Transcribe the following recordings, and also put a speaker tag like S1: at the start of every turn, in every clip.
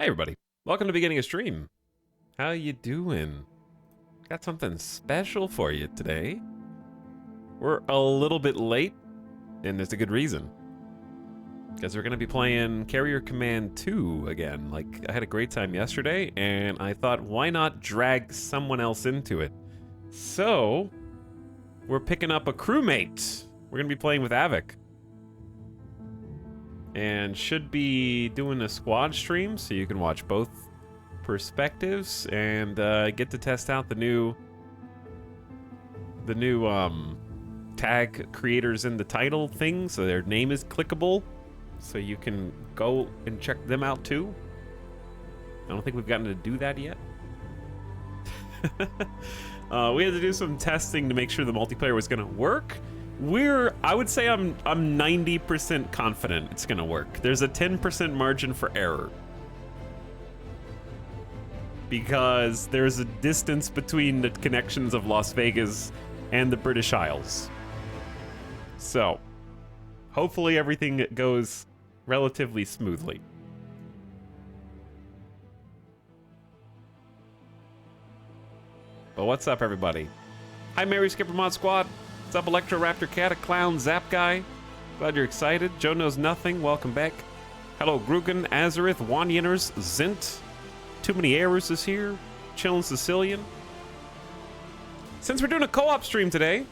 S1: Hi everybody. Welcome to Beginning a Stream. How you doing? Got something special for you today. We're a little bit late, and there's a good reason. Because we're going to be playing Carrier Command 2 again. Like, I had a great time yesterday, and I thought, why not drag someone else into it? So, we're picking up a crewmate. We're going to be playing with Avik. And should be doing a squad stream, so you can watch both perspectives and get to test out the new tag creators in the title thing, so their name is clickable, so you can go and check them out too. I don't think we've gotten to do that yet. We had to do some testing to make sure the multiplayer was gonna work. I would say I'm 90% confident it's gonna work. There's a 10% margin for error, because there's a distance between the connections of Las Vegas and the British Isles. So, hopefully everything goes relatively smoothly. But what's up, everybody? Hi, Mary Skipper Mod Squad. What's up, Electro Raptor Cat, a clown Zap Guy? Glad you're excited. Joe Knows Nothing, welcome back. Hello, Grugan, Azareth, Wanyiners, Zint. Too Many Errors is here. Chillin' Sicilian. Since we're doing a co-op stream today,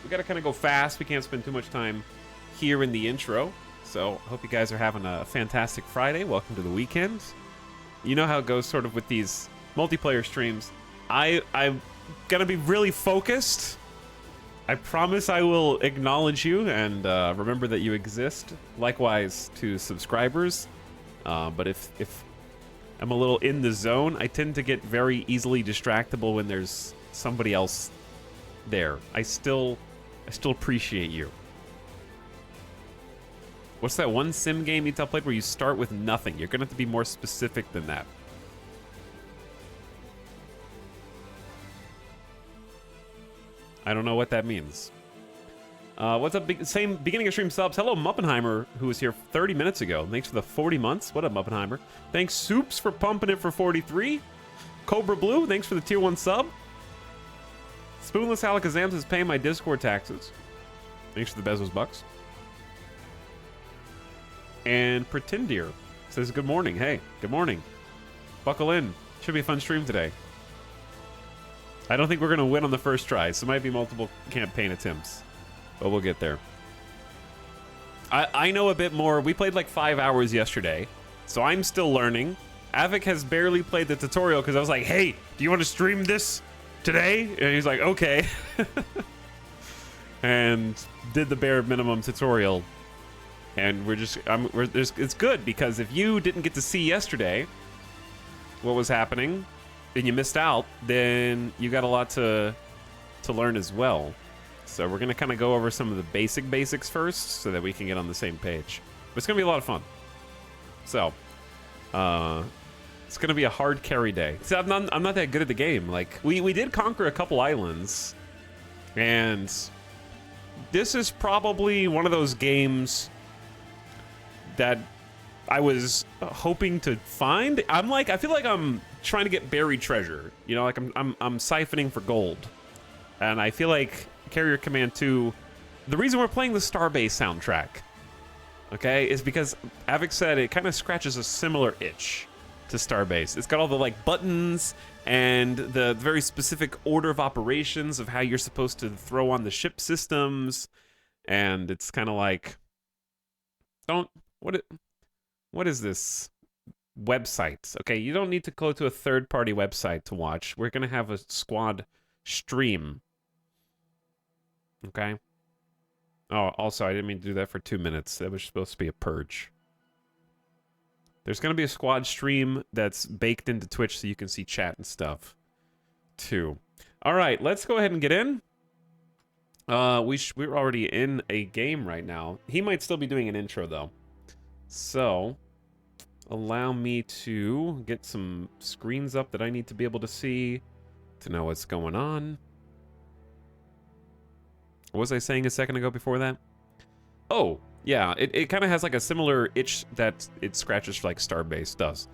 S1: we gotta kind of go fast. We can't spend too much time here in the intro. So, hope you guys are having a fantastic Friday. Welcome to the weekend. You know how it goes sort of with these multiplayer streams. I'm gonna be really focused. I promise I will acknowledge you and remember that you exist. Likewise to subscribers. But if I'm a little in the zone, I tend to get very easily distractible when there's somebody else there. I still appreciate you. What's that one sim game you played where you start with nothing? You're gonna have to be more specific than that. I don't know what that means. What's up? Same beginning of stream subs. Hello, Muppenheimer, who was here 30 minutes ago. Thanks for the 40 months. What up, Muppenheimer? Thanks, Soups, for pumping it for 43. Cobra Blue, thanks for the tier 1 sub. Spoonless Alakazam is paying my Discord taxes. Thanks for the Bezos bucks. And Pretendier says good morning. Hey, good morning. Buckle in. Should be a fun stream today. I don't think we're going to win on the first try, so it might be multiple campaign attempts. But we'll get there. I know a bit more. We played like 5 hours yesterday, so I'm still learning. Avik has barely played the tutorial because I was like, hey, do you want to stream this today? And he's like, okay. And did the bare minimum tutorial. And it's good, because if you didn't get to see yesterday what was happening and you missed out, then you got a lot to learn as well. So we're going to kind of go over some of the basics first so that we can get on the same page. But it's going to be a lot of fun. So, it's going to be a hard carry day. See, I'm not that good at the game. Like, we did conquer a couple islands, and this is probably one of those games that I was hoping to find. I feel like I'm trying to get buried treasure. You know, like I'm siphoning for gold. And I feel like Carrier Command 2, the reason we're playing the Starbase soundtrack, okay, is because Avik said it kind of scratches a similar itch to Starbase. It's got all the like buttons and the very specific order of operations of how you're supposed to throw on the ship systems, and it's kind of like, what is this website? Okay, you don't need to go to a third-party website to watch. We're gonna have a squad stream. Okay. Oh, also, I didn't mean to do that for 2 minutes. That was supposed to be a purge. There's going to be a squad stream that's baked into Twitch so you can see chat and stuff, too. All right, let's go ahead and get in. We're already in a game right now. He might still be doing an intro, though. So, allow me to get some screens up that I need to be able to see to know what's going on. What was I saying a second ago before that? Oh, yeah, it kind of has like a similar itch that it scratches like Starbase does.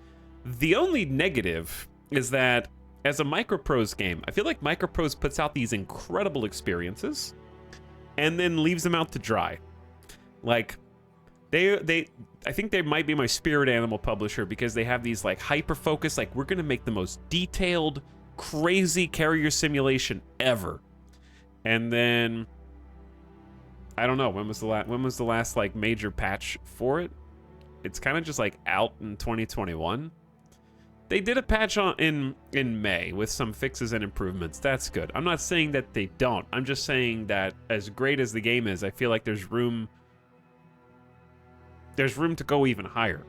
S1: The only negative is that as a Microprose game, I feel like Microprose puts out these incredible experiences and then leaves them out to dry. Like, I think they might be my spirit animal publisher because they have these like hyper focus, like we're gonna make the most detailed, crazy carrier simulation ever. And then I don't know, when was the last like major patch for it? It's kind of just like out in 2021. They did a patch in May with some fixes and improvements. That's good. I'm not saying that they don't. I'm just saying that as great as the game is, I feel like there's room to go even higher.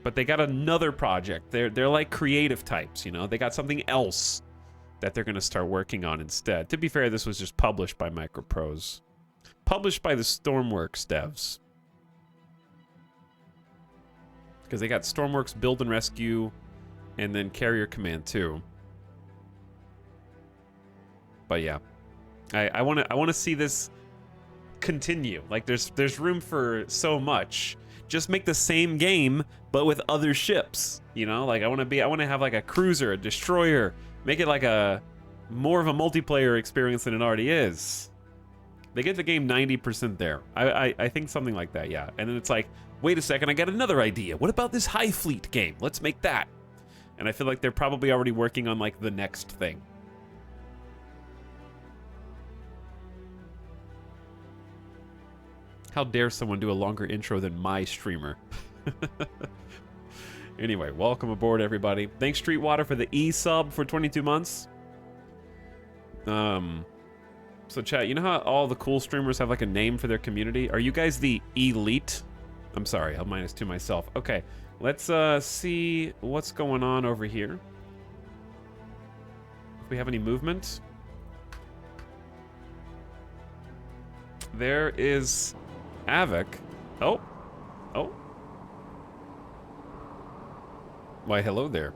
S1: But they got another project. They're like creative types, you know? They got something else that they're going to start working on instead. To be fair, this was just published by Microprose. Published by the Stormworks devs. Because they got Stormworks Build and Rescue and then Carrier Command 2. But yeah. I want to see this continue. Like there's room for so much. Just make the same game but with other ships, you know? Like I want to have like a cruiser, a destroyer, make it like a more of a multiplayer experience than it already is. They get the game 90% there. I think something like that, yeah. And then it's like, wait a second, I got another idea. What about this High Fleet game? Let's make that. And I feel like they're probably already working on like the next thing. How dare someone do a longer intro than my streamer? Anyway, welcome aboard, everybody. Thanks, Streetwater, for the E-sub for 22 months. So, chat, you know how all the cool streamers have, like, a name for their community? Are you guys the elite? I'm sorry, I'll -2 myself. Okay, let's see what's going on over here. If we have any movement. There is Aavik. Oh. Oh. Why, hello there.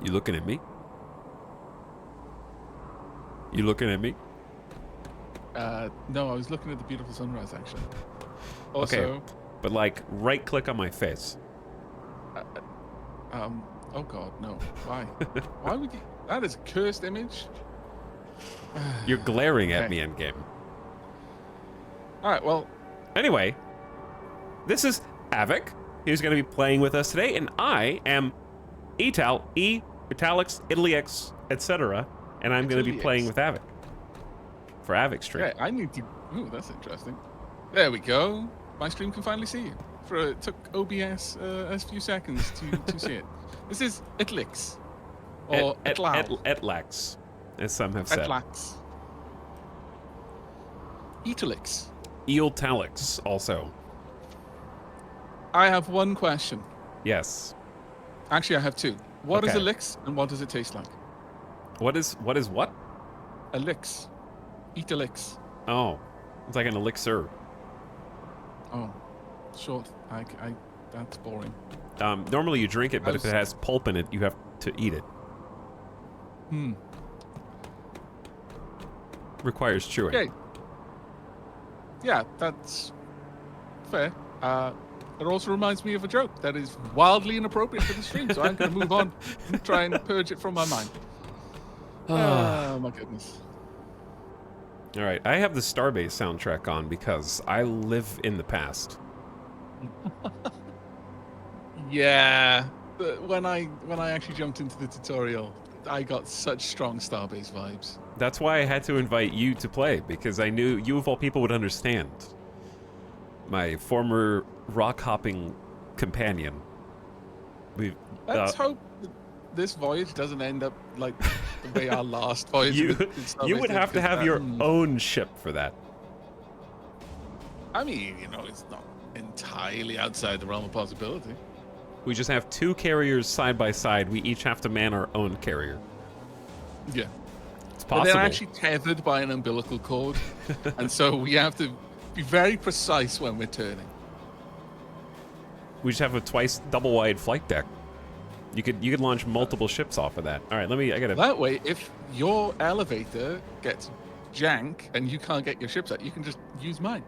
S1: You looking at me? You looking at me?
S2: No, I was looking at the beautiful sunrise, actually. Also,
S1: okay, but like, right-click on my face.
S2: Oh god, no. Why? Why would you... That is a cursed image.
S1: You're glaring at me in game.
S2: Alright, well...
S1: Anyway, this is Aavik. He's going to be playing with us today, and I am Etal, E, Italics, Italix, etc. And I'm going to be playing with Aavik. For Aavik's stream.
S2: Yeah, I need to... Ooh, that's interesting. There we go. My stream can finally see you. It took OBS a few seconds to see it. This is Italix. Or
S1: Etlax, as some have said.
S2: Etlax. Italix.
S1: Ealtalix, also.
S2: I have one question.
S1: Yes.
S2: Actually, I have two. What is Elix, and what does it taste like?
S1: What is what?
S2: Elix. Italix.
S1: Oh, it's like an elixir.
S2: Oh, short. That's boring.
S1: Normally you drink it, but if it has pulp in it, you have to eat it. Requires chewing.
S2: Okay. Yeah, that's fair. It also reminds me of a joke that is wildly inappropriate for the stream, so I'm going to move on and try and purge it from my mind. Oh, my goodness.
S1: All right, I have the Starbase soundtrack on because I live in the past.
S2: Yeah, but when I actually jumped into the tutorial, I got such strong Starbase vibes.
S1: That's why I had to invite you to play, because I knew you of all people would understand. My former rock-hopping companion.
S2: Let's hope that this voyage doesn't end up like the way our last voyage.
S1: You would have to have your own ship for that.
S2: I mean, you know, it's not entirely outside the realm of possibility.
S1: We just have two carriers side by side. We each have to man our own carrier.
S2: Yeah.
S1: It's possible.
S2: But they're actually tethered by an umbilical cord. And so we have to be very precise when we're turning.
S1: We just have a twice double wide flight deck. You could launch multiple ships off of that. All right, I gotta...
S2: That way, if your elevator gets jank and you can't get your ships out, you can just use mine.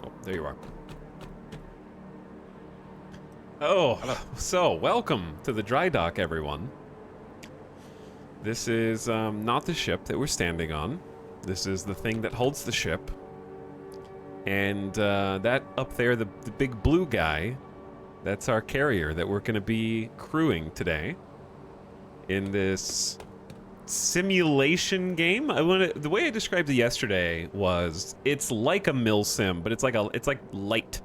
S1: Oh, there you are. Oh,
S2: Hello.
S1: so welcome to the dry dock, everyone. This is not the ship that we're standing on. This is the thing that holds the ship. And that up there, the big blue guy, that's our carrier that we're going to be crewing today in this simulation game. The way I described it yesterday was it's like a milsim, but it's like light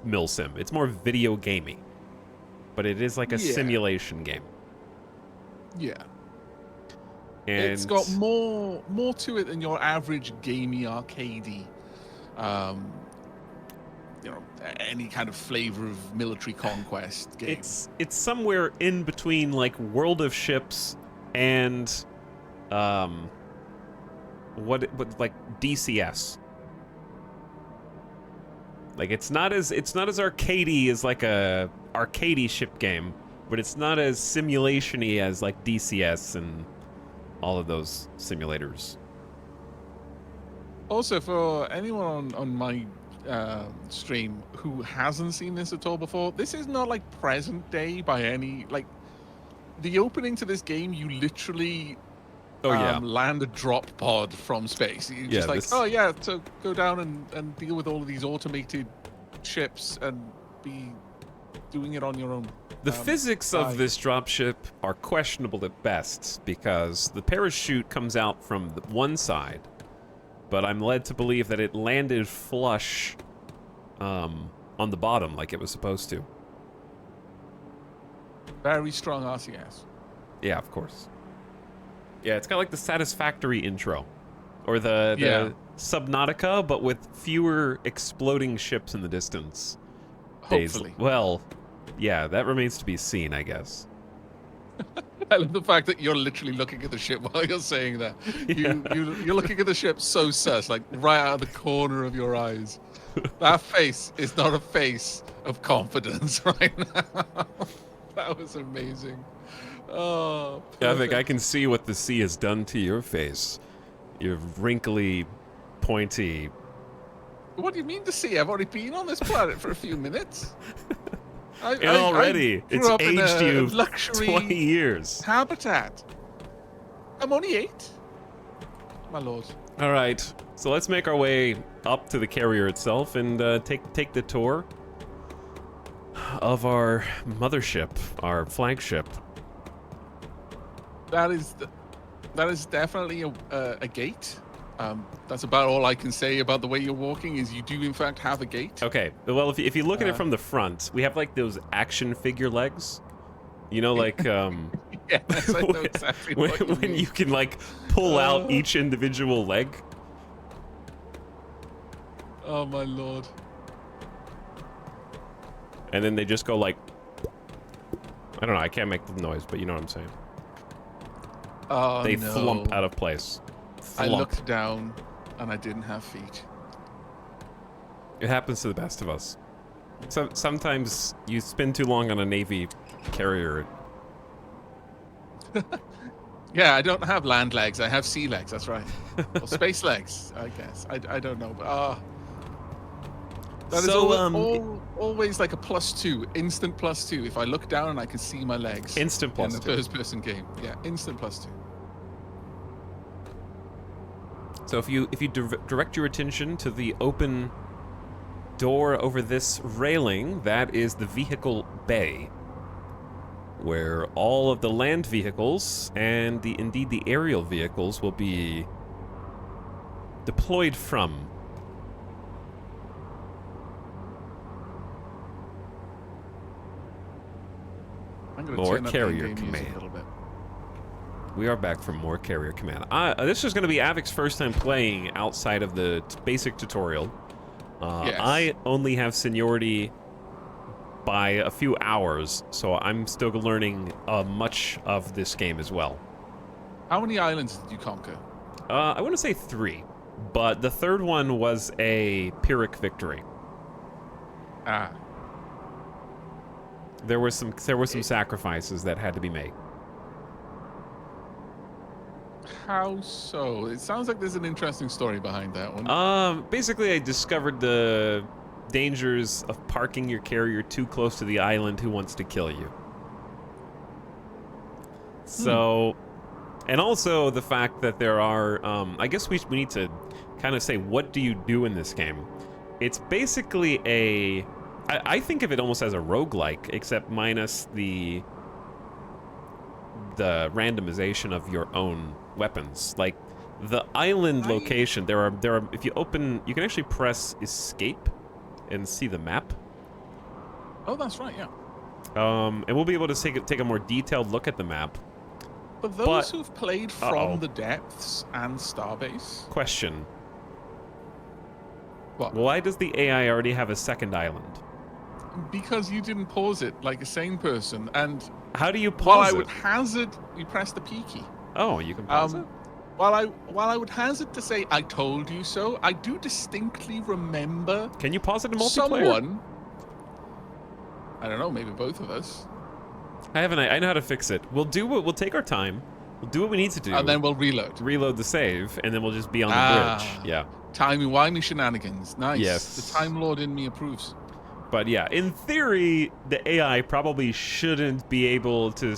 S1: milsim. It's more video gamey, but it is like a simulation game.
S2: Yeah.
S1: And
S2: It's got more to it than your average gamey arcadey, any kind of flavor of military conquest game.
S1: It's somewhere in between like World of Ships and what like DCS. Like it's not as arcadey as like a arcadey ship game, but it's not as simulation-y as like DCS and all of those simulators.
S2: Also, for anyone on my stream who hasn't seen this at all before, this is not like present day by any, like, the opening to this game, you literally land a drop pod from space. You're just like, oh yeah, so go down and deal with all of these automated ships and be doing it on your own.
S1: The physics of this dropship are questionable at best because the parachute comes out from the one side, but I'm led to believe that it landed flush on the bottom like it was supposed to.
S2: Very strong RCS.
S1: Yeah, of course. Yeah, it's got like the Satisfactory intro. Or the Subnautica, but with fewer exploding ships in the distance.
S2: Hopefully.
S1: Well, yeah, that remains to be seen, I guess.
S2: I love the fact that you're literally looking at the ship while you're saying that. You're looking at the ship so sus, like right out of the corner of your eyes. That face is not a face of confidence right now. That was amazing. Oh,
S1: Gavik, I can see what the sea has done to your face. Your wrinkly, pointy...
S2: What do you mean to see? I've already been on this planet for a few minutes.
S1: Already, it's aged you
S2: luxury
S1: 20 years.
S2: Habitat. I'm only 8. My lord.
S1: All right, so let's make our way up to the carrier itself and take the tour of our mothership, our flagship.
S2: That is definitely a gate. That's about all I can say about the way you're walking. Is you do in fact have a gate.
S1: Okay, well if you look at it from the front, we have like those action figure legs. You know, like
S2: yes, I know exactly what you
S1: when
S2: mean.
S1: you can like pull out each individual leg.
S2: Oh my lord.
S1: And then they just go like, I don't know, I can't make the noise, but you know what I'm saying.
S2: Oh,
S1: They
S2: no.
S1: flump out of place.
S2: I
S1: Flump.
S2: looked down and I didn't have feet.
S1: It happens to the best of us. Sometimes you spend too long on a Navy carrier.
S2: Yeah, I don't have land legs. I have sea legs. That's right. Or space legs, I guess. I don't know, but that is always like a +2, instant +2. If I look down and I can see my legs.
S1: Instant
S2: in the
S1: +2.
S2: first-person game. Yeah, instant +2.
S1: So if you direct your attention to the open door over this railing, that is the vehicle bay, where all of the land vehicles and indeed the aerial vehicles will be deployed from.
S2: I'm gonna
S1: More
S2: turn up
S1: carrier
S2: in-game music
S1: command.
S2: a little bit.
S1: We are back from more carrier command. This is going to be Avik's first time playing outside of the basic tutorial.
S2: Yes.
S1: I only have seniority by a few hours, so I'm still learning much of this game as well.
S2: How many islands did you conquer?
S1: I want to say 3, but the third one was a Pyrrhic victory.
S2: Ah.
S1: There were some sacrifices that had to be made.
S2: How so? It sounds like there's an interesting story behind that one.
S1: Basically, I discovered the dangers of parking your carrier too close to the island who wants to kill you. So, and also the fact that there are, I guess we need to kind of say, what do you do in this game? It's basically I think of it almost as a roguelike, except minus the randomization of your own weapons. Like, the island location, there are, if you open, you can actually press escape and see the map.
S2: Oh, that's right, yeah.
S1: And we'll be able to take a more detailed look at the map.
S2: But those who've played From the Depths and Starbase...
S1: Question.
S2: What?
S1: Why does the AI already have a second island?
S2: Because you didn't pause it like a sane person, and...
S1: How do you pause
S2: while
S1: it?
S2: I would hazard, you press the P key.
S1: Oh, you can pause it?
S2: While I would hazard to say, I told you so, I do distinctly remember...
S1: Can you pause it in multiplayer?
S2: Someone... I don't know, maybe both of us.
S1: I know how to fix it. We'll take our time. We'll do what we need to do.
S2: And then we'll reload.
S1: Reload the save, and then we'll just be on the bridge. Yeah.
S2: Timey-wimey shenanigans. Nice.
S1: Yes.
S2: The Time Lord in me approves.
S1: But yeah, in theory, the AI probably shouldn't be able to...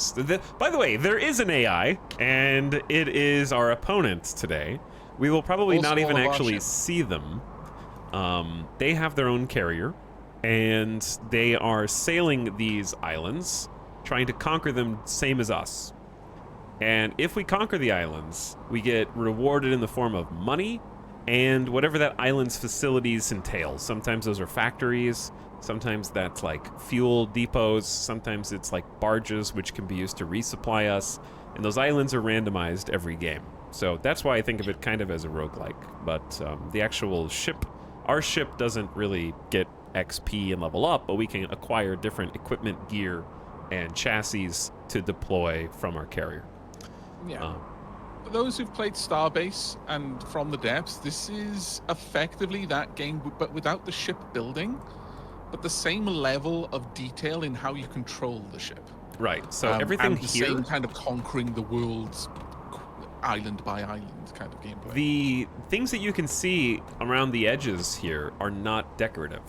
S1: By the way, there is an AI, and it is our opponent today. We will probably
S2: Also
S1: not even
S2: all of our
S1: actually
S2: ship.
S1: see them. They have their own carrier, and they are sailing these islands, trying to conquer them same as us. And if we conquer the islands, we get rewarded in the form of money and whatever that island's facilities entail. Sometimes those are factories, sometimes that's like fuel depots, sometimes it's like barges which can be used to resupply us, and those islands are randomized every game. So that's why I think of it kind of as a roguelike. But the actual ship, our ship doesn't really get XP and level up, but we can acquire different equipment, gear, and chassis to deploy from our carrier.
S2: Yeah. For those who've played Starbase and From the Depths, this is effectively that game, but without the ship building, but the same level of detail in how you control the ship.
S1: Right. So everything
S2: and the
S1: here,
S2: same kind of conquering the world's island by island kind of gameplay.
S1: the things that you can see around the edges here are not decorative.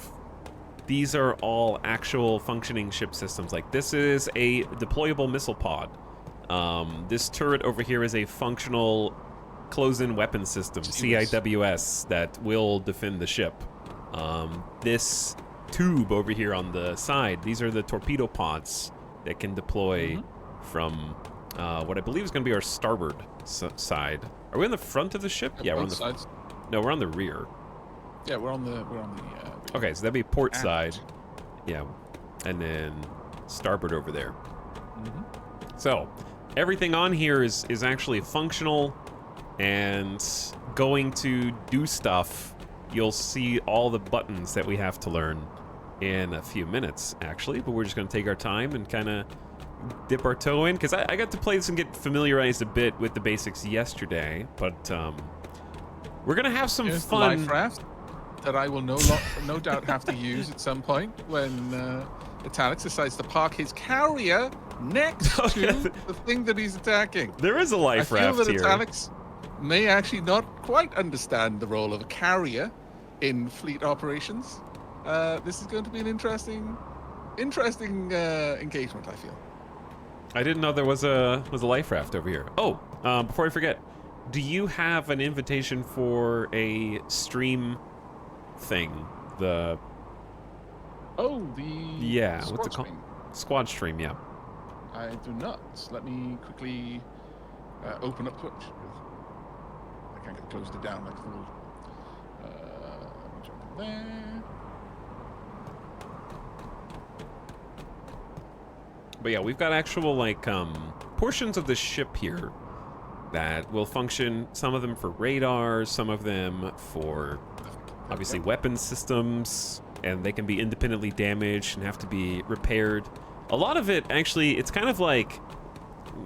S1: These are all actual functioning ship systems. Like, this is a deployable missile pod. This turret over here is a functional close-in weapon system, CIWS, that will defend the ship. This tube over here on the side, these are the torpedo pods that can deploy from what I believe is going to be our starboard side. Are we on the front of the ship? Yeah, we're on the
S2: sides.
S1: No, we're on the rear.
S2: Yeah, we're on the
S1: Okay, so that'd be port
S2: And-
S1: side. Yeah. And then starboard over there. So, everything on here is actually functional and going to do stuff. You'll see all the buttons that we have to learn in a few minutes, actually, but we're just going to take our time and kind of dip our toe in, because I got to play this and get familiarized a bit with the basics yesterday, but we're going to have some
S2: Here's the
S1: fun.
S2: life raft that I will no doubt have to use at some point when Italics decides to park his carrier next to the thing that he's attacking.
S1: There is a life
S2: I feel
S1: raft
S2: that
S1: here.
S2: Italics may actually not quite understand the role of a carrier in fleet operations. This is going to be an interesting engagement, I feel.
S1: I didn't know there was a life raft over here. Oh, before I forget, do you have an invitation for a stream thing? The
S2: yeah,
S1: what's it called? Squad stream, yeah.
S2: I do not. Let me quickly open up Twitch. I can't get closed it down like a fool. Let me jump in there.
S1: But yeah, we've got actual like portions of the ship here that will function. Some of them for radar, some of them for obviously weapon systems, and they can be independently damaged and have to be repaired. A lot of it, actually, it's kind of like,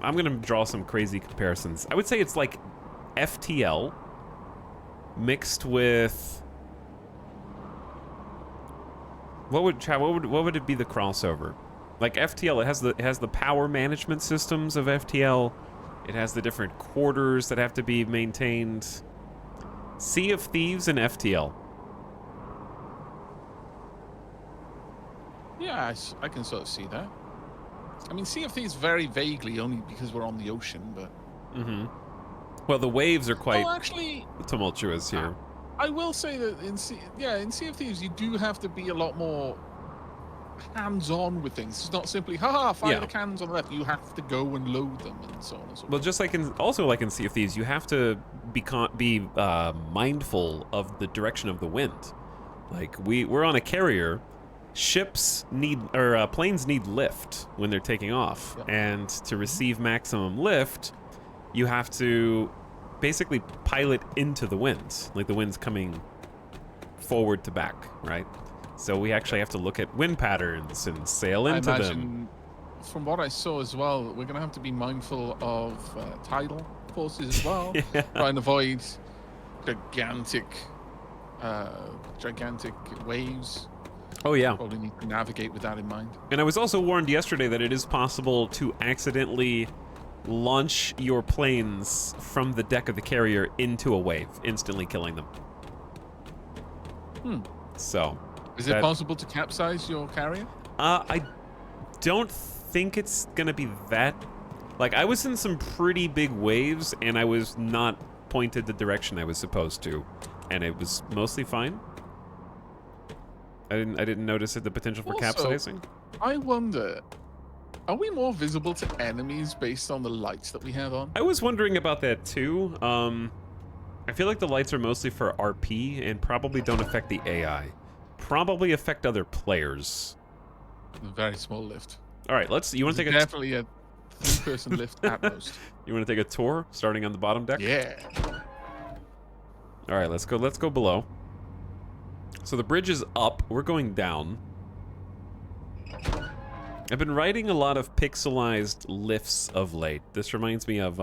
S1: I'm going to draw some crazy comparisons. I would say it's like FTL mixed with, what would it be the crossover? Like FTL, it has the power management systems of FTL, It has the different quarters that have to be maintained. Sea of Thieves and FTL.
S2: Yeah, I can sort of see that. I mean, Sea of Thieves very vaguely, only because we're on the ocean, but...
S1: Mm-hmm. Well, the waves are quite
S2: actually,
S1: tumultuous here.
S2: I will say that in Sea of Thieves, you do have to be a lot more hands-on with things. It's not simply, haha, fire the cannons on the left. You have to go and load them and so on and so forth.
S1: Well, just like in Sea of Thieves, you have to be mindful of the direction of the wind. Like we're on a carrier. Ships need planes need lift when they're taking off, and to receive maximum lift, you have to basically pilot into the wind, like the wind's coming forward to back, right? So we actually have to look at wind patterns and sail into them.
S2: From what I saw as well, we're going to have to be mindful of tidal forces as well, try and avoid gigantic waves.
S1: Oh yeah.
S2: Probably need to navigate with that in mind.
S1: And I was also warned yesterday that it is possible to accidentally launch your planes from the deck of the carrier into a wave, instantly killing them. So...
S2: Is it possible to capsize your carrier?
S1: I don't think it's gonna be that... Like, I was in some pretty big waves, and I was not pointed the direction I was supposed to, and it was mostly fine. I didn't notice the potential for capsizing.
S2: I wonder, are we more visible to enemies based on the lights that we have on?
S1: I was wondering about that too. I feel like the lights are mostly for RP and probably don't affect the AI. Probably affect other players.
S2: Very small lift.
S1: All right, you want to take
S2: definitely a 3-person lift at most.
S1: You want to take a tour, starting on the bottom deck?
S2: Yeah.
S1: All right, let's go below. So the bridge is up. We're going down. I've been writing a lot of pixelized lifts of late. This reminds me of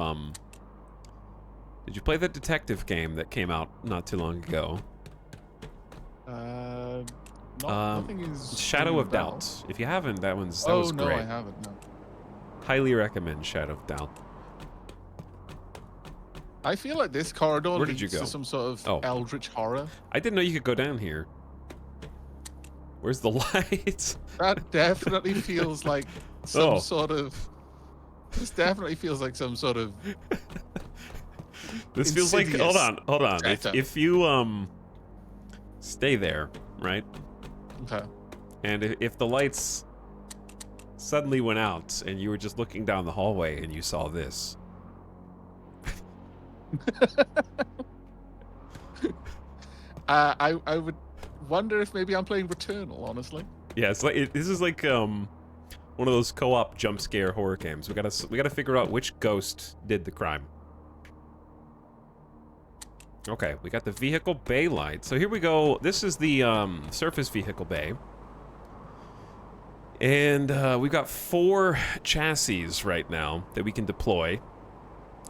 S1: did you play the detective game that came out not too long ago?
S2: Nothing is
S1: Shadow of Doubt. If you haven't, that was great.
S2: Oh no, I haven't. No.
S1: Highly recommend Shadow of Doubt.
S2: I feel like this corridor
S1: leads
S2: to some sort of eldritch horror.
S1: I didn't know you could go down here. Where's the light?
S2: That definitely feels like some sort of... This definitely feels like some sort of...
S1: This feels like... Hold on. If you, stay there, right?
S2: Okay.
S1: And if the lights suddenly went out and you were just looking down the hallway and you saw this...
S2: I would wonder if maybe I'm playing Returnal, honestly.
S1: Yeah, it's like this is like one of those co-op jump scare horror games. We gotta figure out which ghost did the crime. Okay, we got the vehicle bay light. So here we go. This is the surface vehicle bay. And we've got 4 chassis right now that we can deploy.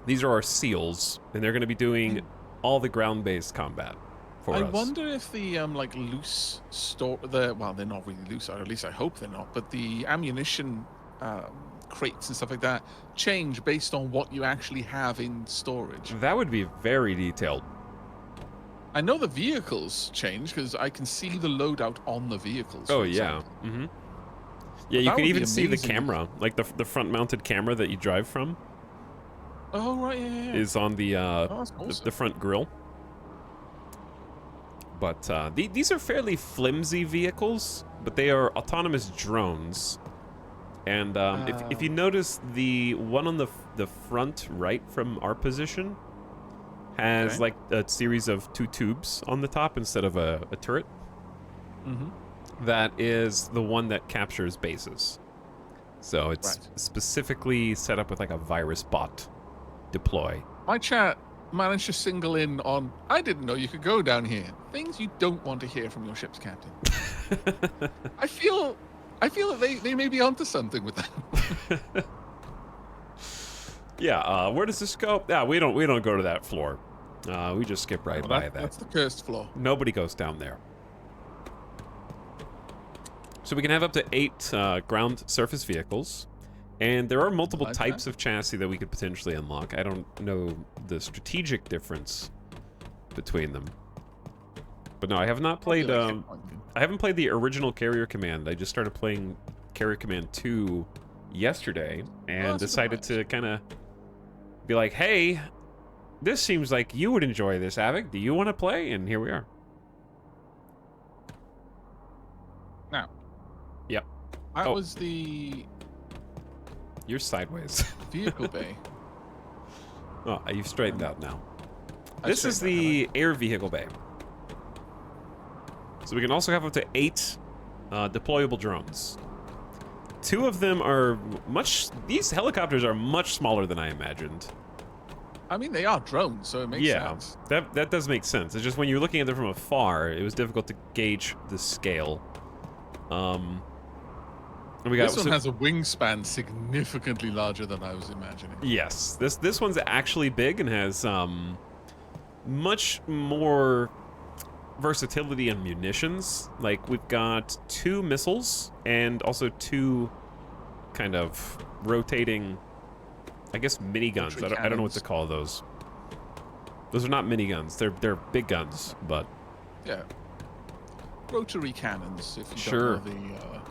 S1: These are our SEALs, and they're going to be doing all the ground-based combat for us.
S2: I wonder if the like loose they're not really loose, or at least I hope they're not, but the ammunition crates and stuff like that change based on what you actually have in storage.
S1: That would be very detailed.
S2: I know the vehicles change because I can see the loadout on the vehicles.
S1: Oh yeah. Yeah, you can even see the camera, like the front-mounted camera that you drive from.
S2: Oh right, yeah.
S1: Is on the
S2: awesome.
S1: the front grille. But these are fairly flimsy vehicles, but they are autonomous drones. And if you notice, the one on the front right from our position has like a series of 2 tubes on the top instead of a turret. That is the one that captures bases. So it's specifically set up with like a virus bot deploy.
S2: My chat managed to single in on, I didn't know you could go down here. Things you don't want to hear from your ship's captain. I feel that they may be onto something with that.
S1: Yeah, where does this go? Yeah, we don't go to that floor. We just skip by that.
S2: That's the cursed floor.
S1: Nobody goes down there. So we can have up to 8 ground surface vehicles. And there are multiple
S2: Like
S1: types
S2: that.
S1: of chassis that we could potentially unlock. I don't know the strategic difference between them. But no, I have not
S2: Probably
S1: played.
S2: like hit pointing.
S1: I haven't played the original Carrier Command. I just started playing Carrier Command 2 yesterday and
S2: that's a good
S1: decided
S2: point.
S1: to kind of be like, hey, this seems like you would enjoy this, Avic. Do you want to play? And here we are.
S2: Now.
S1: Yep.
S2: That
S1: Oh.
S2: was the
S1: You're sideways.
S2: vehicle bay.
S1: Oh, you've straightened out now.
S2: I
S1: This is
S2: straightened
S1: the air vehicle bay. So we can also have up to 8 deployable drones. 2 of them are these helicopters are much smaller than I imagined.
S2: that. I mean, they are drones, so it makes sense.
S1: that does make sense. It's just when you're looking at them from afar, it was difficult to gauge the scale. And we got
S2: This one has a wingspan significantly larger than I was imagining.
S1: yes, this one's actually big and has much more versatility and munitions. Like we've got 2 missiles and also 2 kind of rotating, I guess, miniguns. I don't know what to call those. Those are not miniguns. They're big guns, but
S2: Yeah. Rotary cannons, if you
S1: Sure.
S2: don't know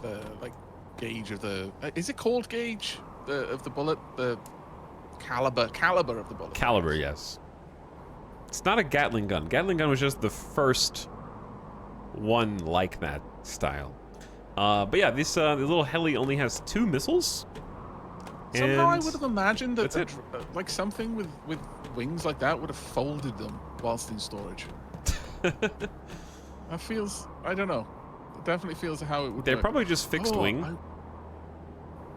S2: the like gauge of the is it called gauge of the bullet, the caliber of the bullet.
S1: caliber, yes. It's not a Gatling gun. Gatling gun was just the first one like that style. But yeah, this the little heli only has 2 missiles.
S2: Somehow I
S1: and
S2: would have imagined that
S1: that's it.
S2: like something with wings like that would have folded them whilst in storage. That feels, I don't know. It definitely feels how it would
S1: They're
S2: work.
S1: probably just fixed
S2: Oh,
S1: wing.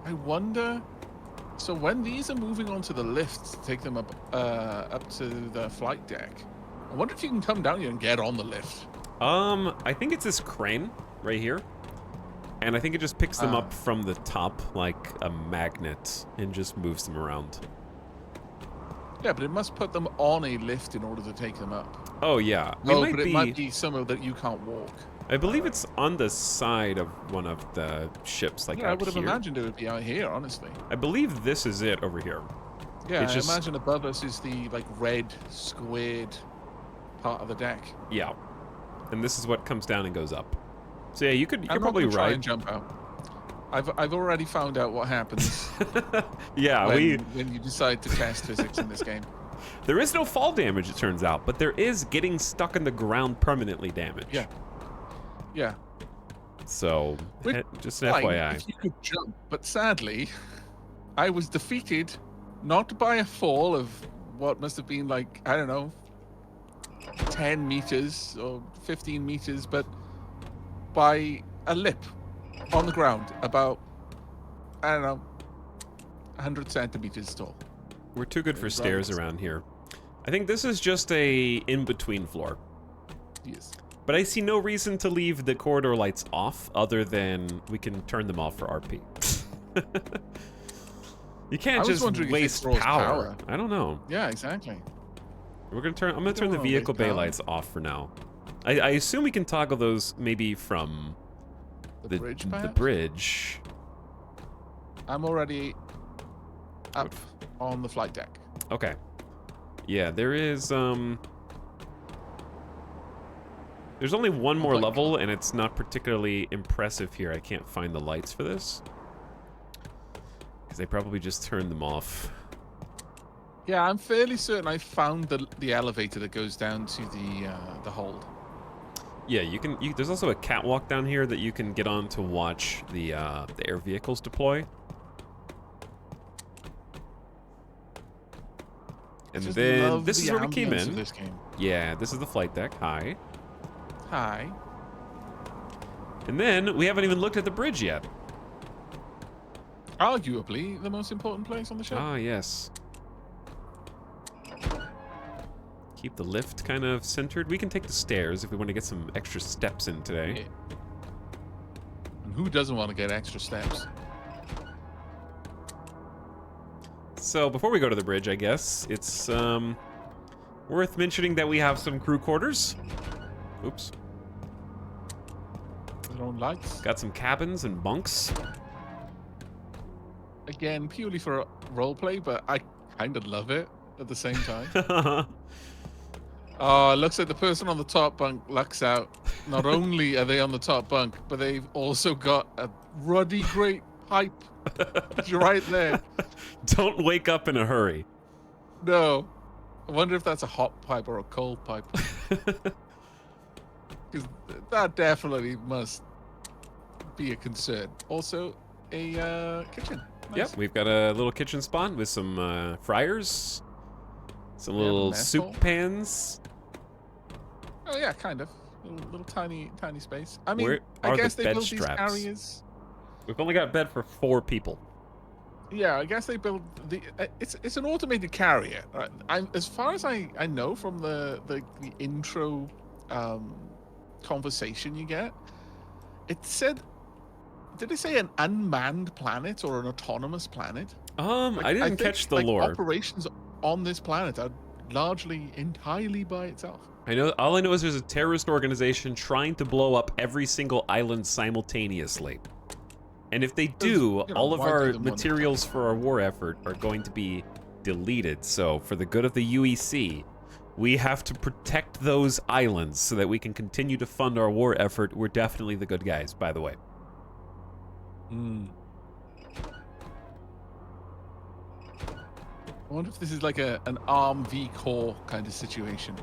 S2: I wonder. So when these are moving onto the lift to take them up to the flight deck, I wonder if you can come down here and get on the lift.
S1: I think it's this crane right here. And I think it just picks them
S2: Ah.
S1: up from the top like a magnet and just moves them around.
S2: Yeah, but it must put them on a lift in order to take them up.
S1: Oh yeah.
S2: But it might be somewhere that you can't walk.
S1: I believe it's on the side of one of the ships, like
S2: Yeah, I
S1: out
S2: would have
S1: here.
S2: imagined it would be out here, honestly.
S1: I believe this is it over here.
S2: Yeah,
S1: It's just-
S2: I imagine above us is the like red squared part of the deck.
S1: Yeah. And this is what comes down and goes up. So yeah, you could
S2: I'm not
S1: probably
S2: gonna try
S1: ride.
S2: and jump out. I've already found out what happens
S1: Yeah,
S2: when you decide to test physics in this game.
S1: there is no fall damage, it turns out, but there is getting stuck in the ground permanently damage.
S2: Yeah. Yeah.
S1: So
S2: Which
S1: just an
S2: Fine,
S1: FYI.
S2: if you could jump, but sadly, I was defeated not by a fall of what must have been like, I don't know, 10 meters or 15 meters, but by a lip on the ground about, I don't know, 100 centimeters tall.
S1: We're too good for
S2: Right.
S1: stairs around here. I think this is just a in-between floor.
S2: Yes.
S1: But I see no reason to leave the corridor lights off other than we can turn them off for RP. You can't
S2: I was
S1: just
S2: wondering if it
S1: waste
S2: draws
S1: power.
S2: power.
S1: I don't know.
S2: Yeah, exactly.
S1: I'm gonna turn the
S2: don't wanna
S1: vehicle
S2: waste
S1: bay
S2: power.
S1: lights off for now. I assume we can toggle those maybe from
S2: The bridge,
S1: the
S2: perhaps?
S1: bridge.
S2: I'm already up on the flight deck.
S1: Okay. Yeah, there is there's only one more
S2: my
S1: level and it's not particularly impressive here. I can't find the lights for this. Cuz they probably just turned them off.
S2: Yeah, I'm fairly certain I found the elevator that goes down to the hold.
S1: Yeah, there's also a catwalk down here that you can get on to watch the air vehicles deploy. And
S2: Just
S1: then
S2: love
S1: this
S2: the
S1: is where we came
S2: ambience of
S1: in.
S2: this game.
S1: Yeah, this is the flight deck. Hi.
S2: Hi.
S1: And then we haven't even looked at the bridge yet.
S2: Arguably the most important place on the ship.
S1: Ah, yes. Keep the lift kind of centered. We can take the stairs if we want to get some extra steps in today.
S2: Yeah. And who doesn't want to get extra steps?
S1: So before we go to the bridge, I guess it's worth mentioning that we have some crew quarters. Oops.
S2: Their own lights.
S1: Got some cabins and bunks.
S2: again, purely for roleplay, but I kind of love it at the same time. Oh, it looks like the person on the top bunk lucks out. Not only are they on the top bunk, but they've also got a ruddy great pipe right there.
S1: Don't wake up in a hurry.
S2: No. I wonder if that's a hot pipe or a cold pipe. Because that definitely must be a concern. Also, a kitchen. Nice.
S1: Yep, we've got a little kitchen spawn with some fryers, some
S2: We have a
S1: little
S2: mess
S1: soup
S2: hall.
S1: pans.
S2: Oh yeah, kind of. Little tiny space. I mean,
S1: Where
S2: I
S1: are the
S2: guess they
S1: bed
S2: built these
S1: straps?
S2: carriers.
S1: We've only got bed for 4 people.
S2: Yeah, I guess they built the. It's an automated carrier. Right? As far as I know from the intro conversation you get, it said. Did it say an unmanned planet or an autonomous planet? Like,
S1: I didn't
S2: think,
S1: catch the
S2: like,
S1: lore.
S2: Operations on this planet are largely entirely by itself.
S1: I know. All I know is there's a terrorist organization trying to blow up every single island simultaneously. And if they do,
S2: you know,
S1: all of
S2: why do
S1: our
S2: them one at a
S1: materials for our war effort are going to be deleted. So, for the good of the UEC, we have to protect those islands so that we can continue to fund our war effort. We're definitely the good guys, by the way.
S2: I wonder if this is like an ARM v Core kind of situation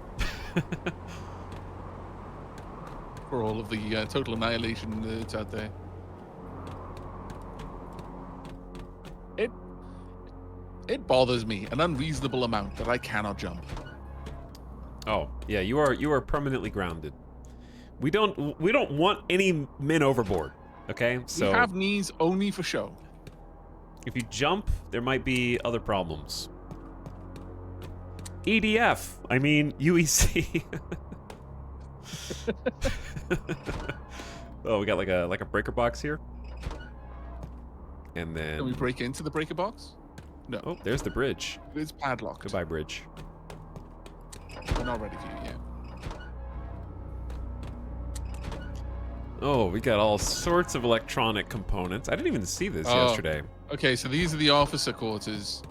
S2: for all of the Total Annihilation nerds out there. It bothers me an unreasonable amount that I cannot jump.
S1: Oh, yeah, you are permanently grounded. We don't want any men overboard, okay? So
S2: We have knees only for show.
S1: if you jump, there might be other problems. EDF, I mean UEC. Oh, we got like a breaker box here. And then
S2: Can we break into the breaker box? No,
S1: oh, there's the bridge.
S2: it's padlocked.
S1: Goodbye, bridge.
S2: We're not ready for you yet.
S1: Oh, we got all sorts of electronic components. I didn't even see this
S2: Oh.
S1: yesterday.
S2: Okay, so these are the officer quarters.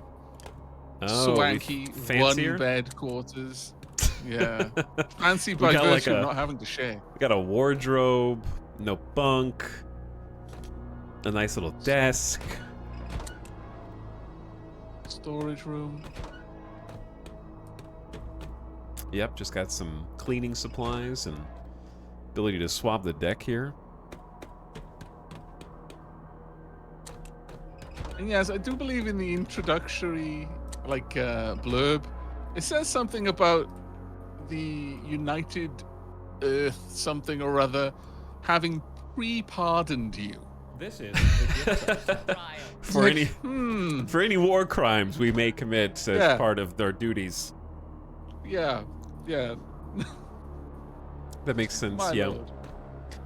S1: Oh,
S2: Swanky
S1: fancier?
S2: one bed quarters. Yeah. Fancy
S1: We
S2: by
S1: got, like,
S2: virtue
S1: a-
S2: of not having to share.
S1: We got a wardrobe, no bunk, a nice little desk.
S2: Storage room.
S1: Yep, just got some cleaning supplies and ability to swab the deck here.
S2: And yes, I do believe in the introductory blurb. It says something about the United Earth something or other having pre-pardoned you.
S3: This is
S1: For any
S2: Hmm.
S1: for any war crimes we may commit as
S2: Yeah.
S1: part of their duties.
S2: Yeah. Yeah.
S1: That makes sense.
S2: My
S1: Yeah.
S2: lord.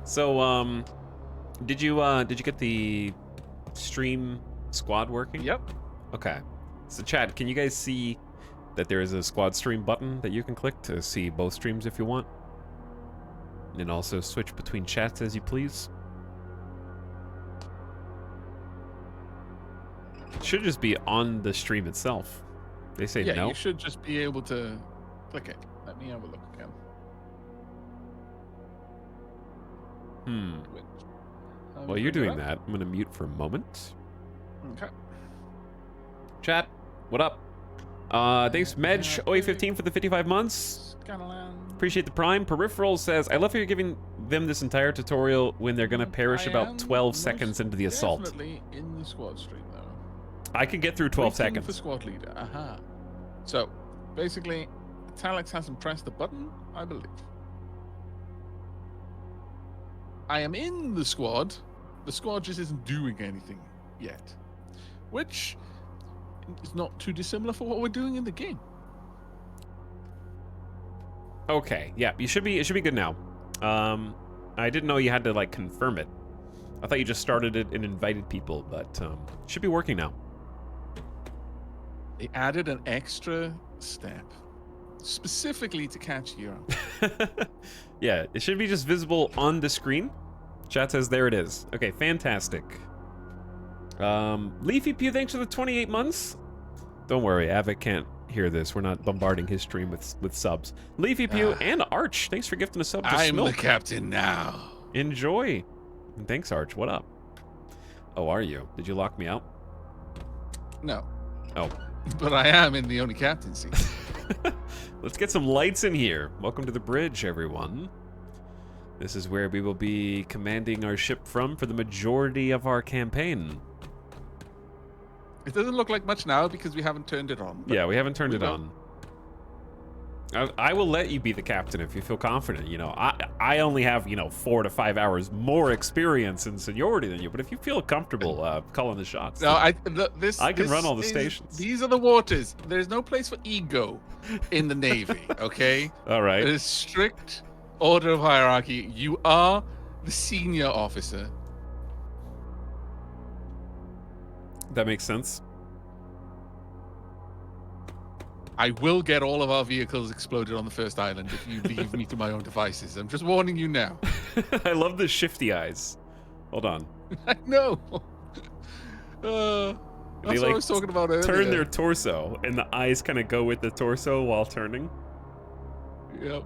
S1: So, did you get the stream squad working?
S2: Yep.
S1: Okay. So, chat, can you guys see that there is a squad stream button that you can click to see both streams if you want? And then also switch between chats as you please. It should just be on the stream itself. They say
S2: Yeah,
S1: no.
S2: you should just be able to click it. Let me have a look again. Which-
S1: While you're doing that, I'm gonna mute for a moment.
S2: Okay.
S1: Chat, what up? Thanks, Medj OE15 for the 55 months.
S2: Scanlan.
S1: Appreciate the prime. Peripheral says, I love how you're giving them this entire tutorial when they're gonna perish
S2: I
S1: about
S2: am
S1: 12
S2: most
S1: seconds into the assault.
S2: Definitely in the squad stream though.
S1: I can get through 12
S2: Waiting for
S1: seconds.
S2: squad leader. Aha. So, basically, Talix hasn't pressed the button, I believe. I am in the squad. The squad just isn't doing anything yet, which is not too dissimilar for what we're doing in the game.
S1: Okay, yeah, it should be good now. I didn't know you had to like confirm it. I thought you just started it and invited people, but it should be working now.
S2: They added an extra step specifically to catch you out.
S1: Yeah, it should be just visible on the screen. Chat says there it is. Okay, fantastic. Leafy Pew, thanks for the 28 months. Don't worry, Avic can't hear this. We're not bombarding his stream with subs. Leafy Pew and Arch, thanks for gifting a sub to
S2: I'm
S1: Smilk.
S2: the captain now.
S1: Enjoy. And thanks, Arch. What up? Oh, are you? Did you lock me out?
S2: No.
S1: Oh.
S2: But I am in the only captaincy.
S1: Let's get some lights in here. Welcome to the bridge, everyone. This is where we will be commanding our ship from for the majority of our campaign.
S2: It doesn't look like much now because we haven't turned it on.
S1: Yeah, we haven't turned it
S2: will.
S1: on. I will let you be the captain if you feel confident. You know, I only have, 4 to 5 hours more experience and seniority than you. But if you feel comfortable calling the shots,
S2: No, I
S1: can run all the stations.
S2: These are the waters. There's no place for ego in the Navy. Okay.
S1: All right.
S2: It is strict order of hierarchy. You are the senior officer.
S1: That makes sense.
S2: I will get all of our vehicles exploded on the first island if you leave me to my own devices. I'm just warning you now.
S1: I love the shifty eyes. Hold on.
S2: I know.
S1: They,
S2: That's what I was talking about earlier.
S1: Turn their torso, and the eyes kind of go with the torso while turning.
S2: Yep.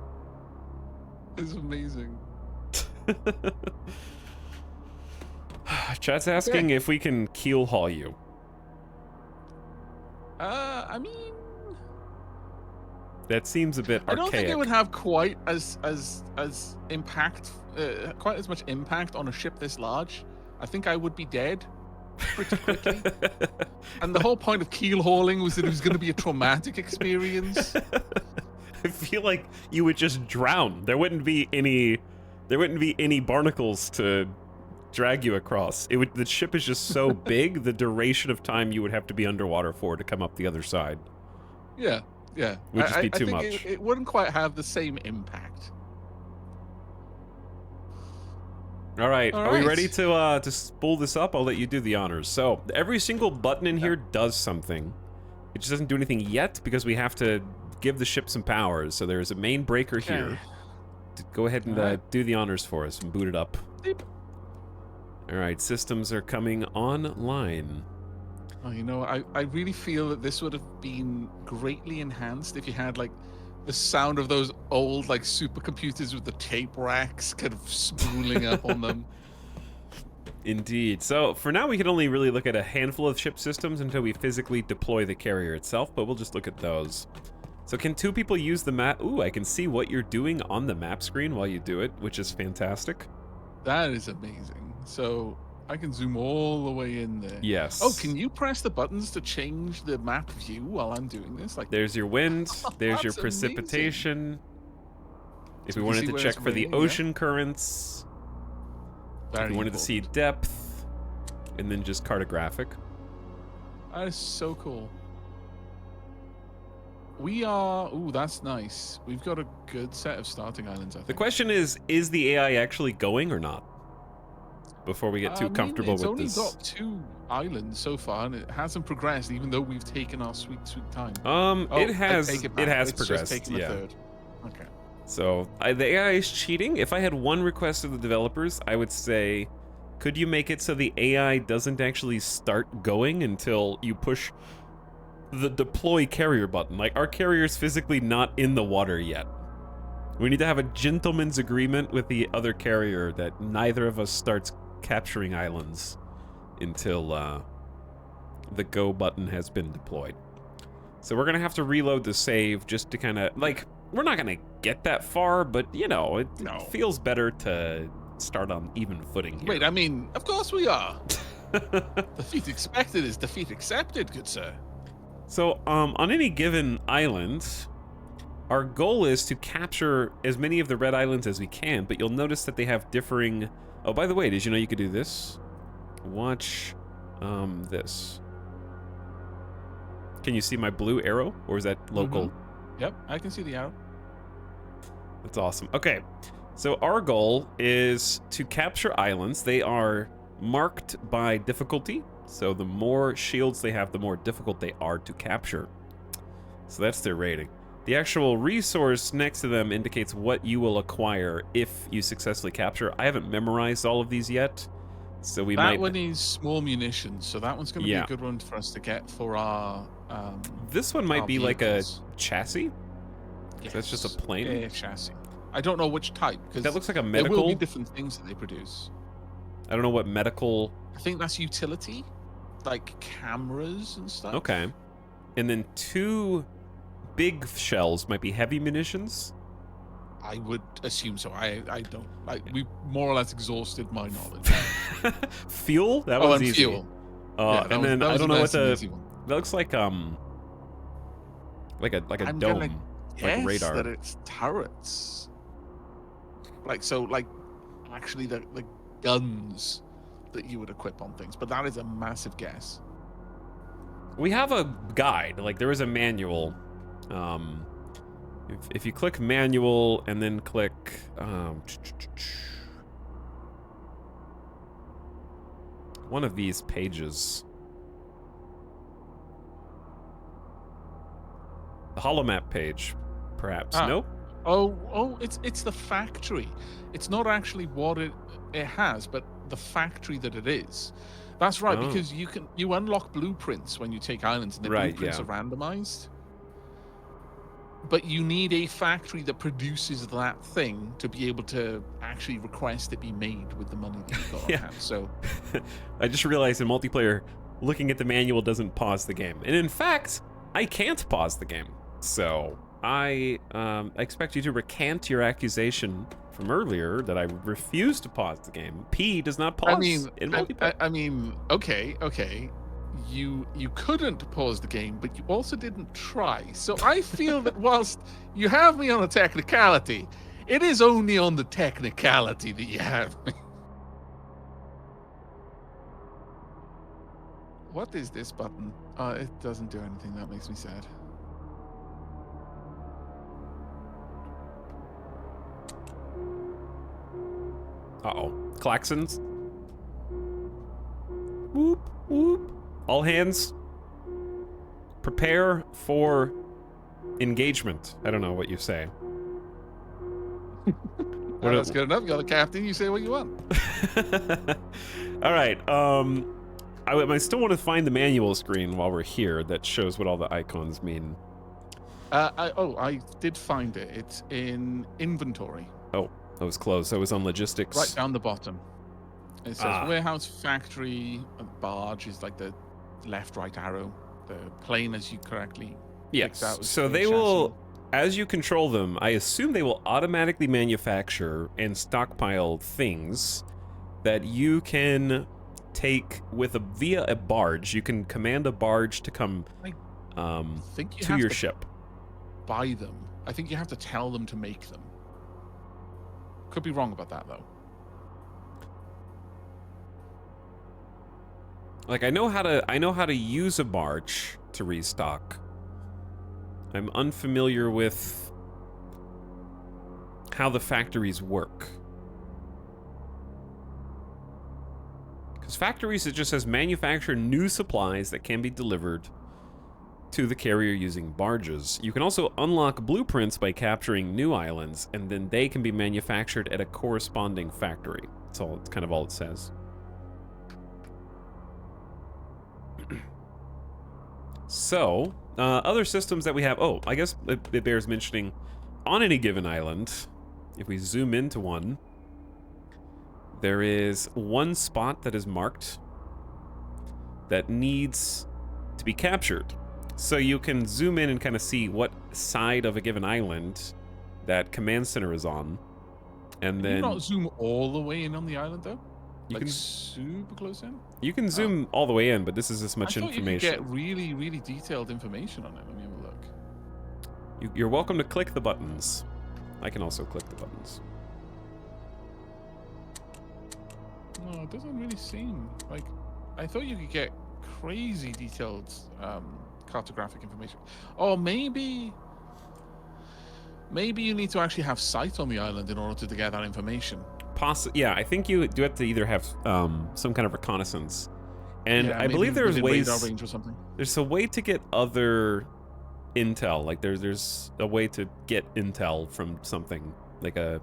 S2: It's amazing.
S1: Chat's asking if we can keel haul you.
S2: I mean,
S1: that seems a bit archaic.
S2: I don't think it would have quite as impact, quite as much impact on a ship this large. I think I would be dead pretty quickly. And the whole point of keel hauling was that it was going to be a traumatic experience.
S1: I feel like you would just drown. There wouldn't be any barnacles to drag you across. The ship is just so big, the duration of time you would have to be underwater for to come up the other side.
S2: Yeah.
S1: Would just be too
S2: I think
S1: much.
S2: It wouldn't quite have the same impact.
S1: All right,
S2: All
S1: are we
S2: right.
S1: ready to spool this up? I'll let you do the honors. So every single button in here does something. It just doesn't do anything yet because we have to give the ship some powers. So there's a main breaker here. Go ahead and do the honors for us and boot it up.
S2: Beep.
S1: All right, systems are coming online.
S2: Oh, I really feel that this would have been greatly enhanced if you had like the sound of those old like supercomputers with the tape racks kind of spooling up on them.
S1: Indeed. So for now, we can only really look at a handful of ship systems until we physically deploy the carrier itself, but we'll just look at those. So can 2 people use the map? Ooh, I can see what you're doing on the map screen while you do it, which is fantastic.
S2: That is amazing. So I can zoom all the way in there.
S1: Yes.
S2: Oh, can you press the buttons to change the map view while I'm doing this? Like,
S1: There's your wind. There's your
S2: That's
S1: precipitation. If we
S2: we can
S1: wanted
S2: see
S1: to
S2: where
S1: check
S2: it's
S1: for the
S2: raining, yeah.
S1: ocean currents. If
S2: very
S1: we wanted to see
S2: important.
S1: depth. And then just cartographic.
S2: That is so cool. We are. Ooh, that's nice. We've got a good set of starting islands, I think.
S1: The question is the AI actually going or not? Before we get too comfortable with this.
S2: It's only got 2 islands so far, and it hasn't progressed, even though we've taken our sweet time.
S1: It
S2: I
S1: has
S2: take it back. It's
S1: progressed.
S2: just taken
S1: Yeah.
S2: a third. Okay.
S1: So the AI is cheating. If I had one request of the developers, I would say, could you make it so the AI doesn't actually start going until you push the deploy carrier button? Like, our carrier's physically not in the water yet. We need to have a gentleman's agreement with the other carrier that neither of us starts capturing islands until the go button has been deployed. So we're gonna have to reload the save just to kind of, like, we're not gonna get that far, but it feels better to start on even footing here.
S2: Wait, I mean, of course we are. Defeat expected is defeat accepted, good sir.
S1: So on any given island, our goal is to capture as many of the red islands as we can, but you'll notice that they have differing... Oh, by the way, did you know you could do this? Watch this. Can you see my blue arrow, or is that local?
S2: Yep, I can see the arrow.
S1: That's awesome. Okay, so our goal is to capture islands. They are marked by difficulty, so the more shields they have, the more difficult they are to capture. So that's their rating. The actual resource next to them indicates what you will acquire if you successfully capture. I haven't memorized all of these yet, So we
S2: That
S1: might.
S2: one is small munitions, so that one's going to be
S1: Yeah.
S2: a good one for us to get for our.
S1: This one might
S2: our
S1: be like a
S2: vehicles.
S1: chassis. That's just a
S2: Yes,
S1: plane?
S2: air chassis. I don't know which type because
S1: That looks like a
S2: there will be
S1: medical.
S2: different things that they produce.
S1: I don't know what medical.
S2: I think that's utility, like cameras and stuff.
S1: Okay. And then 2 big shells might be heavy munitions.
S2: I would assume so. I don't. We more or less exhausted my knowledge.
S1: Fuel? That
S2: Oh,
S1: one's
S2: and
S1: easy.
S2: fuel. Yeah, that
S1: And
S2: was-
S1: then
S2: that
S1: I
S2: was
S1: don't
S2: a
S1: know what
S2: nice and
S1: the.
S2: easy one.
S1: That looks like a
S2: I'm
S1: dome,
S2: gonna
S1: like
S2: guess
S1: radar.
S2: that it's turrets. Like actually the guns that you would equip on things, but that is a massive guess.
S1: We have a guide. Like there is a manual. If you click manual and then click one of these pages. The holomap page, perhaps.
S2: Ah.
S1: Nope.
S2: Oh, it's the factory. It's not actually what it has, but the factory that it is. That's right,
S1: Oh.
S2: because you unlock blueprints when you take islands, and the
S1: Right,
S2: blueprints
S1: yeah.
S2: are randomized. But you need a factory that produces that thing to be able to actually request it be made with the money that you've got
S1: Yeah.
S2: on hand. So
S1: I just realized in multiplayer, looking at the manual doesn't pause the game. And in fact, I can't pause the game. So I expect you to recant your accusation from earlier that I refuse to pause the game. P does not pause in multiplayer.
S2: I mean, okay. You couldn't pause the game, but you also didn't try. So I feel that whilst you have me on a technicality, it is only on the technicality that you have me. What is this button? It doesn't do anything. That makes me sad.
S1: Uh-oh. Klaxons. Whoop, whoop. All hands. Prepare for engagement. I don't know what you say.
S2: Well, that's good enough. You're the captain. You say what you want.
S1: All right. I still want to find the manual screen while we're here that shows what all the icons mean.
S2: I did find it. It's in inventory.
S1: Oh, that was close. That was on logistics.
S2: Right down the bottom. It says
S1: Ah.
S2: warehouse, factory, barge is like the left, right arrow. The plane, as you correctly picked out,
S1: Yes.
S2: was
S1: So
S2: the
S1: they
S2: chassis.
S1: will, as you control them, I assume they will automatically manufacture and stockpile things that you can take via a barge. You can command a barge to come
S2: I think you
S1: to
S2: have
S1: your
S2: to
S1: ship.
S2: buy them. I think you have to tell them to make them. Could be wrong about that though.
S1: Like I know how to use a barge to restock. I'm unfamiliar with how the factories work. Because factories, it just says manufacture new supplies that can be delivered to the carrier using barges. You can also unlock blueprints by capturing new islands, and then they can be manufactured at a corresponding factory. It's kind of all it says. So, other systems that we have. Oh, I guess it bears mentioning on any given island, if we zoom into one, there is one spot that is marked that needs to be captured. So you can zoom in and kind of see what side of a given island that command center is on. And
S2: Can
S1: then
S2: you not zoom all the way in on the island though?
S1: You
S2: Like
S1: can-
S2: super close in?
S1: you can zoom all the way in, but this is as much
S2: I thought
S1: information.
S2: you could get really, really detailed information on it. Let me have a look.
S1: You're welcome to click the buttons. I can also click the buttons.
S2: No, it doesn't really seem like. I thought you could get crazy detailed cartographic information. Or maybe you need to actually have sight on the island in order to get that information.
S1: Yeah, I think you do have to either have some kind of reconnaissance, and
S2: Yeah,
S1: I
S2: maybe
S1: believe there's
S2: within
S1: ways.
S2: radar range or something.
S1: There's a way to get other intel. Like there's a way to get intel from something, like a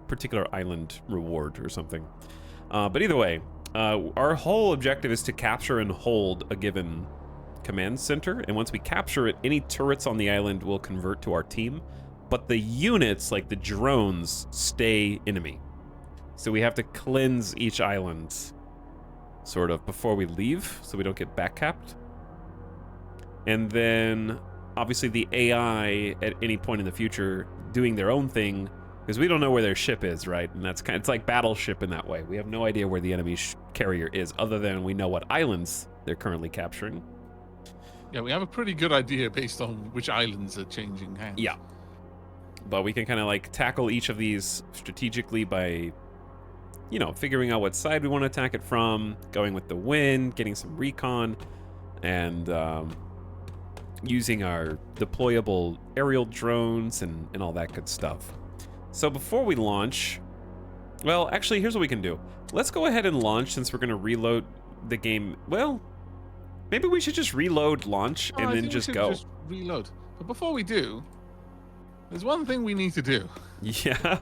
S1: particular island reward or something. But either way, Our whole objective is to capture and hold a given command center, and once we capture it, any turrets on the island will convert to our team, but the units, like the drones, stay enemy. So we have to cleanse each island, sort of, before we leave, so we don't get backcapped. And then, obviously, the AI at any point in the future doing their own thing, because we don't know where their ship is, right? And that's it's like Battleship in that way. We have no idea where the enemy carrier is, other than we know what islands they're currently capturing.
S2: Yeah, we have a pretty good idea based on which islands are changing hands.
S1: Yeah. But we can kind of like tackle each of these strategically by, you know, figuring out what side we want to attack it from, going with the wind, getting some recon, and using our deployable aerial drones and all that good stuff. So before we launch, well, actually, here's what we can do. Let's go ahead and launch since we're going to reload the game. Well, maybe we should just reload launch and then just go.
S2: Just reload. But before we do, there's one thing we need to do.
S1: Yeah.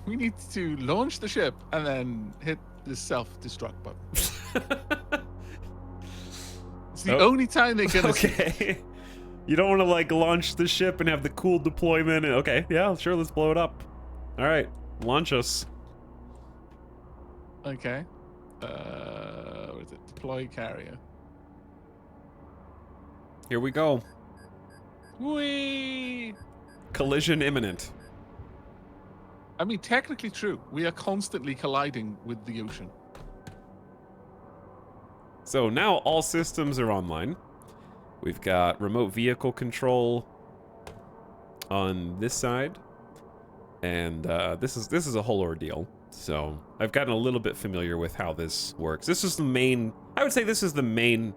S2: We need to launch the ship and then hit the self-destruct button. It's the only time they're gonna see.
S1: You don't want to like launch the ship and have the cool deployment. And, okay, yeah, sure, let's blow it up. All right, launch us.
S2: Okay. What is it? Deploy carrier.
S1: Here we go.
S2: Whee!
S1: Collision imminent.
S2: I mean, technically true. We are constantly colliding with the ocean.
S1: So now all systems are online. We've got remote vehicle control on this side, and this is a whole ordeal. So I've gotten a little bit familiar with how this works. This is the main, I would say this is the main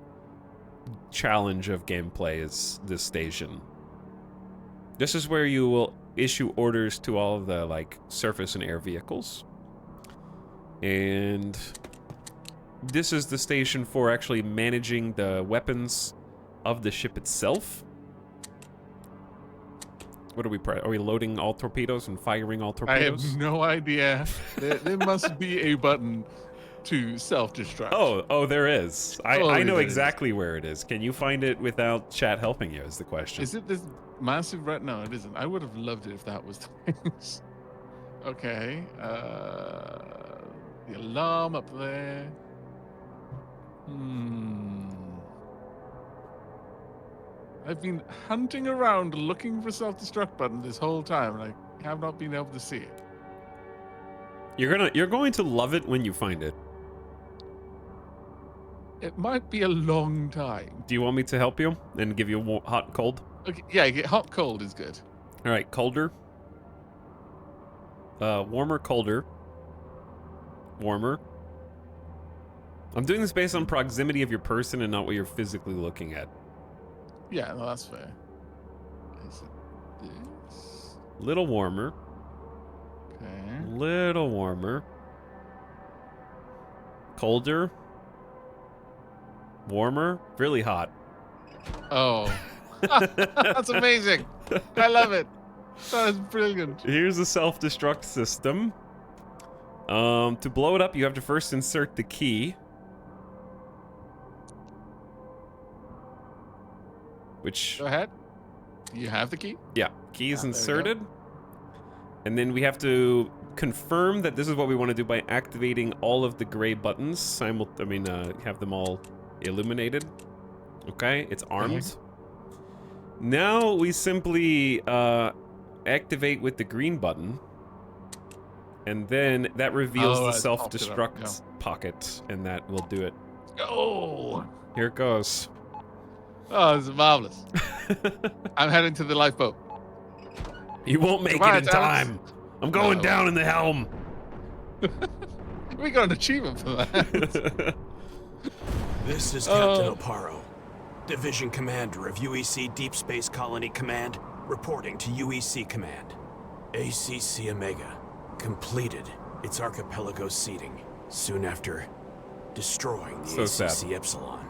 S1: challenge of gameplay, is this station. This is where you will issue orders to all of the like surface and air vehicles. And this is the station for actually managing the weapons of the ship itself. What are we loading all torpedoes and firing all torpedoes?
S2: I have no idea. There must be a button to self-destruct.
S1: Oh, there is. I know exactly where it is. Can you find it without chat helping you is the question.
S2: Is it this massive red? No, it isn't. I would have loved it if that was the case. Okay. The alarm up there. I've been hunting around looking for self-destruct button this whole time, and I have not been able to see it.
S1: You're going to love it when you find it.
S2: It might be a long time.
S1: Do you want me to help you and give you a hot and cold?
S2: Okay, yeah, hot cold is good.
S1: All right, colder. Warmer, colder. Warmer. I'm doing this based on proximity of your person and not what you're physically looking at.
S2: Yeah, no, that's fair. Is it this?
S1: Little warmer.
S2: Okay.
S1: Little warmer. Colder. Warmer. Really hot.
S2: Oh. That's amazing. I love it. That is brilliant.
S1: Here's the self-destruct system. To blow it up, you have to first insert the key. Which...
S2: Go ahead. You have the key?
S1: Yeah. Key is inserted. And then we have to confirm that this is what we want to do by activating all of the gray buttons. Have them all illuminated. Okay, it's armed. Now we simply activate with the green button. And then that reveals the self-destruct pocket, and that will do it.
S2: Oh!
S1: Here it goes.
S2: Oh, this is marvelous. I'm heading to the lifeboat.
S1: You won't make it in time. I'm going down in the helm.
S2: We got an achievement for that.
S3: This is Captain Oparo, Division Commander of UEC Deep Space Colony Command, reporting to UEC Command. ACC Omega completed its archipelago seeding soon after destroying the ACC Epsilon.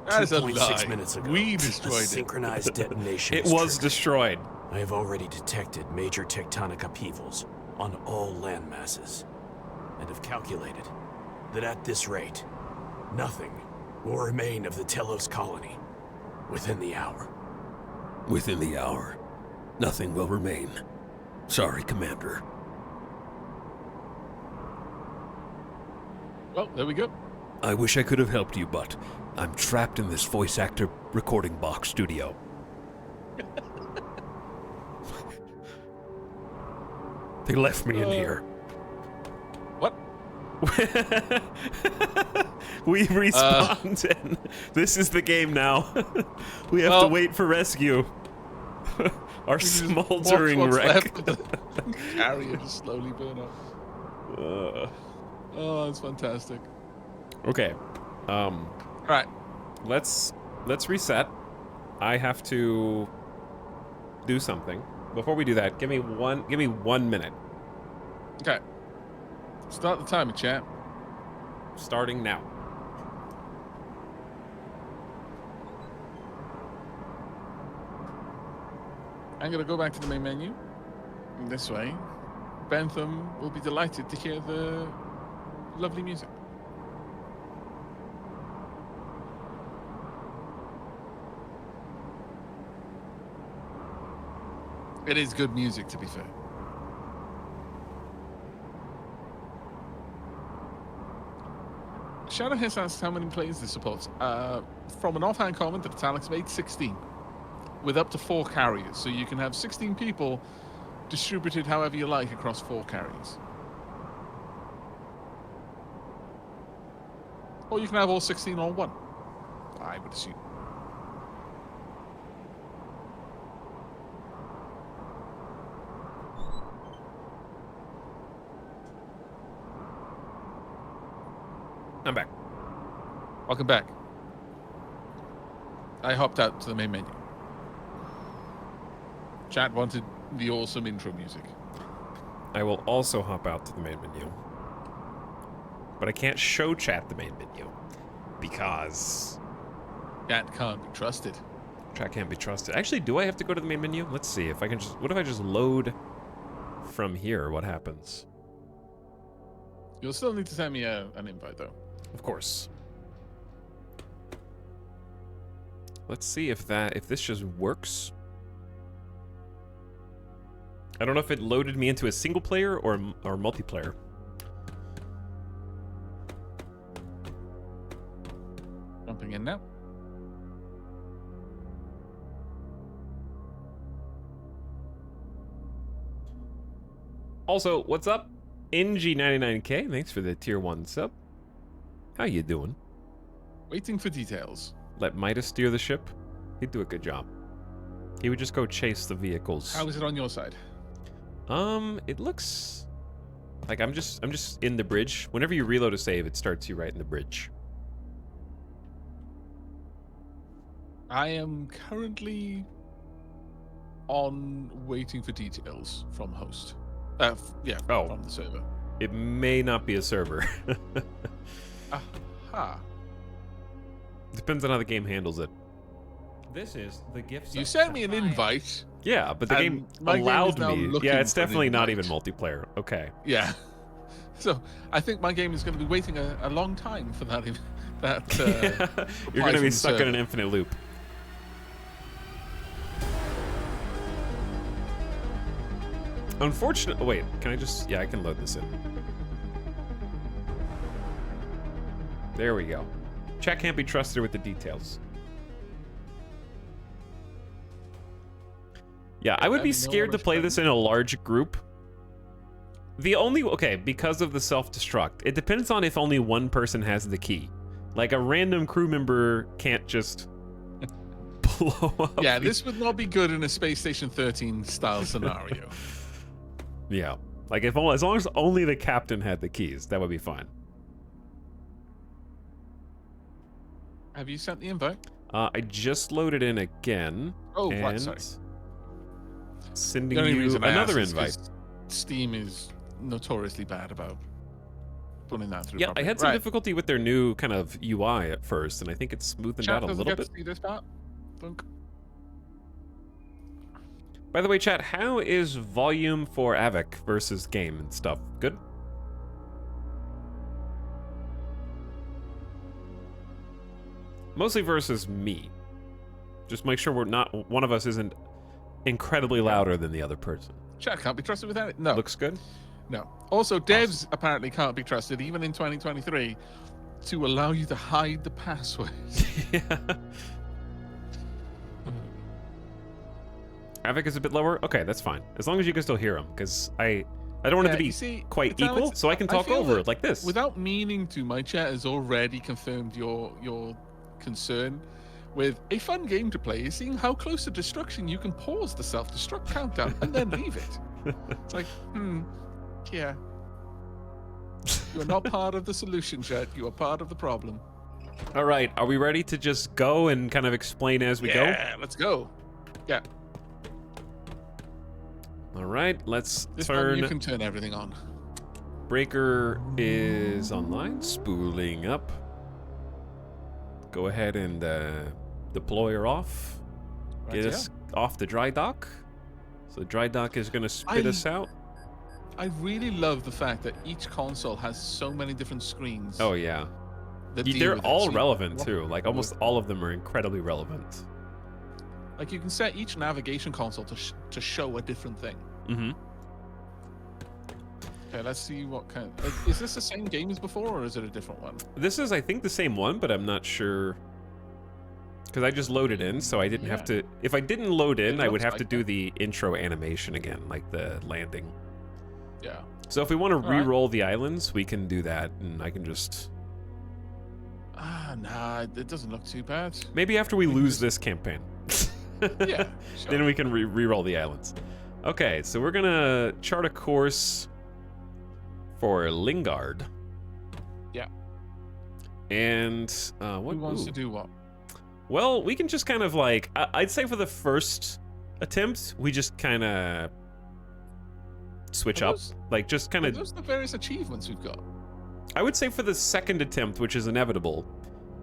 S2: That's a
S3: 2.6
S2: lie.
S3: minutes ago,
S2: We destroyed
S3: a
S2: it.
S3: synchronized detonation
S1: It
S3: was
S1: was
S3: triggered.
S1: destroyed.
S3: I have already detected major tectonic upheavals on all land masses, and have calculated that at this rate, nothing will remain of the Telos colony within the hour.
S4: Within the hour, nothing will remain. Sorry, Commander.
S2: Well, there we go.
S4: I wish I could have helped you, but I'm trapped in this voice actor recording box studio. They left me in here.
S2: What?
S1: We respawned, and this is the game now. We have to wait for rescue. Our smoldering
S2: What's
S1: wreck.
S2: left of the carrier just slowly burn up. Oh, that's fantastic.
S1: Okay.
S2: Right.
S1: Let's reset. I have to do something. Before we do that, give me 1 minute.
S2: Okay. Start the timer, chat.
S1: Starting now.
S2: I'm going to go back to the main menu. This way. Bentham will be delighted to hear the lovely music. It is good music, to be fair. Shadow has asked how many players this supports. From an offhand comment that Alex made, 16. With up to 4 carriers. So you can have 16 people distributed however you like across 4 carriers. Or you can have all 16 on one, I would assume.
S1: I'm back.
S2: Welcome back. I hopped out to the main menu. Chat wanted the awesome intro music.
S1: I will also hop out to the main menu. But I can't show chat the main menu because
S2: Chat can't be trusted.
S1: chat can't be trusted. Actually, do I have to go to the main menu? Let's see if I can just. What if I just load from here? What happens?
S2: You'll still need to send me an invite, though.
S1: Of course. Let's see if this just works. I don't know if it loaded me into a single player or multiplayer.
S2: Jumping in now.
S1: Also, what's up? NG99K, thanks for the tier 1 sub. How you doing?
S2: Waiting for details.
S1: Let Midas steer the ship. He'd do a good job. He would just go chase the vehicles.
S2: How is it on your side?
S1: It looks like I'm just in the bridge. Whenever you reload a save, it starts you right in the bridge.
S2: I am currently on waiting for details from host. Yeah,
S1: Oh.
S2: from the server.
S1: It may not be a server.
S2: Aha.
S1: Depends on how the game handles it. This is the gift.
S2: You sent me an invite.
S1: Yeah, but the game
S2: my game is
S1: allowed
S2: now
S1: me.
S2: looking
S1: Yeah, it's
S2: for an
S1: definitely not even
S2: invite.
S1: multiplayer. Okay.
S2: Yeah. So I think my game is going to be waiting a long time for that.
S1: You're going to be stuck in
S2: server.
S1: an infinite loop. Unfortunately, wait, can I just, yeah, I can load this in. There we go. Chat can't be trusted with the details. Yeah, I would be scared to play this in a large group. Okay, because of the self-destruct. It depends on if only one person has the key. Like a random crew member can't just blow up.
S2: Yeah, this would not be good in a Space Station 13 style scenario.
S1: Yeah, like as long as only the captain had the keys, that would be fine.
S2: Have you sent the invite?
S1: I just loaded in again.
S2: Oh,
S1: and
S2: right, sorry.
S1: Sending
S2: The only
S1: you
S2: reason I asked
S1: another
S2: is 'cause
S1: invite.
S2: Steam is notoriously bad about putting that through.
S1: Yeah, I
S2: properly.
S1: had some
S2: Right.
S1: difficulty with their new kind of UI at first, and I think it's smoothened
S2: Chat
S1: out a
S2: doesn't
S1: little
S2: get
S1: bit.
S2: to see this part. Thunk.
S1: By the way, chat, how is volume for Avik versus game and stuff? Good? Mostly versus me. Just make sure one of us isn't incredibly louder than the other person.
S2: Chat can't be trusted with anything. No.
S1: Looks good?
S2: No. Also, devs apparently can't be trusted, even in 2023, to allow you to hide the password.
S1: Yeah. Havoc is a bit lower? Okay, that's fine. As long as you can still hear him, because I don't want it to be quite
S2: Alex,
S1: equal, so I can talk
S2: feel
S1: over
S2: that
S1: it like this.
S2: Without meaning to, my chat has already confirmed your concern with a fun game to play is seeing how close to destruction you can pause the self-destruct countdown and then leave it. It's like, yeah. You are not part of the solution, chat. You are part of the problem.
S1: All right, are we ready to just go and kind of explain as we go?
S2: Yeah, let's go. Yeah.
S1: All right, let's
S2: This time
S1: turn.
S2: you can turn everything on.
S1: Breaker is online, spooling up. Go ahead and deploy her off. Get
S2: Right,
S1: us off the dry dock. So the dry dock is going to spit us out.
S2: I really love the fact that each console has so many different screens.
S1: Oh, yeah.
S2: that deal
S1: They're
S2: with it.
S1: all
S2: So you-
S1: relevant, too. Like, almost all of them are incredibly relevant.
S2: Like you can set each navigation console to show a different thing.
S1: Mm-hmm.
S2: Okay, let's see what kind. Is this the same game as before, or is it a different one?
S1: This is, I think, the same one, but I'm not sure. Because I just loaded in, so I didn't have to... If I didn't load in,
S2: It
S1: I would
S2: looks
S1: have
S2: like
S1: to do
S2: that.
S1: the intro animation again, like the landing.
S2: Yeah.
S1: So if we want to
S2: All right.
S1: re-roll the islands, we can do that, and I can just...
S2: Nah, it doesn't look too bad.
S1: Maybe after we lose this campaign.
S2: Yeah, sure.
S1: Then we can re-roll the islands. Okay, so we're gonna chart a course for Lingard.
S2: Yeah.
S1: And what
S2: Who wants
S1: ooh.
S2: to do what?
S1: Well, we can just kind of like I'd say for the first attempt, we just kind of switch
S2: Are
S1: up,
S2: those-
S1: like just kind
S2: Are
S1: of.
S2: those the various achievements we've got?
S1: I would say for the second attempt, which is inevitable,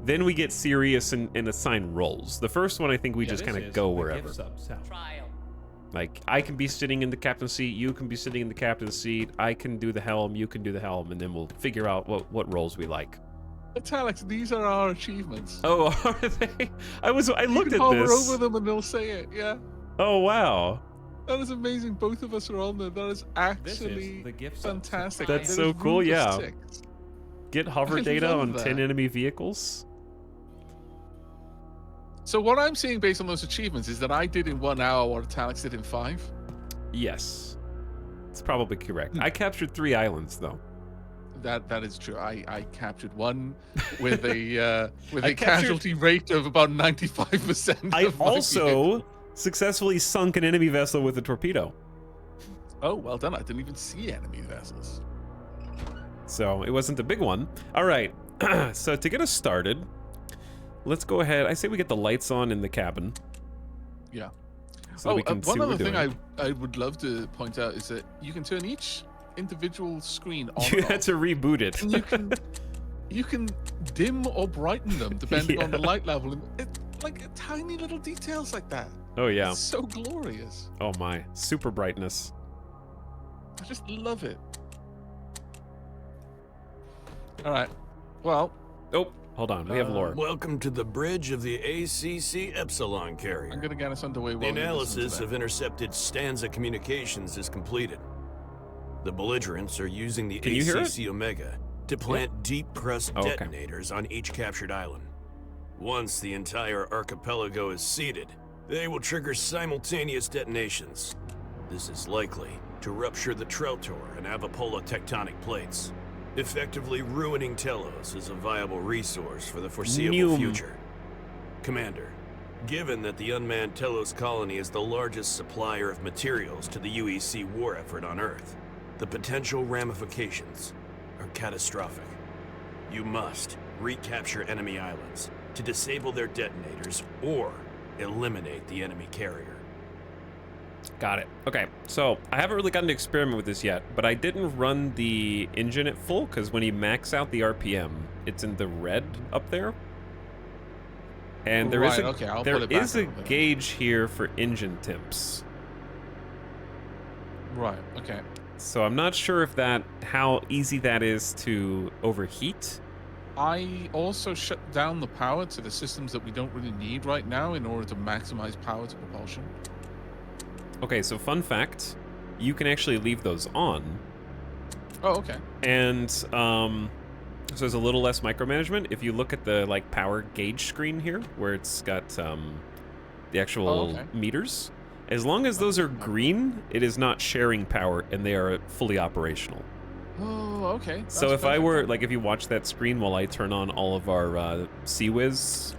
S1: then we get serious and assign roles. The first one, I think we just kind of go wherever.
S5: Trial.
S1: Like, I can be sitting in the captain's seat, you can be sitting in the captain's seat, I can do the helm, you can do the helm, and then we'll figure out what roles we like.
S2: Alex, these are our achievements.
S1: Oh, are they? I
S2: you
S1: looked
S2: can
S1: at
S2: hover
S1: this.
S2: over them and they'll say it. Yeah,
S1: Oh, wow.
S2: that is amazing. Both of us are on there. That is actually
S5: the gift sub
S2: fantastic.
S5: surprise.
S1: That's
S2: There
S1: so
S2: is
S1: cool,
S2: room for
S1: yeah.
S2: 6.
S1: Get hover
S2: I
S1: data
S2: love
S1: on 10
S2: that.
S1: enemy vehicles?
S2: So what I'm seeing based on those achievements is that I did in 1 hour what Alex did in 5.
S1: Yes. It's probably
S2: Hmm.
S1: correct. I captured 3 islands, though.
S2: That is true. I captured one with a
S1: I captured-
S2: casualty rate of about 95%.
S1: I
S2: of my
S1: also
S2: vehicle.
S1: successfully sunk an enemy vessel with a torpedo.
S2: Oh, well done. I didn't even see enemy vessels.
S1: So it wasn't a big one. All right. So to get us started, let's go ahead. I say we get the lights on in the cabin.
S2: Yeah.
S1: So that we can see
S2: one
S1: what we're
S2: other thing
S1: doing.
S2: I would love to point out is that you can turn each individual screen on.
S1: You
S2: and
S1: had
S2: off,
S1: to reboot it.
S2: and you can dim or brighten them depending on the
S1: Yeah.
S2: light level. And like tiny little details like that.
S1: Oh, yeah.
S2: It's so glorious.
S1: Oh, my. Super brightness.
S2: I just love it. All right. Well,
S1: Oh, hold on. We have lore.
S3: Welcome to the bridge of the ACC Epsilon
S2: I'm
S3: carrier.
S2: gonna get us underway.
S3: The
S2: while we listen to
S3: analysis
S2: that.
S3: of intercepted Stanza communications is completed. The belligerents are using the
S1: Can you hear it?
S3: ACC Omega to plant deep crust
S1: Oh, okay.
S3: detonators on each captured island. Once the entire archipelago is seeded, they will trigger simultaneous detonations. This is likely to rupture the Treltor and Avapola tectonic plates, effectively ruining Telos as a viable resource for the foreseeable
S1: Noom.
S3: future. Commander, given that the unmanned Telos colony is the largest supplier of materials to the UEC war effort on Earth, the potential ramifications are catastrophic. You must recapture enemy islands to disable their detonators or eliminate the enemy carrier.
S1: Got it. Okay, so I haven't really gotten to experiment with this yet, but I didn't run the engine at full because when you max out the RPM, it's in the red up there. And there is
S2: Right, okay, I'll
S1: there
S2: pull it back
S1: is
S2: a
S1: a
S2: little bit.
S1: gauge here for engine temps.
S2: Right. Okay.
S1: So I'm not sure if how easy that is to overheat.
S2: I also shut down the power to the systems that we don't really need right now in order to maximize power to propulsion.
S1: Okay, so fun fact, you can actually leave those on.
S2: Oh, okay.
S1: And so there's a little less micromanagement. If you look at the like power gauge screen here, where it's got the actual meters, as long as those are green, it is not sharing power, and they are fully operational.
S2: Oh, okay.
S1: So
S2: That's
S1: if I
S2: perfect
S1: were
S2: then.
S1: like, if you watch that screen while I turn on all of our CWIS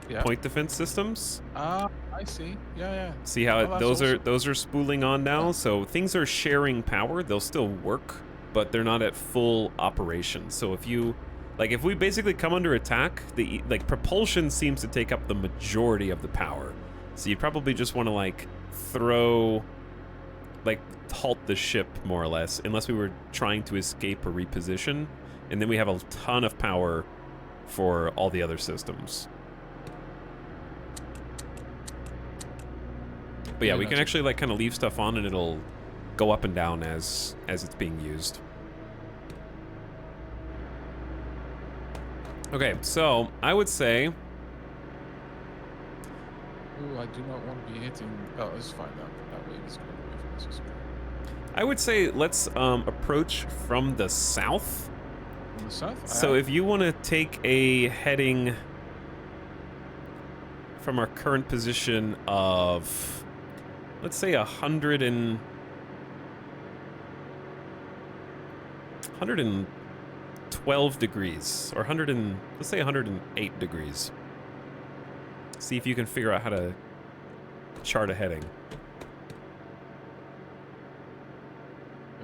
S2: Yeah.
S1: point defense systems,
S2: Ah, I see. Yeah.
S1: see how
S2: Oh, that's awesome.
S1: those are spooling on now. So things are sharing power. They'll still work, but they're not at full operation. So if you like, if we basically come under attack, the like propulsion seems to take up the majority of the power. So you probably just want to like throw, like halt the ship more or less, unless we were trying to escape or reposition, and then we have a ton of power for all the other systems. But yeah, we can actually like kind of leave stuff on, and it'll go up and down as it's being used. Okay, so I would say,
S2: Ooh, I do not want to be hitting. Oh, it's fine. That wave is going away from us. It's okay.
S1: I would say let's approach from the south.
S2: On the south?
S1: So if you want to take a heading from our current position of, let's say 112 degrees, or let's say 108 degrees. See if you can figure out how to chart a heading.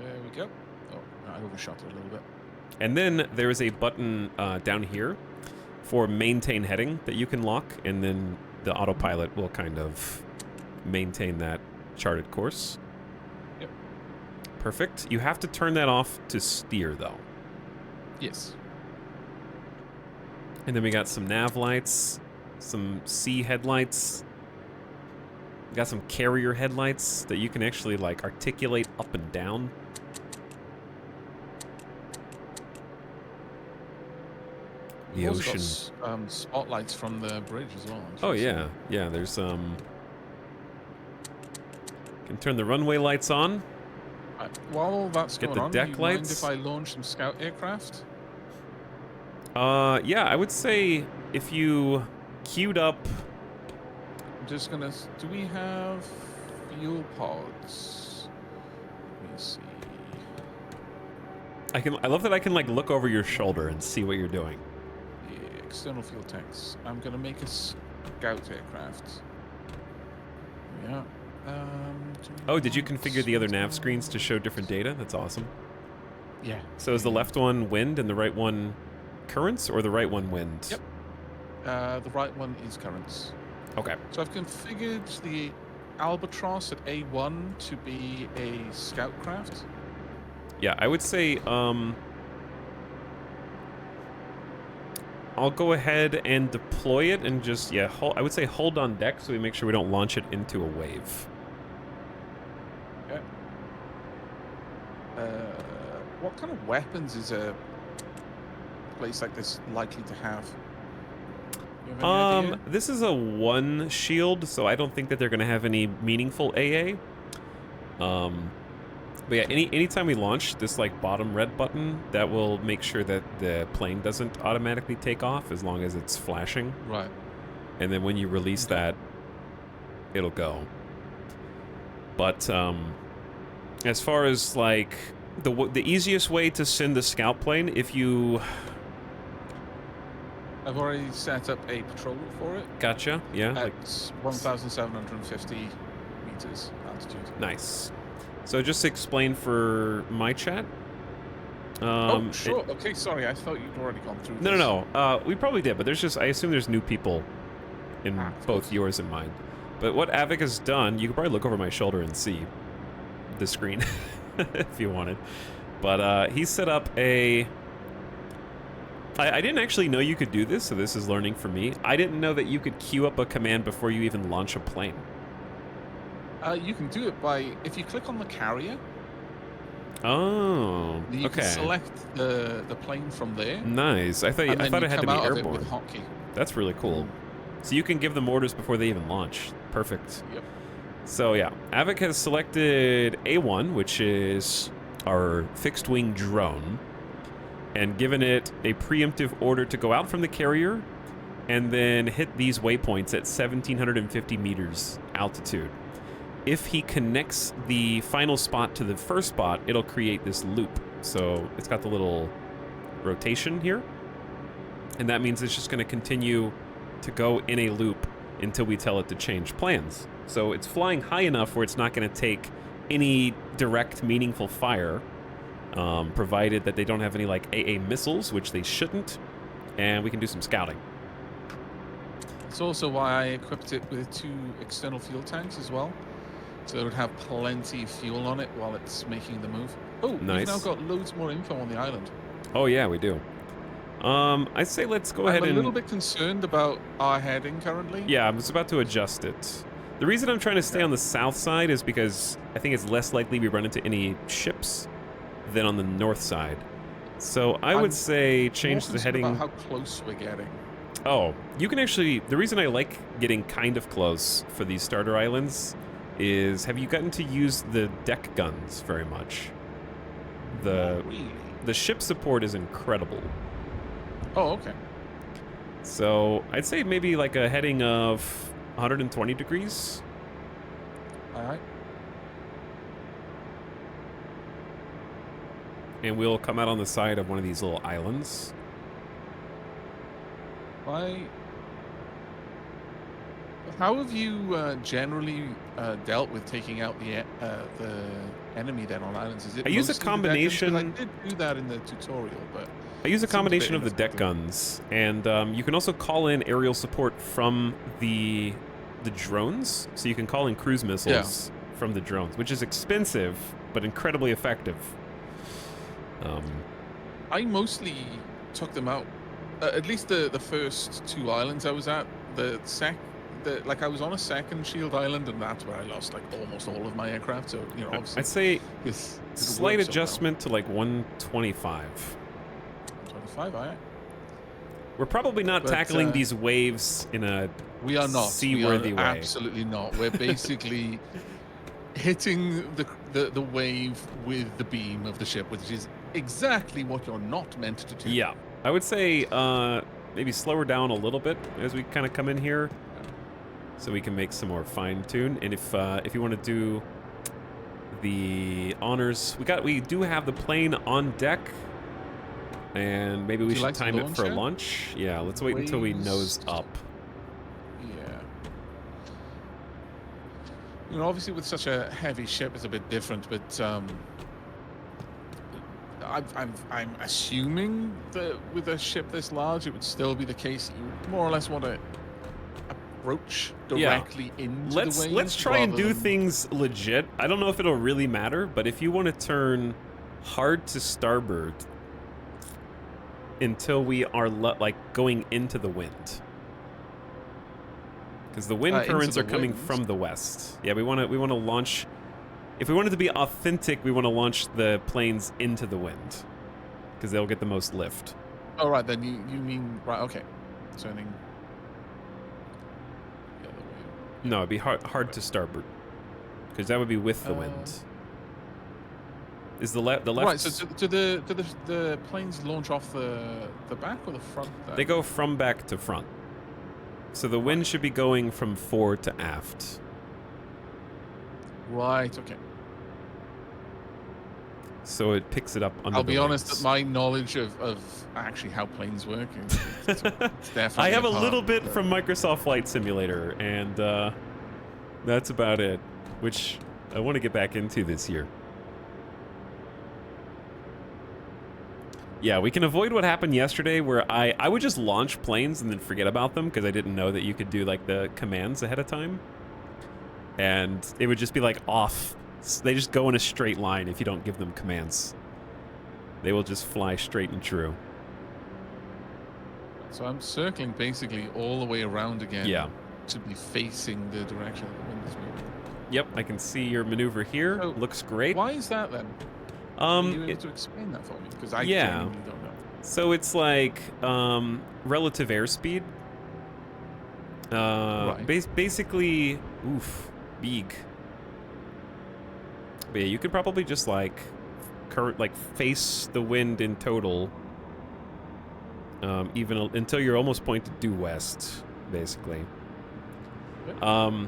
S2: There we go. Oh, I overshot it a little bit.
S1: And then there is a button down here for maintain heading that you can lock, and then the autopilot will kind of maintain that charted course.
S2: Yep.
S1: Perfect. You have to turn that off to steer, though.
S2: Yes.
S1: And then we got some nav lights, some C headlights. We got some carrier headlights that you can actually like articulate up and down. The
S2: We've
S1: ocean.
S2: also got spotlights from the bridge as well.
S1: Oh yeah, yeah. There's Can turn the runway lights on.
S2: Right, while all that's
S1: Get
S2: going
S1: the
S2: on,
S1: deck
S2: do you
S1: lights.
S2: mind if I launch some scout aircraft?
S1: Yeah, I would say if you queued up.
S2: I'm just gonna. Do we have fuel pods? Let me see.
S1: I love that I can like look over your shoulder and see what you're doing.
S2: The external fuel tanks. I'm gonna make a scout aircraft. Yeah. Do we
S1: Oh, did you
S2: want
S1: configure the other nav
S2: some-
S1: screens to show different data? That's awesome.
S2: Yeah.
S1: So is the left one wind and the right one currents, or the right one wind?
S2: Yep. The right one is currents.
S1: Okay.
S2: So I've configured the Albatross at A1 to be a scout craft.
S1: Yeah, I would say I'll go ahead and deploy it and just I would say hold on deck so we make sure we don't launch it into a wave.
S2: Okay. What kind of weapons is a place like this likely to have? You have any idea?
S1: This is a one shield, so I don't think that they're gonna have any meaningful AA. But yeah, anytime we launch this like bottom red button, that will make sure that the plane doesn't automatically take off as long as it's flashing.
S2: Right.
S1: And then when you release that, it'll go. But as far as like the easiest way to send the scout plane, if you
S2: I've already set up a patrol route for it
S1: gotcha, yeah,
S2: at
S1: like
S2: 1,750 meters altitude.
S1: nice. So just explain for my chat.
S2: Oh, sure. Okay, sorry. I thought you'd already gone through this.
S1: No. We probably did, but I assume there's new people in
S2: Of
S1: both
S2: course.
S1: yours and mine. But what Avic has done, you can probably look over my shoulder and see the screen if you wanted. But he set up a... I didn't actually know you could do this, so this is learning for me. I didn't know that you could queue up a command before you even launch a plane.
S2: You can do it by, if you click on the carrier,
S1: Oh,
S2: You
S1: okay.
S2: can select the plane from there.
S1: Nice. I thought
S2: And then
S1: it
S2: you
S1: had to
S2: come
S1: be
S2: out of it
S1: airborne.
S2: with hotkey.
S1: That's really cool. So you can give them orders before they even launch. Perfect.
S2: Yep.
S1: So yeah, Avic has selected A1, which is our fixed-wing drone, and given it a preemptive order to go out from the carrier and then hit these waypoints at 1,750 meters altitude. If he connects the final spot to the first spot, it'll create this loop. So it's got the little rotation here, and that means it's just going to continue to go in a loop until we tell it to change plans. So it's flying high enough where it's not going to take any direct meaningful fire, provided that they don't have any like AA missiles, which they shouldn't, and we can do some scouting.
S2: It's also why I equipped it with 2 external fuel tanks as well, so it would have plenty of fuel on it while it's making the move. Oh,
S1: Nice.
S2: we've now got loads more info on the island.
S1: Oh yeah, we do. I'd say let's go ahead
S2: I'm a
S1: and...
S2: little bit concerned about our heading currently.
S1: Yeah, I was about to adjust it. The reason I'm trying to stay on the south side is because I think it's less likely we run into any ships than on the north side. So I would
S2: I'm
S1: say change
S2: More
S1: the
S2: concerned
S1: heading.
S2: about how close we're getting.
S1: Oh, you can actually... The reason I like getting kind of close for these starter islands is, have you gotten to use the deck guns very much?
S2: Not really.
S1: The ship support is incredible.
S2: Oh, okay.
S1: So I'd say maybe like a heading of 120 degrees.
S2: All right.
S1: And we'll come out on the side of one of these little islands.
S2: How have you generally dealt with taking out the enemy then on islands? Is it
S1: I use a
S2: mostly the deck guns? 'Cause
S1: combination-
S2: I did do that in the tutorial, but
S1: I use a
S2: Seems a bit
S1: combination of the deck
S2: ineffective.
S1: guns, and you can also call in aerial support from the drones. So you can call in cruise missiles from the drones, which is expensive but incredibly effective.
S2: I mostly took them out. At least the first 2 islands I was at. I was on a second shield island, and that's where I lost like almost all of my aircraft. So obviously
S1: I'd say
S2: this
S1: slight
S2: works so well.
S1: adjustment to like 125.
S2: 25, all right.
S1: We're probably not
S2: But,
S1: tackling these waves in a
S2: We are not.
S1: seaworthy way.
S2: Absolutely not. We're basically hitting the wave with the beam of the ship, which is exactly what you're not meant to do.
S1: Yeah, I would say maybe slow her down a little bit as we kind of come in here, so we can make some more fine tune. And if you want to do the honors, we do have the plane on deck, and maybe we
S2: Would you
S1: should
S2: like to
S1: time it
S2: launch
S1: for
S2: it?
S1: launch. Yeah, let's wait until we
S2: Raise-
S1: nose up.
S2: Yeah. Obviously with such a heavy ship, it's a bit different, but I'm assuming that with a ship this large, it would still be the case. You more or less want to approach directly into the waves.
S1: Let's try and
S2: rather
S1: do
S2: than-
S1: things legit. I don't know if it'll really matter, but if you want to turn hard to starboard until we are like going into the wind, because the wind
S2: Into
S1: currents
S2: the
S1: are coming
S2: wind?
S1: from the west. Yeah, we want to launch. If we want it to be authentic, we want to launch the planes into the wind, because they'll get the most lift.
S2: Oh, right, then you mean, right, okay. Turning the other way.
S1: No, it'd be hard to starboard, because that would be with the wind. Is the left?
S2: Right, so do the planes launch off the back or the front then?
S1: They go from back to front. So the wind should be going from fore to aft.
S2: Right, okay.
S1: So it picks it up under
S2: I'll
S1: the
S2: be honest, that
S1: wings.
S2: my knowledge of actually how planes work is it's definitely
S1: I have a
S2: part
S1: little
S2: of
S1: bit
S2: the-
S1: from Microsoft Flight Simulator, and that's about it, which I want to get back into this year. Yeah, we can avoid what happened yesterday where I would just launch planes and then forget about them because I didn't know that you could do like the commands ahead of time. And it would just be like off. They just go in a straight line if you don't give them commands. They will just fly straight and true.
S2: So I'm circling basically all the way around again.
S1: Yeah.
S2: To be facing the direction that the wind is moving.
S1: Yep, I can see your maneuver here.
S2: So,
S1: Looks great.
S2: Why is that then? Are you able
S1: it-
S2: to explain that for me? Because I
S1: Yeah.
S2: genuinely don't know.
S1: So it's like relative airspeed.
S2: Right.
S1: Basically, oof, big. But yeah, you could probably just like face the wind in total, even until you're almost pointed due west, basically.
S2: Okay.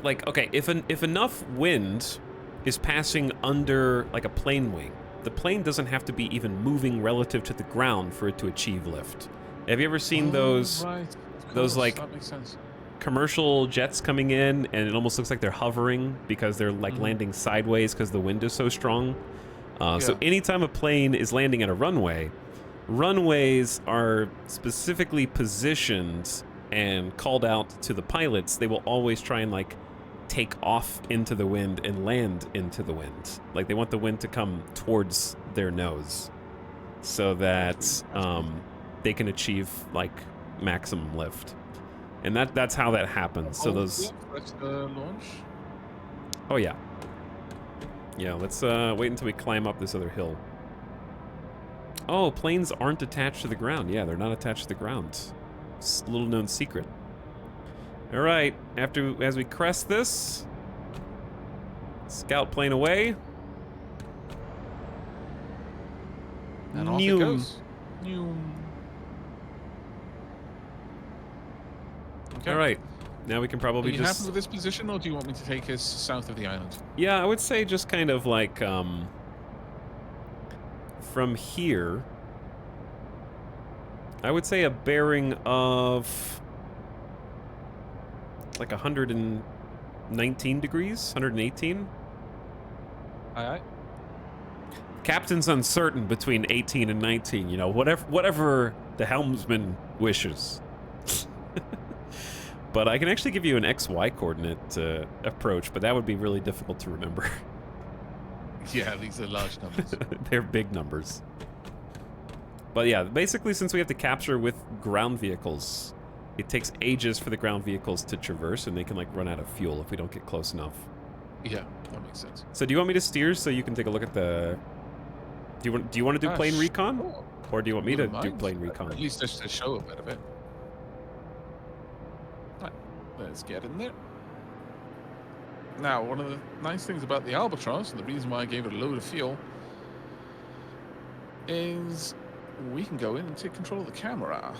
S1: Like okay, if enough wind is passing under like a plane wing, the plane doesn't have to be even moving relative to the ground for it to achieve lift. Have you ever seen those
S2: Right. Of
S1: those,
S2: course,
S1: like,
S2: that makes sense.
S1: commercial jets coming in and it almost looks like they're hovering because they're like landing sideways because the wind is so strong? So
S2: Yeah.
S1: anytime a plane is landing at a runway, runways are specifically positioned and called out to the pilots. They will always try and like take off into the wind and land into the wind. Like they want the wind to come towards their nose so that they can achieve like maximum lift. And that's how that happens. So those
S2: That's the launch.
S1: Oh yeah. Yeah, let's wait until we climb up this other hill. Oh, planes aren't attached to the ground. Yeah, they're not attached to the ground. It's a little known secret. All right, as we crest this, scout plane away.
S2: And off it
S1: Noom.
S2: goes. Noom. Okay.
S1: All right, now we can
S2: Are
S1: probably
S2: you
S1: just
S2: happy with this position, or do you want me to take us south of the island?
S1: Yeah, I would say just kind of like from here. I would say a bearing of like 119 degrees, 118.
S2: Aye, aye.
S1: Captain's uncertain between 18 and 19, you know, whatever the helmsman wishes. But I can actually give you an XY coordinate approach, but that would be really difficult to remember.
S2: Yeah, these are large numbers.
S1: They're big numbers. But yeah, basically since we have to capture with ground vehicles, it takes ages for the ground vehicles to traverse and they can like run out of fuel if we don't get close enough.
S2: Yeah, that makes sense.
S1: So do you want me to steer so you can take a look at the... Do you want to do plane recon?
S2: Sure.
S1: Or do you want me to
S2: Wouldn't
S1: do
S2: mind.
S1: plane recon?
S2: At least just to show a bit of it. Right, let's get in there. Now, one of the nice things about the Albatross, and the reason why I gave it a load of fuel, is we can go in and take control of the camera.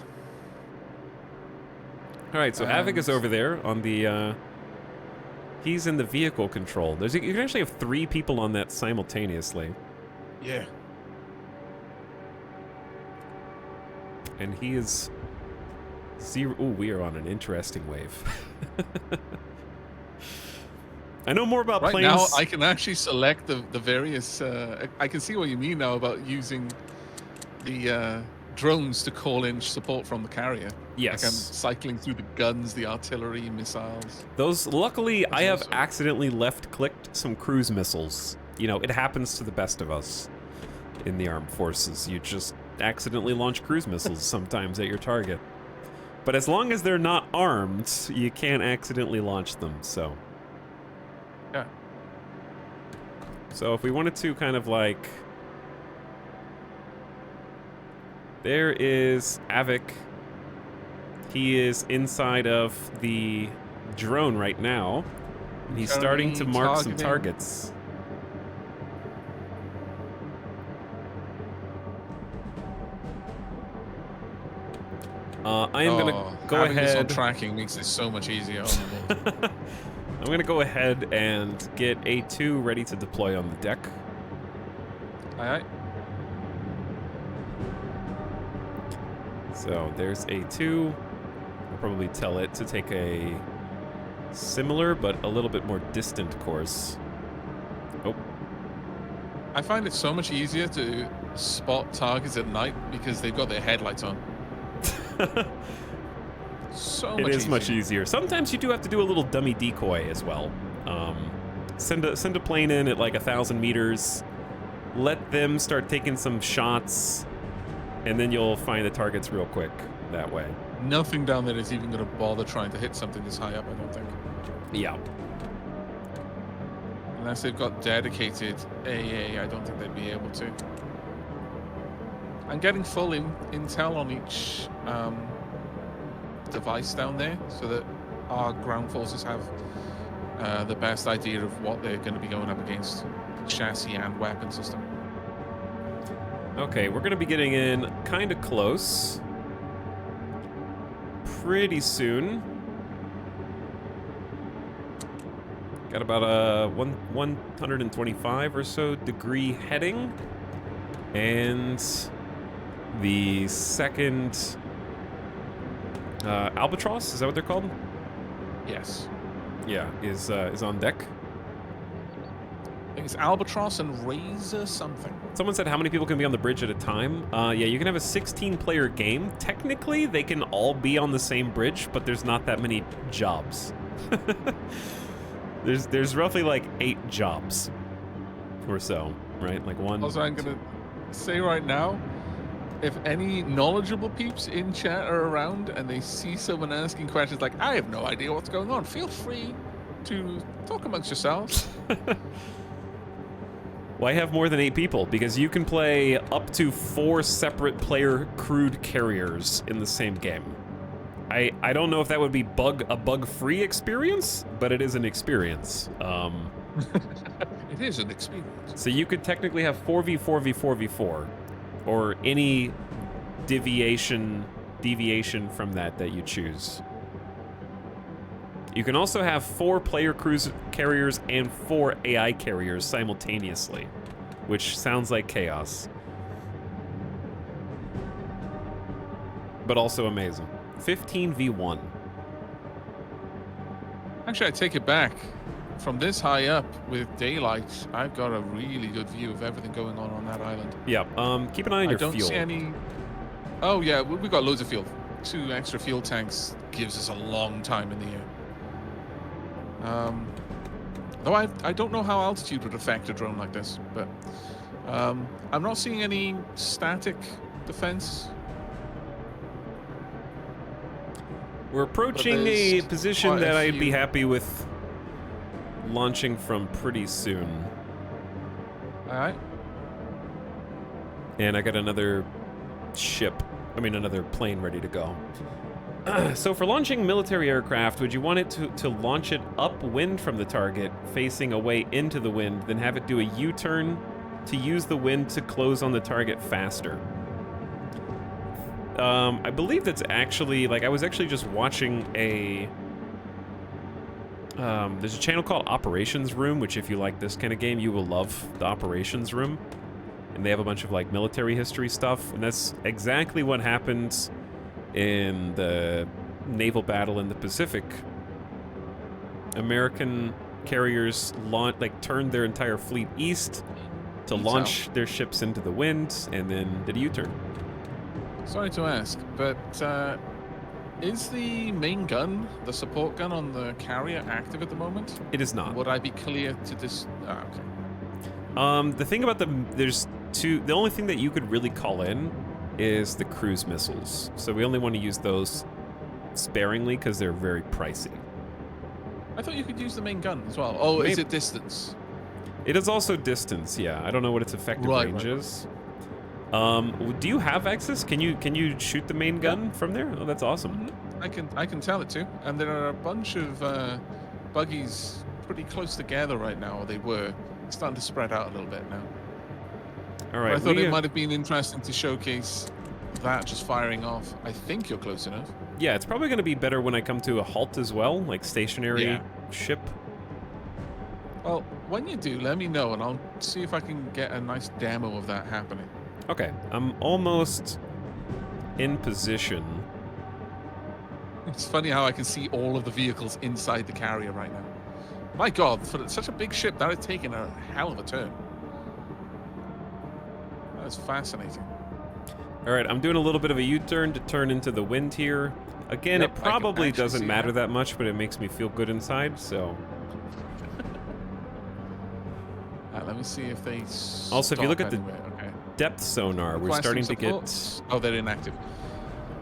S1: All right, so Havoc is over there on the... he's in the vehicle control. You can actually have 3 people on that simultaneously.
S2: Yeah.
S1: And he is... Zero... Ooh, we are on an interesting wave. I know more about
S2: Right
S1: planes.
S2: now, I can actually select the various... I can see what you mean now about using the drones to call in support from the carrier.
S1: Yes.
S2: Like I'm cycling through the guns, the artillery, missiles.
S1: Those, luckily, I have
S2: awesome.
S1: accidentally left-clicked some cruise missiles. You know, it happens to the best of us in the armed forces. You just accidentally launch cruise missiles sometimes at your target. But as long as they're not armed, you can't accidentally launch them, so...
S2: Yeah.
S1: So if we wanted to kind of like... There is Avik. He is inside of the drone right now. And he's starting to mark some targets. I am going to go
S2: having this on
S1: ahead.
S2: tracking makes this so much easier. Oh, my Lord.
S1: I'm going to go ahead and get A2 ready to deploy on the deck.
S2: Aye, aye.
S1: So there's A2. I'll probably tell it to take a similar but a little bit more distant course. Oh,
S2: I find it so much easier to spot targets at night because they've got their headlights on. So
S1: it
S2: much
S1: is
S2: easier.
S1: much easier. Sometimes you do have to do a little dummy decoy as well. Send a plane in at like 1,000 meters. Let them start taking some shots, and then you'll find the targets real quick that way.
S2: Nothing down there is even going to bother trying to hit something this high up, I don't think.
S1: Yeah.
S2: Unless they've got dedicated AA, I don't think they'd be able to. I'm getting full intel on each device down there, so that our ground forces have the best idea of what they're going to be going up against, chassis and weapon system.
S1: Okay, we're going to be getting in kind of close. Pretty soon. Got about a 125 or so degree heading. And the second Albatross, is that what they're called?
S2: Yes.
S1: Yeah, is on deck.
S2: I think it's Albatross and Razor something.
S1: Someone said how many people can be on the bridge at a time. Yeah, you can have a 16-player game. Technically, they can all be on the same bridge, but there's not that many jobs. There's roughly like 8 jobs or so, right? Like one.
S2: Also, I'm gonna say right now, if any knowledgeable peeps in chat are around and they see someone asking questions like, I have no idea what's going on, feel free to talk amongst yourselves.
S1: Why have more than 8 people? Because you can play up to 4 separate player crewed carriers in the same game. I don't know if that would be a bug-free experience, but it is an experience.
S2: It is an experience.
S1: So you could technically have 4v4v4v4, or any deviation from that you choose. You can also have 4 player cruise carriers and 4 AI carriers simultaneously, which sounds like chaos. But also amazing. 15v1.
S2: Actually, I take it back. From this high up with daylight, I've got a really good view of everything going on that island.
S1: Yeah, keep an eye on your
S2: I don't
S1: fuel.
S2: see any... Oh, yeah, we've got loads of fuel. 2 extra fuel tanks gives us a long time in the air. Though I don't know how altitude would affect a drone like this, but I'm not seeing any static defense.
S1: We're approaching a position that I'd be happy with launching from pretty soon.
S2: All right.
S1: And I got another another plane ready to go. So for launching military aircraft, would you want it to launch it upwind from the target, facing away into the wind, then have it do a U-turn to use the wind to close on the target faster? I believe that's actually, I was actually just watching there's a channel called Operations Room, which if you like this kind of game, you will love the Operations Room. And they have a bunch of military history stuff, and that's exactly what happens in the naval battle in the Pacific. American carriers turned their entire fleet east to launch their ships into the wind, and then did a U-turn.
S2: Sorry to ask, but is the main gun, the support gun on the carrier, active at the moment?
S1: It is not.
S2: Would I be clear to this? Okay.
S1: The thing about the only thing that you could really call in is the cruise missiles. So we only want to use those sparingly because they're very pricey.
S2: I thought you could use the main gun as well. Oh, is it distance?
S1: It is also distance, yeah. I don't know what its effective range is. Do you have access? Can you shoot the main gun from there? Oh, that's awesome.
S2: Mm-hmm. I can tell it to. And there are a bunch of buggies pretty close together right now, or they were. It's starting to spread out a little bit now.
S1: All right.
S2: But I thought it might have been interesting to showcase that just firing off. I think you're close enough.
S1: Yeah, it's probably going to be better when I come to a halt as well, like stationary ship.
S2: Well, when you do, let me know, and I'll see if I can get a nice demo of that happening.
S1: Okay, I'm almost in position.
S2: It's funny how I can see all of the vehicles inside the carrier right now. My God, for such a big ship, that is taking a hell of a turn. That's fascinating.
S1: All right, I'm doing a little bit of a U-turn to turn into the wind here. Again, it probably doesn't matter that much, but it makes me feel good inside, so...
S2: Let me see if they
S1: Also, if you look at the depth sonar, we're starting to get...
S2: Oh, they're inactive.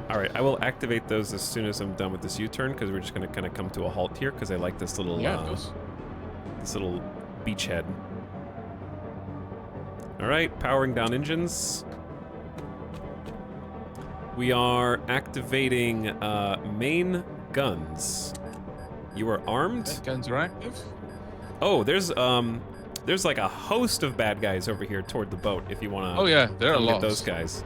S1: All right, I will activate those as soon as I'm done with this U-turn, because we're just going to kind of come to a halt here, because I like this little... this little beachhead. All right, powering down engines. We are activating main guns. You are armed?
S2: Guns are active.
S1: Oh, there's like a host of bad guys over here toward the boat. If you want to.
S2: Oh yeah, there are
S1: Get
S2: lots.
S1: those guys.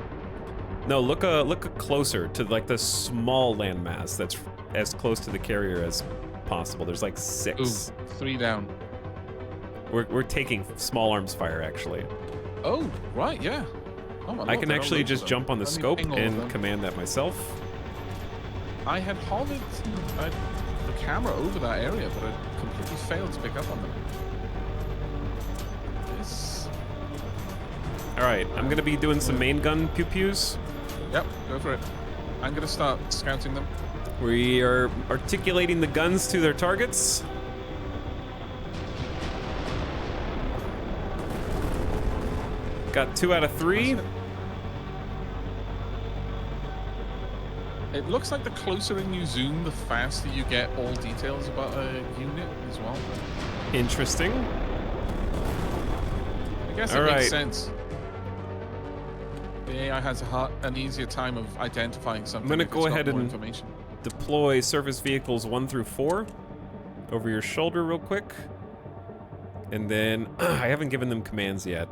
S1: No, look closer to like the small landmass that's as close to the carrier as possible. There's like 6.
S2: Ooh, 3 down.
S1: We're taking small arms fire actually.
S2: Oh, right, yeah. Oh, my
S1: I
S2: lord,
S1: can
S2: there are
S1: actually
S2: loads
S1: just
S2: of
S1: jump
S2: them.
S1: on the
S2: Let me
S1: scope
S2: ping all of
S1: and
S2: them.
S1: command that myself.
S2: I had hovered the camera over that area, but I completely failed to pick up on them. This.
S1: All right, I'm gonna be doing some main gun pew-pews.
S2: Yep, go for it. I'm gonna start scouting them.
S1: We are articulating the guns to their targets. Got 2 out of 3.
S2: It looks like the closer in you zoom, the faster you get all details about a unit as well.
S1: Interesting.
S2: I guess
S1: All
S2: it
S1: right.
S2: makes sense. The AI has an easier time of identifying something.
S1: gonna
S2: if
S1: go
S2: it's got
S1: ahead
S2: more
S1: and-
S2: information.
S1: Deploy surface vehicles 1 through 4 over your shoulder real quick. And then, I haven't given them commands yet,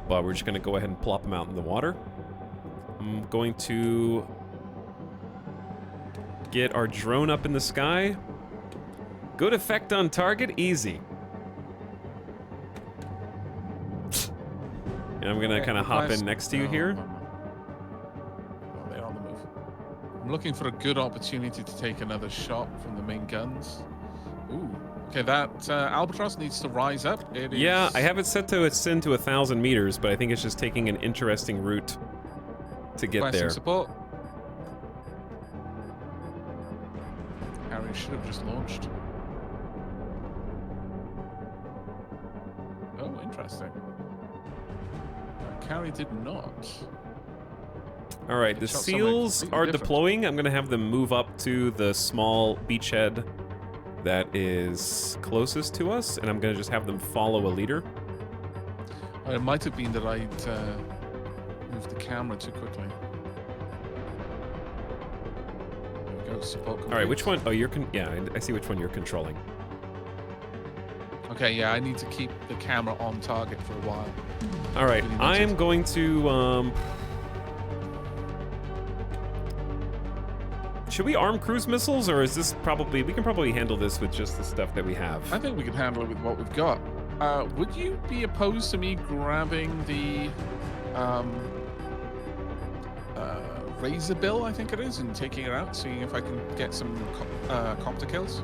S1: but we're just gonna go ahead and plop them out in the water. I'm going to get our drone up in the sky. Good effect on target, easy. And I'm gonna
S2: Okay,
S1: kind of hop
S2: nice.
S1: in next to you
S2: No,
S1: here.
S2: no, no. Oh, they're on the move. I'm looking for a good opportunity to take another shot from the main guns. Ooh. Okay, that Albatross needs to rise up. It is...
S1: Yeah, I have it set to ascend to 1,000 meters, but I think it's just taking an interesting route to get
S2: requesting
S1: there.
S2: support. Harry should have just launched. Oh, interesting. Carrie did not.
S1: All right, the
S2: It shot somewhere
S1: SEALs
S2: completely
S1: are
S2: different.
S1: deploying. I'm gonna have them move up to the small beachhead that is closest to us, and I'm gonna just have them follow a leader.
S2: Or it might have been that I'd moved the camera too quickly. There we go, support
S1: All right, which
S2: complete.
S1: one? Oh, yeah, I see which one you're controlling.
S2: Okay, yeah, I need to keep the camera on target for a while.
S1: All right,
S2: Really
S1: I am
S2: needs it.
S1: going to. Should we arm cruise missiles, or is this probably we can probably handle this with just the stuff that we have?
S2: I think we can handle it with what we've got. Would you be opposed to me grabbing the Razor Bill, I think it is, and taking it out, seeing if I can get some copter kills?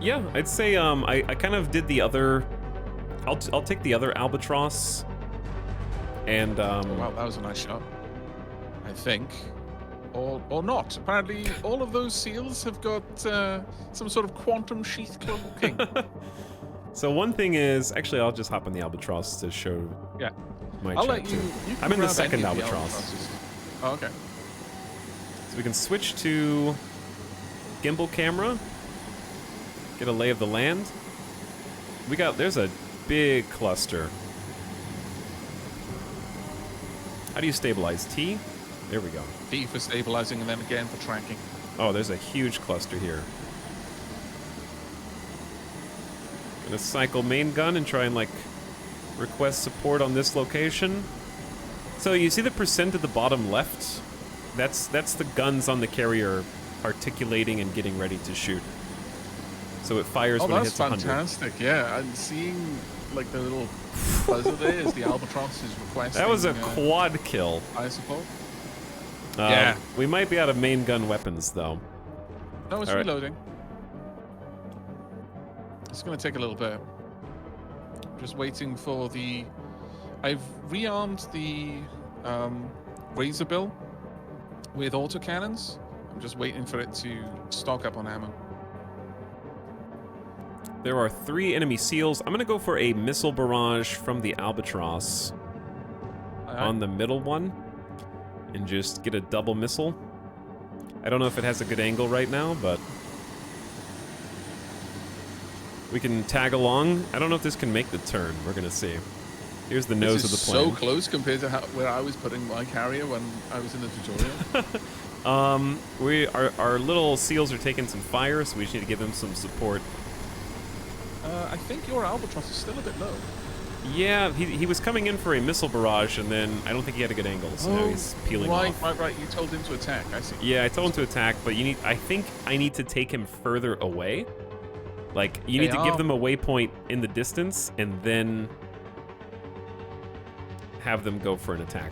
S1: Yeah, I'd say I kind of did the other. I'll take the other Albatross. And
S2: Oh, wow, that was a nice shot. I think. Or not. Apparently, all of those seals have got some sort of quantum sheath cloaking.
S1: so one thing is, actually, I'll just hop on the Albatross to show
S2: Yeah.
S1: my
S2: I'll
S1: chat
S2: let you.
S1: too.
S2: You can
S1: I'm in the
S2: grab any
S1: second
S2: of the
S1: Albatross.
S2: Albatrosses. Oh, okay.
S1: So we can switch to gimbal camera, get a lay of the land. There's a big cluster. How do you stabilize? T? There we go.
S2: V for stabilizing, and then again for tracking.
S1: Oh, there's a huge cluster here. Gonna cycle main gun and try and like request support on this location. So you see the percent at the bottom left? That's the guns on the carrier articulating and getting ready to shoot. So it fires
S2: Oh,
S1: when it
S2: that's
S1: hits 100.
S2: fantastic! Yeah, I'm seeing like the little buzzer there as the Albatross is requesting.
S1: That was a quad kill.
S2: fire support.
S1: Um,
S2: Yeah.
S1: We might be out of main gun weapons though.
S2: No, it's
S1: All right.
S2: reloading. It's going to take a little bit. Just waiting for the. I've rearmed the Razor Bill with autocannons. I'm just waiting for it to stock up on ammo.
S1: There are 3 enemy SEALs. I'm gonna go for a missile barrage from the Albatross on the middle one and just get a double missile. I don't know if it has a good angle right now, but We can tag along. I don't know if this can make the turn. We're gonna see. Here's the nose of the
S2: This is
S1: plane.
S2: so close compared to where I was putting my carrier when I was in the tutorial.
S1: Our little seals are taking some fire, so we just need to give them some support.
S2: I think your Albatross is still a bit low.
S1: Yeah, he was coming in for a missile barrage, and then I don't think he had a good angle, so now he's peeling off.
S2: Right. You told him to attack. I see.
S1: Yeah, I told him to attack, but I think I need to take him further away. Like, you need to give them a waypoint in the distance, and then have them go for an attack.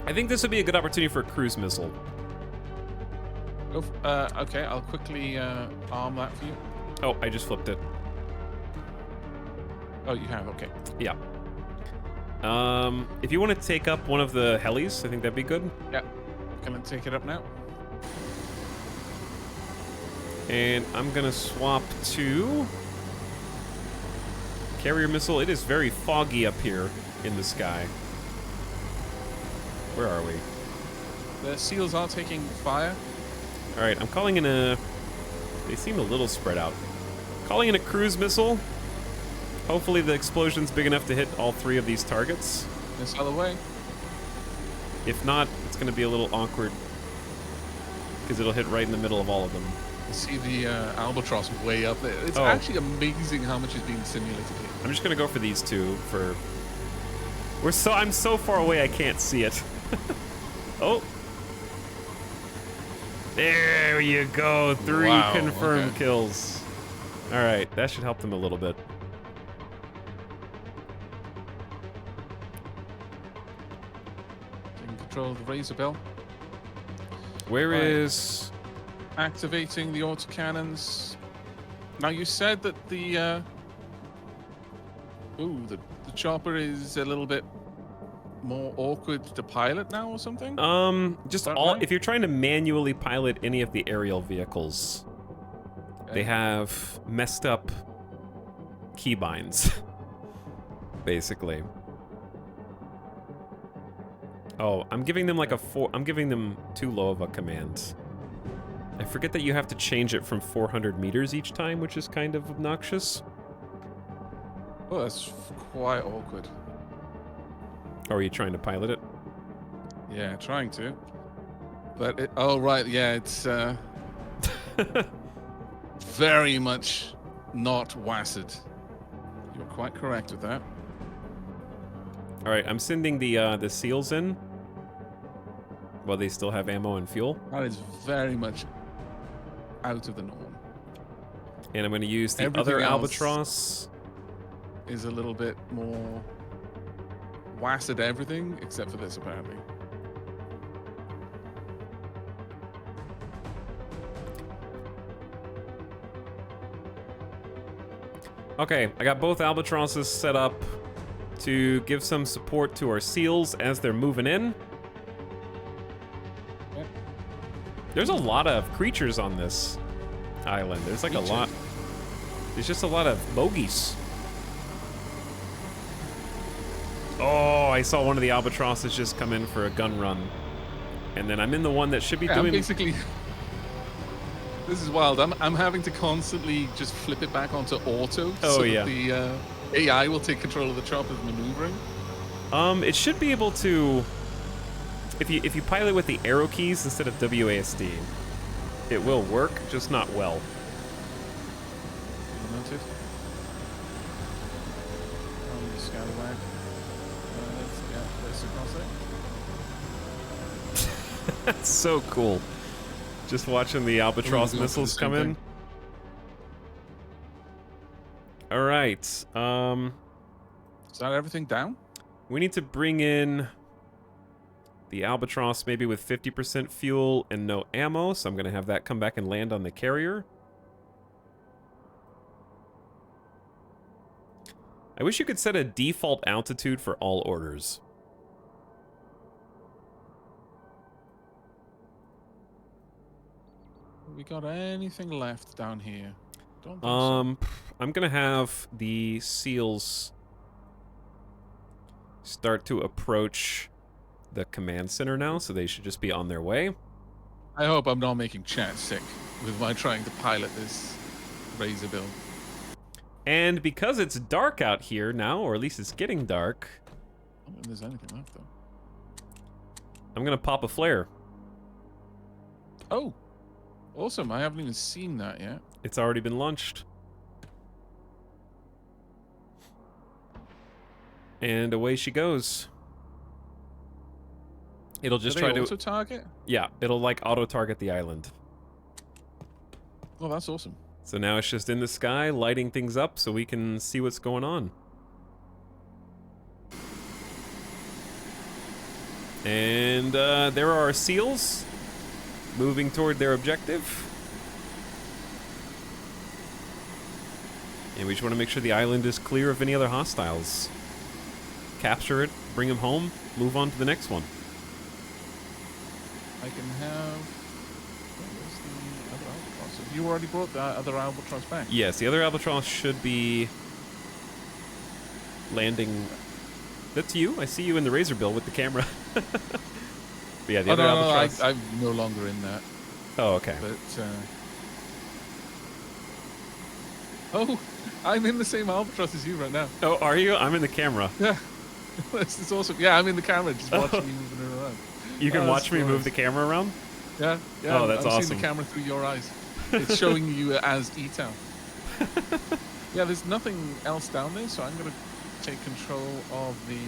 S1: I think this would be a good opportunity for a cruise missile.
S2: Okay, I'll quickly arm that for you.
S1: Oh, I just flipped it.
S2: Oh, you have? Okay.
S1: Yeah. If you want to take up one of the helis, I think that'd be good.
S2: Yeah. Can I take it up now?
S1: And I'm gonna swap to carrier missile. It is very foggy up here in the sky. Where are we?
S2: The seals are taking fire.
S1: All right, I'm calling in a... They seem a little spread out. Calling in a cruise missile. Hopefully the explosion's big enough to hit all 3 of these targets.
S2: This other way.
S1: If not, it's going to be a little awkward because it'll hit right in the middle of all of them.
S2: You see the Albatross way up there. It's
S1: Oh.
S2: actually amazing how much is being simulated here.
S1: I'm just going to go for these 2 for... I'm so far away I can't see it. Oh. There you go. 3
S2: Wow,
S1: confirmed
S2: okay.
S1: kills. All right, that should help them a little bit.
S2: Taking control of the Razor Bell.
S1: Where
S2: Right.
S1: is...
S2: Activating the autocannons. Now you said that the chopper is a little bit more awkward to pilot now or something?
S1: Just
S2: That
S1: all...
S2: right?
S1: If you're trying to manually pilot any of the aerial vehicles, they have messed up keybinds, basically. Oh, I'm giving them like a 4... I'm giving them too low of a command. I forget that you have to change it from 400 meters each time, which is kind of obnoxious.
S2: Oh, that's quite awkward.
S1: Or are you trying to pilot it?
S2: Yeah, trying to. But oh right, yeah, it's very much not WASD. You're quite correct with that.
S1: All right, I'm sending the seals in while they still have ammo and fuel.
S2: That is very much out of the norm.
S1: And I'm going to use the
S2: Everything
S1: other
S2: else
S1: Albatross.
S2: is a little bit more WASD everything except for this apparently.
S1: Okay, I got both Albatrosses set up to give some support to our seals as they're moving in.
S2: Yep.
S1: There's a lot of creatures on this island. There's like a lot. There's just a lot of bogeys. Oh, I saw one of the Albatrosses just come in for a gun run. And then I'm in the one that should be
S2: Yeah, I'm
S1: doing...
S2: basically this is wild. I'm having to constantly just flip it back onto auto so
S1: yeah.
S2: that the AI will take control of the chopper's maneuvering.
S1: It should be able to... If you pilot with the arrow keys instead of WASD, it will work, just not well.
S2: Noted. On the scallywag. Let's get this across it.
S1: That's so cool. Just watching the Albatross
S2: Ooh, go for
S1: missiles
S2: the
S1: come
S2: same
S1: in. All right.
S2: Is that everything down?
S1: We need to bring in the Albatross maybe with 50% fuel and no ammo, so I'm going to have that come back and land on the carrier. I wish you could set a default altitude for all orders.
S2: We got anything left down here? Don't think
S1: I'm going to have the seals start to approach the command center now, so they should just be on their way.
S2: I hope I'm not making chat sick with my trying to pilot this razor bill.
S1: And because it's dark out here now, or at least it's getting dark,
S2: I don't think there's anything left though.
S1: I'm gonna pop a flare.
S2: Oh, awesome! I haven't even seen that yet.
S1: It's already been launched. And away she goes. It'll just
S2: Do they
S1: try to
S2: auto target?
S1: yeah, it'll like auto target the island.
S2: Oh, that's awesome.
S1: So now it's just in the sky, lighting things up so we can see what's going on. And there are our seals moving toward their objective. And we just want to make sure the island is clear of any other hostiles. Capture it, bring them home, move on to the next one.
S2: I can have. Where's the other albatross? Have you already brought the other albatross back?
S1: Yes, the other albatross should be landing. That's you. I see you in the razor bill with the camera. But yeah, the
S2: Oh
S1: other
S2: no,
S1: albatross.
S2: I'm no longer in that.
S1: Oh, okay.
S2: But oh, I'm in the same albatross as you right now.
S1: Oh, are you? I'm in the camera.
S2: Yeah, this is awesome. Yeah, I'm in the camera, just watching you moving it around.
S1: You can
S2: Oh,
S1: watch
S2: that's
S1: me move
S2: glorious.
S1: the camera around?
S2: Yeah, yeah.
S1: Oh, that's
S2: I'm
S1: awesome.
S2: seeing the camera through your eyes. It's showing you as E-Town. Yeah, there's nothing else down there, so I'm gonna take control of the.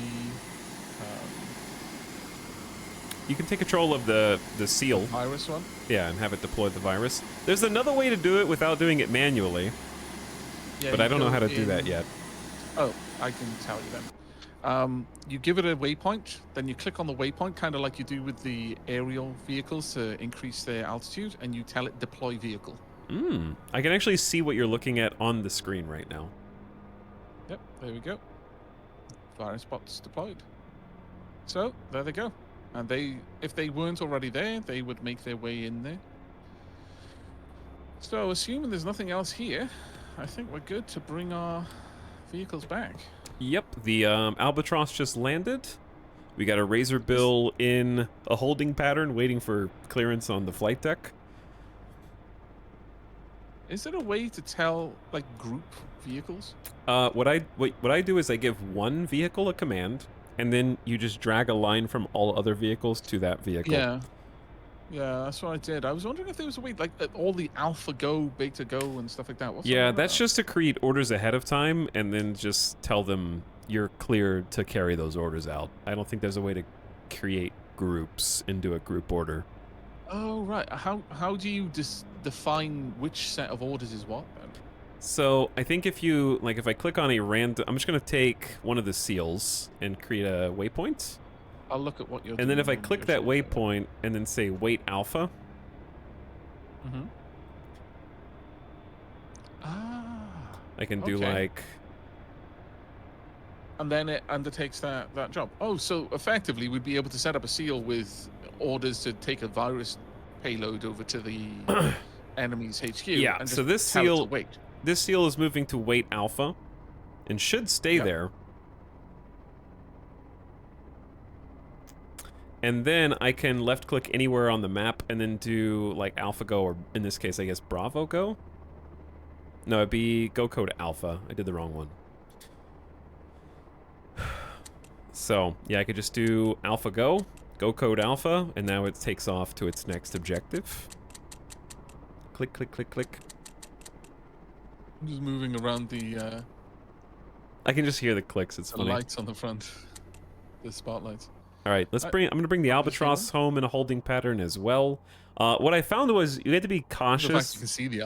S1: You can take control of the seal,
S2: Virus one.
S1: yeah, and have it deploy the virus. There's another way to do it without doing it manually,
S2: Yeah,
S1: but
S2: you
S1: I don't know
S2: go
S1: how to do
S2: in-
S1: that yet.
S2: Oh, I can tell you then. You give it a waypoint, then you click on the waypoint, kind of like you do with the aerial vehicles to increase their altitude, and you tell it deploy vehicle.
S1: I can actually see what you're looking at on the screen right now.
S2: Yep, there we go. Virus bots deployed. So there they go. And they, if they weren't already there, they would make their way in there. So assuming there's nothing else here, I think we're good to bring our vehicles back.
S1: Yep, the albatross just landed. We got a razor bill in a holding pattern waiting for clearance on the flight deck.
S2: Is there a way to tell, like, group vehicles?
S1: What I do is I give one vehicle a command, and then you just drag a line from all other vehicles to that vehicle.
S2: Yeah. Yeah, that's what I did. I was wondering if there was a way, like, all the Alpha Go, Beta Go, and stuff like that. What's
S1: Yeah,
S2: that
S1: that's
S2: about?
S1: just to create orders ahead of time, and then just tell them you're clear to carry those orders out. I don't think there's a way to create groups into a group order.
S2: Oh, right. How do you define which set of orders is what, then?
S1: So I think if you, like, if I click on a random, I'm just going to take one of the seals and create a waypoint.
S2: I'll look at what you're
S1: And then if I
S2: doing
S1: click
S2: you're
S1: that
S2: showing me.
S1: waypoint and then say wait alpha,
S2: Mhm. Ah.
S1: I can do
S2: Okay.
S1: like,
S2: And then it undertakes that job. Oh, so effectively we'd be able to set up a seal with orders to take a virus payload over to the enemy's HQ.
S1: Yeah,
S2: and
S1: so
S2: just
S1: this
S2: tell it to
S1: seal-
S2: wait.
S1: this seal is moving to wait alpha and should stay
S2: Yep.
S1: there. And then I can left click anywhere on the map and then do like AlphaGo, or in this case, I guess Bravo Go? No, it'd be Go Code Alpha. I did the wrong one. So, yeah, I could just do AlphaGo, Go Code Alpha, and now it takes off to its next objective. Click, click, click, click.
S2: I'm just moving around the
S1: I can just hear the clicks, it's funny.
S2: lights on the front. The spotlights.
S1: All right, let's
S2: I-
S1: bring. I'm gonna bring the albatross home in a holding pattern as well. What I found was you had to be
S2: The fact
S1: cautious.
S2: you can see the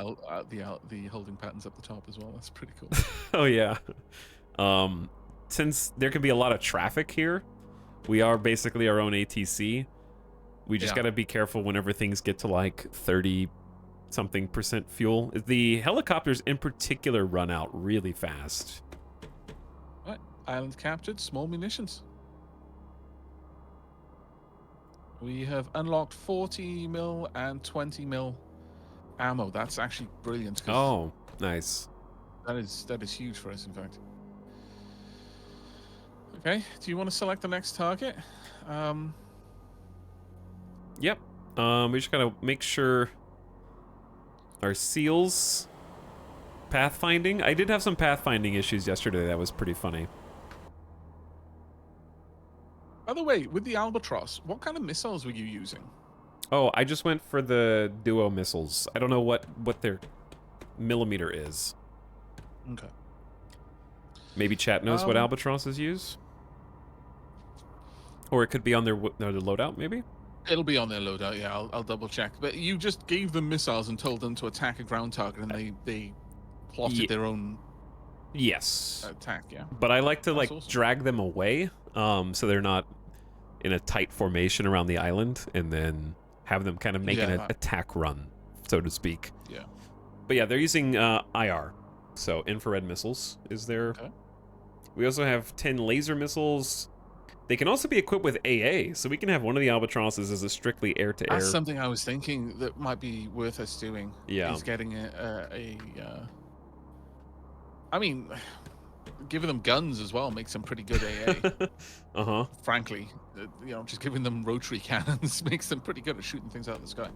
S2: holding patterns up the top as well. That's pretty cool.
S1: Oh yeah. Since there can be a lot of traffic here, we are basically our own ATC. We just
S2: Yeah.
S1: gotta be careful whenever things get to like 30-something% fuel. The helicopters in particular run out really fast.
S2: Right. Island captured. Small munitions. We have unlocked 40 mil and 20 mil ammo. That's actually brilliant. 'Cause
S1: Oh, nice.
S2: that is huge for us, in fact. Okay. Do you want to select the next target?
S1: Yep. We just gotta make sure our seals pathfinding. I did have some pathfinding issues yesterday. That was pretty funny.
S2: By the way, with the Albatross, what kind of missiles were you using?
S1: Oh, I just went for the duo missiles. I don't know what their millimeter is.
S2: Okay.
S1: Maybe chat knows what albatrosses use, or it could be on their loadout. Maybe.
S2: It'll be on their loadout. Yeah, I'll double check. But you just gave them missiles and told them to attack a ground target, and they plotted their own
S1: yes
S2: attack. Yeah.
S1: But I like to
S2: That's awesome.
S1: drag them away, so they're not in a tight formation around the island, and then have them kind of make an attack run, so to speak.
S2: Yeah.
S1: But yeah, they're using IR, so infrared missiles is there.
S2: Okay.
S1: We also have 10 laser missiles. They can also be equipped with AA, so we can have one of the albatrosses as a strictly air-to-air.
S2: That's something I was thinking that might be worth us doing.
S1: Yeah.
S2: Is getting I mean, giving them guns as well makes them pretty good AA.
S1: Uh-huh.
S2: Frankly, just giving them rotary cannons makes them pretty good at shooting things out of the sky.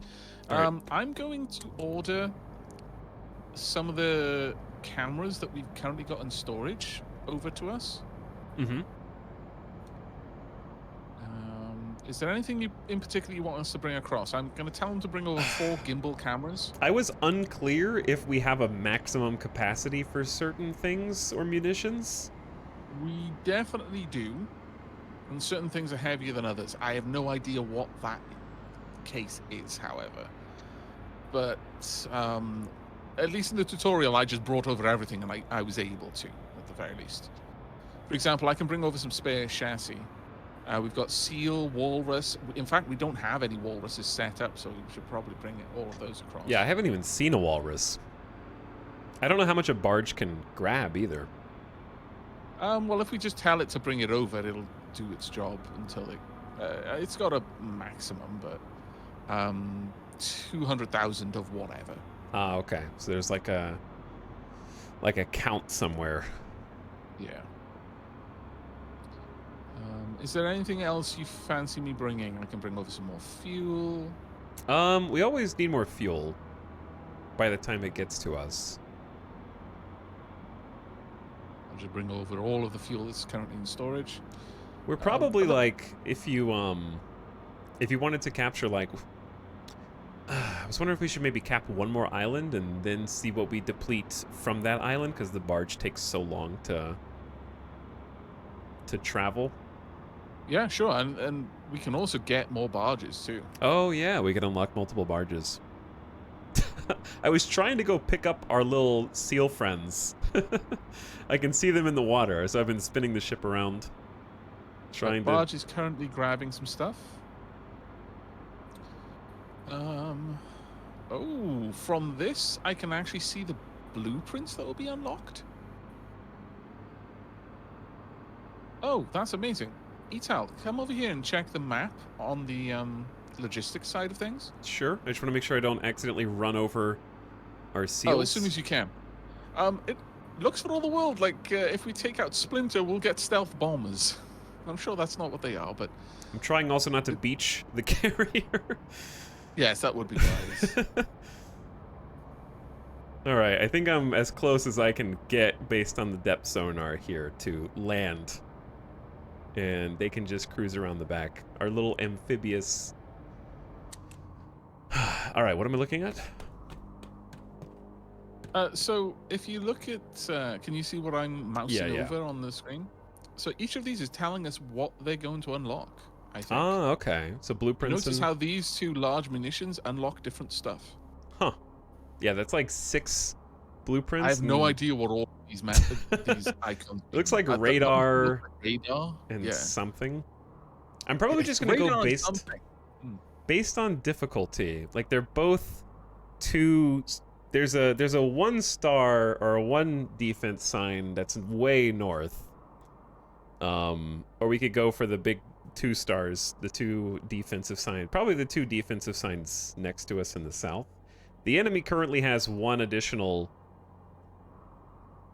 S1: Right.
S2: I'm going to order some of the cameras that we've currently got in storage over to us.
S1: Mm-hmm.
S2: Is there anything in particular you want us to bring across? I'm going to tell them to bring over 4 gimbal cameras.
S1: I was unclear if we have a maximum capacity for certain things or munitions.
S2: We definitely do, and certain things are heavier than others. I have no idea what that case is, however. But at least in the tutorial, I just brought over everything, and I was able to, at the very least. For example, I can bring over some spare chassis. We've got seal, walrus. In fact, we don't have any walruses set up, so we should probably bring all of those across.
S1: Yeah, I haven't even seen a walrus. I don't know how much a barge can grab either.
S2: Well, if we just tell it to bring it over, it'll do its job until it's got a maximum, but 200,000 of whatever.
S1: Ah, okay. So there's like a count somewhere.
S2: Yeah. Is there anything else you fancy me bringing? I can bring over some more fuel.
S1: We always need more fuel by the time it gets to us.
S2: I'll just bring over all of the fuel that's currently in storage.
S1: We're probably if you wanted to capture I was wondering if we should maybe cap one more island and then see what we deplete from that island, because the barge takes so long to travel.
S2: Yeah, sure, and we can also get more barges too.
S1: Oh yeah, we can unlock multiple barges. I was trying to go pick up our little seal friends. I can see them in the water, so I've been spinning the ship around.
S2: The barge is currently grabbing some stuff. Oh, from this, I can actually see the blueprints that will be unlocked. Oh, that's amazing. Etal, come over here and check the map on the logistics side of things.
S1: Sure. I just want to make sure I don't accidentally run over our seals.
S2: Oh, as soon as you can. It looks for all the world like if we take out Splinter, we'll get stealth bombers. I'm sure that's not what they are, but...
S1: I'm trying also not to beach the carrier.
S2: Yes, that would be wise.
S1: Alright, I think I'm as close as I can get based on the depth sonar here to land. And they can just cruise around the back. Our little amphibious... Alright, what am I looking at?
S2: So, if you look at... can you see what I'm mousing over on the screen? So, each of these is telling us what they're going to unlock, I think.
S1: Ah, okay. So, blueprints
S2: Notice how these 2 large munitions unlock different stuff.
S1: Huh. Yeah, that's like 6 blueprints.
S2: I have no idea what all these these icons.
S1: It looks like radar,
S2: radar
S1: and something. I'm probably just gonna go based on difficulty. Like they're both 2. There's a 1 star or a 1 defense sign that's way north. Or we could go for the big 2 stars, the 2 defensive signs. Probably the 2 defensive signs next to us in the south. The enemy currently has 1 additional...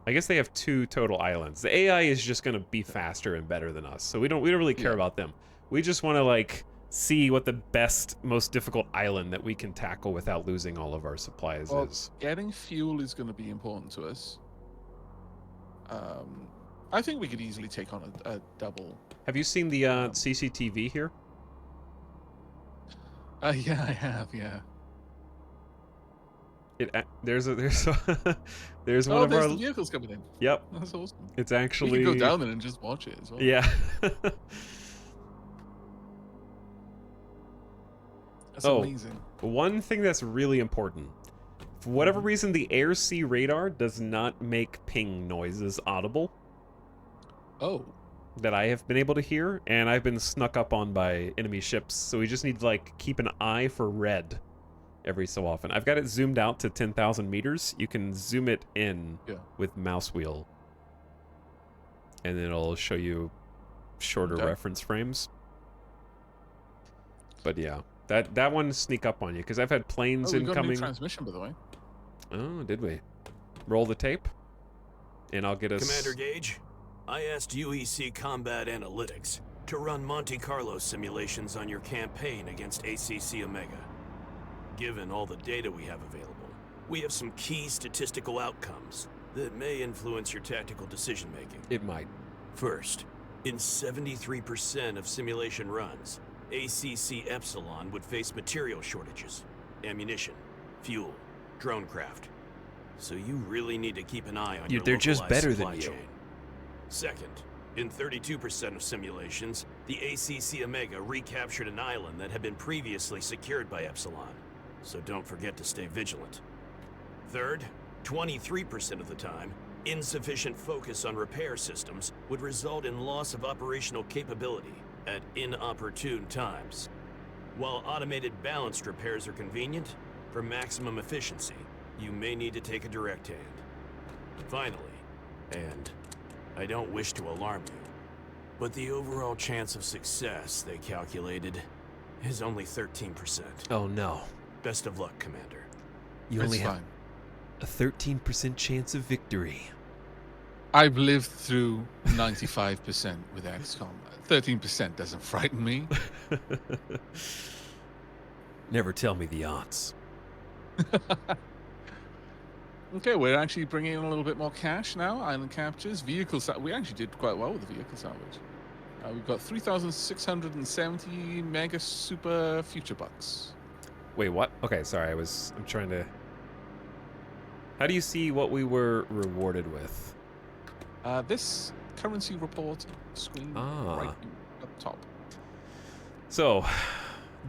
S1: I guess they have 2 total islands. The AI is just going to be faster and better than us, so we don't really care about them. We just want to, see what the best, most difficult island that we can tackle without losing all of our supplies
S2: Well,
S1: is.
S2: getting fuel is going to be important to us. I think we could easily take on a double.
S1: Have you seen the CCTV here?
S2: Yeah, I have. Yeah.
S1: There's one
S2: There's
S1: of our.
S2: the vehicles coming in.
S1: Yep,
S2: That's awesome.
S1: it's
S2: We
S1: actually.
S2: could go down there and just watch it as well.
S1: Yeah.
S2: That's
S1: Oh.
S2: amazing.
S1: One thing that's really important. For whatever reason, the air-sea radar does not make ping noises audible
S2: Oh.
S1: that I have been able to hear, and I've been snuck up on by enemy ships, so we just need to, like, keep an eye for red every so often. I've got it zoomed out to 10,000 meters. You can zoom it in
S2: Yeah.
S1: with mouse wheel, and then it'll show you shorter
S2: Okay.
S1: reference frames. But yeah, that one sneak up on you, because I've had planes
S2: Oh, we got a new
S1: incoming.
S2: transmission, by the way.
S1: Oh, did we? Roll the tape, and I'll get us.
S3: Commander Gage, I asked UEC Combat Analytics to run Monte Carlo simulations on your campaign against ACC Omega. Given all the data we have available, we have some key statistical outcomes that may influence your tactical decision-making.
S1: It might.
S3: First, in 73% of simulation runs, ACC Epsilon would face material shortages, ammunition, fuel, drone craft. So you really need to keep an eye on your
S4: They're just
S3: localized
S4: better
S3: supply
S4: than you.
S3: chain. Second, in 32% of simulations, the ACC Omega recaptured an island that had been previously secured by Epsilon. So don't forget to stay vigilant. Third, 23% of the time, insufficient focus on repair systems would result in loss of operational capability at inopportune times. While automated balanced repairs are convenient, for maximum efficiency, you may need to take a direct hand. Finally, and I don't wish to alarm you, but the overall chance of success they calculated is only 13%.
S4: Oh no.
S3: Best of luck, Commander.
S4: You
S2: It's
S4: only have
S2: fine.
S4: a 13% chance of victory.
S2: I've lived through 95% with XCOM. 13% doesn't frighten me.
S4: Never tell me the odds.
S2: Okay, we're actually bringing in a little bit more cash now. Island captures, we actually did quite well with the vehicle salvage. We've got 3,670 mega super future bucks.
S1: Wait, what? Okay, sorry. I'm trying to. How do you see what we were rewarded with?
S2: This currency report screen right up top.
S1: So,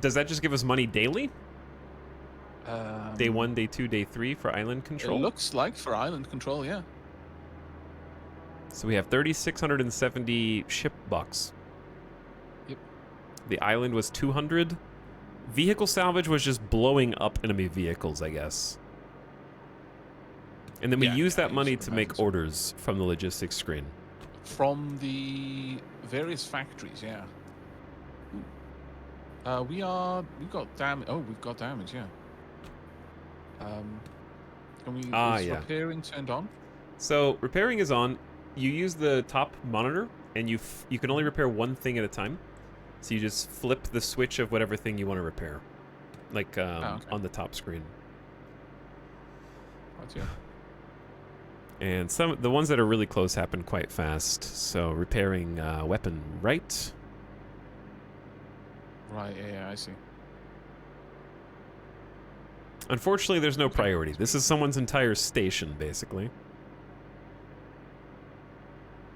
S1: does that just give us money daily? Day 1, day 2, day 3 for island
S2: It
S1: control?
S2: looks like for island control, yeah.
S1: So we have 3,670 ship bucks.
S2: Yep.
S1: The island was 200. Vehicle salvage was just blowing up enemy vehicles, I guess. And then we use that money to make orders from the logistics screen.
S2: From the various factories, yeah. We've got damage. Oh, we've got damage, yeah. Can we? Is
S1: yeah.
S2: repairing turned on?
S1: So repairing is on. You use the top monitor, and you can only repair one thing at a time. So you just flip the switch of whatever thing you want to repair, like
S2: okay.
S1: on the top screen.
S2: Right, yeah.
S1: And the ones that are really close happen quite fast. So repairing weapon right.
S2: Right, yeah, I see.
S1: Unfortunately, there's no priority. This is someone's entire station, basically.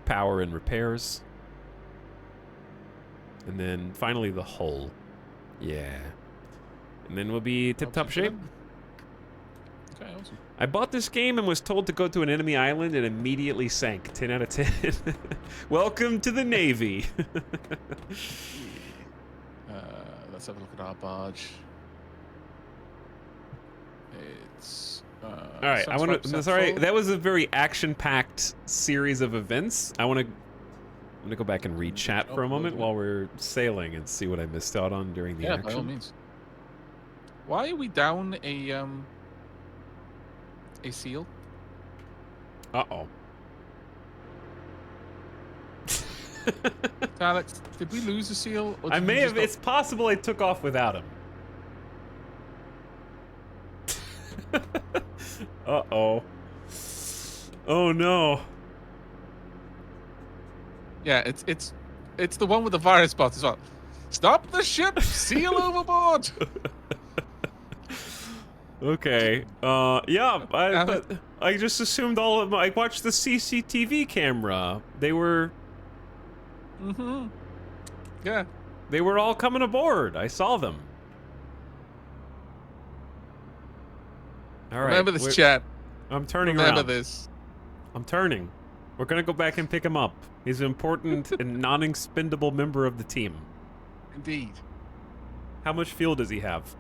S1: Power and repairs. And then finally the hull. Yeah. And then we'll be tip-top shape.
S2: Okay, awesome.
S1: I bought this game and was told to go to an enemy island and immediately sank. 10 out of 10. Welcome to the Navy.
S2: Let's have a look at our barge. It's
S1: All right, I want to.
S2: 75%
S1: Sorry,
S2: full.
S1: that was a very action-packed series of events. I'm gonna go back and read chat for a moment while we're sailing and see what I missed out on during the
S2: Yeah,
S1: action.
S2: by all means. Why are we down a seal?
S1: Uh-oh.
S2: Alex, did we lose a seal? Or
S1: I
S2: did
S1: may
S2: we
S1: have.
S2: just not-
S1: It's possible I took off without him. Uh-oh. Oh no.
S2: Yeah, it's the one with the virus bot as well. Stop the ship! Seal overboard!
S1: Okay. Yeah. I just assumed all of my. I watched the CCTV camera. They were
S2: Mm-hmm. Yeah.
S1: They were all coming aboard. I saw them. All right.
S2: Remember this,
S1: we're-
S2: chat.
S1: I'm turning
S2: Remember
S1: around.
S2: this.
S1: I'm turning. We're gonna go back and pick him up. He's an important and non-expendable member of the team.
S2: Indeed.
S1: How much fuel does he have?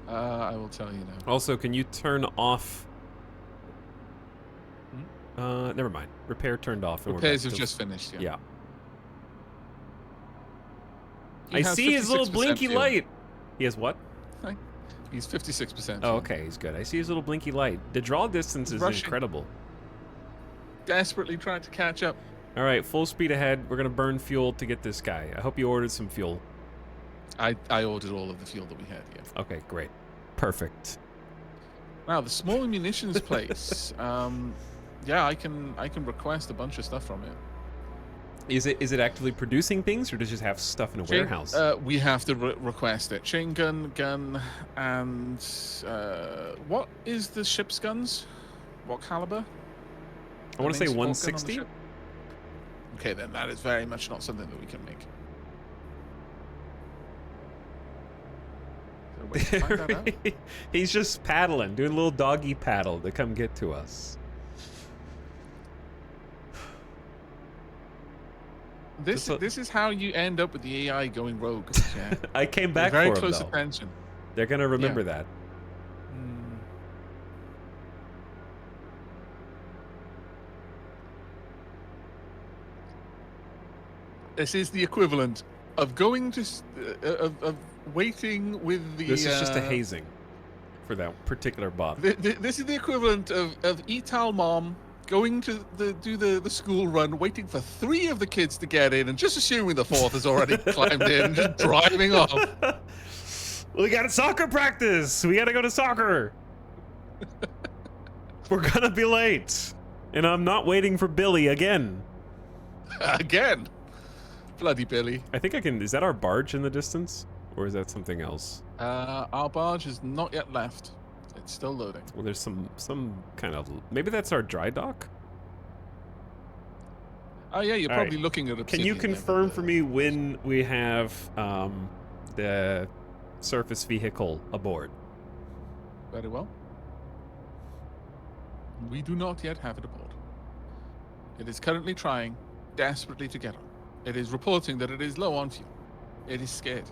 S2: I will tell you now.
S1: Also, can you turn off? Never mind. Repair turned off. And we're
S2: Repairs
S1: back
S2: have
S1: to-
S2: just finished. Yeah.
S1: Yeah.
S2: He
S1: I
S2: has
S1: see his little
S2: 56%
S1: blinky
S2: fuel.
S1: light. He has what?
S2: He's 56%.
S1: Oh, okay. He's good. I see his little blinky light. The draw distance is
S2: Rushing.
S1: incredible.
S2: Desperately trying to catch up.
S1: All right, full speed ahead. We're gonna burn fuel to get this guy. I hope you ordered some fuel.
S2: I ordered all of the fuel that we had. Yeah.
S1: Okay, great. Perfect.
S2: Now the small munitions place. Yeah, I can request a bunch of stuff from it.
S1: Is it actively producing things, or does it just have stuff in a warehouse?
S2: We have to request it. Chain gun, and what is the ship's guns? What caliber?
S1: I want to say
S2: main support gun on the
S1: 160.
S2: ship? Okay, then that is very much not something that we can make. Is there a way to find that out?
S1: He's just paddling, doing a little doggy paddle to come get to us.
S2: This is how you end up with the AI going rogue. Yeah.
S1: I came back
S2: Very
S1: for him,
S2: close
S1: though.
S2: attention.
S1: They're gonna remember that.
S2: This is the equivalent of going to of waiting with the.
S1: This is just a hazing for that particular bot.
S2: This is the equivalent of Etal Mom going to do the school run, waiting for 3 of the kids to get in, and just assuming the 4th has already climbed in, and just driving off.
S1: We got a soccer practice. We gotta go to soccer. We're gonna be late, and I'm not waiting for Billy again.
S2: Again, bloody Billy.
S1: I think I can. Is that our barge in the distance, or is that something else?
S2: Our barge is not yet left. It's still loading.
S1: Well, there's some kind of. Maybe that's our dry dock.
S2: Oh yeah, you're
S1: All
S2: probably
S1: right.
S2: looking at
S1: Can
S2: Obsidian
S1: you
S2: there,
S1: confirm
S2: but,
S1: for me when we have the surface vehicle aboard?
S2: Very well. We do not yet have it aboard. It is currently trying desperately to get on. It is reporting that it is low on fuel. It is scared.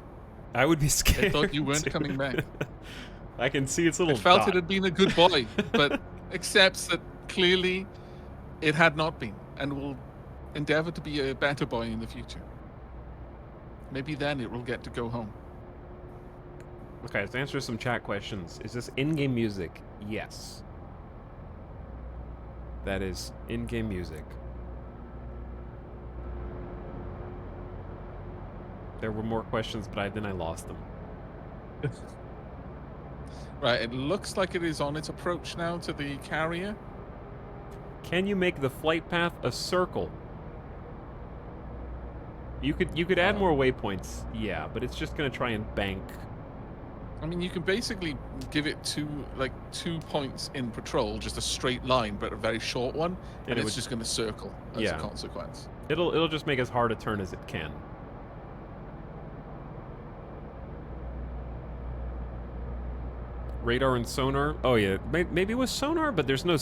S1: I would be scared.
S2: It thought you weren't
S1: too.
S2: coming back.
S1: I can see its little.
S2: It felt
S1: dot.
S2: it had been a good boy, but accepts that clearly it had not been, and will endeavor to be a better boy in the future. Maybe then it will get to go home.
S1: Okay, let's answer some chat questions. Is this in-game music? Yes. That is in-game music. There were more questions, but then I lost them.
S2: Right, it looks like it is on its approach now to the carrier.
S1: Can you make the flight path a circle? You could add more waypoints, yeah, but it's just gonna try and bank.
S2: I mean, you can basically give it 2 points in patrol, just a straight line, but a very short one, and
S1: it
S2: it's
S1: would-
S2: just going to circle as
S1: Yeah.
S2: a consequence.
S1: It'll just make as hard a turn as it can. Radar and sonar. Oh yeah, maybe with sonar, but there's no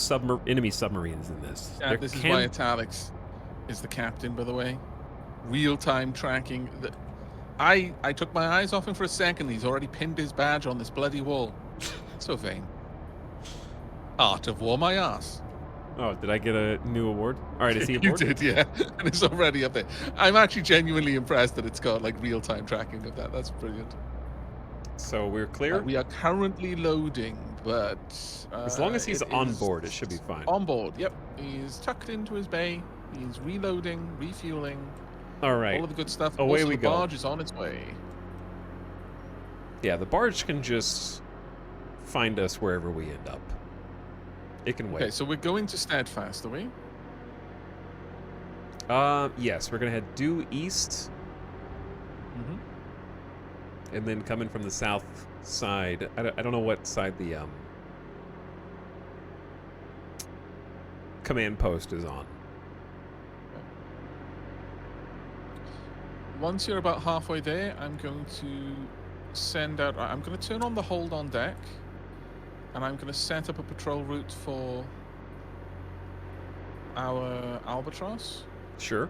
S1: enemy submarines in this.
S2: Yeah,
S1: There
S2: this is
S1: can-
S2: why Italics is the captain, by the way. Real-time tracking. I took my eyes off him for a second. He's already pinned his badge on this bloody wall. So vain. Art of War, my ass.
S1: Oh, did I get a new award? All right, is he
S2: You
S1: aboard?
S2: did, yeah. And it's already up there. I'm actually genuinely impressed that it's got like real-time tracking of that. That's brilliant.
S1: So we're clear.
S2: We are currently loading but
S1: As long as he's
S2: it
S1: on
S2: is
S1: board, it should be fine.
S2: On board, yep. He's tucked into his bay. He's reloading, refueling,
S1: All right.
S2: all of the good stuff.
S1: Away
S2: Also,
S1: we
S2: the
S1: go.
S2: barge is on its way.
S1: Yeah, the barge can just find us wherever we end up. It can wait.
S2: Okay, so we're going to Steadfast, are we?
S1: Yes, we're gonna head due east,
S2: Mm-hmm.
S1: and then coming from the south side. I don't know what side the command post is on.
S2: Once you're about halfway there, I'm going to send out. I'm going to turn on the hold on deck, and I'm going to set up a patrol route for our Albatross.
S1: Sure.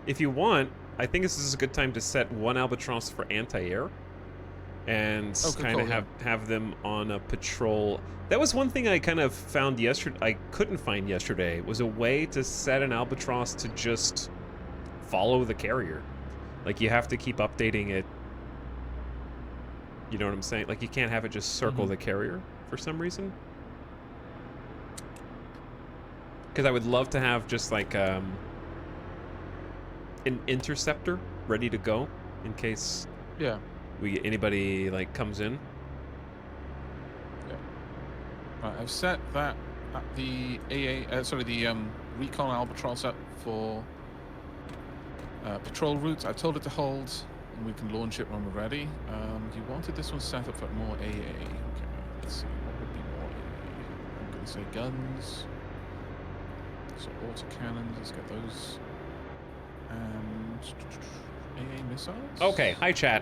S1: If you want, I think this is a good time to set one Albatross for anti-air, and
S2: Oh, good
S1: kind of
S2: call,
S1: have them on a patrol. That was one thing I kind of found yesterday. I couldn't find yesterday was a way to set an Albatross to just follow the carrier. Like, you have to keep updating it. You know what I'm saying? Like, you can't have it just circle the carrier for some reason. Because I would love to have just like an interceptor ready to go in case
S2: Yeah.
S1: anybody like comes in.
S2: Right, I've set that at the Recon Albatross up for patrol route. I've told it to hold, and we can launch it when we're ready. You wanted this one set up for more AA. Okay, let's see. What would be more AA? I'm going to say guns. So autocannons, let's get those. And AA missiles.
S1: Okay, hi chat.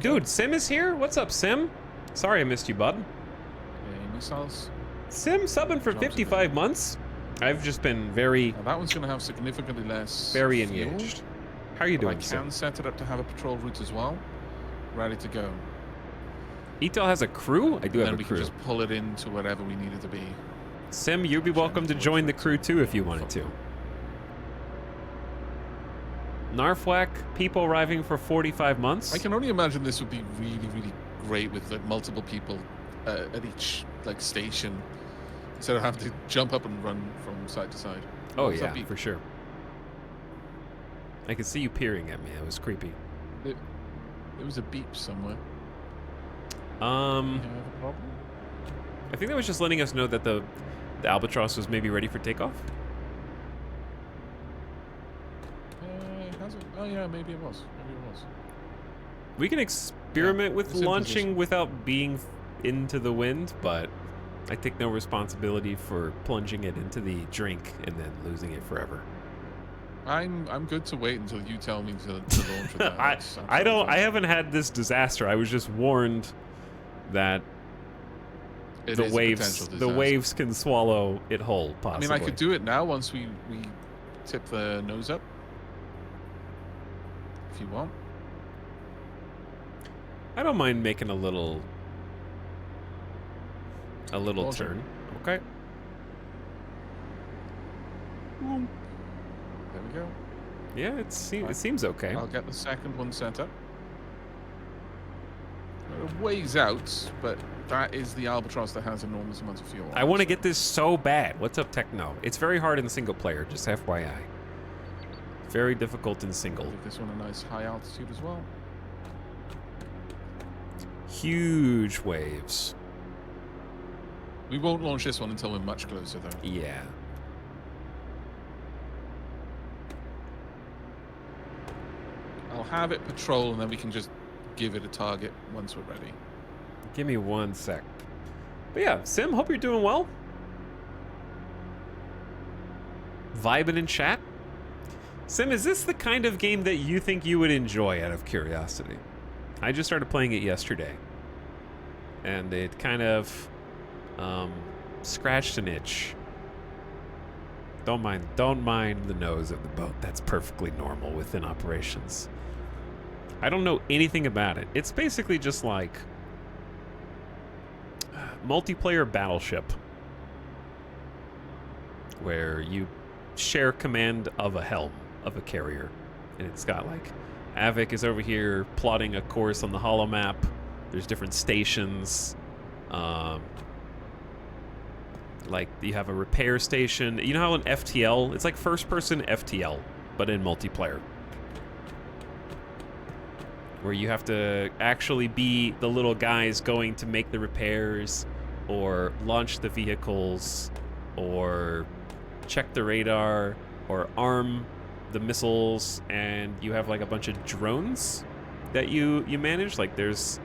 S1: Dude, Sim is here. What's up, Sim? Sorry I missed you, bud.
S2: AA missiles.
S1: Sim subbing for
S2: Jobs
S1: 55 months. I've just been very,
S2: Now that one's going to have significantly less
S1: very
S2: fuel,
S1: engaged. How are you
S2: but I
S1: doing, Sim?
S2: can set it up to have a patrol route as well. Ready to go.
S1: Etel has a crew? I do
S2: Then
S1: have
S2: we
S1: a crew.
S2: can just pull it into wherever we need it to be.
S1: Sim, you'd be welcome to join the crew too if you wanted to. Narfwak, people arriving for 45 months.
S2: I can only imagine this would be really, really great with like multiple people at each like station, instead of having to jump up and run from side to side.
S1: Oh
S2: What's
S1: yeah,
S2: that beep?
S1: for sure. I could see you peering at me. It was creepy.
S2: There was a beep somewhere.
S1: Um,
S2: You have a problem?
S1: I think that was just letting us know that the Albatross was maybe ready for takeoff.
S2: Has it? Oh yeah, maybe it was. Maybe it was.
S1: We can experiment with
S2: it's in
S1: launching
S2: position.
S1: without being into the wind, but I take no responsibility for plunging it into the drink and then losing it forever.
S2: I'm good to wait until you tell me to launch with that.
S1: I
S2: That's
S1: I
S2: absolutely
S1: don't.
S2: fine.
S1: I haven't had this disaster. I was just warned that
S2: It
S1: the
S2: is a
S1: waves
S2: potential
S1: the
S2: disaster.
S1: waves can swallow it whole.
S2: I
S1: Possibly.
S2: mean, I could do it now once we tip the nose up. If you want.
S1: I don't mind making a little
S2: Launch it.
S1: turn. Okay.
S2: There we go.
S1: Yeah, it seems okay.
S2: I'll get the second one set up. A ways out, but that is the Albatross that has enormous amounts of fuel.
S1: I want to get this so bad. What's up, Techno? It's very hard in single player, just FYI. Very difficult in single.
S2: Give this one a nice high altitude as well.
S1: Huge waves.
S2: We won't launch this one until we're much closer, though.
S1: Yeah.
S2: I'll have it patrol, and then we can just give it a target once we're ready.
S1: Give me 1 sec. But yeah, Sim, hope you're doing well. Vibing in chat. Sim, is this the kind of game that you think you would enjoy out of curiosity? I just started playing it yesterday. And it kind of scratched an itch. Don't mind the nose of the boat. That's perfectly normal within operations. I don't know anything about it. It's basically just like multiplayer Battleship, where you share command of a helm of a carrier, and it's got like Avik is over here plotting a course on the holomap, There's different stations. Like you have a repair station. You know how in FTL, it's like first-person FTL, but in multiplayer, where you have to actually be the little guys going to make the repairs, or launch the vehicles, or check the radar, or arm the missiles, and you have like a bunch of drones that you manage. Like there's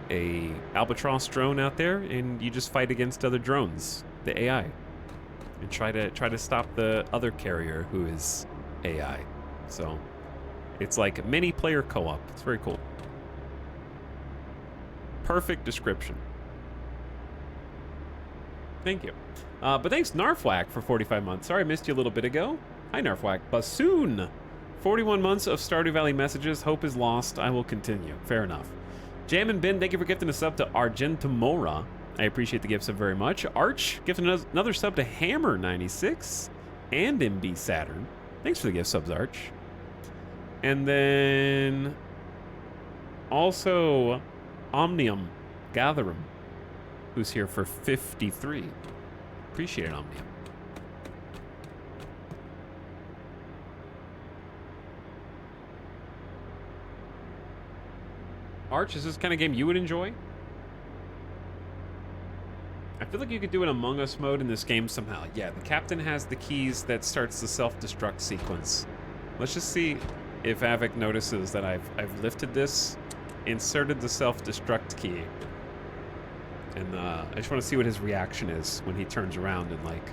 S1: a Albatross drone out there, and you just fight against other drones, the AI, and try to stop the other carrier who is AI. So it's like mini player co-op. It's very cool. Perfect description. Thank you. But thanks Narfwhack for 45 months. Sorry I missed you a little bit ago. Hi Narfwhack. Bassoon. 41 months of Stardew Valley messages. Hope is lost. I will continue. Fair enough. Jam and Bin, thank you for gifting a sub to Argentamora. I appreciate the gift sub very much. Arch, gifting another sub to Hammer96 and MB Saturn. Thanks for the gift subs, Arch. And then also Omnium Gatherum, who's here for 53. Appreciate it, Omnium. Arch, is this the kind of game you would enjoy? I feel like you could do an Among Us mode in this game somehow. Yeah, the captain has the keys that starts the self-destruct sequence. Let's just see if Avic notices that I've lifted this, inserted the self-destruct key, and I just want to see what his reaction is when he turns around and like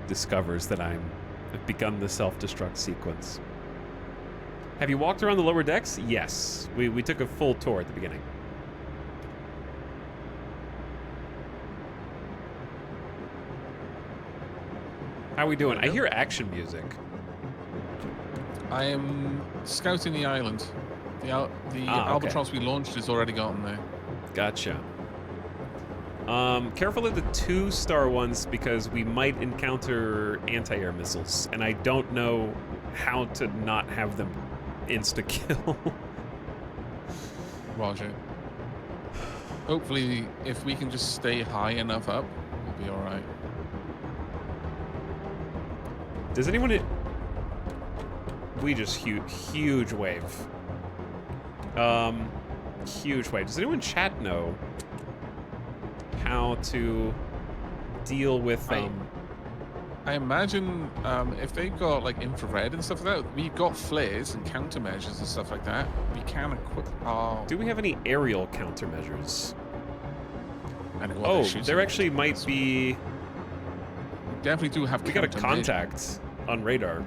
S1: discovers that I've begun the self-destruct sequence. Have you walked around the lower decks? Yes. We took a full tour at the beginning. How we doing? I hear action music.
S2: I am scouting the island. The Albatross we launched is already gotten there.
S1: Gotcha. Careful of the 2-star ones because we might encounter anti-air missiles, and I don't know how to not have them insta-kill.
S2: Roger. Hopefully, if we can just stay high enough up, we'll be all right.
S1: Does anyone... We just huge wave. Huge wave. Does anyone in chat know how to deal with
S2: I imagine if they've got like infrared and stuff like that, we've got flares and countermeasures and stuff like that. We can equip our...
S1: Do we have any aerial countermeasures?
S2: I know what
S1: Oh,
S2: they're shooting
S1: there
S2: at.
S1: actually might be...
S2: We definitely do have
S1: We got a
S2: countermeasures.
S1: contact on radar.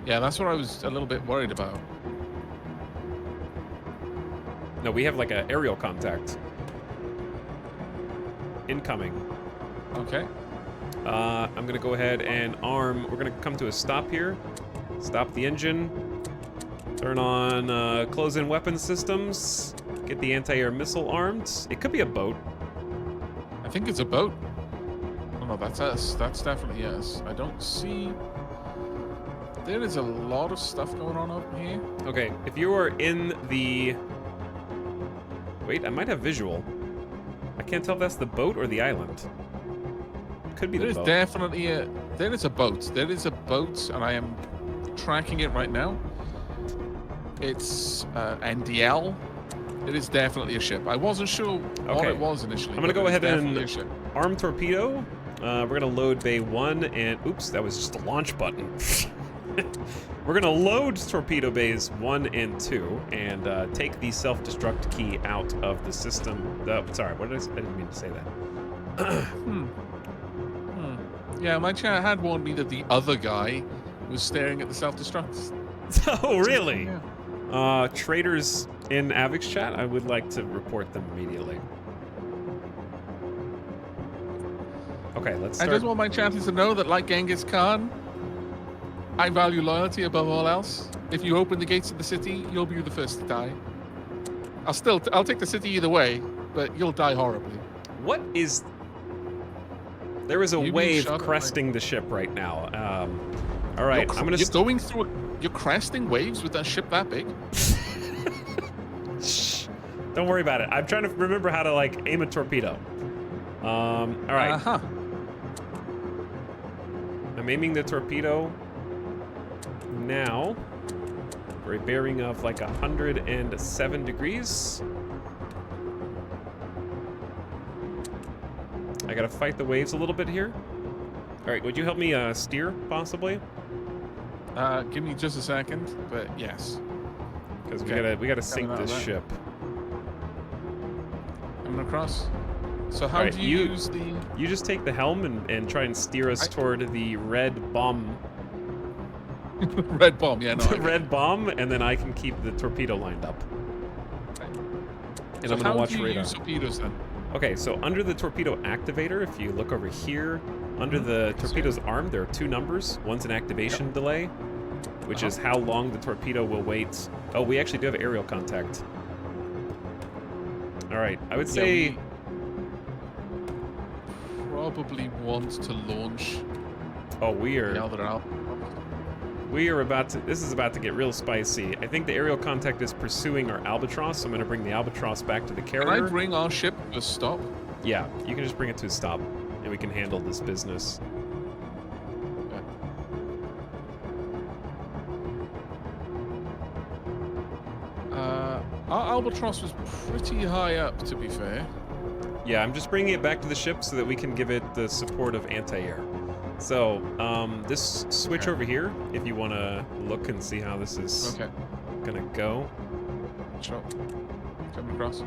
S2: Yeah, that's what I was a little bit worried about.
S1: No, we have like an aerial contact. Incoming.
S2: Okay.
S1: I'm gonna go ahead and arm. We're gonna come to a stop here. Stop the engine. Turn on close-in weapon systems. Get the anti-air missile armed. It could be a boat.
S2: I think it's a boat. Oh no, that's us. That's definitely us. I don't see... There is a lot of stuff going on up here.
S1: Okay, if you are in the... Wait, I might have visual. I can't tell if that's the boat or the island. Could be
S2: There
S1: the
S2: is
S1: boat.
S2: definitely a... There is a boat. There is a boat, and I am tracking it right now. It's NDL. It is definitely a ship. I wasn't sure what
S1: Okay.
S2: it was initially.
S1: I'm gonna
S2: but
S1: go
S2: it is
S1: ahead and-
S2: definitely a ship.
S1: Arm torpedo. We're gonna load bay 1 and oops, that was just the launch button. We're gonna load torpedo bays 1 and 2 and take the self-destruct key out of the system. Sorry, what did I didn't mean to say that.
S2: Yeah, my chat had warned me that the other guy was staring at the self-destruct.
S1: Oh, really?
S2: Yeah.
S1: Traders in Avic's chat, I would like to report them immediately. Okay, let's
S2: I
S1: start.
S2: just want my chatters to know that, like Genghis Khan, I value loyalty above all else. If you open the gates of the city, you'll be the first to die. I'll take the city either way, but you'll die horribly.
S1: What is... There is a
S2: You being
S1: wave
S2: shot at,
S1: cresting the ship right now. All right, I'm gonna...
S2: You're going through. You're cresting waves with that ship that big.
S1: Shh. Don't worry about it. I'm trying to remember how to like aim a torpedo. All right.
S2: Uh-huh.
S1: I'm aiming the torpedo now for a bearing of like 107 degrees. I gotta fight the waves a little bit here. All right, would you help me steer, possibly?
S2: Give me just a second, but yes.
S1: Because
S2: Okay.
S1: we gotta sink
S2: Coming out
S1: this
S2: right.
S1: ship.
S2: Coming across. So how
S1: Alright,
S2: do you use the...
S1: You just take the helm and try and steer us toward the red bomb,
S2: Red bomb, yeah, no. I
S1: the
S2: get
S1: red bomb, and then I can keep the torpedo lined up. And
S2: So
S1: I'm gonna
S2: how
S1: watch
S2: do you
S1: radar.
S2: use torpedoes then?
S1: Okay, so under the torpedo activator, if you look over here, under the torpedo's arm, there are two numbers. One's an activation delay, which is how long the torpedo will wait. Oh, we actually do have aerial contact. All right, I would say...
S2: we probably want to launch
S1: Oh, we
S2: the
S1: are
S2: other out.
S1: about to. This is about to get real spicy. I think the aerial contact is pursuing our albatross. So I'm going to bring the albatross back to the
S2: Can I
S1: carrier.
S2: bring our ship to a stop?
S1: Yeah, you can just bring it to a stop, and we can handle this business.
S2: Our albatross was pretty high up, to be fair.
S1: Yeah, I'm just bringing it back to the ship so that we can give it the support of anti-air. So, this switch
S2: Okay.
S1: over here, if you want to look and see how this is
S2: Okay,
S1: gonna go.
S2: sure. Coming across.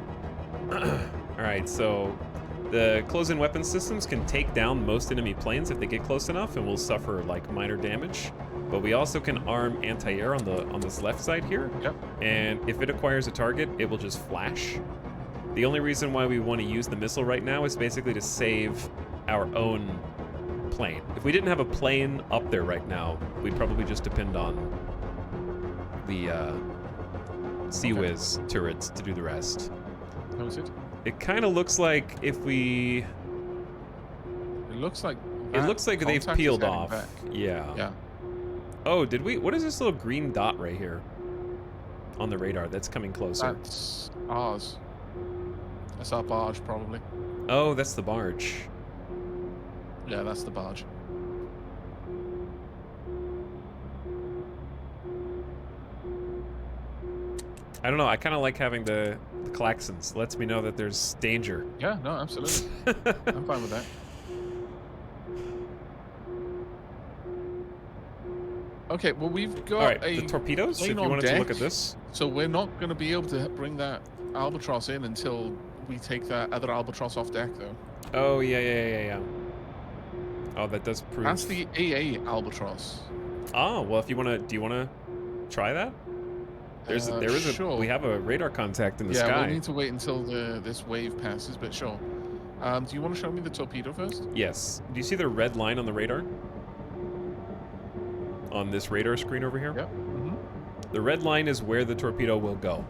S1: All right, so the close-in weapon systems can take down most enemy planes if they get close enough, and will suffer like minor damage. But we also can arm anti-air on this left side here,
S2: Yep.
S1: and if it acquires a target, it will just flash. The only reason why we want to use the missile right now is basically to save our own plane. If we didn't have a plane up there right now, we'd probably just depend on the CIWS turrets to do the rest.
S2: How is it?
S1: It kind of looks like if we...
S2: It looks like...
S1: It
S2: that
S1: looks like they've
S2: contact is
S1: peeled
S2: heading
S1: off.
S2: back.
S1: Yeah.
S2: Yeah.
S1: Oh, did we... What is this little green dot right here on the radar that's coming closer?
S2: That's ours. That's our barge, probably.
S1: Oh, that's the barge.
S2: Yeah, that's the barge.
S1: I don't know. I kind of like having the klaxons. Lets me know that there's danger.
S2: Yeah, no, absolutely. I'm fine with that. Okay, well, we've got
S1: All right,
S2: a
S1: the torpedoes, if
S2: plane
S1: you
S2: on
S1: wanted to look
S2: deck,
S1: at this.
S2: So we're not going to be able to bring that albatross in until we take that other albatross off deck, though.
S1: Oh, yeah. Oh, that does prove...
S2: That's the AA albatross.
S1: Oh, well, if you want to... Do you want to try that? There is a...
S2: Sure.
S1: We have a radar contact in the
S2: Yeah,
S1: sky.
S2: we'll need to wait until this wave passes, but sure. Do you want to show me the torpedo first?
S1: Yes. Do you see the red line on the radar? On this radar screen over here?
S2: Yep. Mm-hmm.
S1: The red line is where the torpedo will go.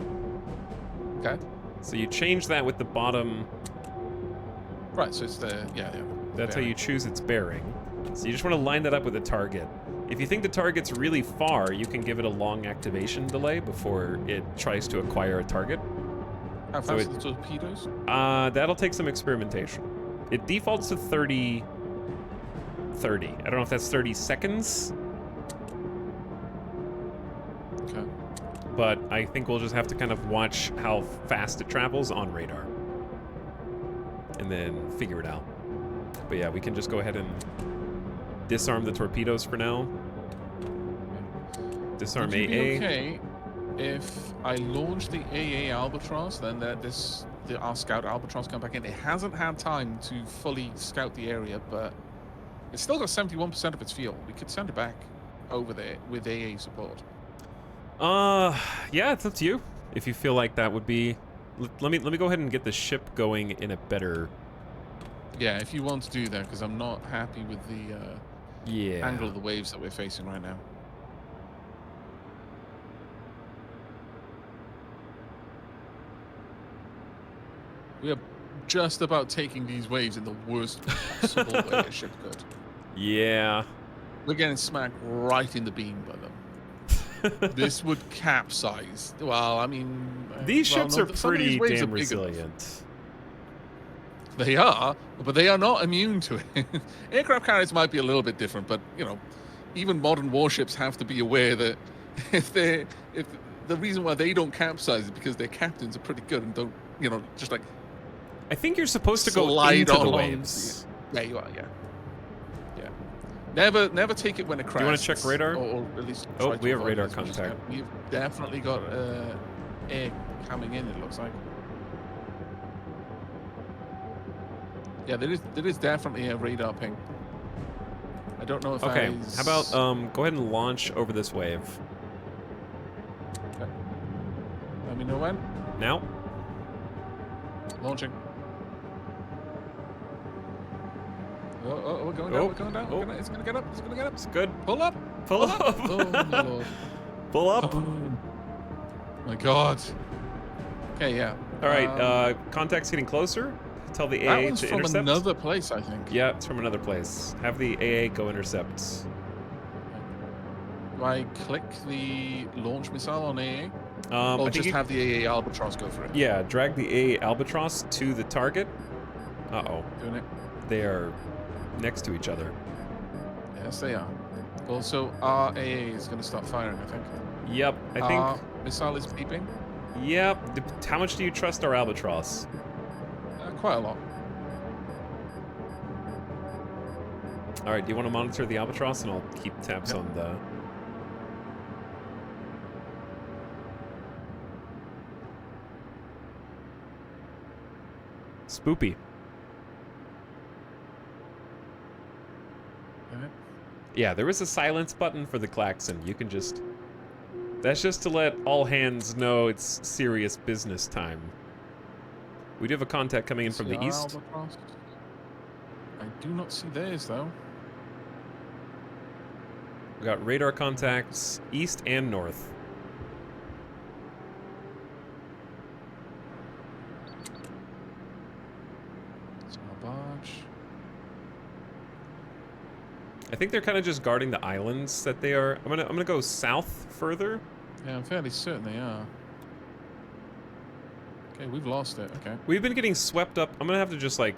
S2: Okay.
S1: So you change that with the bottom.
S2: Right, so it's the... Yeah.
S1: That's how you choose its bearing. So you just want to line that up with a target. If you think the target's really far, you can give it a long activation delay before it tries to acquire a target.
S2: How
S1: So
S2: fast are the torpedoes?
S1: That'll take some experimentation. It defaults to 30. I don't know if that's 30 seconds,
S2: Okay.
S1: but I think we'll just have to kind of watch how fast it travels on radar. And then figure it out. But yeah, we can just go ahead and disarm the torpedoes for now. Disarm
S2: Would you be
S1: AA.
S2: okay if I launch the AA Albatross, then our scout Albatross come back in? It hasn't had time to fully scout the area, but it's still got 71% of its fuel. We could send it back over there with AA support.
S1: Yeah, it's up to you. If you feel like that would be... Let me go ahead and get the ship going in a better...
S2: Yeah, if you want to do that, because I'm not happy with the
S1: Yeah.
S2: angle of the waves that we're facing right now. We are just about taking these waves in the worst possible way a ship could.
S1: Yeah.
S2: We're getting smacked right in the beam by them. this would capsize. Well, I mean,
S1: These
S2: well,
S1: ships
S2: no,
S1: are
S2: some of these
S1: pretty
S2: waves
S1: damn
S2: are big enough.
S1: resilient.
S2: They are, but they are not immune to it. Aircraft carriers might be a little bit different, but you know, even modern warships have to be aware that if the reason why they don't capsize is because their captains are pretty good and don't, you know, just like
S1: I think you're supposed to go
S2: slide
S1: into the
S2: along.
S1: waves.
S2: Yeah, you are. Yeah, yeah. Never take it when it crashes.
S1: Do you wanna check radar?
S2: Or at least.
S1: Oh,
S2: try to
S1: we have
S2: avoid it
S1: radar
S2: as much as
S1: contact.
S2: can. We've definitely got air coming in. It looks like. Yeah, there is definitely a radar ping. I don't know if
S1: Okay,
S2: that is...
S1: how about go ahead and launch over this wave.
S2: Okay. Let me know when.
S1: Now?
S2: Launching. Oh, we're going down,
S1: Oh,
S2: we're going down.
S1: oh.
S2: It's gonna get up, it's gonna get up.
S1: It's good.
S2: Pull up.
S1: Pull up.
S2: Oh, my lord.
S1: Pull up.
S2: Oh, my god. Okay, yeah.
S1: All right, contact's getting closer. Tell the
S2: that
S1: AA
S2: one's
S1: to
S2: from
S1: intercept.
S2: another place, I think.
S1: Yeah, it's from another place. Have the AA go intercept.
S2: Do I click the launch missile on AA?
S1: I
S2: Or
S1: think
S2: just
S1: you-
S2: have the AA Albatross go for it?
S1: Yeah, drag the AA Albatross to the target. Uh-oh.
S2: Doing it.
S1: They are next to each other.
S2: Yes, they are. Also, our AA is going to start firing, I think.
S1: Yep, I think...
S2: Our missile is beeping.
S1: Yep. How much do you trust our Albatross?
S2: Quite a lot.
S1: All right, do you want to monitor the Albatross, and I'll keep tabs
S2: Yep.
S1: on the... Spoopy.
S2: Alright.
S1: Yeah, there is a silence button for the klaxon. You can just... That's just to let all hands know it's serious business time. We do have a contact coming in from
S2: See
S1: the
S2: our
S1: east.
S2: Albatross? I do not see theirs, though.
S1: We got radar contacts east and north.
S2: It's our barge.
S1: I think they're kind of just guarding the islands that they are. I'm gonna go south further.
S2: Yeah, I'm fairly certain they are. Okay, we've lost it. Okay.
S1: We've been getting swept up. I'm gonna have to just like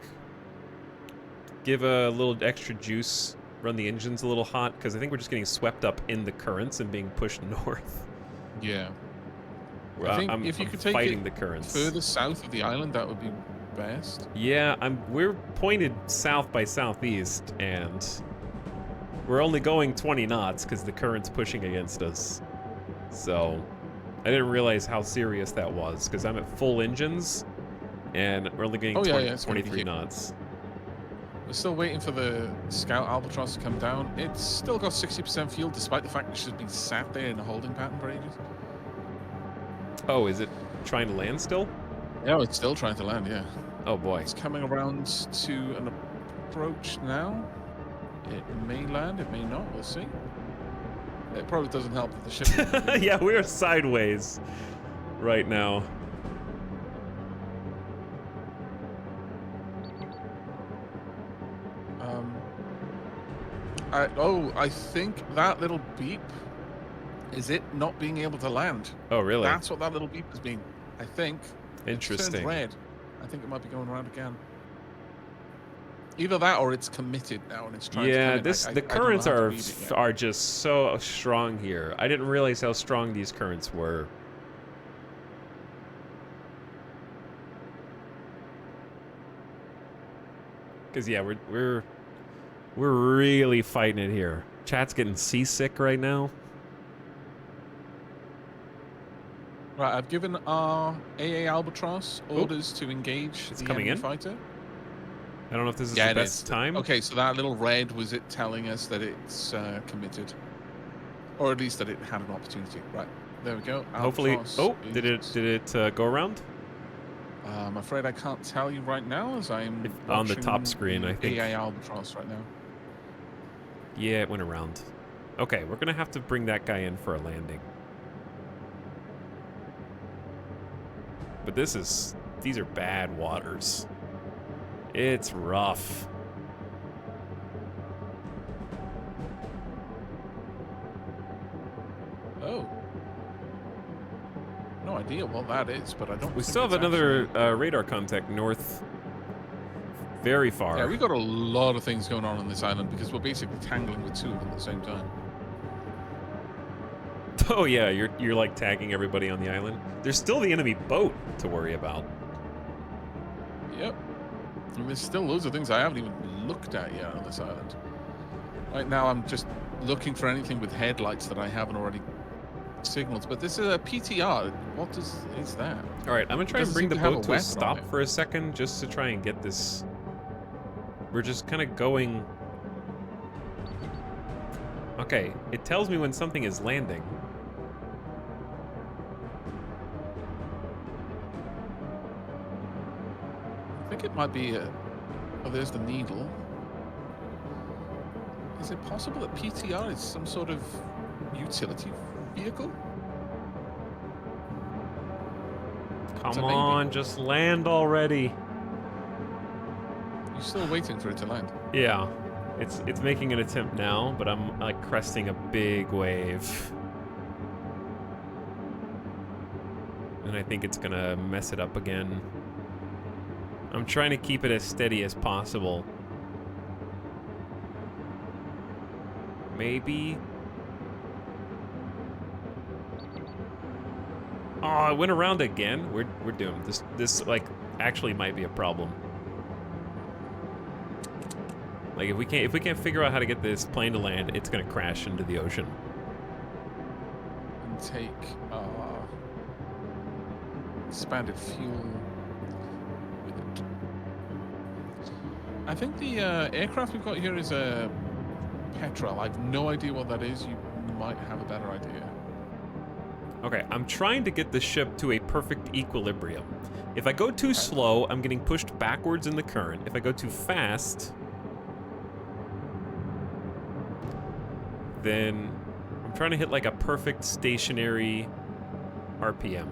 S1: give a little extra juice, run the engines a little hot, because I think we're just getting swept up in the currents and being pushed north.
S2: Yeah. I think if you
S1: I'm
S2: could take
S1: fighting
S2: it
S1: the currents.
S2: further south of the island, that would be best.
S1: Yeah, we're pointed south by southeast, and we're only going 20 knots because the current's pushing against us. So I didn't realize how serious that was, because I'm at full engines, and we're only getting
S2: Oh, yeah, yeah, it's gonna be
S1: 23
S2: hit.
S1: knots.
S2: We're still waiting for the Scout Albatross to come down. It's still got 60% fuel, despite the fact that she's been sat there in a holding pattern for ages.
S1: Oh, is it trying to land still?
S2: Yeah, it's still trying to land, yeah.
S1: Oh boy.
S2: It's coming around to an approach now. It may land, it may not, we'll see. It probably doesn't help that the ship...
S1: Yeah, we're sideways right now.
S2: I think that little beep is it not being able to land.
S1: Oh, really?
S2: That's what that little beep has been. I think. It
S1: Interesting.
S2: turned red. I think it might be going around again. Either that or it's committed now and it's trying to
S1: Yeah,
S2: come in.
S1: the
S2: I don't know
S1: currents
S2: how to
S1: are
S2: read it yet.
S1: are just so strong here. I didn't realize how strong these currents were. Cause yeah, we're really fighting it here. Chat's getting seasick right now.
S2: Right, I've given our AA Albatross orders to engage
S1: It's
S2: the
S1: coming
S2: enemy
S1: in?
S2: fighter.
S1: I don't know if this is
S2: Yeah,
S1: the
S2: it
S1: best
S2: is.
S1: time.
S2: Okay, so that little red was it telling us that it's committed, or at least that it had an opportunity. Right, there we go.
S1: Hopefully.
S2: Albatross
S1: Oh,
S2: is-
S1: did it go around?
S2: I'm afraid I can't tell you right now, as I'm
S1: On the top
S2: watching
S1: screen,
S2: the
S1: I think.
S2: AA Albatross right now.
S1: Yeah, it went around. Okay, we're gonna have to bring that guy in for a landing. But these are bad waters. It's rough.
S2: Oh, No idea what that is, but I don't.
S1: We
S2: think
S1: still have
S2: it's
S1: another
S2: actually-
S1: radar contact north, very far.
S2: Yeah, we got a lot of things going on this island because we're basically tangling with two of them at the same time.
S1: Oh yeah, you're like tagging everybody on the island. There's still the enemy boat to worry about.
S2: Yep. And there's still loads of things I haven't even looked at yet on this island. Right now, I'm just looking for anything with headlights that I haven't already signaled. But this is a PTR. What is that?
S1: All right, I'm gonna try and
S2: Doesn't
S1: bring
S2: seem
S1: the
S2: to have
S1: boat
S2: a
S1: to a
S2: weapon on
S1: stop
S2: it.
S1: for a second, just to try and get this. We're just kind of going. Okay, it tells me when something is landing.
S2: I think it might be. Oh, there's the needle. Is it possible that PTR is some sort of utility vehicle?
S1: Come
S2: a maybe.
S1: on, just land already.
S2: You're still waiting for it to land.
S1: Yeah, it's making an attempt now, but I'm like cresting a big wave. And I think it's gonna mess it up again. I'm trying to keep it as steady as possible. Maybe. Oh, it went around again. We're doomed. This like actually might be a problem. Like if we can't figure out how to get this plane to land, it's gonna crash into the ocean.
S2: And take expanded fuel with it. I think the aircraft we've got here is a Petrel. I've no idea what that is. You might have a better idea.
S1: Okay, I'm trying to get the ship to a perfect equilibrium. If I go too slow, I'm getting pushed backwards in the current. If I go too fast, then I'm trying to hit like a perfect stationary RPM.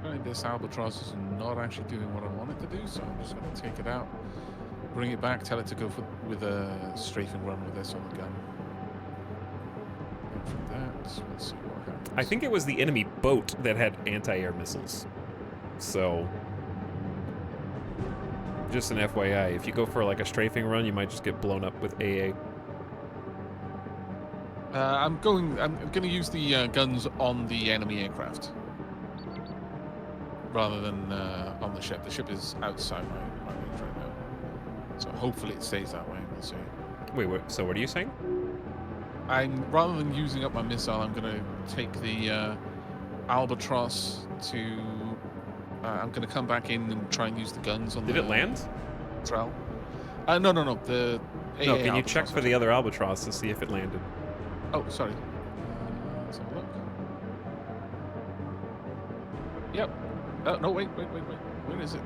S2: Right, this albatross is not actually doing what I want it to do, so I'm just going to take it out, bring it back, tell it to go with a strafing run with this on the gun. And from that, let's see what happens.
S1: I think it was the enemy boat that had anti-air missiles. So, just an FYI, if you go for like a strafing run, you might just get blown up with AA.
S2: I'm going to use the guns on the enemy aircraft rather than on the ship. The ship is outside my range right now, so hopefully it stays that way. We'll see.
S1: Wait, so what are you saying?
S2: Rather than using up my missile, I'm going to take the albatross to. I'm going to come back in and try and use the guns on.
S1: Did it land?
S2: Trell. No. The AA
S1: No, can you check
S2: albatross,
S1: for the other albatross to see if it landed?
S2: Oh, sorry. Let's have a look. Yep. No, wait. Where is it?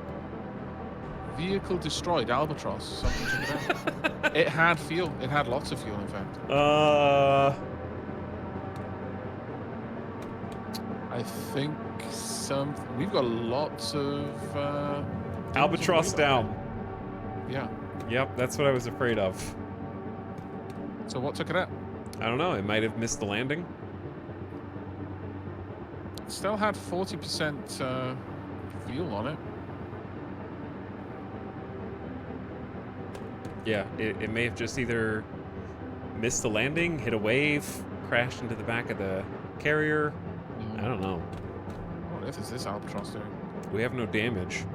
S2: Vehicle destroyed. Albatross. Something check it out. It had fuel. It had lots of fuel, in fact. I think we've got lots of
S1: Albatross down.
S2: Yeah.
S1: Yep, that's what I was afraid of.
S2: So what took it out?
S1: I don't know, it might have missed the landing.
S2: It still had 40% fuel on it.
S1: Yeah, it may have just either missed the landing, hit a wave, crashed into the back of the carrier. I don't know.
S2: What on earth is this albatross doing?
S1: We have no damage.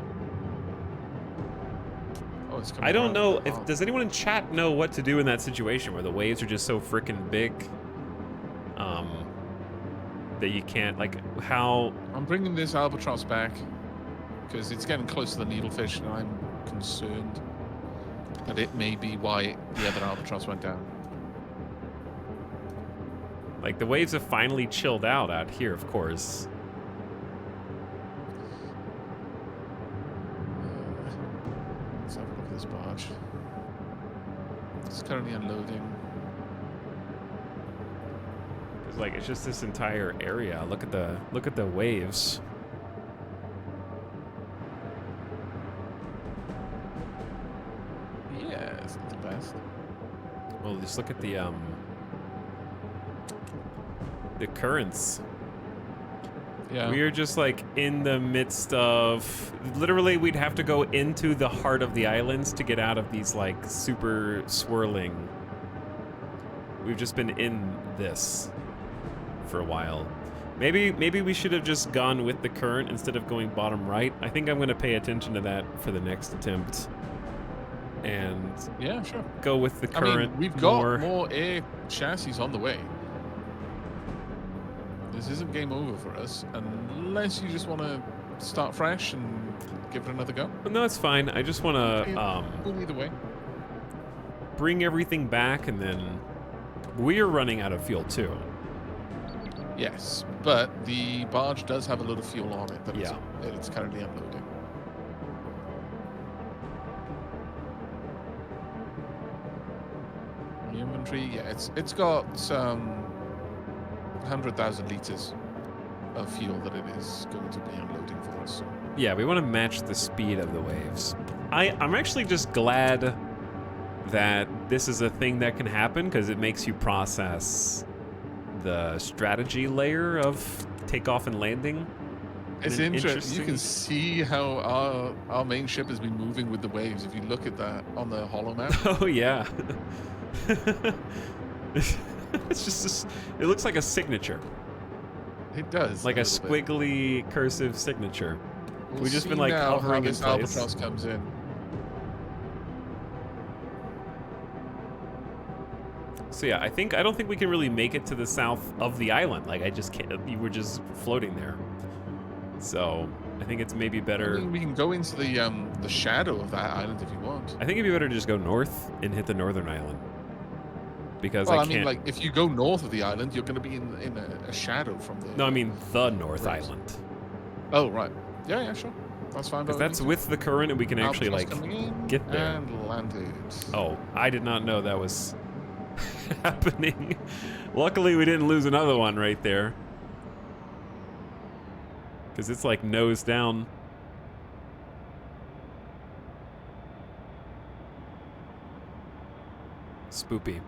S2: Oh, it's coming
S1: I don't
S2: around
S1: know
S2: the
S1: if
S2: hull.
S1: does anyone in chat know what to do in that situation where the waves are just so freaking big, that you can't like how.
S2: I'm bringing this albatross back because it's getting close to the needlefish, and I'm concerned that it may be why the other albatross went down.
S1: Like the waves have finally chilled out here, of course.
S2: Let's have a look at this barge. It's currently unloading.
S1: It's like it's just this entire area. Look at the waves.
S2: Yeah, it's not the best.
S1: Well, the just look at the currents.
S2: Yeah.
S1: We're just like in the midst of, literally we'd have to go into the heart of the islands to get out of these like super swirling. We've just been in this for a while. Maybe we should have just gone with the current instead of going bottom right. I think I'm going to pay attention to that for the next attempt. And
S2: Yeah, sure.
S1: go with the
S2: I
S1: current
S2: mean, we've got
S1: more.
S2: more air chassis on the way. This isn't game over for us, unless you just want to start fresh and give it another go.
S1: But no, it's fine. I just want to
S2: Cool either way.
S1: bring everything back, and then we're running out of fuel too.
S2: Yes, but the barge does have a lot of fuel on it that
S1: Yeah.
S2: it's currently unloading. The inventory, yeah, it's got 100,000 liters of fuel that it is going to be unloading for us.
S1: Yeah, we want to match the speed of the waves. I'm actually just glad that this is a thing that can happen, because it makes you process the strategy layer of takeoff and landing.
S2: It's
S1: An
S2: interesting. You can
S1: interesting-
S2: see how our main ship has been moving with the waves. If you look at that on the holo map,
S1: Oh yeah. It's just it looks like a signature,
S2: it does.
S1: like a
S2: little bit.
S1: squiggly cursive signature.
S2: We'll
S1: We've just been
S2: see
S1: like
S2: now how
S1: hovering in
S2: this
S1: place.
S2: albatross comes in.
S1: So yeah, I don't think we can really make it to the south of the island. Like I just can't. You were just floating there. So I think it's maybe
S2: I
S1: better.
S2: mean, we can go into the shadow of that island if you want.
S1: I think it'd be better to just go north and hit the northern island. Because
S2: Well,
S1: I
S2: I
S1: can't.
S2: mean, like if you go north of the island, you're going to be in a shadow from the.
S1: No, I mean the North
S2: Right.
S1: Island.
S2: Oh right. Yeah, sure. That's fine.
S1: Because
S2: by
S1: that's
S2: me.
S1: with the current, and we can actually
S2: Albatross
S1: like.
S2: coming in
S1: get there.
S2: and landed.
S1: Oh, I did not know that was happening. Luckily, we didn't lose another one right there. Because it's like nose down. Spoopy.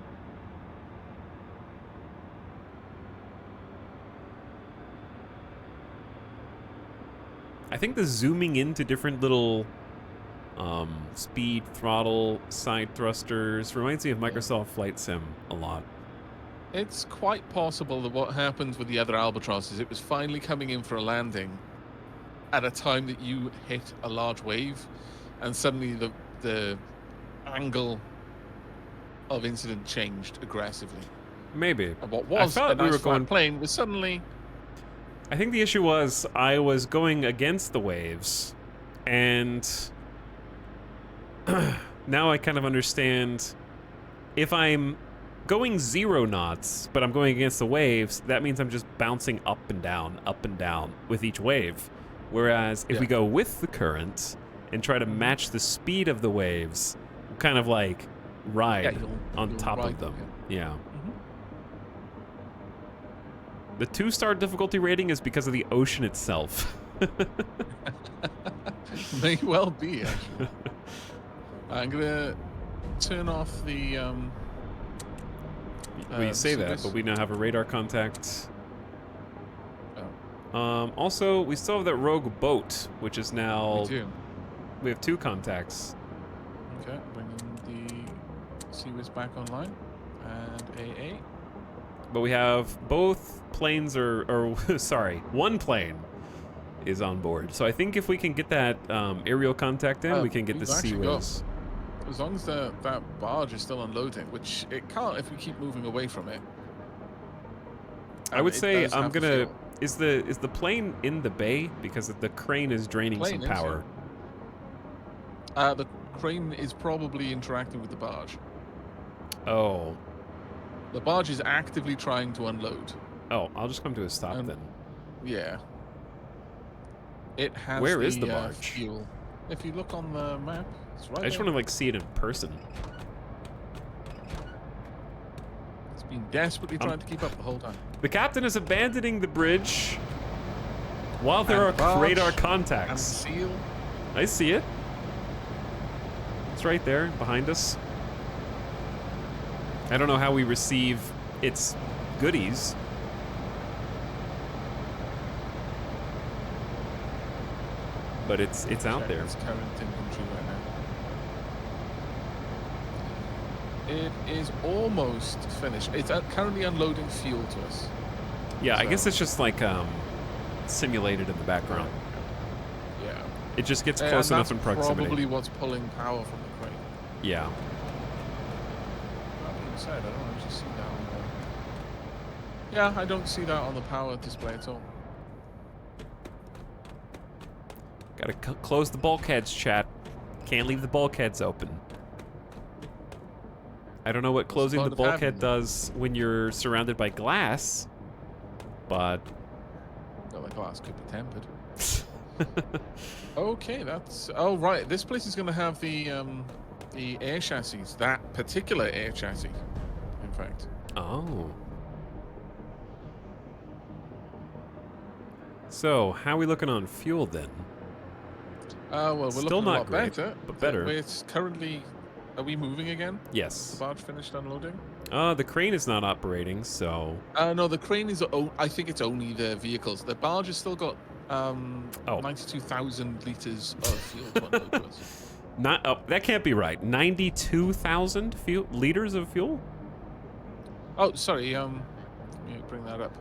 S1: I think the zooming into different little speed, throttle, side thrusters reminds me of Microsoft Flight Sim a lot.
S2: It's quite possible that what happened with the other albatross is it was finally coming in for a landing at a time that you hit a large wave, and suddenly the angle of incident changed aggressively.
S1: Maybe.
S2: And what was
S1: thought
S2: a
S1: we
S2: nice
S1: were
S2: flat
S1: going-
S2: plane was suddenly
S1: I think the issue was I was going against the waves, and now I kind of understand if I'm going 0 knots, but I'm going against the waves, that means I'm just bouncing up and down with each wave. Whereas if we
S2: Yeah.
S1: go with the current and try to match the speed of the waves, we'll kind of like ride on
S2: you'll
S1: top
S2: ride
S1: of them.
S2: them,
S1: Yeah. The 2-star difficulty rating is because of the ocean itself.
S2: may well be actually. I'm gonna turn off the
S1: Well, you say that,
S2: service.
S1: but we now have a radar contact.
S2: Oh,
S1: Also, we still have that rogue boat, which is now...
S2: we do.
S1: We have 2 contacts.
S2: Okay, bringing the Seawiz back online and AA.
S1: But we have both planes or sorry, one plane is on board. So I think if we can get that aerial contact in, we can get the
S2: we've actually got-
S1: Seaways.
S2: As long as that barge is still unloading, which it can't if we keep moving away from it.
S1: I would
S2: It
S1: say
S2: does
S1: I'm
S2: have the
S1: gonna...
S2: fuel.
S1: Is the plane in the bay? Because the crane is draining
S2: Plane
S1: some
S2: is, yeah.
S1: power.
S2: The crane is probably interacting with the barge.
S1: Oh.
S2: The barge is actively trying to unload.
S1: Oh, I'll just come to a stop then.
S2: Yeah. It has
S1: Where is the
S2: the
S1: barge?
S2: fuel. If you look on the map, it's right
S1: I just
S2: there.
S1: want to like see it in person.
S2: It's been desperately trying to keep up the whole time.
S1: The captain is abandoning the bridge while there
S2: And
S1: are
S2: barge,
S1: radar
S2: And
S1: contacts.
S2: seal.
S1: I see it. It's right there behind us. I don't know how we receive its goodies. But it's out
S2: Check
S1: there.
S2: its current inventory right now. It is almost finished. It's currently unloading fuel to us.
S1: Yeah, I guess
S2: So-
S1: it's just like simulated in the background.
S2: Yeah.
S1: It just gets
S2: And
S1: close enough
S2: that's
S1: in proximity.
S2: probably what's pulling power from the crane.
S1: Yeah.
S2: That being said, I don't actually see that on the... Yeah, I don't see that on the power display at all.
S1: Gotta close the bulkheads, chat. Can't leave the bulkheads open. I don't know what
S2: What's the
S1: closing the
S2: point of having
S1: bulkhead
S2: them?
S1: does when you're surrounded by glass, but
S2: Well, the glass could be tempered. Okay, that's... Oh, right. This place is going to have the air chassis. That particular air chassis, in fact.
S1: oh. So, how are we looking on fuel then?
S2: Well, we're
S1: Still
S2: looking
S1: not
S2: a lot
S1: great,
S2: better.
S1: but better.
S2: It's currently... Are we moving again? The
S1: Yes.
S2: barge finished unloading?
S1: The crane is not operating, so
S2: No, the crane is... I think it's only the vehicles. The barge has still got 92,000 litres of fuel to unload to us.
S1: not that can't be right. 92,000 liters of fuel?
S2: Oh, sorry. Let me bring that up.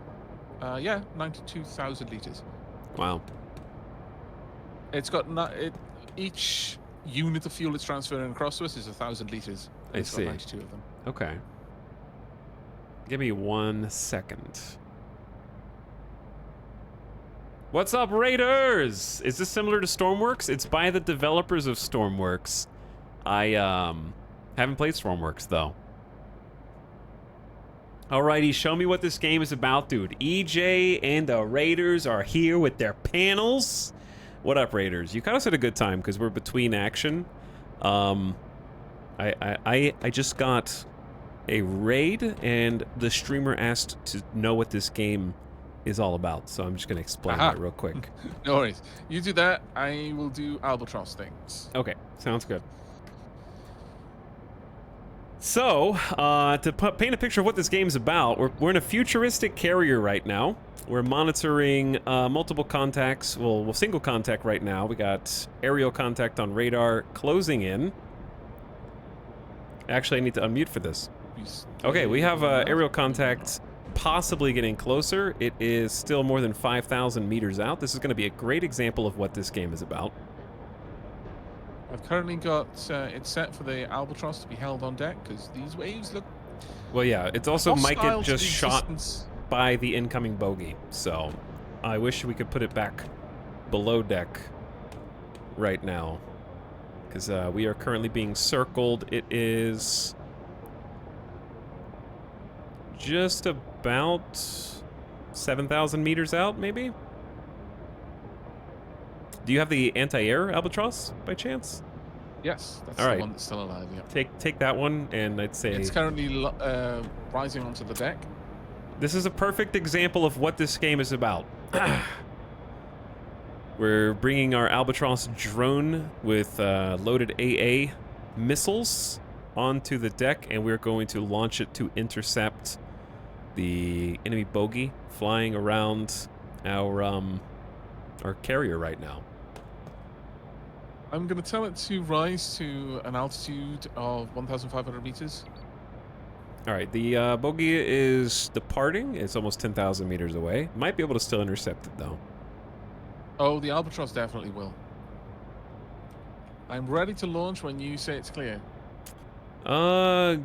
S2: Yeah, 92,000 litres.
S1: Wow.
S2: It's got each unit of fuel it's transferring across to us is 1,000 litres.
S1: I
S2: It's got
S1: see.
S2: 92 of them.
S1: Okay. Give me 1 second. What's up, Raiders? Is this similar to Stormworks? It's by the developers of Stormworks. I haven't played Stormworks though. Alrighty, show me what this game is about, dude. EJ and the Raiders are here with their panels. What up, Raiders? You caught us at a good time because we're between action. I just got a raid, and the streamer asked to know what this game is all about, so I'm just gonna explain
S2: Aha.
S1: that real quick.
S2: No worries. You do that, I will do Albatross things.
S1: Okay, sounds good. So, to paint a picture of what this game's about, we're in a futuristic carrier right now. We're monitoring multiple contacts. Well, single contact right now. We got aerial contact on radar closing in. Actually, I need to unmute for this. Okay, we have aerial contact possibly getting closer. It is still more than 5,000 meters out. This is going to be a great example of what this game is about.
S2: I've currently got it set for the Albatross to be held on deck because these waves look
S1: Well, yeah, it's also might
S2: hostile
S1: get
S2: to
S1: just
S2: the
S1: shot
S2: existence.
S1: by the incoming bogey. So I wish we could put it back below deck right now because we are currently being circled. It is just about 7,000 meters out, maybe? Do you have the anti-air Albatross by chance?
S2: Yes, that's
S1: All
S2: the
S1: right.
S2: one that's still alive. Yeah.
S1: Take that one, and I'd say
S2: It's currently rising onto the deck.
S1: this is a perfect example of what this game is about. We're bringing our Albatross drone with loaded AA missiles onto the deck, and we're going to launch it to intercept the enemy bogey flying around our carrier right now.
S2: I'm going to tell it to rise to an altitude of 1,500 meters.
S1: All right, the bogey is departing. It's almost 10,000 meters away. Might be able to still intercept it, though.
S2: Oh, the Albatross definitely will. I'm ready to launch when you say it's clear.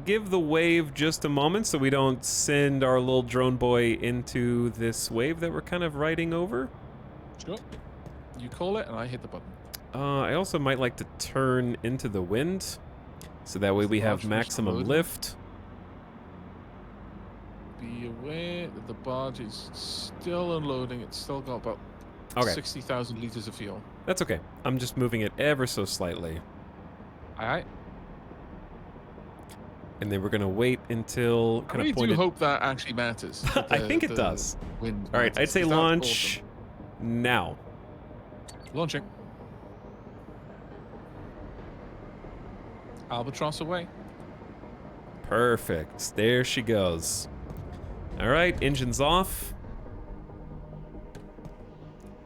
S1: Give the wave just a moment so we don't send our little drone boy into this wave that we're kind of riding over.
S2: Sure. You call it and I hit the button.
S1: I also might like to turn into the wind so that way we have
S2: Barge
S1: maximum
S2: loading.
S1: lift.
S2: Be aware that the barge is still unloading. It's still got about
S1: Okay.
S2: 60,000 liters of fuel.
S1: That's okay. I'm just moving it ever so slightly.
S2: Alright.
S1: And then we're going to wait until
S2: I
S1: kind
S2: really
S1: of
S2: do
S1: pointed.
S2: hope that actually matters. that
S1: I
S2: the-
S1: think it
S2: the
S1: does.
S2: Wind
S1: All right,
S2: matters,
S1: I'd say
S2: 'cause that's
S1: launch now.
S2: awesome. Launching. Albatross away.
S1: Perfect. There she goes. All right, engine's off.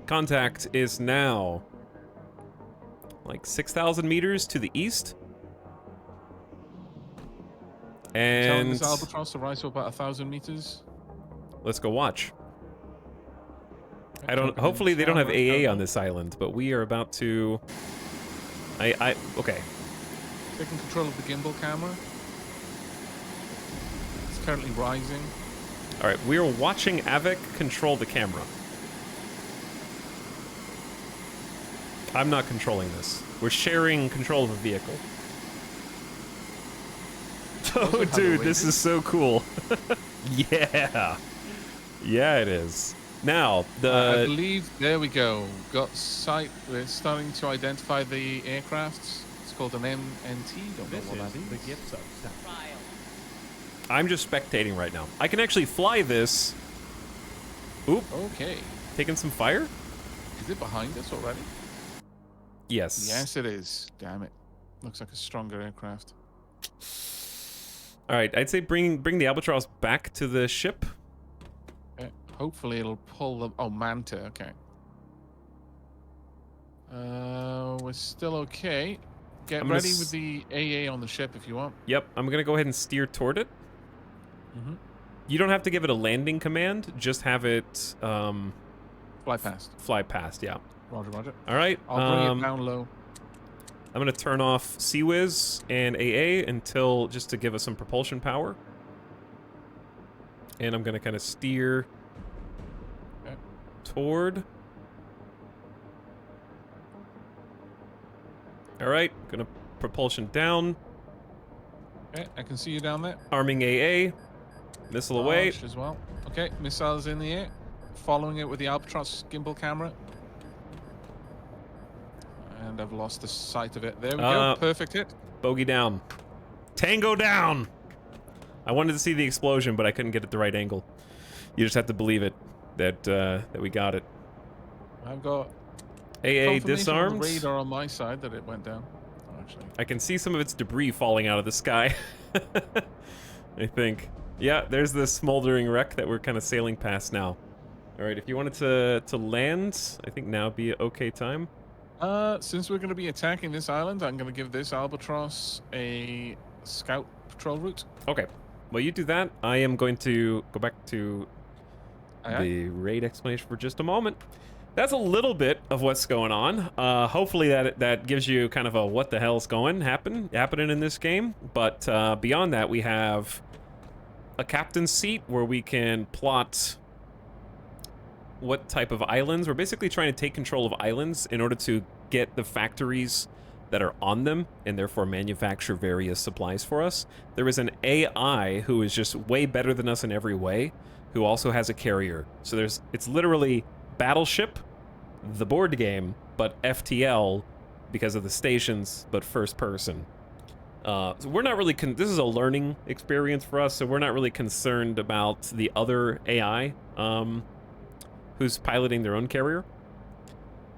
S1: Contact is now like 6,000 meters to the east.
S2: Telling
S1: And
S2: this albatross to rise to about 1,000 meters.
S1: let's go watch. I don't.
S2: Talking
S1: Hopefully
S2: in
S1: they don't have
S2: camera,
S1: AA on this island, but we are about to. Okay.
S2: Taking control of the gimbal camera. It's currently rising.
S1: All right, we are watching Avik control the camera. I'm not controlling this. We're sharing control of a vehicle. Oh, dude, this is so cool. Yeah. Yeah, it is. Now,
S2: I believe, there we go. Got sight. We're starting to identify the aircrafts. It's called an MNT. Don't know what that is.
S5: The gift sub.
S1: I'm just spectating right now. I can actually fly this. Oop,
S2: Okay.
S1: taking some fire?
S2: Is it behind us already?
S1: Yes.
S2: Yes, it is. Damn it. Looks like a stronger aircraft.
S1: All right, I'd say bring the Albatross back to the ship.
S2: Okay. Hopefully it'll pull the... Oh, Manta. Okay. We're still okay. Get
S1: I'm gonna
S2: ready with the AA on the ship if you want.
S1: Yep, I'm gonna go ahead and steer toward it.
S2: Mm-hmm.
S1: You don't have to give it a landing command, just have it
S2: Fly past.
S1: fly past, yeah.
S2: Roger, roger.
S1: All right,
S2: I'll bring it down low.
S1: I'm gonna turn off CWIS and AA until just to give us some propulsion power. And I'm gonna kind of steer
S2: Okay.
S1: toward. All right, gonna propulsion down,
S2: Okay, I can see you down there.
S1: arming AA, missile away.
S2: Launch as well. Okay, missiles in the air. Following it with the Albatross gimbal camera. And I've lost the sight of it. There we go. Perfect hit.
S1: Bogey down. Tango down! I wanted to see the explosion, but I couldn't get it the right angle. You just have to believe it, that we got it.
S2: I've got
S1: AA
S2: confirmation on
S1: disarmed.
S2: the radar on my side that it went down. Oh, actually.
S1: I can see some of its debris falling out of the sky. I think. Yeah, there's the smoldering wreck that we're kind of sailing past now. All right, if you wanted to land, I think now would be an okay time.
S2: Since we're going to be attacking this island, I'm going to give this Albatross a scout patrol route.
S1: Okay. Well, you do that. I am going to go back to
S2: Aye, aye.
S1: the raid explanation for just a moment. That's a little bit of what's going on. Hopefully that gives you kind of a what the hell's happening in this game. But beyond that, we have a captain's seat where we can plot what type of islands. We're basically trying to take control of islands in order to get the factories that are on them and therefore manufacture various supplies for us. There is an AI who is just way better than us in every way, who also has a carrier. So it's literally Battleship, the board game, but FTL because of the stations, but first person. So we're not really, this is a learning experience for us, so we're not really concerned about the other AI who's piloting their own carrier.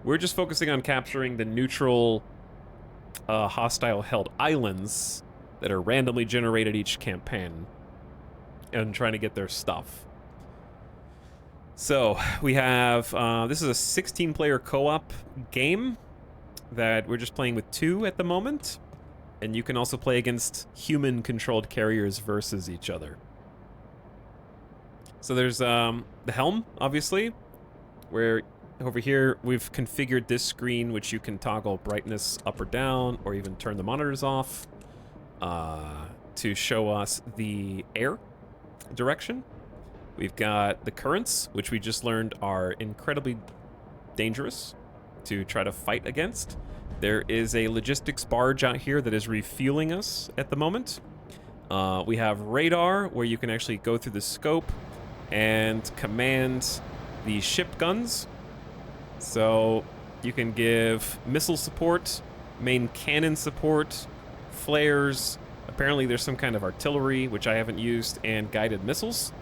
S1: We're just focusing on capturing the neutral hostile held islands that are randomly generated each campaign and trying to get their stuff. So we have, this is a 16-player co-op game that we're just playing with 2 at the moment. And you can also play against human-controlled carriers versus each other. So there's the helm, obviously, where over here we've configured this screen, which you can toggle brightness up or down, or even turn the monitors off to show us the air direction. We've got the currents, which we just learned are incredibly dangerous to try to fight against. There is a logistics barge out here that is refueling us at the moment. We have radar, where you can actually go through the scope and command the ship guns. So you can give missile support, main cannon support, flares. Apparently there's some kind of artillery, which I haven't used, and guided missiles.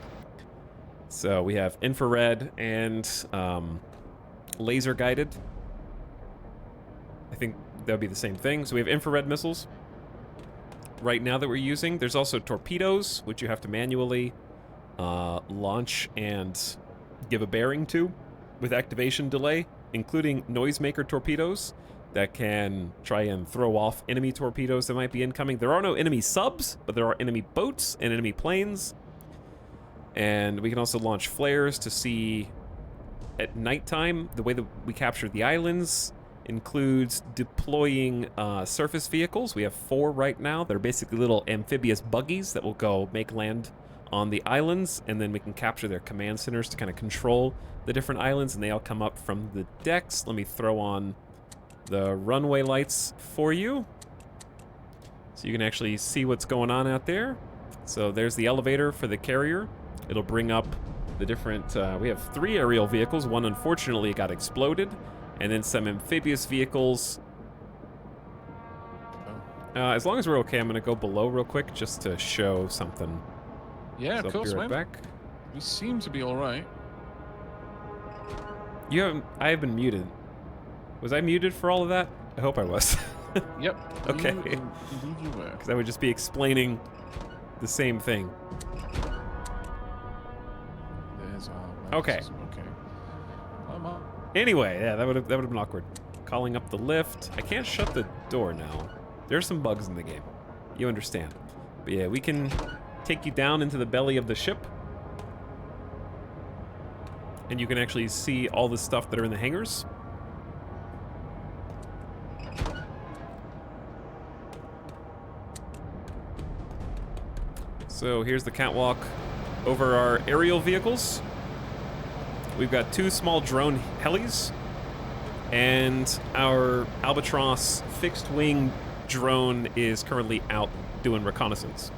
S1: So we have infrared and laser guided. I think that would be the same thing. So we have infrared missiles. right now that we're using. There's also torpedoes, which you have to manually launch and give a bearing to with activation delay, including noisemaker torpedoes that can try and throw off enemy torpedoes that might be incoming. There are no enemy subs, but there are enemy boats and enemy planes. And we can also launch flares to see at nighttime. The way that we capture the islands includes deploying surface vehicles. We have 4 right now. They're basically little amphibious buggies that will go make land on the islands, and then we can capture their command centers to kind of control the different islands, and they all come up from the decks. Let me throw on the runway lights for you so you can actually see what's going on out there. So there's the elevator for the carrier. It'll bring up the different, we have 3 aerial vehicles. One unfortunately got exploded, and then some amphibious vehicles. As long as we're okay, I'm gonna go below real quick just to show something.
S2: Yeah,
S1: So
S2: of course,
S1: I'll be right
S2: man.
S1: back.
S2: We seem to be all right.
S1: You haven't, I have been muted. Was I muted for all of that? I hope I was.
S2: Yep.
S1: Okay.
S2: Indeed you were.
S1: Because I would just be explaining the same thing.
S2: There's our
S1: Okay.
S2: mouse. Okay. I'm up.
S1: Anyway, yeah, that would have been awkward. Calling up the lift. I can't shut the door now. There's some bugs in the game. You understand. But yeah, we can take you down into the belly of the ship. And you can actually see all the stuff that are in the hangars. So here's the catwalk over our aerial vehicles. We've got 2 small drone helis, and our Albatross fixed-wing drone is currently out doing reconnaissance.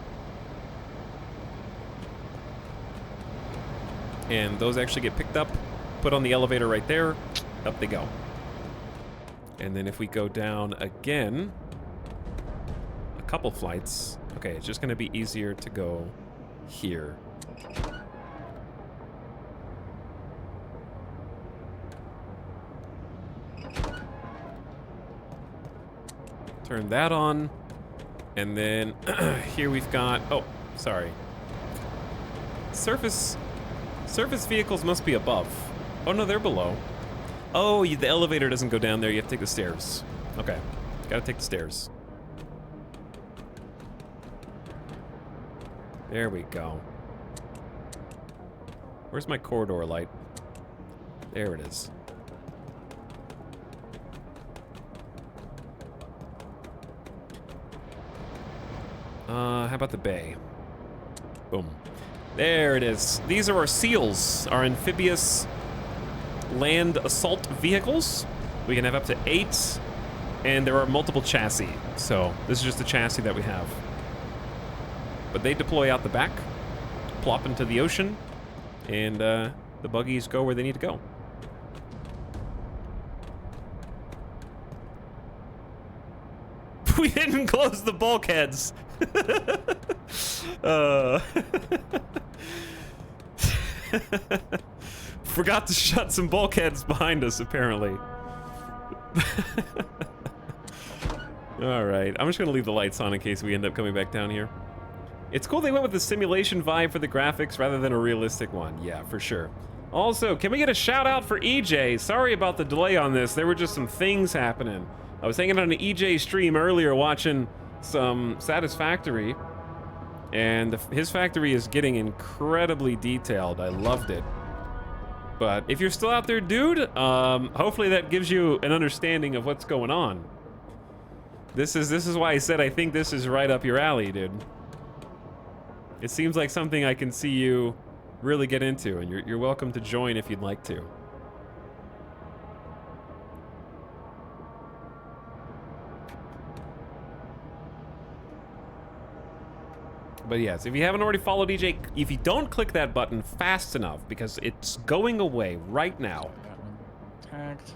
S1: And those actually get picked up, put on the elevator right there, up they go. And then if we go down again, a couple flights, okay, it's just gonna be easier to go here. Turn that on, and then here we've got, oh, sorry. Surface vehicles must be above. Oh no, they're below. Oh, the elevator doesn't go down there, you have to take the stairs. Okay, gotta take the stairs. There we go. Where's my corridor light? There it is. How about the bay? Boom. There it is. These are our SEALs, our amphibious land assault vehicles. We can have up to 8, and there are multiple chassis. So this is just the chassis that we have. But they deploy out the back, plop into the ocean, and the buggies go where they need to go. We didn't close the bulkheads. Forgot to shut some bulkheads behind us, apparently. All right, I'm just gonna leave the lights on in case we end up coming back down here. It's cool they went with the simulation vibe for the graphics rather than a realistic one. Yeah, for sure. Also, can we get a shout out for EJ? Sorry about the delay on this. There were just some things happening. I was hanging on an EJ stream earlier watching some Satisfactory, and his factory is getting incredibly detailed. I loved it. But if you're still out there, dude, hopefully that gives you an understanding of what's going on. This is why I said I think this is right up your alley, dude. It seems like something I can see you really get into, and you're welcome to join if you'd like to. But yes, if you haven't already followed EJ, if you don't click that button fast enough, because it's going away right now,
S2: That one tagged.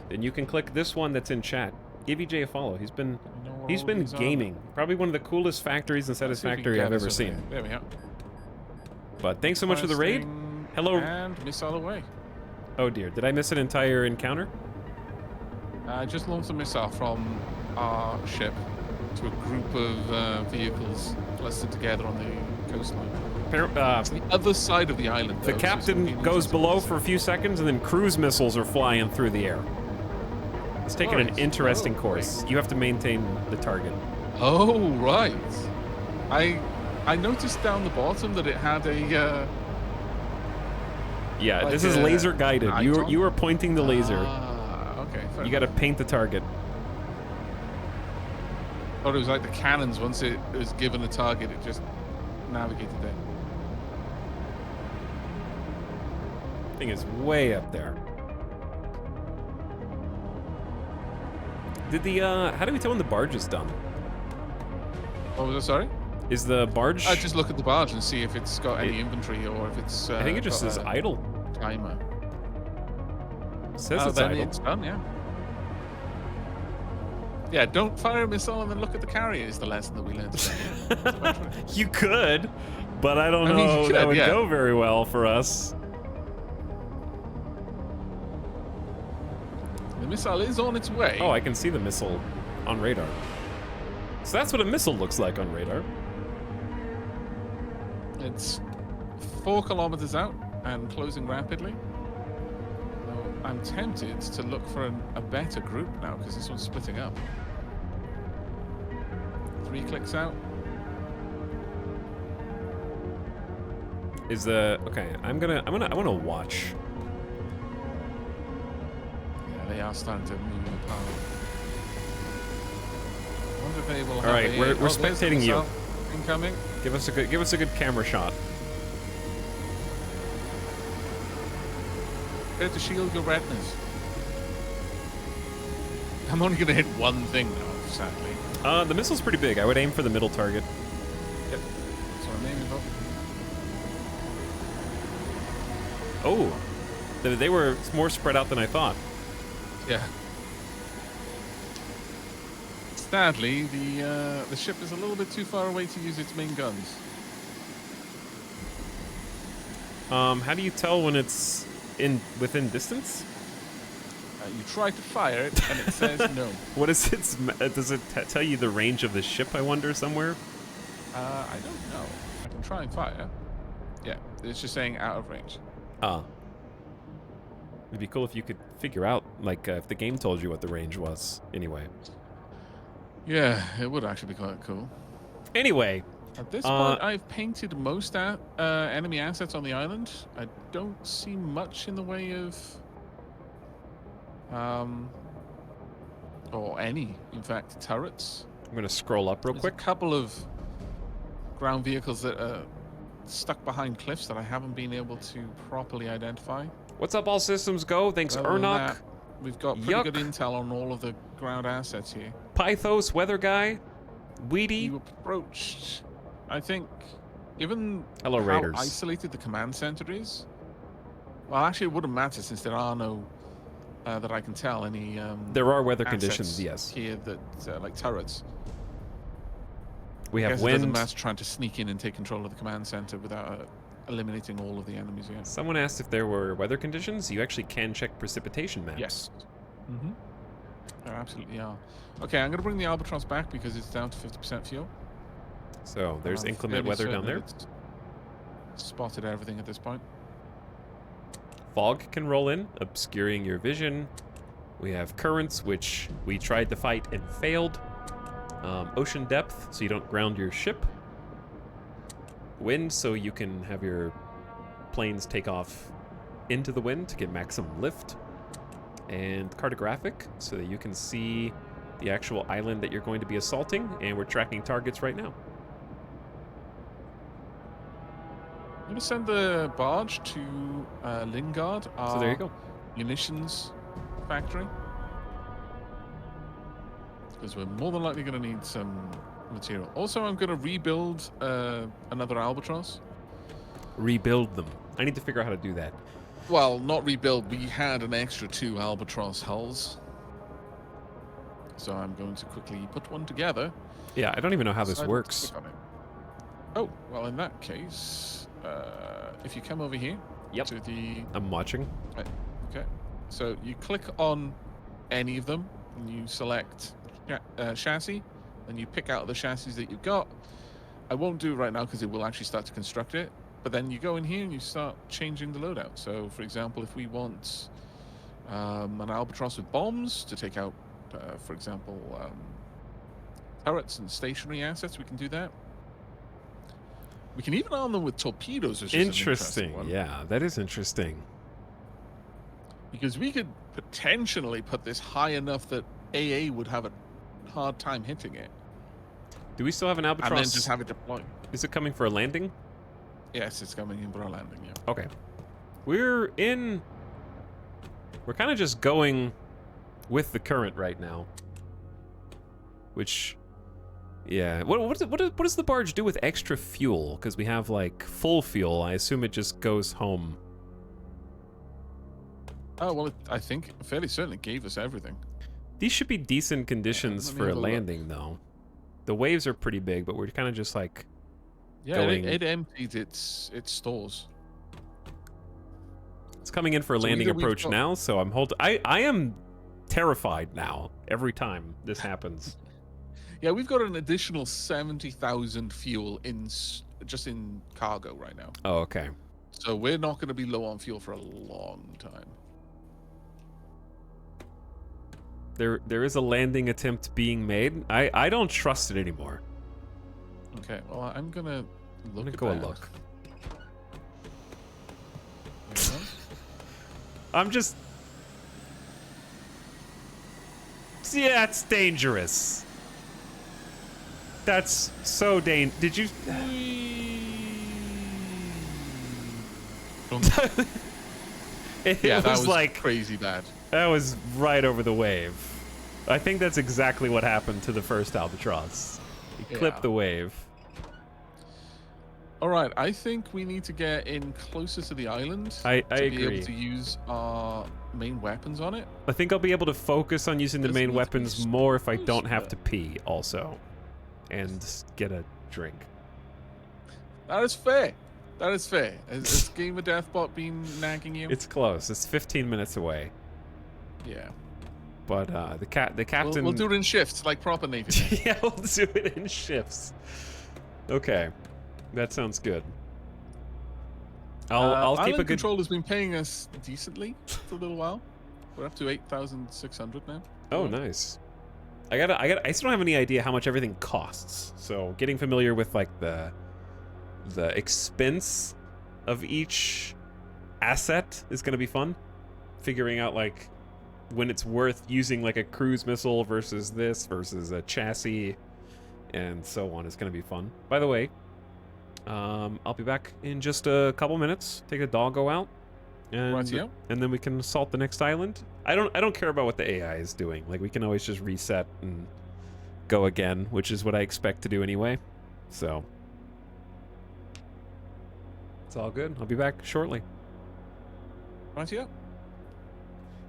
S1: then you can click this one that's in chat. Give EJ a follow. He's been
S2: I know where
S1: he's
S2: all
S1: been
S2: these are.
S1: gaming. Probably one of the coolest factories in
S2: Let's see if we can
S1: Satisfactory
S2: get
S1: I've
S2: us
S1: ever
S2: over
S1: seen.
S2: There we go.
S1: But thanks so much for the raid.
S2: Blasting
S1: Hello.
S2: And missile away.
S1: Oh dear, did I miss an entire encounter?
S2: Just launched a missile from our ship. to a group of vehicles clustered together on the coastline. It's the other side of the island.
S1: The
S2: though, so
S1: captain
S2: somebody
S1: goes
S2: needs to
S1: below
S2: visit.
S1: for a few seconds, and then cruise missiles are flying through the air. It's taking an
S2: Right.
S1: interesting
S2: Oh,
S1: course. You have to maintain the target.
S2: Oh, right. I noticed down the bottom that it had a.
S1: Yeah,
S2: Like
S1: this is
S2: a
S1: laser guided. You
S2: icon?
S1: are pointing the laser.
S2: Okay. Fair
S1: You got to
S2: enough.
S1: paint the target.
S2: Thought it was like the cannons. Once it was given a target, it just navigated there.
S1: Thing is way up there. Did the how do we tell when the barge is done?
S2: What was I? Sorry.
S1: Is the barge?
S2: I just look at the barge and see if it's got any inventory or if it's.
S1: I think it just
S2: got
S1: says
S2: a
S1: idle.
S2: timer.
S1: It says
S2: Oh,
S1: it's
S2: then
S1: idle.
S2: it's done. Yeah. Yeah. Don't fire a missile and then look at the carrier is the lesson that we learned today.
S1: You could, but I don't
S2: I mean,
S1: know
S2: you
S1: that
S2: could,
S1: would
S2: yeah.
S1: go very well for us.
S2: The missile is on its way.
S1: Oh, I can see the missile on radar. So that's what a missile looks like on radar.
S2: It's 4 kilometers out and closing rapidly. Though I'm tempted to look for a better group now because this one's splitting up. 3 clicks out.
S1: Is the okay? I want to watch.
S2: Yeah, they are starting to move apart. I wonder if they will.
S1: All right, we're
S2: there's the
S1: spectating you.
S2: missile incoming.
S1: Give us a good camera shot.
S2: Prepare to shield your retinas. I'm only going to hit one thing now, sadly.
S1: The missile's pretty big. I would aim for the middle target.
S2: Yep. That's what I'm aiming for.
S1: Oh, they were more spread out than I thought.
S2: Yeah. Sadly, the ship is a little bit too far away to use its main guns.
S1: How do you tell when it's within distance?
S2: You try to fire it, and it says no.
S1: What is its? Does it tell you the range of the ship? I wonder somewhere.
S2: I don't know. I can try and fire. Yeah, it's just saying out of range.
S1: Ah. It'd be cool if you could figure out, like, if the game told you what the range was. Anyway.
S2: Yeah, it would actually be quite cool.
S1: Anyway.
S2: At this point, I've painted most enemy assets on the island. I don't see much in the way of, or any, in fact, turrets.
S1: I'm gonna scroll up real
S2: There's
S1: quick.
S2: a couple of ground vehicles that are stuck behind cliffs that I haven't been able to properly identify.
S1: What's up, all systems go? Thanks,
S2: Other than
S1: Ernok,
S2: that, we've got pretty
S1: Yuck.
S2: good intel on all of the ground assets here.
S1: Pythos, Weather Guy, Weedy.
S2: You approached, I think, given
S1: Hello,
S2: how
S1: Raiders.
S2: isolated the command center is. Well, actually, it wouldn't matter since there are no, that I can tell, any.
S1: There are weather
S2: assets
S1: conditions, yes.
S2: Here that like turrets.
S1: We
S2: I
S1: have
S2: guess it doesn't
S1: wind.
S2: matter trying to sneak in and take control of the command center without eliminating all of the enemies here.
S1: Someone asked if there were weather conditions. You actually can check precipitation maps.
S2: Yes. Mm-hmm. There absolutely are. Okay, I'm going to bring the Albatross back because it's down to 50% fuel.
S1: So there's
S2: I'm
S1: inclement
S2: fairly
S1: weather down
S2: certain
S1: there.
S2: that it's spotted everything at this point.
S1: Fog can roll in, obscuring your vision. We have currents, which we tried to fight and failed. Ocean depth, so you don't ground your ship. Wind, so you can have your planes take off into the wind to get maximum lift. And cartographic, so that you can see the actual island that you're going to be assaulting. And we're tracking targets right now.
S2: I'm going to send the barge to Lingard,
S1: So there you go.
S2: munitions factory. Because we're more than likely going to need some material. Also, I'm going to rebuild another Albatross.
S1: Rebuild them. I need to figure out how to do that.
S2: Well, not rebuild. We had an extra 2 Albatross hulls. So I'm going to quickly put one together.
S1: Yeah, I don't even know how this
S2: Decide what to
S1: works.
S2: click on it. Oh, well, in that case, if you come over here
S1: Yep.
S2: to the...
S1: I'm watching.
S2: Okay. So you click on any of them, and you select chassis, and you pick out the chassis that you've got. I won't do it right now because it will actually start to construct it. But then you go in here and you start changing the loadout. So, for example, if we want an Albatross with bombs to take out, for example, turrets and stationary assets, we can do that. We can even arm them with torpedoes, which is an interesting one.
S1: Yeah, that is interesting.
S2: Because we could potentially put this high enough that AA would have a hard time hitting it.
S1: Do we still have an Albatross?
S2: And then just have it deploy.
S1: Is it coming for a landing?
S2: Yes, it's coming in for a landing, yeah.
S1: Okay. We're kind of just going with the current right now. Which, yeah. What does the barge do with extra fuel? Because we have, like, full fuel. I assume it just goes home.
S2: Oh, well, I think fairly certainly gave us everything.
S1: These should be decent conditions for a landing, though. The waves are pretty big, but we're kind of just, like, going...
S2: it emptied its stores.
S1: It's coming in for a landing approach now, so I'm I am terrified now every time this happens.
S2: Yeah, we've got an additional 70,000 fuel just in cargo right now.
S1: Oh, okay.
S2: So we're not going to be low on fuel for a long time.
S1: There is a landing attempt being made. I don't trust it anymore.
S2: Okay, well, I'm going to look at
S1: go
S2: that.
S1: and look.
S2: Yeah.
S1: I'm just... Yeah, it's dangerous. That's so Did you...
S2: Yeah, that was
S1: like
S2: crazy bad.
S1: That was right over the wave. I think that's exactly what happened to the first Albatross. He clipped the wave.
S2: All right, I think we need to get in closer to the island
S1: I
S2: to
S1: agree.
S2: be able to use our main weapons on it.
S1: I think I'll be able to focus on using the main weapons more if I don't have
S2: closer.
S1: to pee also. And get a drink.
S2: That is fair. That is fair. Has Game of Deathbot been nagging you?
S1: It's close. It's 15 minutes away.
S2: Yeah.
S1: But the captain...
S2: We'll do it in shifts, like proper Navy.
S1: Yeah, we'll do it in shifts. Okay. That sounds good. I'll keep
S2: Island
S1: a good...
S2: Control has been paying us decently for a little while. We're up to 8,600 now.
S1: Oh, nice. I still don't have any idea how much everything costs. So getting familiar with like the expense of each asset is going to be fun. Figuring out like when it's worth using like a cruise missile versus this versus a chassis and so on is going to be fun. By the way, I'll be back in just a couple minutes. Take the doggo out. And then we can assault the next island. I don't care about what the AI is doing. Like we can always just reset and go again, which is what I expect to do anyway. So it's all good. I'll be back shortly.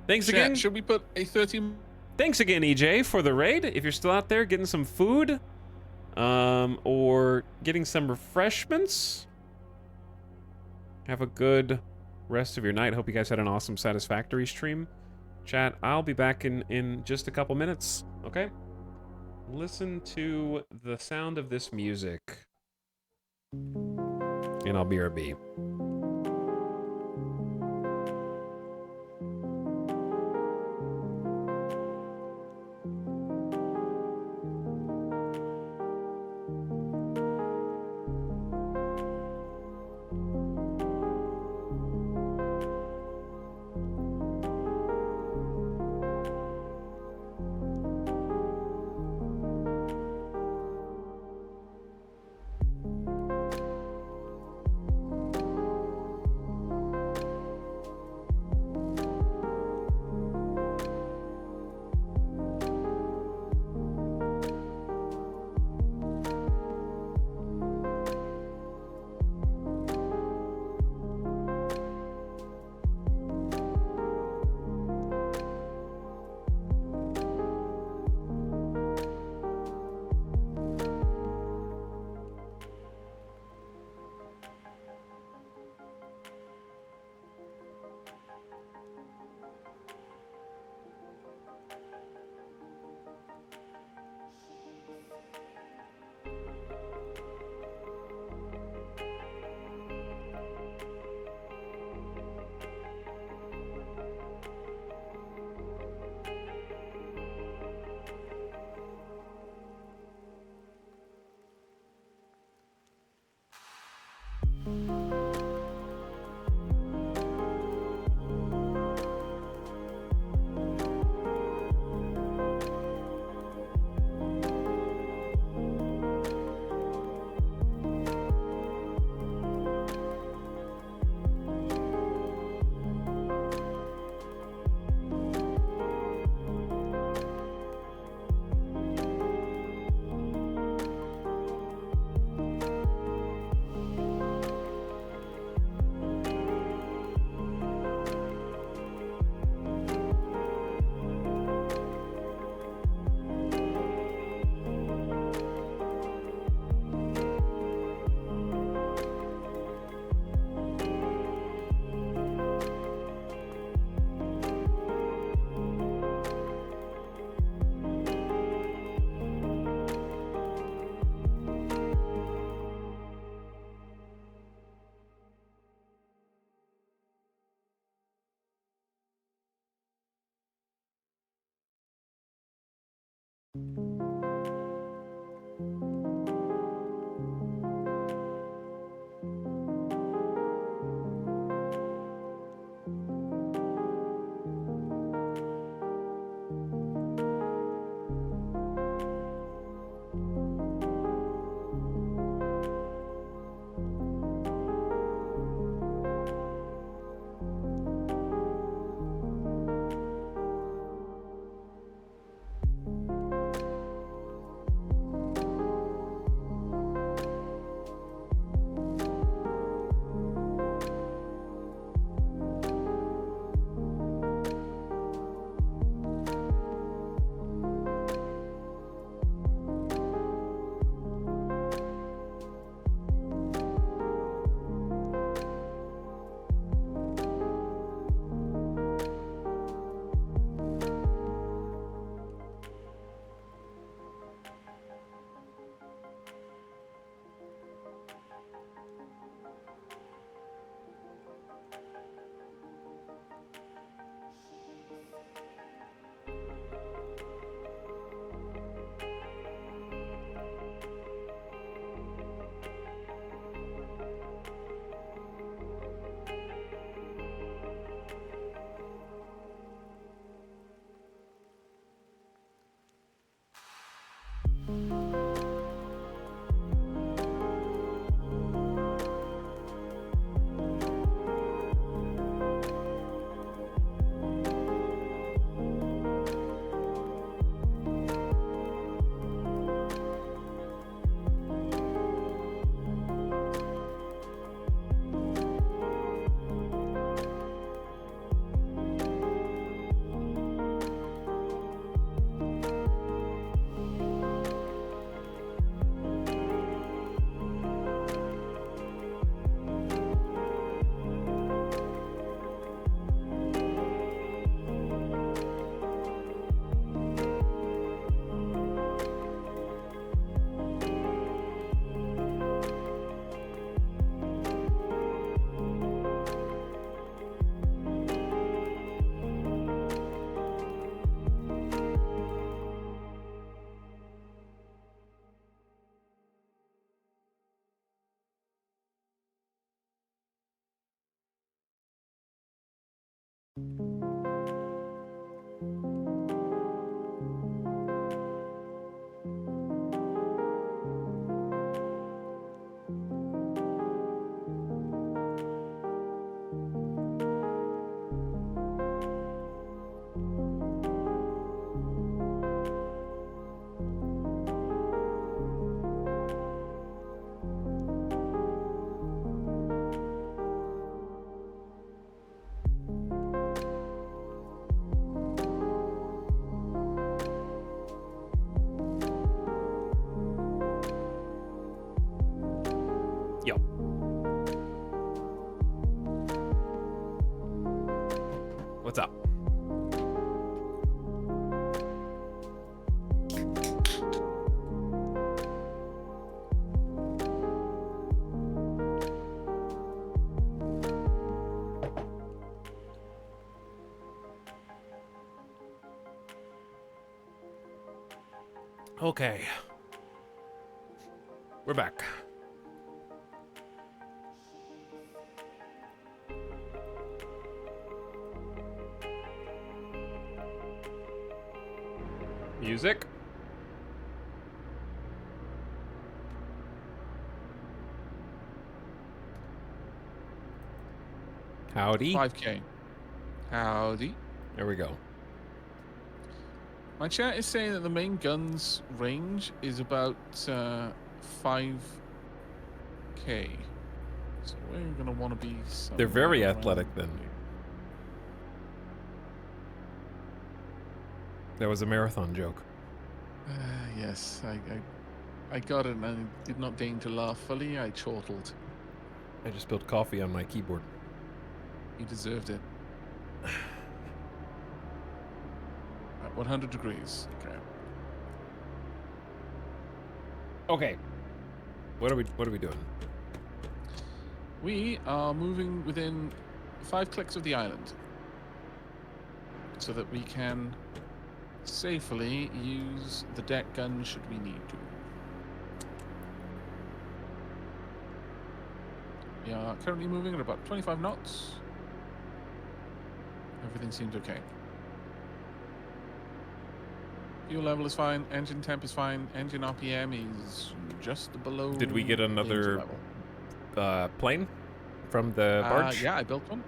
S1: Thanks again.
S2: Should we put a 13?
S1: Thanks again, EJ, for the raid. If you're still out there getting some food, or getting some refreshments, have a good rest of your night. Hope you guys had an awesome Satisfactory stream. Chat, I'll be back in just a couple minutes, okay? Listen to the sound of this music, and I'll BRB. Yo. What's up? Okay. We're back. Music. Howdy.
S2: 5K. Howdy.
S1: There we go.
S2: My chat is saying that the main gun's range is about 5K. So we're going to want to be
S1: They're very
S2: somewhere
S1: athletic
S2: around
S1: then.
S2: here.
S1: That was a marathon joke.
S2: Yes, I got it and I did not deign to laugh fully. I chortled.
S1: I just spilled coffee on my keyboard.
S2: You deserved it. At 100 degrees. Okay.
S1: Okay. What are we doing?
S2: We are moving within 5 clicks of the island so that we can safely use the deck gun should we need to. We are currently moving at about 25 knots. Everything seems okay. Fuel level is fine. Engine temp is fine. Engine RPM is just below.
S1: Did we get
S2: danger
S1: another
S2: level.
S1: plane from the barge?
S2: Yeah, I built one.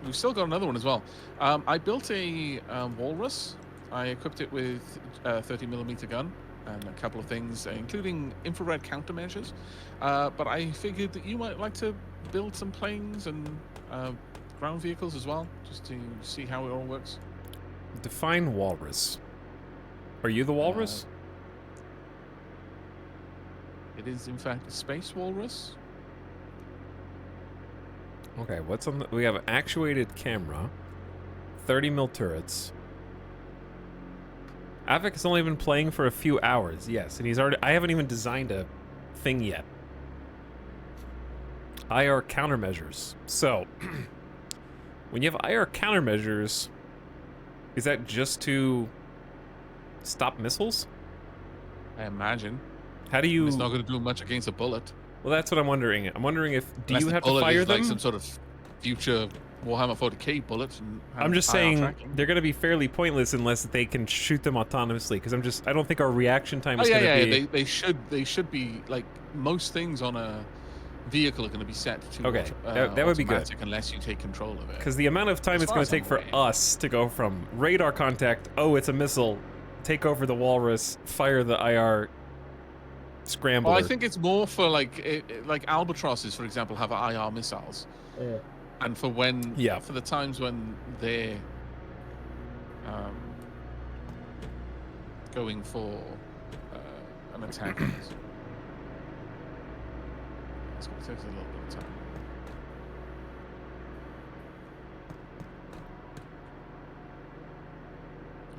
S2: We've still got another one as well. I built a Walrus. I equipped it with a 30mm gun and a couple of things, including infrared countermeasures. But I figured that you might like to build some planes and ground vehicles as well, just to see how it all works.
S1: Define walrus. Are you the walrus?
S2: It is, in fact, a space walrus.
S1: Okay, what's on the... We have an actuated camera, 30mm turrets. Avik has only been playing for a few hours, yes, and he's already... I haven't even designed a thing yet. IR countermeasures. So, when you have IR countermeasures, is that just to stop missiles?
S2: I imagine.
S1: How do you...
S2: It's not going to do much against a bullet.
S1: Well, that's what I'm wondering. I'm wondering if... Do
S2: Unless
S1: you
S2: the
S1: have to
S2: bullet
S1: fire
S2: is
S1: them?
S2: like some sort of future Warhammer 40k bullet. And
S1: I'm just
S2: IR
S1: saying
S2: tracking.
S1: they're going to be fairly pointless unless they can shoot them autonomously. Because I don't think our reaction time
S2: Oh
S1: is
S2: yeah,
S1: going to
S2: yeah.
S1: be...
S2: They should be like most things on a vehicle are going to be set to
S1: Okay, that would be good.
S2: automatic unless you take control of it.
S1: Because the amount of time
S2: As
S1: it's
S2: far
S1: going
S2: as
S1: to take
S2: I'm
S1: for
S2: aware.
S1: us to go from radar contact, oh, it's a missile, take over the walrus, fire the IR scrambler.
S2: Well, I think it's more for like like albatrosses, for example, have IR missiles, and for when
S1: Yeah.
S2: for the times when they're going for an attack. It's going to take us a little bit of time.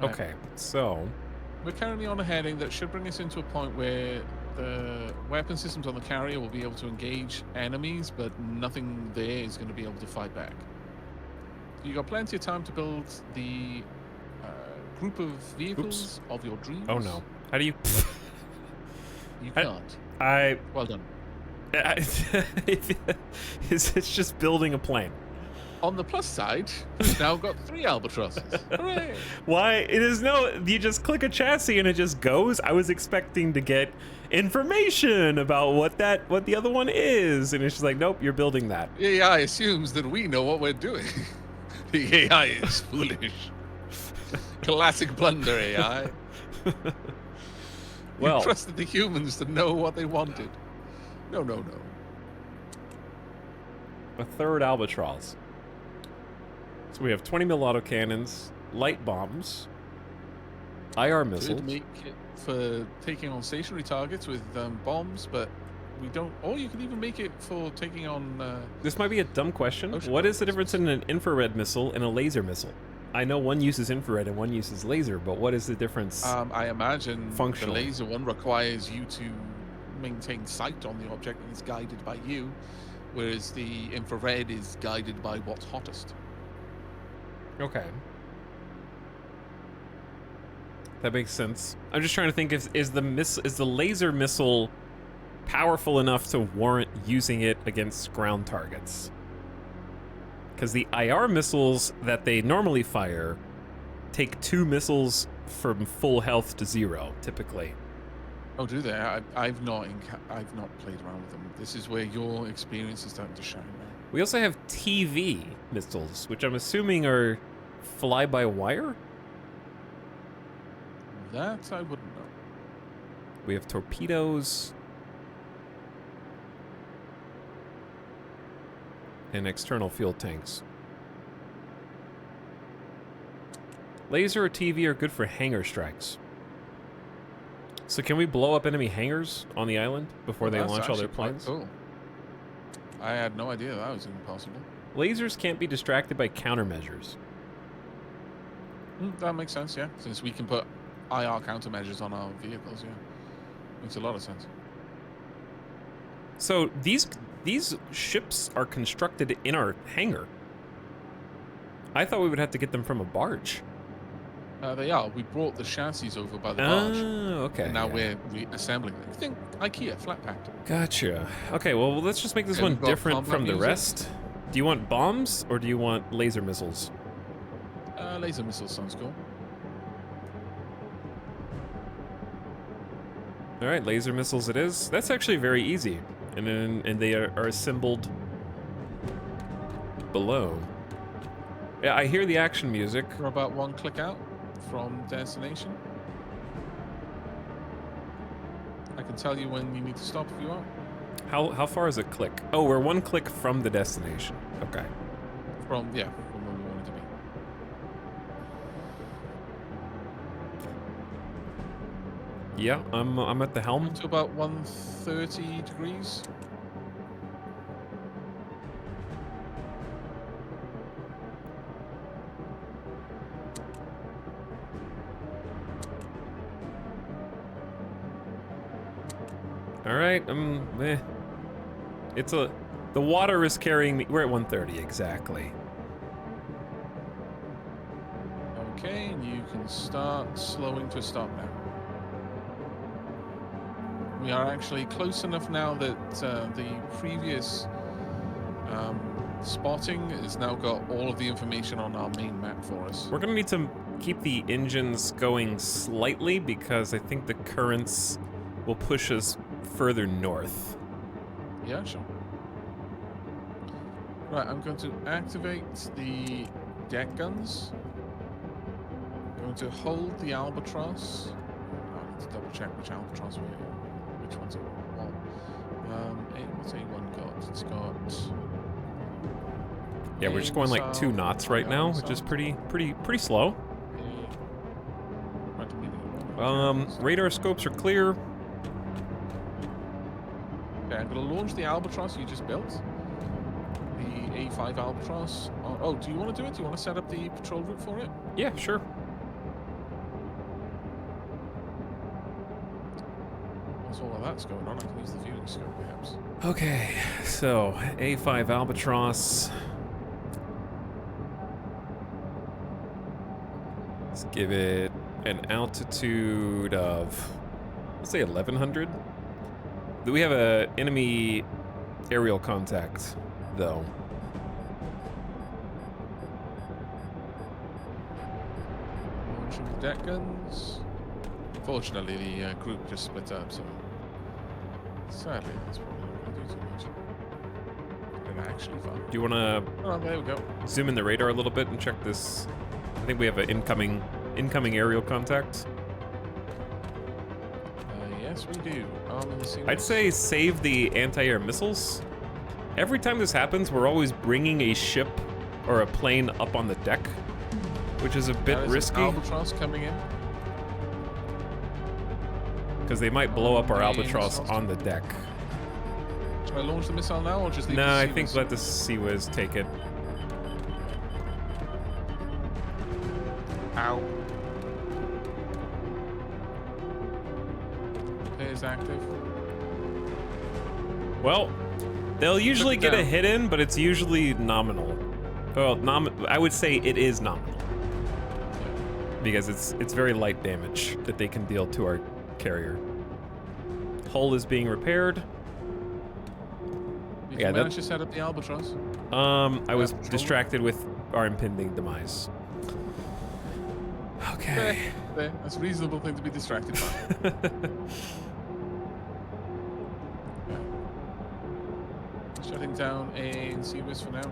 S2: Right.
S1: Okay, so...
S2: We're currently on a heading that should bring us into a point where the weapon systems on the carrier will be able to engage enemies, but nothing there is going to be able to fight back. You got plenty of time to build the group of vehicles of your dreams.
S1: Oh no. How do you...
S2: You can't.
S1: I...
S2: Well done.
S1: It's just building a plane.
S2: On the plus side, we've now got 3 albatrosses. Hooray!
S1: Why? It is no... You just click a chassis and it just goes. I was expecting to get information about what the other one is. And it's just like, nope, you're building that.
S2: The AI assumes that we know what we're doing. The AI is foolish. Classic blunder, AI.
S1: Well...
S2: You trusted the humans to know what they wanted. No, no, no.
S1: A third albatross. So we have 20mm autocannons, light bombs, IR missiles.
S2: Could make it for taking on stationary targets with bombs, but we don't. Or you could even make it for taking on.
S1: This might be a dumb question.
S2: Ocean
S1: What is the
S2: missiles.
S1: difference in an infrared missile and a laser missile? I know one uses infrared and one uses laser, but what is the difference?
S2: I imagine the
S1: Functionally.
S2: laser one requires you to maintain sight on the object and is guided by you, whereas the infrared is guided by what's hottest.
S1: Okay. That makes sense. I'm just trying to think if is the laser missile powerful enough to warrant using it against ground targets? Because the IR missiles that they normally fire take 2 missiles from full health to 0, typically.
S2: Oh, do they? I've not played around with them. This is where your experience is starting to shine now.
S1: We also have TV missiles, which I'm assuming are fly-by-wire?
S2: That I wouldn't know.
S1: We have torpedoes. And external fuel tanks. Laser or TV are good for hangar strikes. So can we blow up enemy hangars on the island before they
S2: That's
S1: launch all their
S2: actually quite
S1: planes?
S2: Cool. I had no idea that was even possible.
S1: Lasers can't be distracted by countermeasures.
S2: That makes sense, yeah. Since we can put IR countermeasures on our vehicles, yeah. Makes a lot of sense.
S1: So these ships are constructed in our hangar. I thought we would have to get them from a barge.
S2: They are. We brought the chassis over by the barge.
S3: Okay.
S2: And now we're reassembling them. Think IKEA, flat packed.
S3: Gotcha. Okay, well, let's just make this
S2: Okay,
S3: one
S2: we've got
S3: different from the
S2: combat
S3: rest. Do you want bombs or do you want laser missiles?
S2: Laser missile sounds cool.
S3: All right, laser missiles it is. That's actually very easy. And they are assembled below. Yeah, I hear the action music.
S2: We're about 1 click out from destination. I can tell you when you need to stop if you want.
S3: How far is a click? Oh, we're 1 click from the destination. Okay.
S2: From where we wanted to be.
S3: Yeah, I'm at the helm.
S2: To about 130 degrees.
S3: All right, the water is carrying me. We're at 130 exactly.
S2: Okay, and you can start slowing to a stop now. We are actually close enough now that the previous spotting has now got all of the information on our main map for us.
S3: We're gonna need to keep the engines going slightly because I think the currents will push us further north.
S2: Yeah, sure. Right, I'm going to activate the deck guns. I'm going to hold the Albatross. I need to double check which Albatross which ones are what. What's A1 got? It's got.
S3: Yeah, we're just going like 2 knots right now, which is pretty slow. Radar scopes are clear.
S2: Okay, I'm going to launch the Albatross you just built. The A5 Albatross. Oh, do you want to do it? Do you want to set up the patrol route for it?
S3: Yeah, sure.
S2: Once all of that's going on, I can use the viewing scope perhaps.
S3: Okay, so A5 Albatross. Let's give it an altitude of, let's say 1100. We have a enemy aerial contact, though.
S2: Launching the deck guns. Fortunately, the group just split up, so sadly, that's probably not going to do too much. Didn't actually fun.
S3: Do you want to
S2: Oh, there we go.
S3: zoom in the radar a little bit and check this? I think we have an incoming aerial contact.
S2: Yes, we do.
S3: I'd say save the anti-air missiles. Every time this happens, we're always bringing a ship or a plane up on the deck, which is a bit risky.
S2: Albatross coming in.
S3: Because they might blow up our Albatross on the deck.
S2: Should I launch the missile now or just leave
S3: No,
S2: the
S3: I
S2: Sea
S3: think
S2: Whiz?
S3: let the Sea-Wiz take it.
S2: Ow. Is active.
S3: Well, they'll usually get a
S2: down.
S3: hit in, but it's usually nominal. Well, I would say it is nominal. Because it's very light damage that they can deal to our carrier. Hull is being repaired.
S2: Did
S3: Yeah,
S2: you
S3: that-
S2: manage to set up the Albatross?
S3: I was
S2: patrol.
S3: distracted with our impending demise. Okay.
S2: There. That's a reasonable thing to be distracted by. Shutting down a Sea Whiz for now.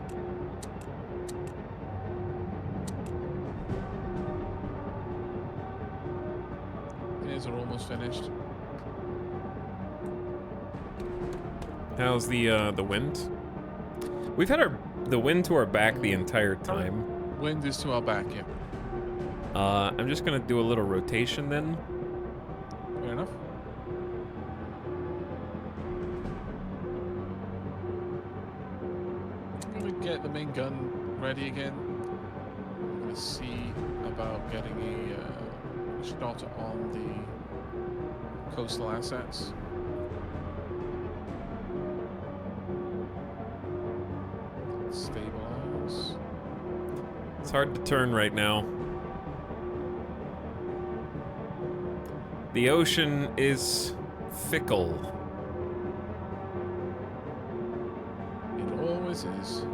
S2: These are almost finished.
S3: How's the wind? We've had the wind to our back the entire time.
S2: Wind is to our back, yeah.
S3: I'm just gonna do a little rotation then.
S2: Fair enough. I'm gonna get the main gun ready again. I'm gonna see about getting a shot on the coastal assets. Stabilize.
S3: It's hard to turn right now.
S1: The ocean is fickle.
S2: It always is.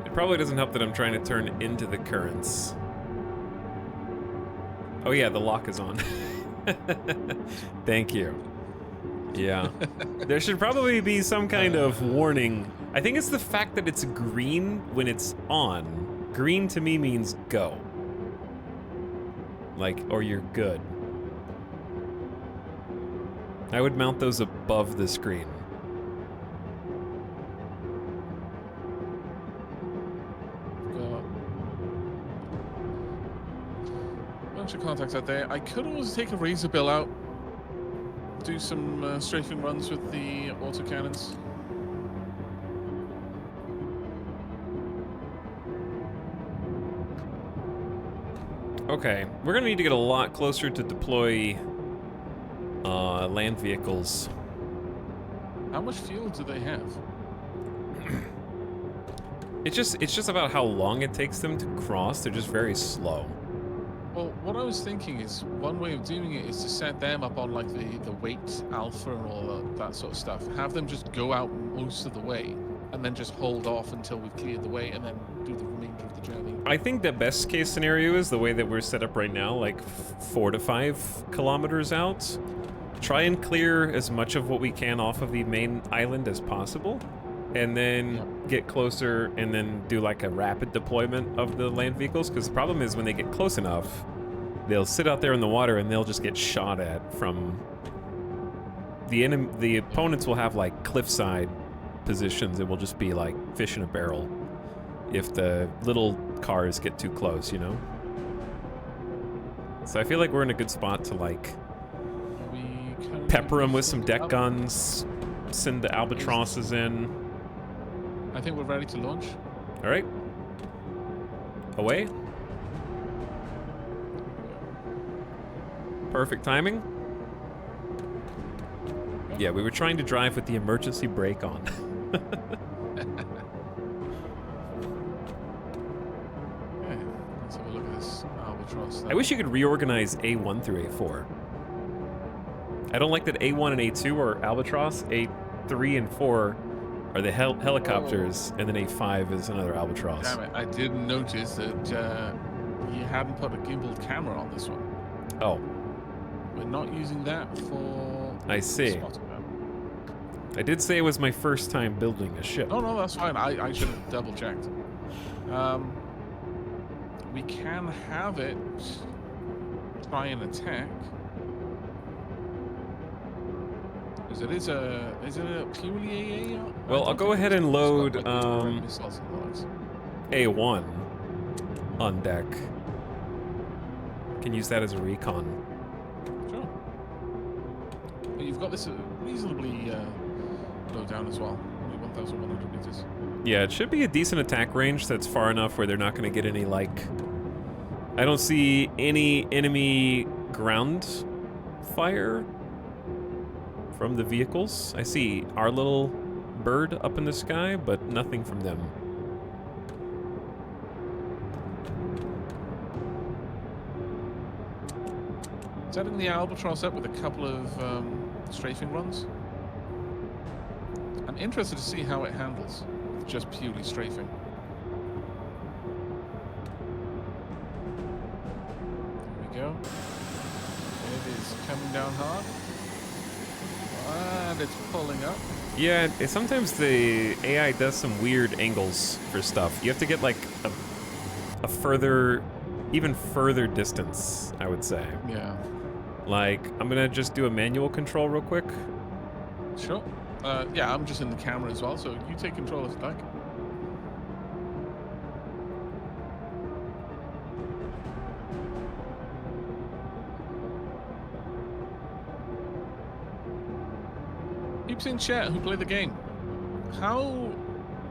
S1: It probably doesn't help that I'm trying to turn into the currents. Oh yeah, the lock is on. Thank you. Yeah. There should probably be some kind of warning. I think it's the fact that it's green when it's on. Green to me means go. Like, or you're good. I would mount those above the screen.
S2: Got a bunch of contacts out there. I could always take a razor bill out, do some strafing runs with the autocannons.
S1: Okay, we're gonna need to get a lot closer to deploy land vehicles.
S2: How much fuel do they have?
S1: It's just about how long it takes them to cross. They're just very slow.
S2: Well, what I was thinking is one way of doing it is to set them up on like the weight alpha and all that sort of stuff. Have them just go out most of the way, and then just hold off until we've cleared the way, and then do the remainder of the journey.
S1: I think the best case scenario is the way that we're set up right now, like 4 to 5 kilometers out. Try and clear as much of what we can off of the main island as possible, and then get closer and then do like a rapid deployment of the land vehicles, because the problem is when they get close enough, they'll sit out there in the water and they'll just get shot at from the enemy. The opponents will have like cliffside positions and will just be like fish in a barrel if the little cars get too close, you know? So I feel like we're in a good spot to like pepper them with some deck guns, send the albatrosses in.
S2: I think we're ready to launch.
S1: All right. Away. Perfect timing. Yeah, we were trying to drive with the emergency brake on.
S2: Okay, let's have a look at this albatross.
S1: I wish you could reorganize A1 through A4. I don't like that A1 and A2 are albatross, A3 and 4 are the helicopters, and then A5 is another albatross.
S2: Damn it, I didn't notice that you hadn't put a gimbal camera on this one.
S1: Oh,
S2: We're not using that for...
S1: I see.
S2: spotting them.
S1: I did say it was my first time building a ship.
S2: Oh, no, that's fine. I should have double checked. We can have it try and attack. Is it a purely AA?
S1: Well, I'll go ahead and load
S2: missiles and the likes.
S1: A1 on deck. Can use that as a recon.
S2: Sure. But you've got this reasonably low down as well. Only 1,100 meters.
S1: Yeah, it should be a decent attack range that's far enough where they're not going to get any, like... I don't see any enemy ground fire from the vehicles. I see our little bird up in the sky, but nothing from them.
S2: Setting the albatross up with a couple of strafing runs. I'm interested to see how it handles with just purely strafing. There we go. It is coming down hard. And it's pulling up.
S1: Yeah, sometimes the AI does some weird angles for stuff. You have to get like a further, even further distance, I would say.
S2: Yeah.
S1: Like, I'm gonna just do a manual control real quick.
S2: Sure. Yeah, I'm just in the camera as well, so you take control if you like. Peeps in chat who play the game. How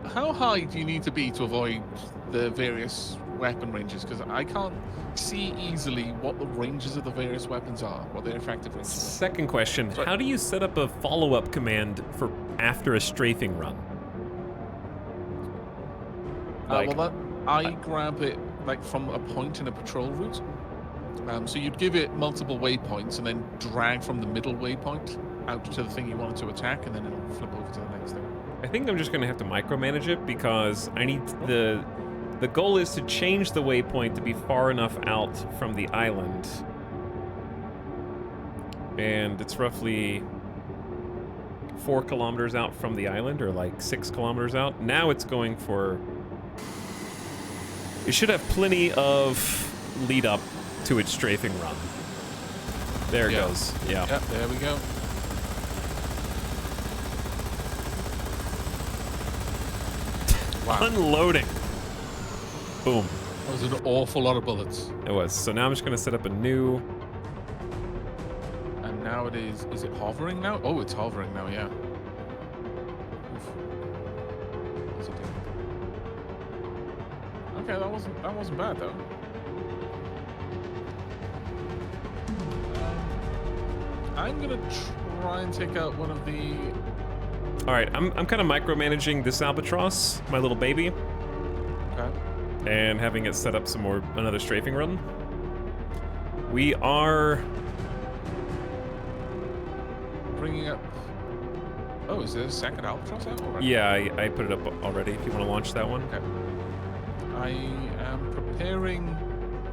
S2: high do you need to be to avoid the various weapon ranges? Because I can't see easily what the ranges of the various weapons are, what their effective ranges are.
S1: Second question,
S2: Sorry.
S1: how do you set up a follow-up command for after a strafing run?
S2: Well, I grab it like from a point in a patrol route. So you'd give it multiple waypoints and then drag from the middle waypoint out to the thing you wanted to attack, and then it'll flip over to the next thing.
S1: I think I'm just gonna have to micromanage it because I need the goal is to change the waypoint to be far enough out from the island. And it's roughly 4 kilometers out from the island, or like 6 kilometers out. Now it's going for... It should have plenty of lead up to its strafing run. There it goes. Yeah.
S2: Yep, there we go. Wow.
S1: Unloading. Boom.
S2: That was an awful lot of bullets.
S1: It was. So now I'm just going to set up a new...
S2: And now it is it hovering now? Oh, it's hovering now, yeah. Oof. What's it doing? Okay, that wasn't bad though. I'm gonna try and take out one of the...
S1: All right, I'm kind of micromanaging this albatross, my little baby,
S2: Okay.
S1: and having it set up another strafing run. We are...
S2: Bringing up... Oh, is there a second albatross out already?
S1: Yeah, I put it up already if you want to launch that one.
S2: Okay. I am preparing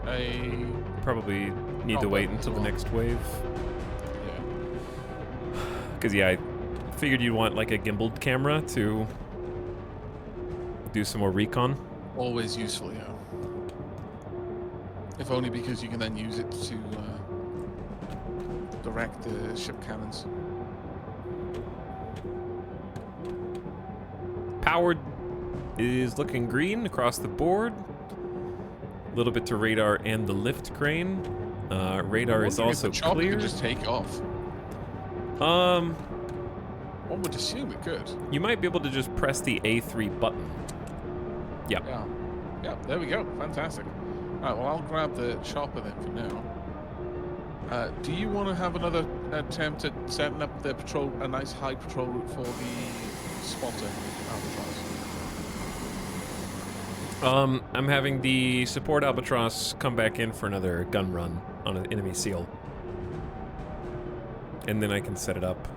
S2: a...
S1: Probably need to
S2: Oh,
S1: wait
S2: well,
S1: until the
S2: well.
S1: next wave.
S2: Yeah.
S1: Because, yeah, I figured you'd want like a gimbaled camera to do some more recon.
S2: Always useful, yeah. If only because you can then use it to direct the ship cannons.
S1: Powered is looking green across the board. A little bit to radar and the lift crane. Radar is
S2: Wondering if
S1: also
S2: the chopper
S1: clear.
S2: could just take off. One would assume it could.
S1: You might be able to just press the A3 button. Yeah.
S2: Yeah. Yeah, there we go. Fantastic. Alright, well, I'll grab the chopper then for now. Do you want to have another attempt at setting up the a nice high patrol route for the spotter albatross?
S1: I'm having the support albatross come back in for another gun run on an enemy seal. And then I can set it up.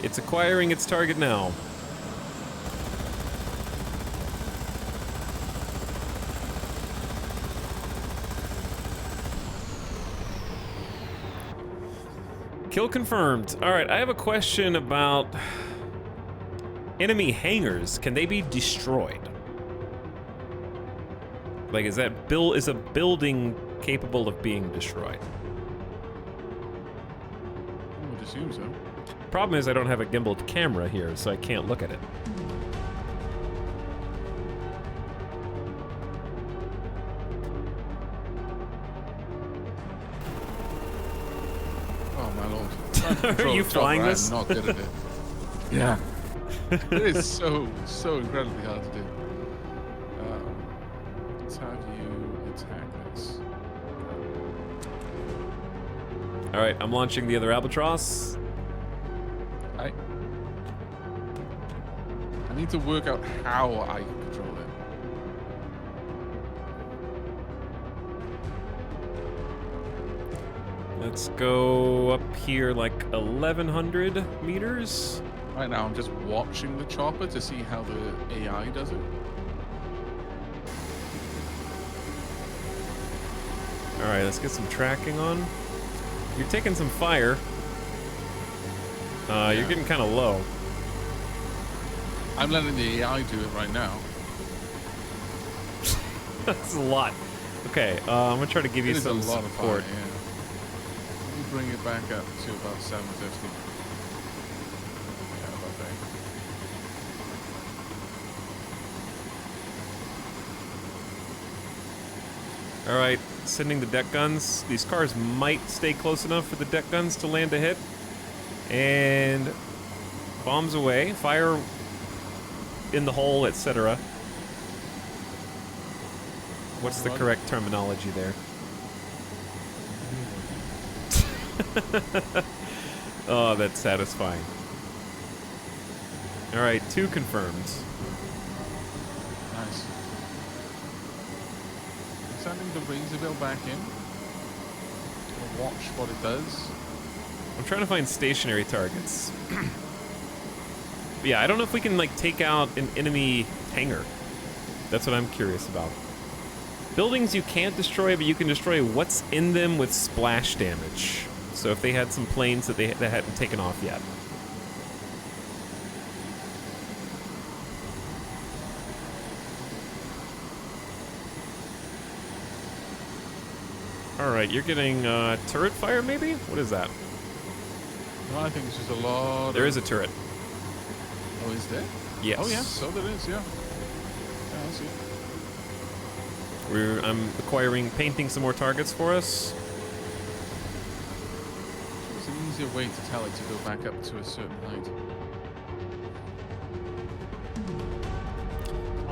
S1: It's acquiring its target now. Kill confirmed. All right, I have a question about enemy hangars. Can they be destroyed? Like, is a building capable of being destroyed?
S2: I would assume so.
S1: Problem is I don't have a gimbaled camera here, so I can't look at it.
S2: Oh my lord.
S1: Are you flying this?
S2: I'm not good at it. Yeah. It is so incredibly hard to do. Let's have you attack this.
S1: All right, I'm launching the other albatross.
S2: I need to work out how I can control it.
S1: Let's go up here like 1,100 meters.
S2: Right now, I'm just watching the chopper to see how the AI does it.
S1: All right, let's get some tracking on. You're taking some fire. You're getting kind of low.
S2: I'm letting the AI do it right now.
S1: That's a lot. Okay, I'm gonna try to give you
S2: It is
S1: some
S2: a lot
S1: support.
S2: of fire, yeah. Let me bring it back up to about 750. Yeah, about there.
S1: All right, sending the deck guns. These cars might stay close enough for the deck guns to land a hit. And bombs away, fire in the hole, etc. What's the correct terminology there? Oh, that's satisfying. All right, 2 confirmed.
S2: Nice. I'm sending the razor bill back in. I'll watch what it does.
S1: I'm trying to find stationary targets. Yeah, I don't know if we can like take out an enemy hangar. That's what I'm curious about. Buildings you can't destroy, but you can destroy what's in them with splash damage. So if they had some planes that that hadn't taken off yet. All right, you're getting turret fire, maybe? What is that?
S2: No, I think it's just a lot.
S1: There is a turret.
S2: Oh, is there?
S1: Yes.
S2: Oh, yeah. So there is, yeah. Yeah, I see.
S1: I'm acquiring, painting some more targets for us.
S2: There's an easier way to tell it to go back up to a certain height.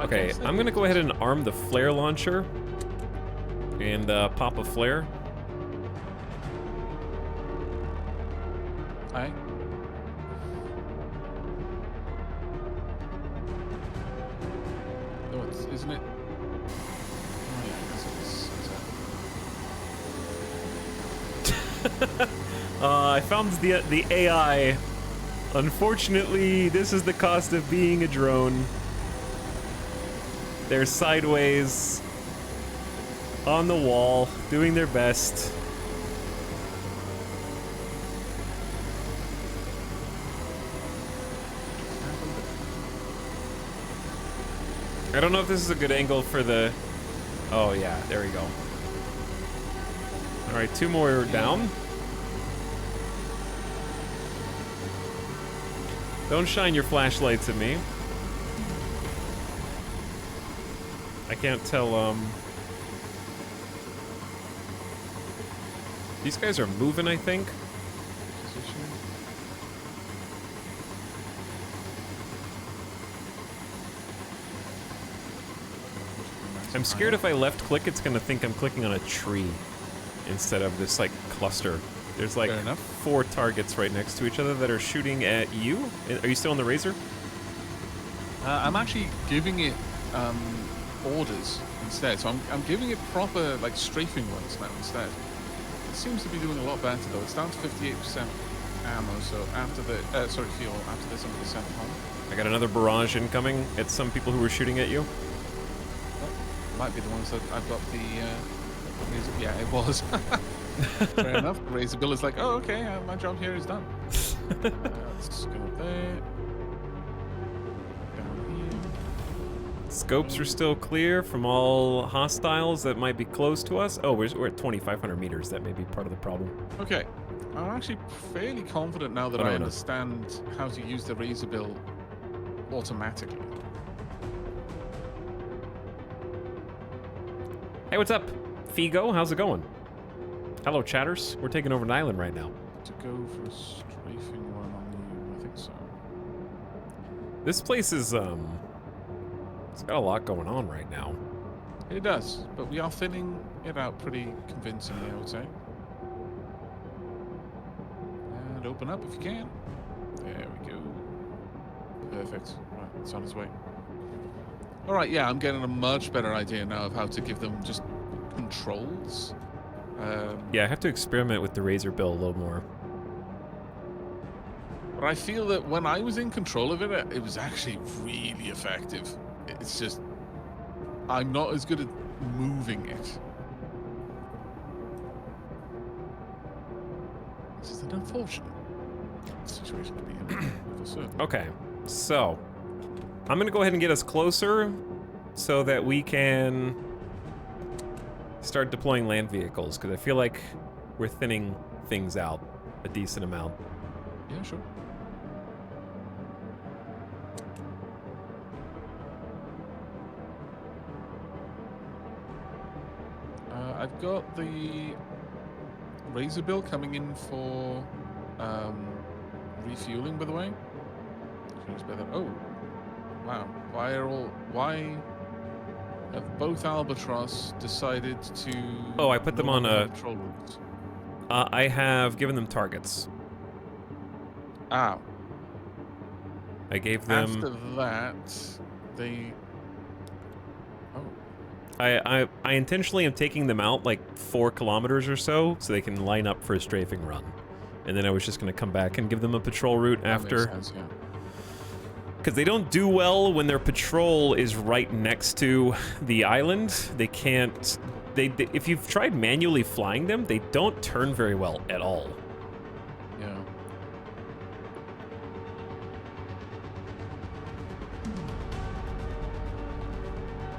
S1: Okay, I'm gonna go ahead and arm the flare launcher and pop a flare.
S2: Aye. No, isn't it? Oh, yeah, I guess it is.
S1: I found the AI. Unfortunately, this is the cost of being a drone. They're sideways on the wall, doing their best. I don't know if this is a good angle for the... Oh yeah, there we go. All right, 2 more down. Don't shine your flashlights at me. I can't tell, These guys are moving, I think.
S2: Position.
S1: I'm scared if I left click, it's gonna think I'm clicking on a tree instead of this like cluster. There's like
S2: Fair enough.
S1: 4 targets right next to each other that are shooting at you. Are you still on the Razor?
S2: I'm actually giving it orders instead, so I'm giving it proper like strafing ones now instead. It seems to be doing a lot better though. It's down to 58% ammo, so after the fuel after this I'm gonna send it home.
S1: I got another barrage incoming at some people who were shooting at you.
S2: Might be the ones that I've got the razor. Yeah, it was. Fair enough. The razor bill is like, oh, okay, my job here is done. Let's go there. Down here.
S1: Scopes are still clear from all hostiles that might be close to us. Oh, we're at 2,500 meters. That may be part of the problem.
S2: Okay, I'm actually fairly confident now that
S1: Oh, no,
S2: I
S1: no.
S2: understand how to use the razor bill automatically.
S1: Hey, what's up? Figo, how's it going? Hello, chatters. We're taking over an island right now.
S2: To go for a strafing one on you, I think so.
S1: This place is, it's got a lot going on right now.
S2: It does, but we are thinning it out pretty convincingly, I would say. And open up if you can. There we go. Perfect. Right, it's on its way. All right, yeah, I'm getting a much better idea now of how to give them just controls.
S1: Yeah, I have to experiment with the Razor Bill a little more.
S2: But I feel that when I was in control of it, it was actually really effective. It's just, I'm not as good at moving it. This is an unfortunate situation to be in, for certain.
S1: Okay, so I'm gonna go ahead and get us closer so that we can start deploying land vehicles, because I feel like we're thinning things out a decent amount.
S2: Yeah, sure. I've got the razor bill coming in for refueling, by the way. Oh, wow! Why have both Albatross decided to?
S1: Oh, I put them
S2: no
S1: on
S2: longer
S1: a-
S2: have control rooms?
S1: I have given them targets.
S2: Ah,
S1: I gave them...
S2: after that, they
S1: I intentionally am taking them out like 4 kilometers or so they can line up for a strafing run. And then I was just going to come back and give them a patrol route after.
S2: That makes sense, yeah.
S1: Because they don't do well when their patrol is right next to the island. They can't... if you've tried manually flying them, they don't turn very well at all.
S2: Yeah.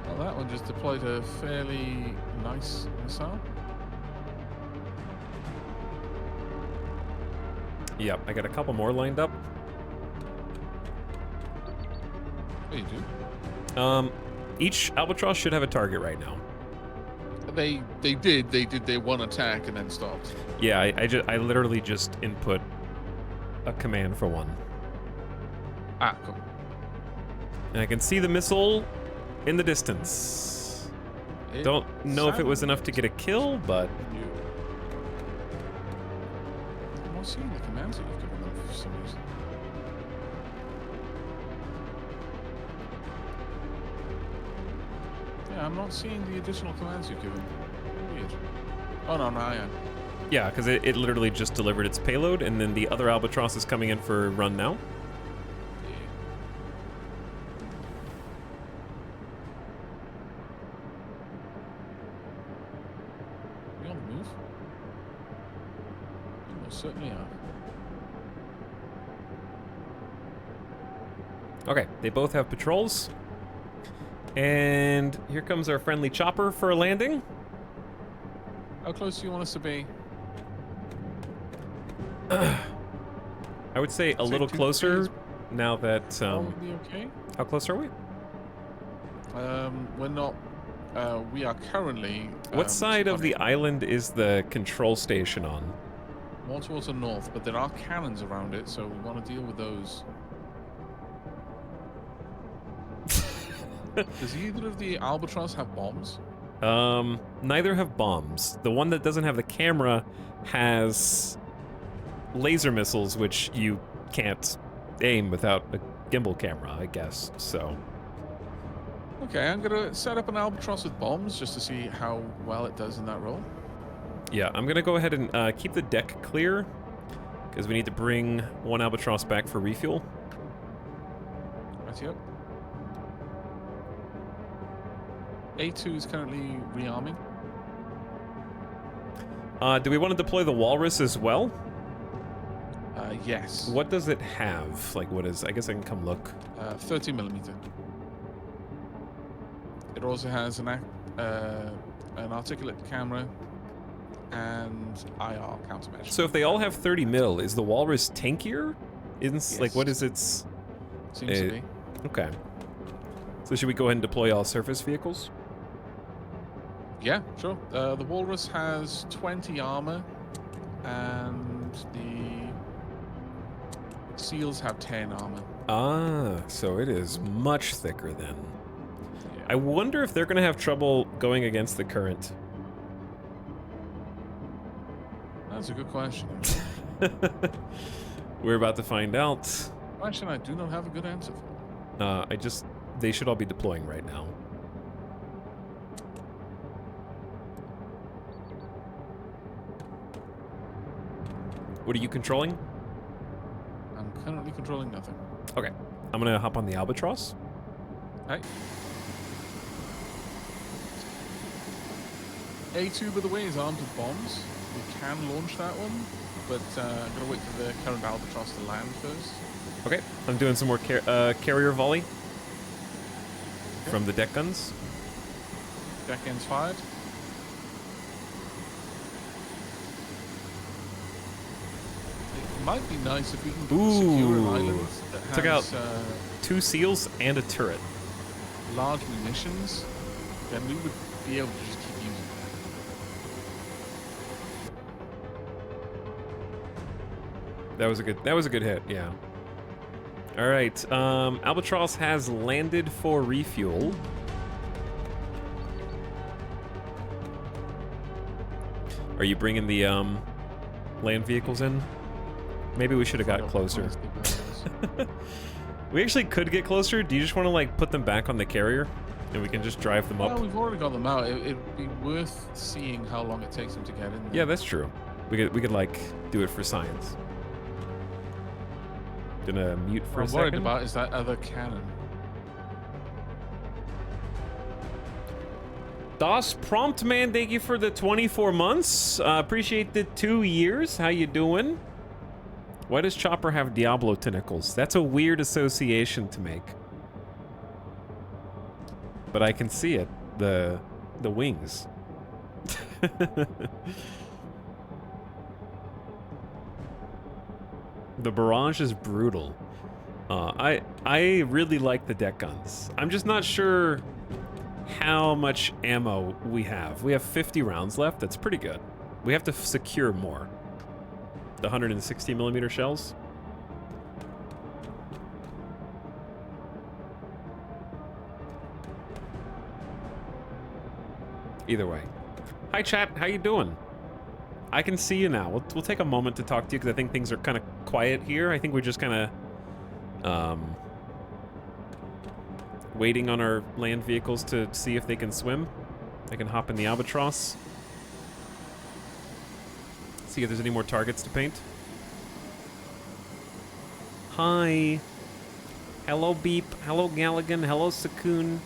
S2: Well, that one just deployed a fairly nice missile.
S1: Yep, I got a couple more lined up.
S2: Oh, you do?
S1: Each Albatross should have a target right now.
S2: They did their one attack and then stopped.
S1: Yeah, I literally just input a command for one.
S2: Ah, cool.
S1: And I can see the missile in the distance. Don't know if it was enough to get a kill, but...
S2: I'm not seeing the commands that you've given them for some reason. Yeah, I'm not seeing the additional commands you've given. Weird. Oh, no, I am.
S1: Yeah, because it literally just delivered its payload, and then the other Albatross is coming in for a run now.
S2: Yeah. We on the move? We most certainly are.
S1: Okay, they both have patrols. And here comes our friendly chopper for a landing.
S2: How close do you want us to be?
S1: I would say a little
S2: 2
S1: closer
S2: degrees.
S1: now that...
S2: Probably okay.
S1: how close are we?
S2: We're not. We are currently.
S1: What side of the
S2: coming
S1: island is the control station on?
S2: more towards the north, but there are cannons around it, so we want to deal with those. Does either of the Albatross have bombs?
S1: Neither have bombs. The one that doesn't have the camera has laser missiles, which you can't aim without a gimbal camera, I guess, so...
S2: Okay, I'm gonna set up an Albatross with bombs just to see how well it does in that role.
S1: Yeah, I'm gonna go ahead and keep the deck clear, because we need to bring one Albatross back for refuel.
S2: Right, yep. A2 is currently rearming.
S1: Do we want to deploy the Walrus as well?
S2: Yes.
S1: What does it have? Like, what is... I guess I can come look.
S2: 30mm. It also has an articulate camera and IR countermeasure.
S1: So if they all have 30 mil, is the Walrus tankier?
S2: Yes.
S1: Like, what is its...
S2: Seems to be.
S1: Okay. So should we go ahead and deploy all surface vehicles?
S2: Yeah, sure. The Walrus has 20 armor, and the Seals have 10 armor.
S1: Ah, so it is much thicker then.
S2: Yeah.
S1: I wonder if they're going to have trouble going against the current.
S2: That's a good question.
S1: We're about to find out.
S2: Question I do not have a good answer for.
S1: They should all be deploying right now. What are you controlling?
S2: I'm currently controlling nothing.
S1: Okay. I'm going to hop on the Albatross.
S2: Hey. A2, by the way, is armed with bombs. We can launch that one, but I'm going to wait for the current Albatross to land first.
S1: Okay. I'm doing some more carrier volley from the deck guns.
S2: Deck ends fired. It might be nice if we can secure an island that has
S1: Took out 2 Seals and a turret.
S2: large munitions, then we would be able to just keep using
S1: That was a good hit, yeah. All right, Albatross has landed for refuel. Are you bringing the land vehicles in? Maybe we should have got closer. We actually could get closer. Do you just want to like put them back on the carrier? and we can just drive them up.
S2: Well, we've already got them out. It'd be worth seeing how long it takes them to get in there.
S1: Yeah, that's true. We could like do it for science. Gonna mute for
S2: What
S1: a
S2: I'm
S1: second.
S2: worried about is that other cannon.
S1: Das Prompt Man, thank you for the 24 months. Appreciate the 2 years. How you doing? Why does Chopper have Diablo tentacles? That's a weird association to make. But I can see it. The wings. The barrage is brutal. I really like the deck guns. I'm just not sure how much ammo we have. We have 50 rounds left. That's pretty good. We have to secure more. The 160 millimeter shells. Either way. Hi chat, how you doing? I can see you now. We'll take a moment to talk to you because I think things are kind of quiet here. I think we're just kind of waiting on our land vehicles to see if they can swim. They can hop in the albatross. See if there's any more targets to paint. Hi. Hello Beep. Hello Galligan. Hello Sakun.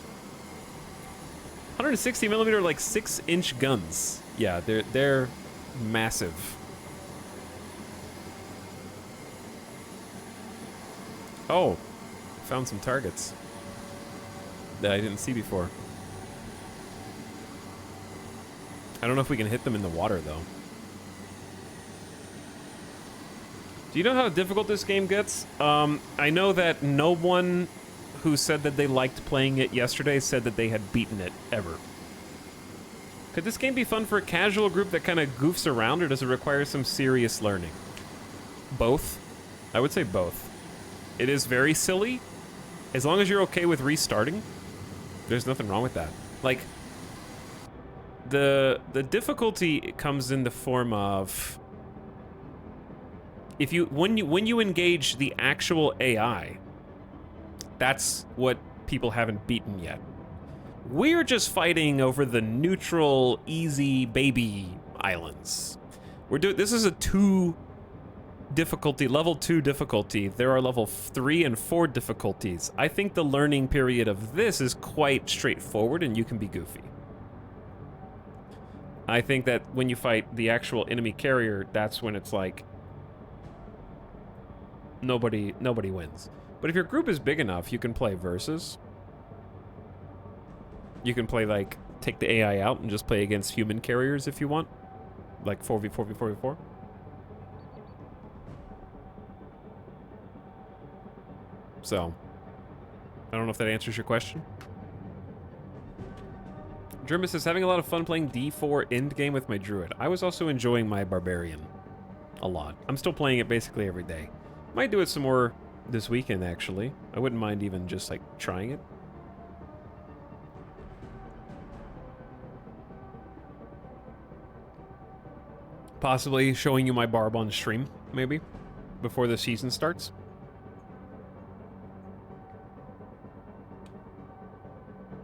S1: 160 millimeter, like 6-inch guns. Yeah, they're massive. Oh, found some targets that I didn't see before. I don't know if we can hit them in the water though. Do you know how difficult this game gets? I know that no one who said that they liked playing it yesterday said that they had beaten it ever. Could this game be fun for a casual group that kind of goofs around, or does it require some serious learning? Both. I would say both. It is very silly. As long as you're okay with restarting, there's nothing wrong with that. Like, the difficulty comes in the form of when you engage the actual AI, that's what people haven't beaten yet. We're just fighting over the neutral, easy baby islands. This is a level 2 difficulty. There are level 3 and 4 difficulties. I think the learning period of this is quite straightforward and you can be goofy. I think that when you fight the actual enemy carrier, that's when it's like nobody wins. But if your group is big enough, you can play versus. You can play, like, take the AI out and just play against human carriers if you want. Like 4v4v4v4. So, I don't know if that answers your question. Germus is having a lot of fun playing D4 endgame with my druid. I was also enjoying my barbarian a lot. I'm still playing it basically every day. Might do it some more this weekend, actually. I wouldn't mind even just, like, trying it. Possibly showing you my barb on stream, maybe, before the season starts.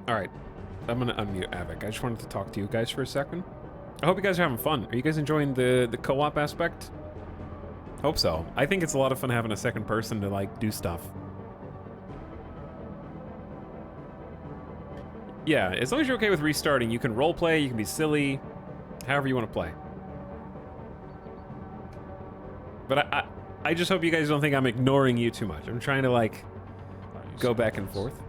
S1: Alright, I'm gonna unmute Avic. I just wanted to talk to you guys for a second. I hope you guys are having fun. Are you guys enjoying the co-op aspect? Hope so. I think it's a lot of fun having a second person to, like, do stuff. Yeah, as long as you're okay with restarting, you can roleplay, you can be silly, however you want to play. But I just hope you guys don't think I'm ignoring you too much. I'm trying to, like, go back and forth.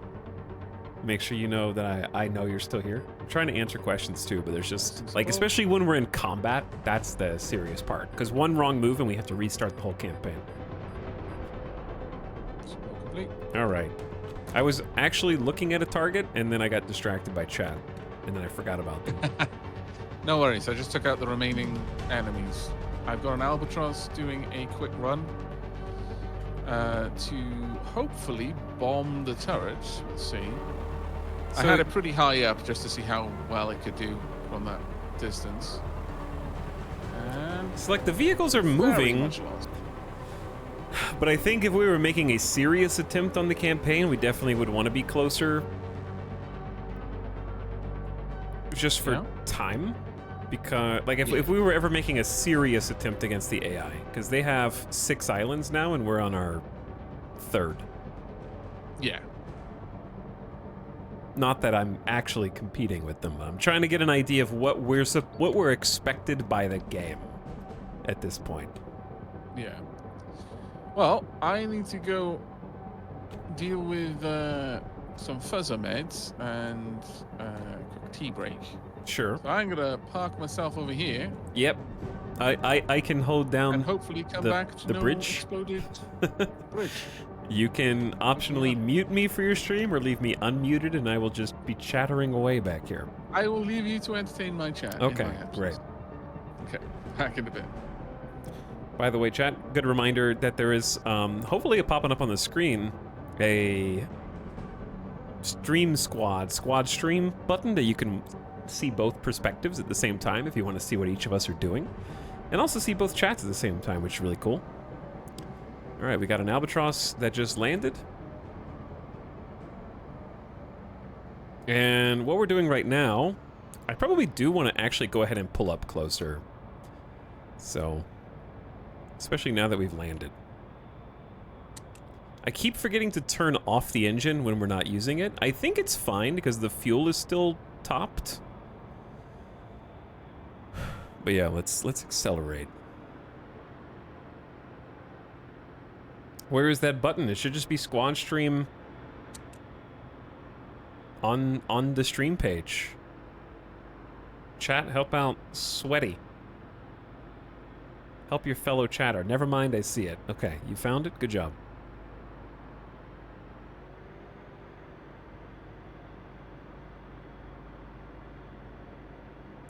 S1: Make sure you know that I know you're still here. I'm trying to answer questions too, but there's just, like, especially when we're in combat, that's the serious part. Because one wrong move and we have to restart the whole campaign. All right. I was actually looking at a target, and then I got distracted by chat, and then I forgot about them.
S2: No worries, I just took out the remaining enemies. I've got an albatross doing a quick run to hopefully bomb the turret. Let's see. I
S1: So-
S2: had it pretty high up just to see how well it could do from that distance. And
S1: It's like the vehicles are
S2: very
S1: moving,
S2: much lost.
S1: but I think if we were making a serious attempt on the campaign, we definitely would want to be closer just for
S2: Yeah.
S1: time. Because, like, if we were ever making a serious attempt against the AI, because they have 6 islands now, and we're on our 3rd.
S2: Yeah.
S1: Not that I'm actually competing with them. I'm trying to get an idea of what we're expected by the game at this point.
S2: Yeah. Well, I need to go deal with some fuzzer meds and quick tea break.
S1: Sure.
S2: So I'm gonna park myself over here
S1: Yep. I can hold down.
S2: and hopefully come
S1: the-
S2: back to
S1: the
S2: no
S1: bridge.
S2: exploded bridge.
S1: You can optionally mute me for your stream or leave me unmuted, and I will just be chattering away back here.
S2: I will leave you to entertain my chat. in
S1: Okay,
S2: my absence.
S1: great.
S2: Okay, back in a bit.
S1: By the way, chat, good reminder that there is hopefully popping up on the screen a stream squad stream button that you can see both perspectives at the same time if you want to see what each of us are doing, and also see both chats at the same time, which is really cool. All right, we got an albatross that just landed. And what we're doing right now, I probably do want to actually go ahead and pull up closer. So, especially now that we've landed. I keep forgetting to turn off the engine when we're not using it. I think it's fine because the fuel is still topped. But yeah, let's accelerate. Where is that button? It should just be squad stream on the stream page. Chat, help out Sweaty. Help your fellow chatter. Never mind, I see it. Okay, you found it? Good job.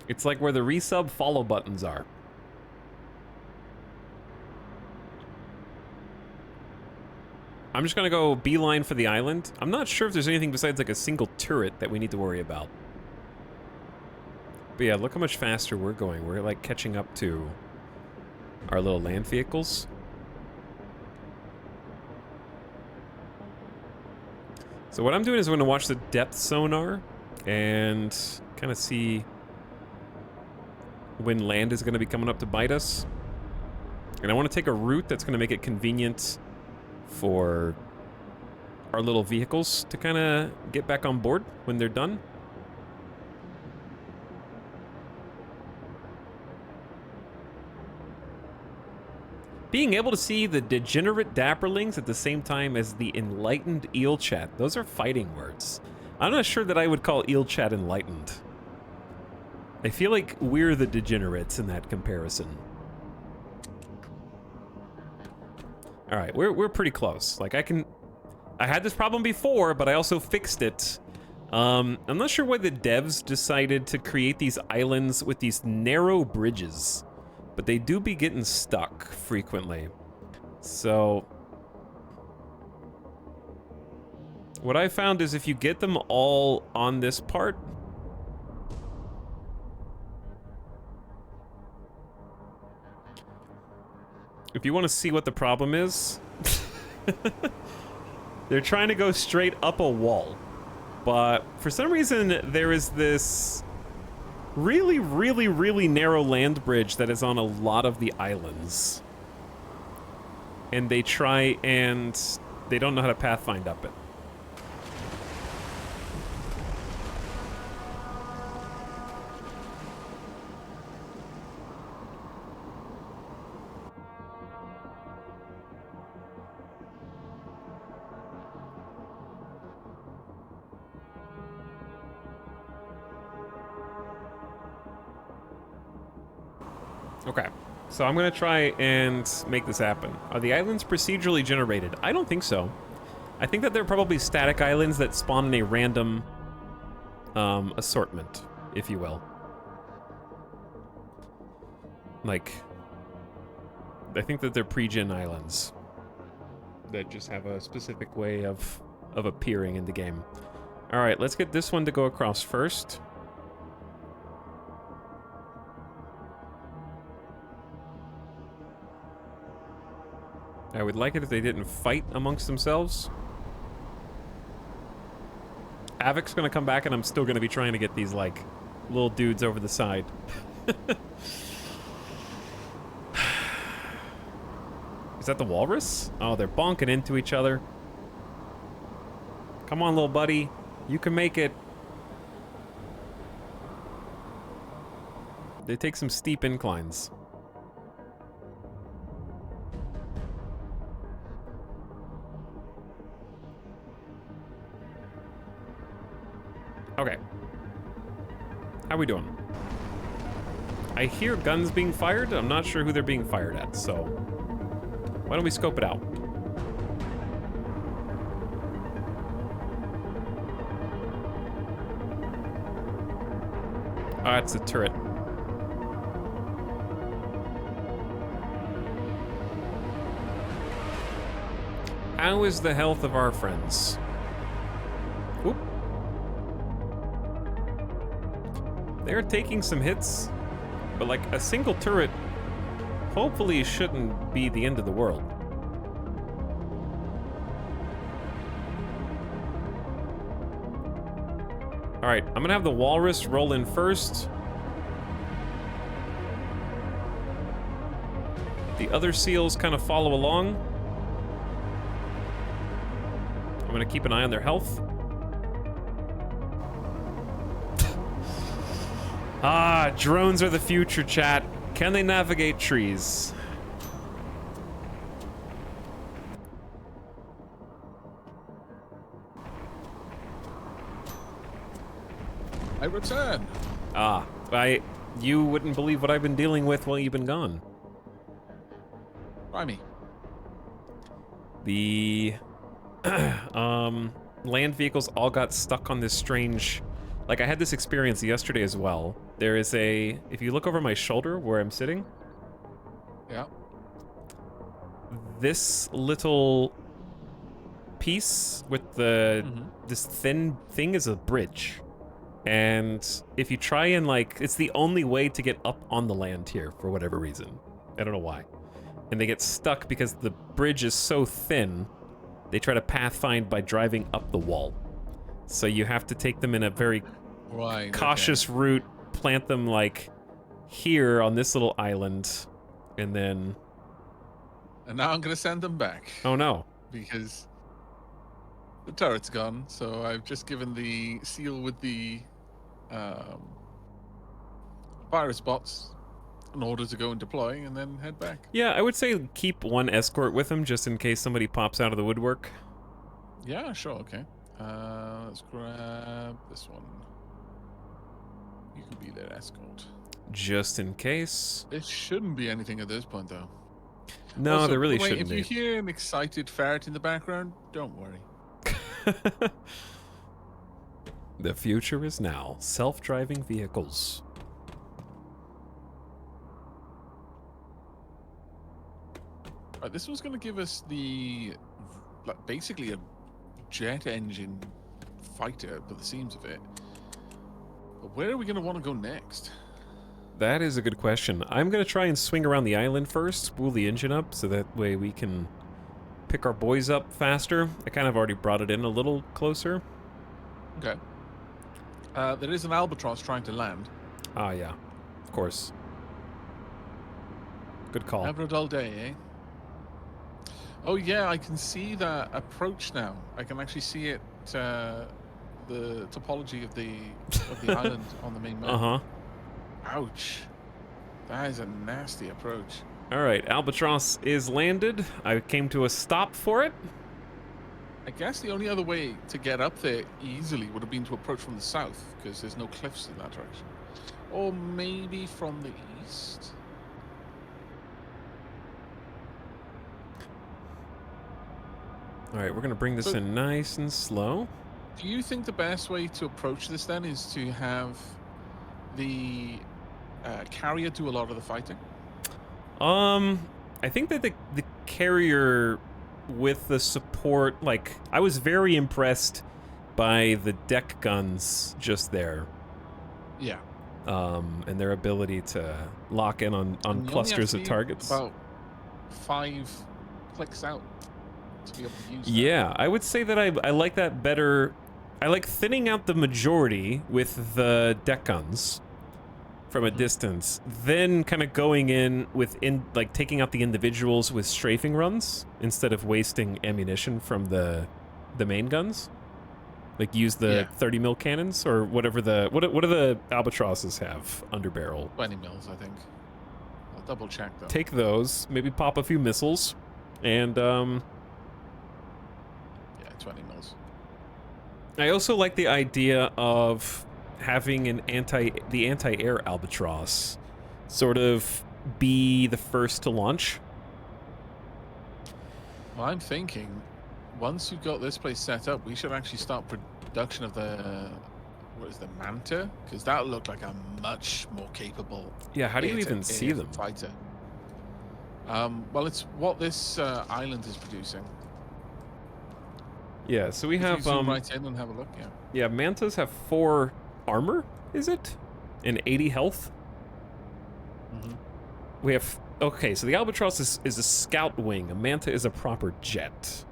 S1: It's like where the resub follow buttons are. I'm just gonna go beeline for the island. I'm not sure if there's anything besides like a single turret that we need to worry about. But yeah, look how much faster we're going. We're like catching up to our little land vehicles. So what I'm doing is I'm gonna watch the depth sonar and kind of see when land is gonna be coming up to bite us. And I want to take a route that's gonna make it convenient for our little vehicles to kind of get back on board when they're done. Being able to see the degenerate dapperlings at the same time as the enlightened eel chat. Those are fighting words. I'm not sure that I would call eel chat enlightened. I feel like we're the degenerates in that comparison. All right, we're pretty close. Like I had this problem before, but I also fixed it. I'm not sure why the devs decided to create these islands with these narrow bridges, but they do be getting stuck frequently. So what I found is if you get them all on this part, if you want to see what the problem is, they're trying to go straight up a wall. But for some reason, there is this really, really, really narrow land bridge that is on a lot of the islands. And they try and they don't know how to pathfind up it. Okay, so I'm gonna try and make this happen. Are the islands procedurally generated? I don't think so. I think that they're probably static islands that spawn in a random assortment, if you will. Like, I think that they're pre-gen islands that just have a specific way of appearing in the game. All right, let's get this one to go across first. I would like it if they didn't fight amongst themselves. Havoc's gonna come back and I'm still gonna be trying to get these, like, little dudes over the side. Is that the walrus? Oh, they're bonking into each other. Come on, little buddy. You can make it. They take some steep inclines. Okay. How we doing? I hear guns being fired. I'm not sure who they're being fired at, so why don't we scope it out? Ah, it's a turret. How is the health of our friends? Oop. They're taking some hits, but like a single turret hopefully shouldn't be the end of the world. All right, I'm gonna have the walrus roll in first. The other seals kind of follow along. I'm gonna keep an eye on their health. Ah, drones are the future, chat. Can they navigate trees?
S2: I return.
S1: Ah, you wouldn't believe what I've been dealing with while you've been gone.
S2: Try me.
S1: The land vehicles all got stuck on this strange, like I had this experience yesterday as well. There is if you look over my shoulder where I'm sitting,
S2: Yeah.
S1: this little piece with this thin thing is a bridge. And if you try and it's the only way to get up on the land here for whatever reason. I don't know why. And they get stuck because the bridge is so thin, they try to pathfind by driving up the wall. So you have to take them in a very cautious route, plant them here on this little island, and then...
S2: And now I'm going to send them back.
S1: Oh no.
S2: Because the turret's gone, so I've just given the seal with the virus bots an order to go and deploy and then head back.
S1: Yeah, I would say keep one escort with them just in case somebody pops out of the woodwork.
S2: Yeah, sure, okay. Let's grab this one. You can be their escort.
S1: Just in case.
S2: It shouldn't be anything at this point, though.
S1: No,
S2: Also,
S1: there really
S2: wait,
S1: shouldn't be.
S2: If you hear an excited ferret in the background, don't worry.
S1: The future is now. Self-driving vehicles.
S2: Right, this was going to give us basically a jet engine fighter, by the seams of it. But where are we going to want to go next?
S1: That is a good question. I'm going to try and swing around the island first, spool the engine up, so that way we can pick our boys up faster. I kind of already brought it in a little closer.
S2: Okay. There is an albatross trying to land.
S1: Ah, yeah. Of course. Good call.
S2: Never a dull day, eh? Oh yeah, I can see that approach now. I can actually see it, the topology of the island on the main map.
S1: Uh-huh.
S2: Ouch. That is a nasty approach.
S1: All right, Albatross is landed. I came to a stop for it.
S2: I guess the only other way to get up there easily would have been to approach from the south, because there's no cliffs in that direction. Or maybe from the east.
S1: All right, we're going to bring this in nice and slow.
S2: Do you think the best way to approach this then is to have the carrier do a lot of the fighting?
S1: I think that the carrier with the support, I was very impressed by the deck guns just there.
S2: Yeah.
S1: And their ability to lock in on clusters of targets.
S2: About 5 clicks out to be able to use that.
S1: Yeah, I would say that I like that better. I like thinning out the majority with the deck guns from a distance, then kind of going in with like taking out the individuals with strafing runs instead of wasting ammunition from the main guns. Like use the 30 mil cannons or whatever what do the albatrosses have under barrel?
S2: 20 mils, I think. I'll double check though.
S1: Take those, maybe pop a few missiles, and
S2: Yeah, 20 mils.
S1: I also like the idea of having the anti-air albatross sort of be the first to launch.
S2: Well, I'm thinking once you've got this place set up, we should actually start production of the Manta, because that looked like a much more capable.
S1: Yeah, how do you even
S2: air-to-air
S1: see them?
S2: fighter? Well, it's what this island is producing.
S1: Yeah, so we
S2: If you
S1: have
S2: zoom right in and have a look. Yeah.
S1: yeah, Mantas have 4 armor, is it? And 80 health. We have okay, so the Albatross is a scout wing. A Manta is a proper jet.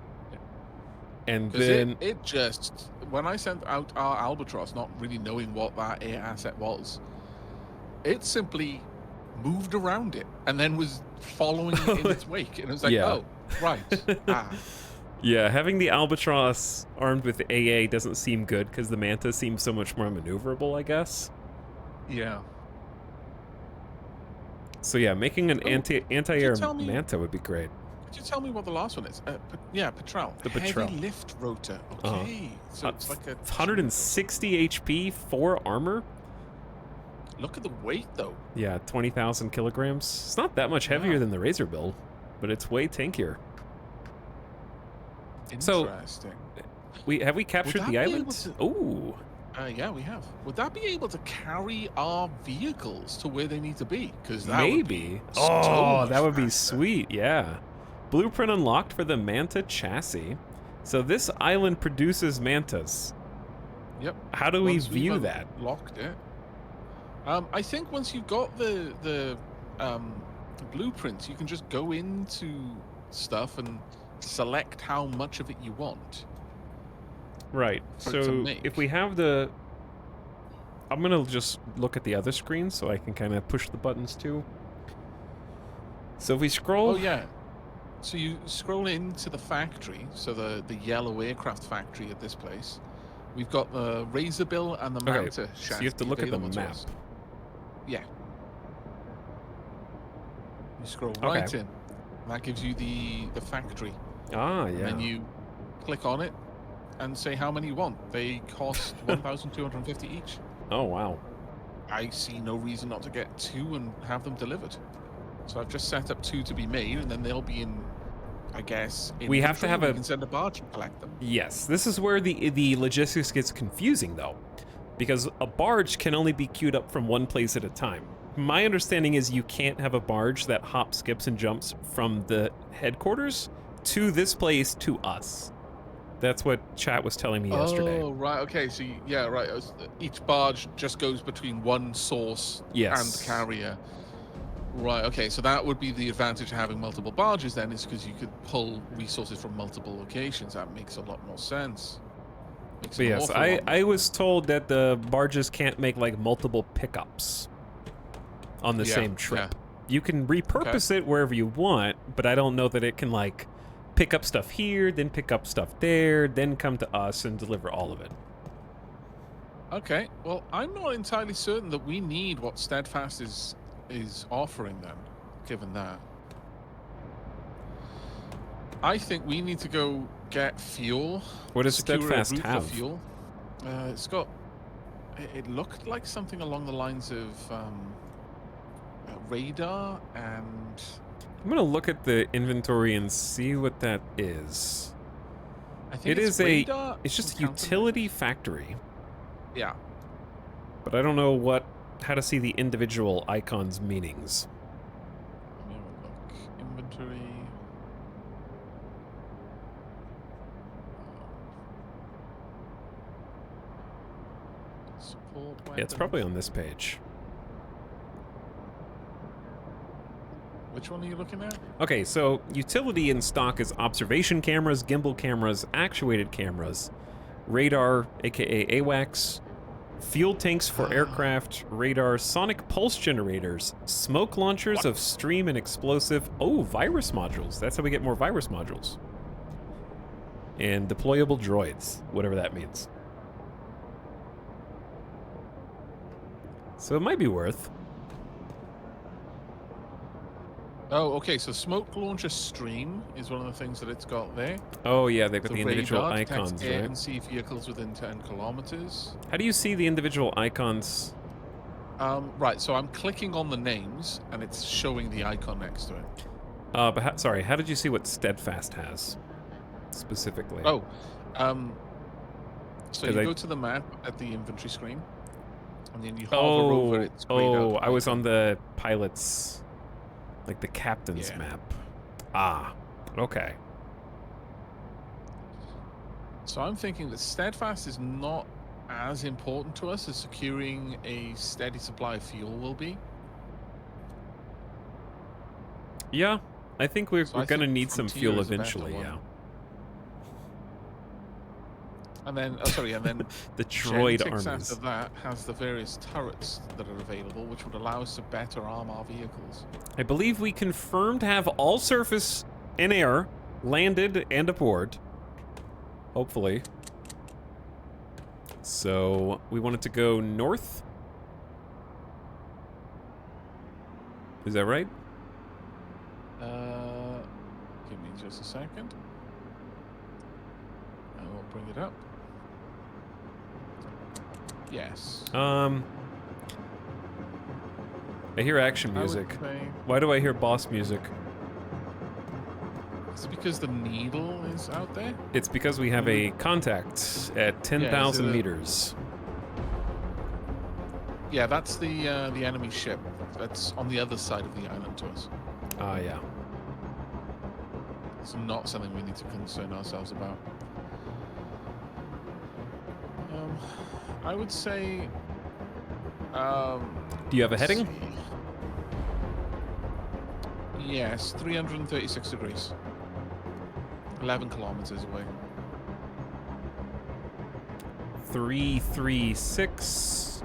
S1: And then
S2: it just, when I sent out our Albatross, not really knowing what that air asset was, it simply moved around it and then was following it in its wake. And it was like,
S1: Yeah.
S2: oh, right.
S1: yeah, having the Albatross armed with AA doesn't seem good because the Manta seems so much more maneuverable, I guess.
S2: Yeah.
S1: So yeah, making an anti-air
S2: tell me-
S1: Manta would be great.
S2: Could you tell me what the last one is? Petrel.
S1: The
S2: Heavy
S1: Petrel.
S2: lift rotor. Okay. So it's like a
S1: 160 HP, 4 armor.
S2: Look at the weight, though.
S1: Yeah, 20,000 kilograms. It's not that much heavier
S2: Yeah.
S1: than the Razor build, but it's way tankier. So-
S2: Interesting.
S1: Have we captured
S2: that
S1: the
S2: be able
S1: island?
S2: to-
S1: Ooh.
S2: Yeah, we have. Would that be able to carry our vehicles to where they need to be? Because
S1: Maybe. Oh, that would be sweet. Yeah. Blueprint unlocked for the Manta chassis. So this island produces Mantas.
S2: Yep.
S1: How do we
S2: Once we've
S1: view that?
S2: Locked it. I think once you've got the blueprints, you can just go into stuff and select how much of it you want.
S1: Right.
S2: for it to
S1: So
S2: make.
S1: if we have the... I'm going to just look at the other screen so I can kind of push the buttons too. So if we scroll...
S2: Oh yeah. So you scroll into the factory, so the yellow aircraft factory at this place. We've got the Razor Bill and the
S1: Okay,
S2: Manta
S1: so you have to look at the
S2: available to
S1: map.
S2: us. Yeah. You scroll right
S1: Okay.
S2: in. That gives you the factory.
S1: Ah,
S2: And
S1: yeah.
S2: then you click on it and say how many you want. They cost 1,250 each.
S1: Oh, wow.
S2: I see no reason not to get 2 and have them delivered. So I've just set up 2 to be made, and then they'll be in, I guess,
S1: We have to
S2: inventory,
S1: have
S2: we
S1: a-
S2: can send a barge and collect them.
S1: Yes, this is where the logistics gets confusing, though, because a barge can only be queued up from one place at a time. My understanding is you can't have a barge that hops, skips, and jumps from the headquarters to this place to us. That's what chat was telling me yesterday.
S2: Oh, right. Okay. So, yeah, right. Each barge just goes between one source
S1: Yes.
S2: and carrier. Right. Okay. So that would be the advantage of having multiple barges then, is because you could pull resources from multiple locations. That makes a lot more sense. Makes
S1: But
S2: an
S1: yes,
S2: awful lot more
S1: I was told that the barges can't make like multiple pickups on the
S2: Yeah,
S1: same trip. You can repurpose it wherever you want, but I don't know that it can like pick up stuff here, then pick up stuff there, then come to us and deliver all of it.
S2: Okay, well, I'm not entirely certain that we need what Steadfast is offering then, given that. I think we need to go get fuel.
S1: What does
S2: secure a
S1: Steadfast
S2: route for
S1: have?
S2: Fuel. It's got. It looked like something along the lines of radar and.
S1: I'm gonna look at the inventory and see what that is.
S2: I think
S1: It
S2: it's
S1: is a.
S2: radar
S1: It's just a
S2: and counter-
S1: utility factory,
S2: Yeah.
S1: but I don't know how to see the individual icons' meanings.
S2: Let me have a look. Inventory. Support
S1: Yeah, it's probably
S2: weapons.
S1: on this page.
S2: Which one are you looking at?
S1: Okay, so utility in stock is observation cameras, gimbal cameras, actuated cameras, radar, aka AWACS, fuel tanks for aircraft, radar, sonic pulse generators, smoke launchers of stream and explosive. Oh, virus modules. That's how we get more virus modules. And deployable droids, whatever that means. So it might be worth.
S2: Oh, okay. So smoke launcher stream is one of the things that it's got there.
S1: Oh yeah, they've got the individual
S2: radar detects
S1: icons,
S2: air
S1: right?
S2: and sea vehicles within 10 kilometers.
S1: How do you see the individual icons?
S2: Right. So I'm clicking on the names, and it's showing the icon next to it.
S1: But sorry, how did you see what Steadfast has specifically?
S2: Oh, so you
S1: 'Cause
S2: go to the map at the inventory screen, and then you hover over its grayed out
S1: I was
S2: icon.
S1: on the pilot's, like the captain's
S2: Yeah.
S1: map. Ah, okay.
S2: So I'm thinking that Steadfast is not as important to us as securing a steady supply of fuel will be.
S1: Yeah, I think we're
S2: So I
S1: gonna
S2: think
S1: need some
S2: Frontier
S1: fuel
S2: is a better
S1: eventually.
S2: one.
S1: Yeah,
S2: And then, and then
S1: the droid
S2: Genetix
S1: armies.
S2: after that has the various turrets that are available, which would allow us to better arm our vehicles.
S1: I believe we confirmed to have all surface and air landed and aboard. Hopefully. So we wanted to go north. Is that right?
S2: Give me just a second. I will bring it up. Yes.
S1: I hear action
S2: I would
S1: music.
S2: say
S1: Why do I hear boss music?
S2: it's because the needle is out there.
S1: It's because we have a contact at 10,000
S2: the-
S1: meters.
S2: Yeah, that's the enemy ship. That's on the other side of the island to us.
S1: Ah, yeah.
S2: It's not something we need to concern ourselves about. I would say.
S1: Do you have a
S2: let's
S1: heading?
S2: see. Yes, 336 degrees. 11 kilometers away.
S1: 336.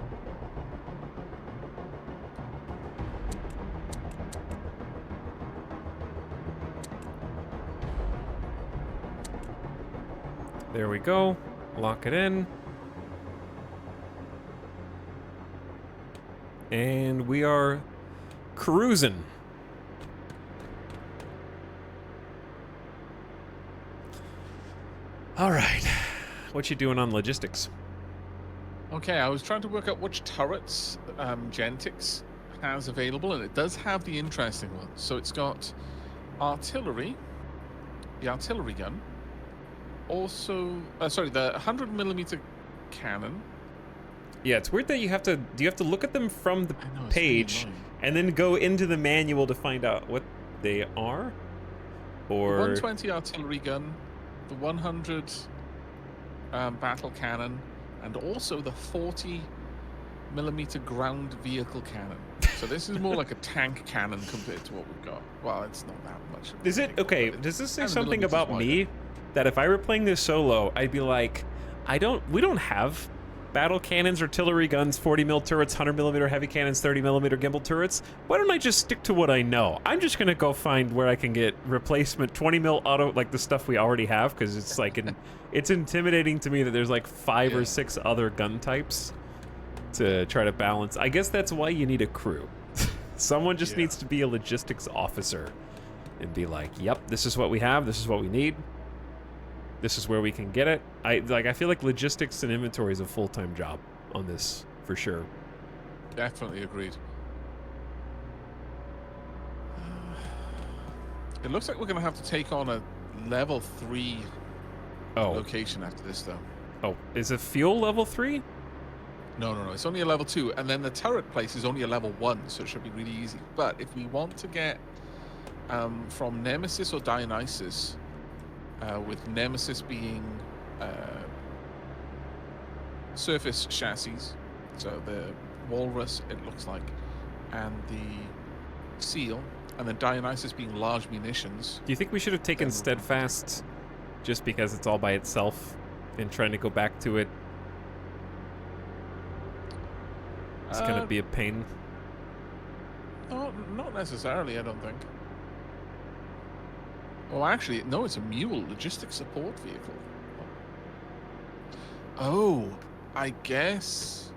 S1: There we go. Lock it in. And we are cruising. All right. What you doing on logistics?
S2: Okay, I was trying to work out which turrets Genetix has available, and it does have the interesting ones. So it's got artillery, the artillery gun, also, the 100mm cannon.
S1: Yeah, it's weird that you have to. Do you have to look at them from the
S2: I know, it's really
S1: page
S2: annoying.
S1: and then go into the manual to find out what they are?
S2: The
S1: Or
S2: 120 artillery gun, the 100 battle cannon, and also the 40mm ground vehicle cannon. So this is more like a tank cannon compared to what we've got. Well, it's not that much. of a
S1: is it
S2: tank,
S1: okay?
S2: but
S1: Does this say
S2: 10
S1: something
S2: millimeters
S1: about
S2: wider.
S1: me that if I were playing this solo, I'd be like, we don't have battle cannons, artillery guns, 40mm turrets, 100mm heavy cannons, 30mm gimbal turrets. Why don't I just stick to what I know? I'm just gonna go find where I can get replacement 20mm auto, like the stuff we already have, because it's like it's intimidating to me that there's like 5 or 6 other gun types to try to balance. I guess that's why you need a crew. Someone just
S2: Yeah.
S1: needs to be a logistics officer and be like, yep, this is what we have, this is what we need, this is where we can get it. I feel like logistics and inventory is a full-time job on this for sure.
S2: Definitely agreed. It looks like we're going to have to take on a level 3
S1: Oh,
S2: location after this, though.
S1: is it fuel level 3?
S2: No. It's only a level 2, and then the turret place is only a level 1, so it should be really easy. But if we want to get from Nemesis or Dionysus, with Nemesis being surface chassis, so the Walrus, it looks like, and the Seal, and then Dionysus being large munitions.
S1: Do you think we should have taken
S2: Then-
S1: Steadfast just because it's all by itself and trying to go back to it is going to be a pain.
S2: No, not necessarily, I don't think. Oh, actually, no, it's a mule, logistics support vehicle. Oh, I guess.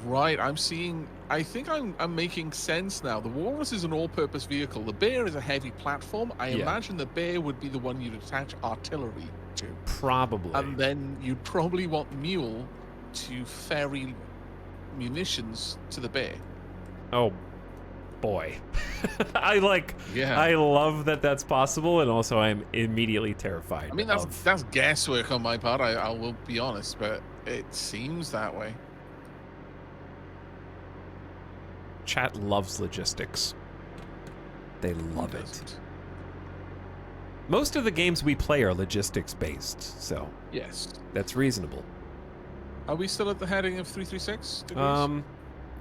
S2: Right, I'm seeing. I think I'm making sense now. The Walrus is an all-purpose vehicle. The Bear is a heavy platform. I imagine the Bear would be the one you'd attach artillery to.
S1: Probably.
S2: And then you'd probably want Mule to ferry munitions to the Bear.
S1: Oh, boy. I love that that's possible, and also I'm immediately terrified.
S2: I mean, that's guesswork on my part, I will be honest, but it seems that way.
S1: Chat loves logistics. They love it. Most of the games we play are logistics based, so
S2: Yes.
S1: that's reasonable.
S2: Are we still at the heading of 336 degrees?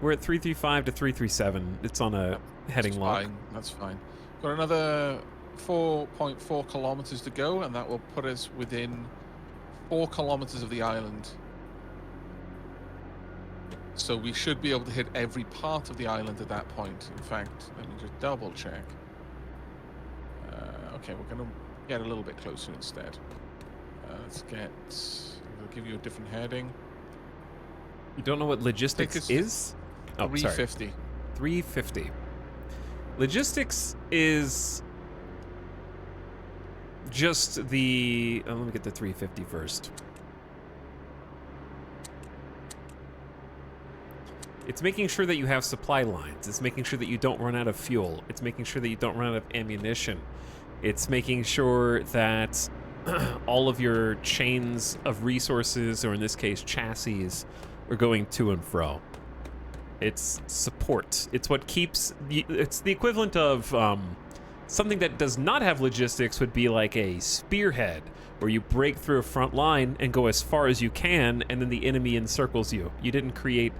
S1: We're at 335 to 337. It's on a heading
S2: That's
S1: lock.
S2: fine. That's fine. Got another 4.4 kilometers to go, and that will put us within 4 kilometers of the island. So we should be able to hit every part of the island at that point. In fact, let me just double check. Okay, we're going to get a little bit closer instead. Let's get... I'll give you a different heading.
S1: You don't know what logistics is? Oh, sorry.
S2: 350.
S1: 350. Logistics is just the... let me get the 350 first. It's making sure that you have supply lines. It's making sure that you don't run out of fuel. It's making sure that you don't run out of ammunition. It's making sure that all of your chains of resources, or in this case, chassis, are going to and fro. It's support. It's what keeps... It's the equivalent of something that does not have logistics would be like a spearhead, where you break through a front line and go as far as you can, and then the enemy encircles you. You didn't create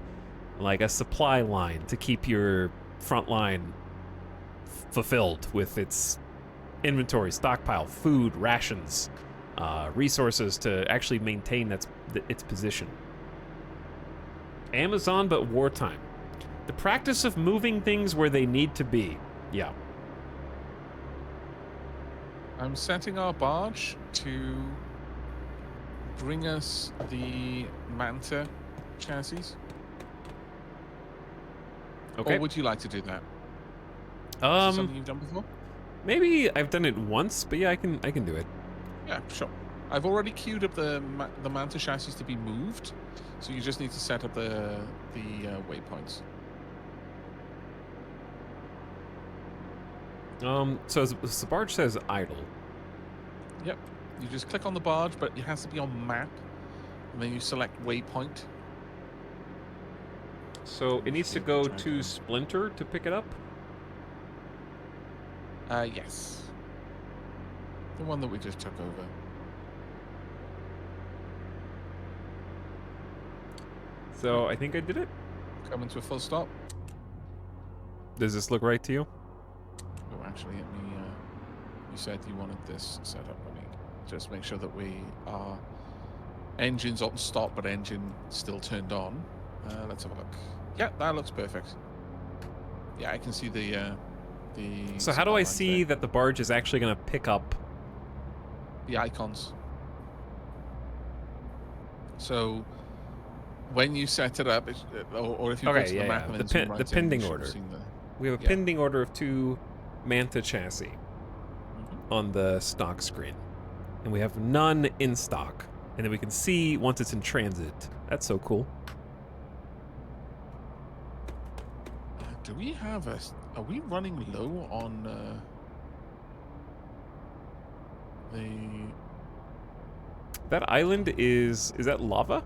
S1: like a supply line to keep your front line fulfilled with its inventory, stockpile, food, rations, resources to actually maintain its position. Amazon, but wartime. The practice of moving things where they need to be. Yeah.
S2: I'm setting our barge to bring us the Manta chassis.
S1: Okay.
S2: Or would you like to do that? Is this something you've done before?
S1: Maybe I've done it once, but yeah, I can do it.
S2: Yeah, sure. I've already queued up the Manta chassis to be moved, so you just need to set up the waypoints.
S1: So the barge says idle.
S2: Yep. You just click on the barge, but it has to be on map, and then you select waypoint.
S1: So it needs to go to Splinter to pick it up?
S2: Yes. The one that we just took over.
S1: So I think I did it.
S2: Coming to a full stop.
S1: Does this look right to you?
S2: Oh, actually, let me. You said you wanted this set up. Let me just make sure that our engine's on stop, but engine still turned on. Let's have a look. Yeah, that looks perfect. Yeah, I can see the.
S1: So how do I see that the barge is actually going to pick up
S2: the icons? So when you set it up, or if you go to the map and then zoom right
S1: the pending order. We have a pending order of 2 Manta chassis on the stock screen, and we have none in stock, and then we can see once it's in transit. That's so cool.
S2: Do we have are we running low on
S1: that island is that lava?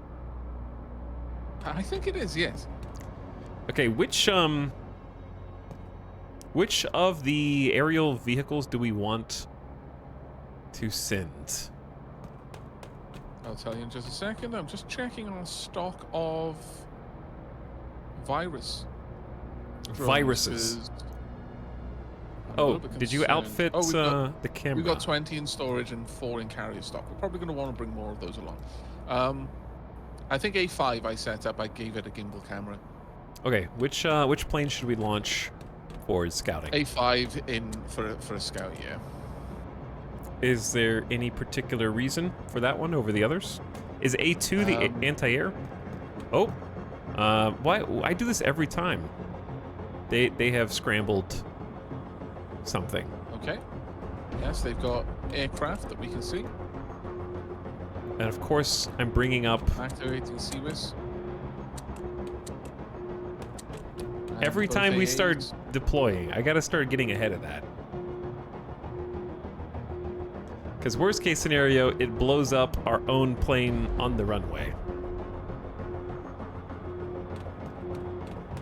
S2: I think it is, yes.
S1: Okay, which of the aerial vehicles do we want to send?
S2: I'll tell you in just a second. I'm just checking our stock of viruses.
S1: Viruses. Oh,
S2: little bit
S1: did you
S2: concerned.
S1: outfit
S2: Oh,
S1: the camera?
S2: we've got 20 in storage and 4 in carrier stock. We're probably going to want to bring more of those along. I think A5 I set up. I gave it a gimbal camera.
S1: Okay, which plane should we launch for scouting?
S2: A5 in for a scout, yeah.
S1: Is there any particular reason for that one over the others? Is A2 the anti-air? Oh, why? I do this every time. They have scrambled something.
S2: Okay. Yes, they've got aircraft that we can see.
S1: And of course, I'm bringing up
S2: Activating CWIS.
S1: every
S2: both
S1: time we
S2: AAs.
S1: start deploying. I gotta start getting ahead of that. Because worst case scenario, it blows up our own plane on the runway.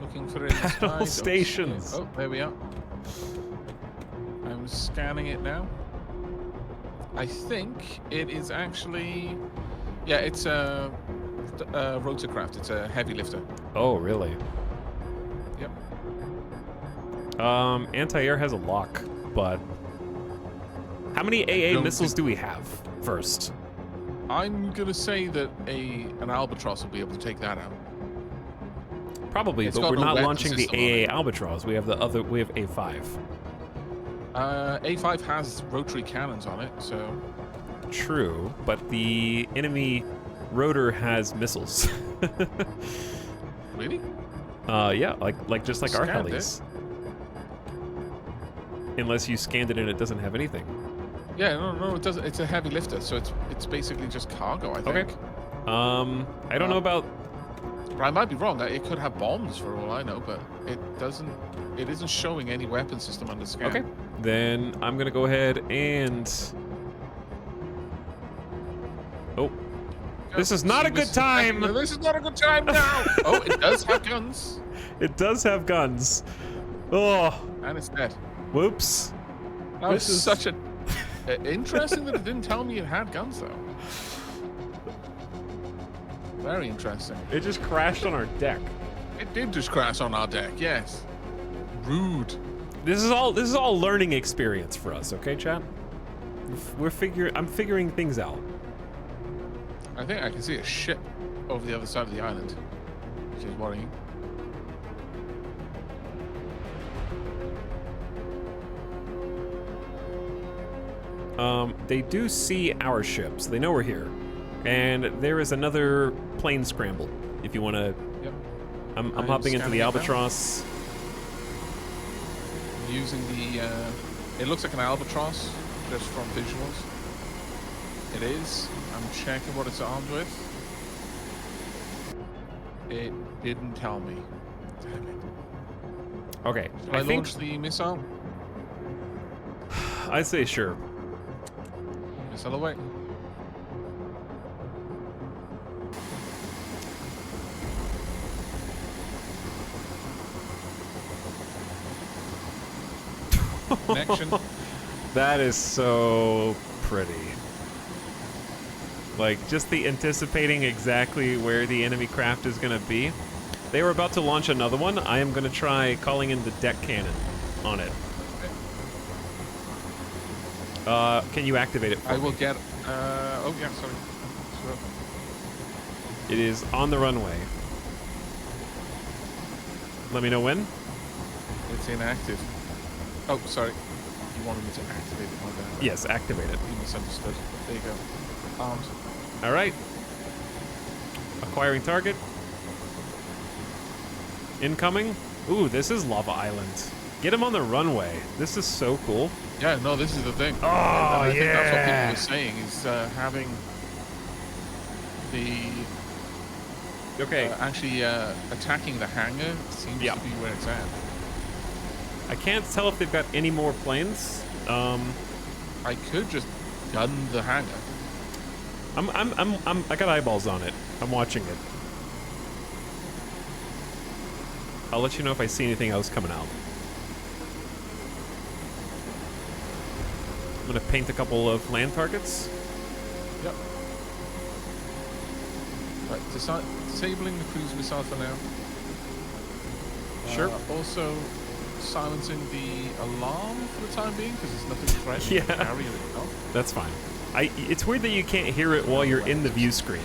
S2: Looking for it. in the sky,
S1: Battle
S2: don't see it.
S1: stations.
S2: Oh, there we are. I'm scanning it now. I think it is actually, yeah, it's a rotorcraft. It's a heavy lifter.
S1: Oh, really?
S2: Yep.
S1: Anti-air has a lock, but how many AA
S2: don't
S1: missiles
S2: think-
S1: do we have first?
S2: I'm gonna say that an Albatross will be able to take that out.
S1: Probably,
S2: It's
S1: but
S2: got
S1: we're
S2: no
S1: not
S2: weapon
S1: launching the
S2: system on
S1: AA
S2: it.
S1: Albatross. We have we have A5.
S2: A5 has rotary cannons on it, so
S1: True, but the enemy rotor has missiles.
S2: really,
S1: Yeah, like just like our
S2: Scanned it.
S1: helis. Unless you scanned it and it doesn't have anything.
S2: yeah, no, it doesn't. It's a heavy lifter, so it's basically just cargo, I think.
S1: Okay. I don't know about.
S2: But I might be wrong. It could have bombs for all I know, but it doesn't. It isn't showing any weapon system under scan.
S1: Okay. Then I'm gonna go ahead and. Oh, this is not a good time.
S2: This is not a good time now. Oh, it does have guns,
S1: It does have guns. Oh,
S2: and it's dead.
S1: whoops.
S2: That was
S1: This is-
S2: such a interesting that it didn't tell me it had guns though. Very interesting.
S1: It just crashed on our deck.
S2: It did just crash on our deck. Yes. Rude.
S1: This is all learning experience for us, okay, chat? I'm figuring things out.
S2: I think I can see a ship over the other side of the island, which is worrying.
S1: They do see our ships. They know we're here. And there is another plane scrambled. If you want to,
S2: Yep.
S1: I'm
S2: I'm
S1: hopping into
S2: scanning
S1: the
S2: it now.
S1: Albatross.
S2: Using the, it looks like an Albatross, just from visuals. It is. I'm checking what it's armed with. It didn't tell me. Damn it.
S1: Okay,
S2: Should I launch the missile?
S1: I say sure.
S2: Missile away. Connection.
S1: That is so pretty. Like, just the anticipating exactly where the enemy craft is going to be. They were about to launch another one. I am going to try calling in the deck cannon on it. Can you activate it for
S2: I
S1: me?
S2: will get. Oh yeah, sorry. Sure.
S1: It is on the runway. Let me know when.
S2: It's inactive. Oh, sorry. You wanted me to activate it, my bad.
S1: Yes, activate it.
S2: You misunderstood. There you go. Armed.
S1: All right. Acquiring target. Incoming. Ooh, this is Lava Island. Get him on the runway. This is so cool.
S2: Yeah, no, this is the thing.
S1: Oh,
S2: I think that's what
S1: yeah.
S2: people were saying is having the
S1: Okay.
S2: actually attacking the hangar seems
S1: Yeah.
S2: to be where it's at.
S1: I can't tell if they've got any more planes.
S2: I could just gun the hangar.
S1: I got eyeballs on it. I'm watching it. I'll let you know if I see anything else coming out. I'm gonna paint a couple of land targets.
S2: Yep. Right, disabling the cruise missile for now.
S1: Sure.
S2: Also, silencing the alarm for the time being because there's nothing threatening
S1: Yeah.
S2: the carrier itself.
S1: That's fine. It's weird that you can't hear it while you're in the view screen.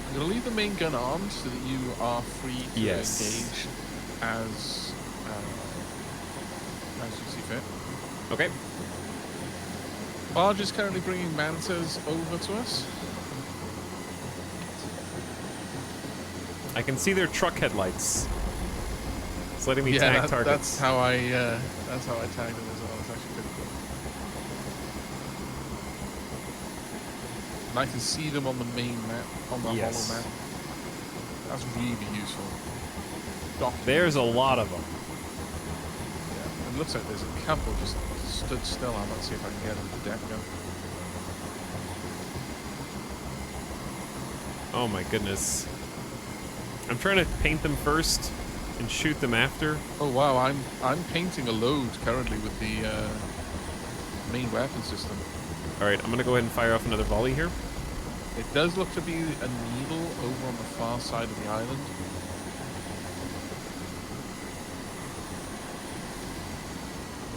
S2: I'm going to leave the main gun armed so that you are free to
S1: Yes.
S2: engage as you see fit.
S1: Okay.
S2: Barge is currently bringing mantas over to us.
S1: I can see their truck headlights. It's letting me tag targets.
S2: That's how I tagged them as well. It's actually pretty cool. And I can see them on the main map, on the
S1: Yes.
S2: hollow map. That's really useful. Document.
S1: There's a lot of them.
S2: Yeah. It looks like there's a couple just stood still. I'm gonna see if I can get them to deck gun.
S1: Oh my goodness. I'm trying to paint them first and shoot them after.
S2: Oh wow, I'm painting a load currently with the main weapon system.
S1: All right, I'm gonna go ahead and fire off another volley here.
S2: It does look to be a needle over on the far side of the island.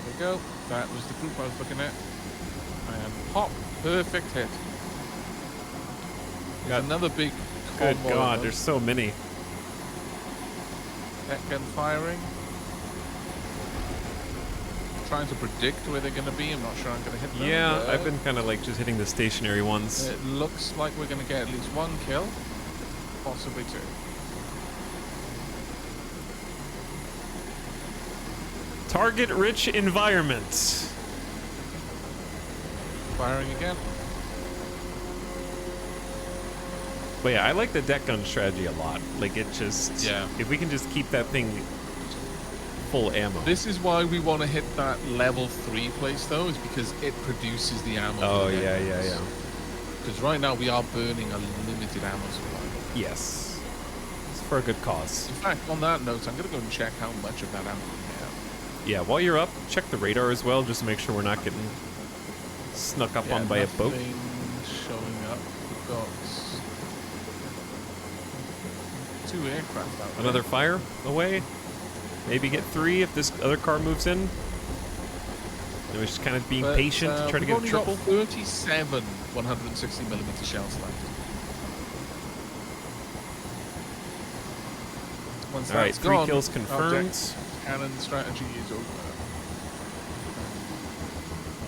S2: There we go. That was the group I was looking at. And pop, perfect hit. There's
S1: Got-
S2: another big
S1: Good
S2: convoy
S1: God,
S2: of
S1: there's so many.
S2: net gun firing. Trying to predict where they're going to be. I'm not sure I'm going to hit them.
S1: Yeah,
S2: but
S1: I've been kind of like just hitting the stationary ones.
S2: It looks like we're going to get at least one kill, possibly two.
S1: Target-rich environment.
S2: Firing again.
S1: But yeah, I like the deck gun strategy a lot. Like it just,
S2: Yeah.
S1: if we can just keep that thing full ammo.
S2: This is why we want to hit that level 3 place though, is because it produces the ammo.
S1: Oh yeah, yeah, yeah.
S2: Because right now we are burning a limited ammo supply.
S1: Yes, it's for a good cause.
S2: In fact, on that note, I'm going to go and check how much of that ammo we have.
S1: Yeah, while you're up, check the radar as well, just to make sure we're not getting snuck up on by a boat.
S2: Nothing showing up. We've got 2 aircraft out there.
S1: Another fire away. Maybe get 3 if this other car moves in. And we're just kind of being
S2: But,
S1: patient to try to get a
S2: we've
S1: triple.
S2: only got 37 160mm shells left. Once
S1: All right,
S2: that's
S1: 3
S2: gone,
S1: kills confirmed.
S2: object cannon strategy is over.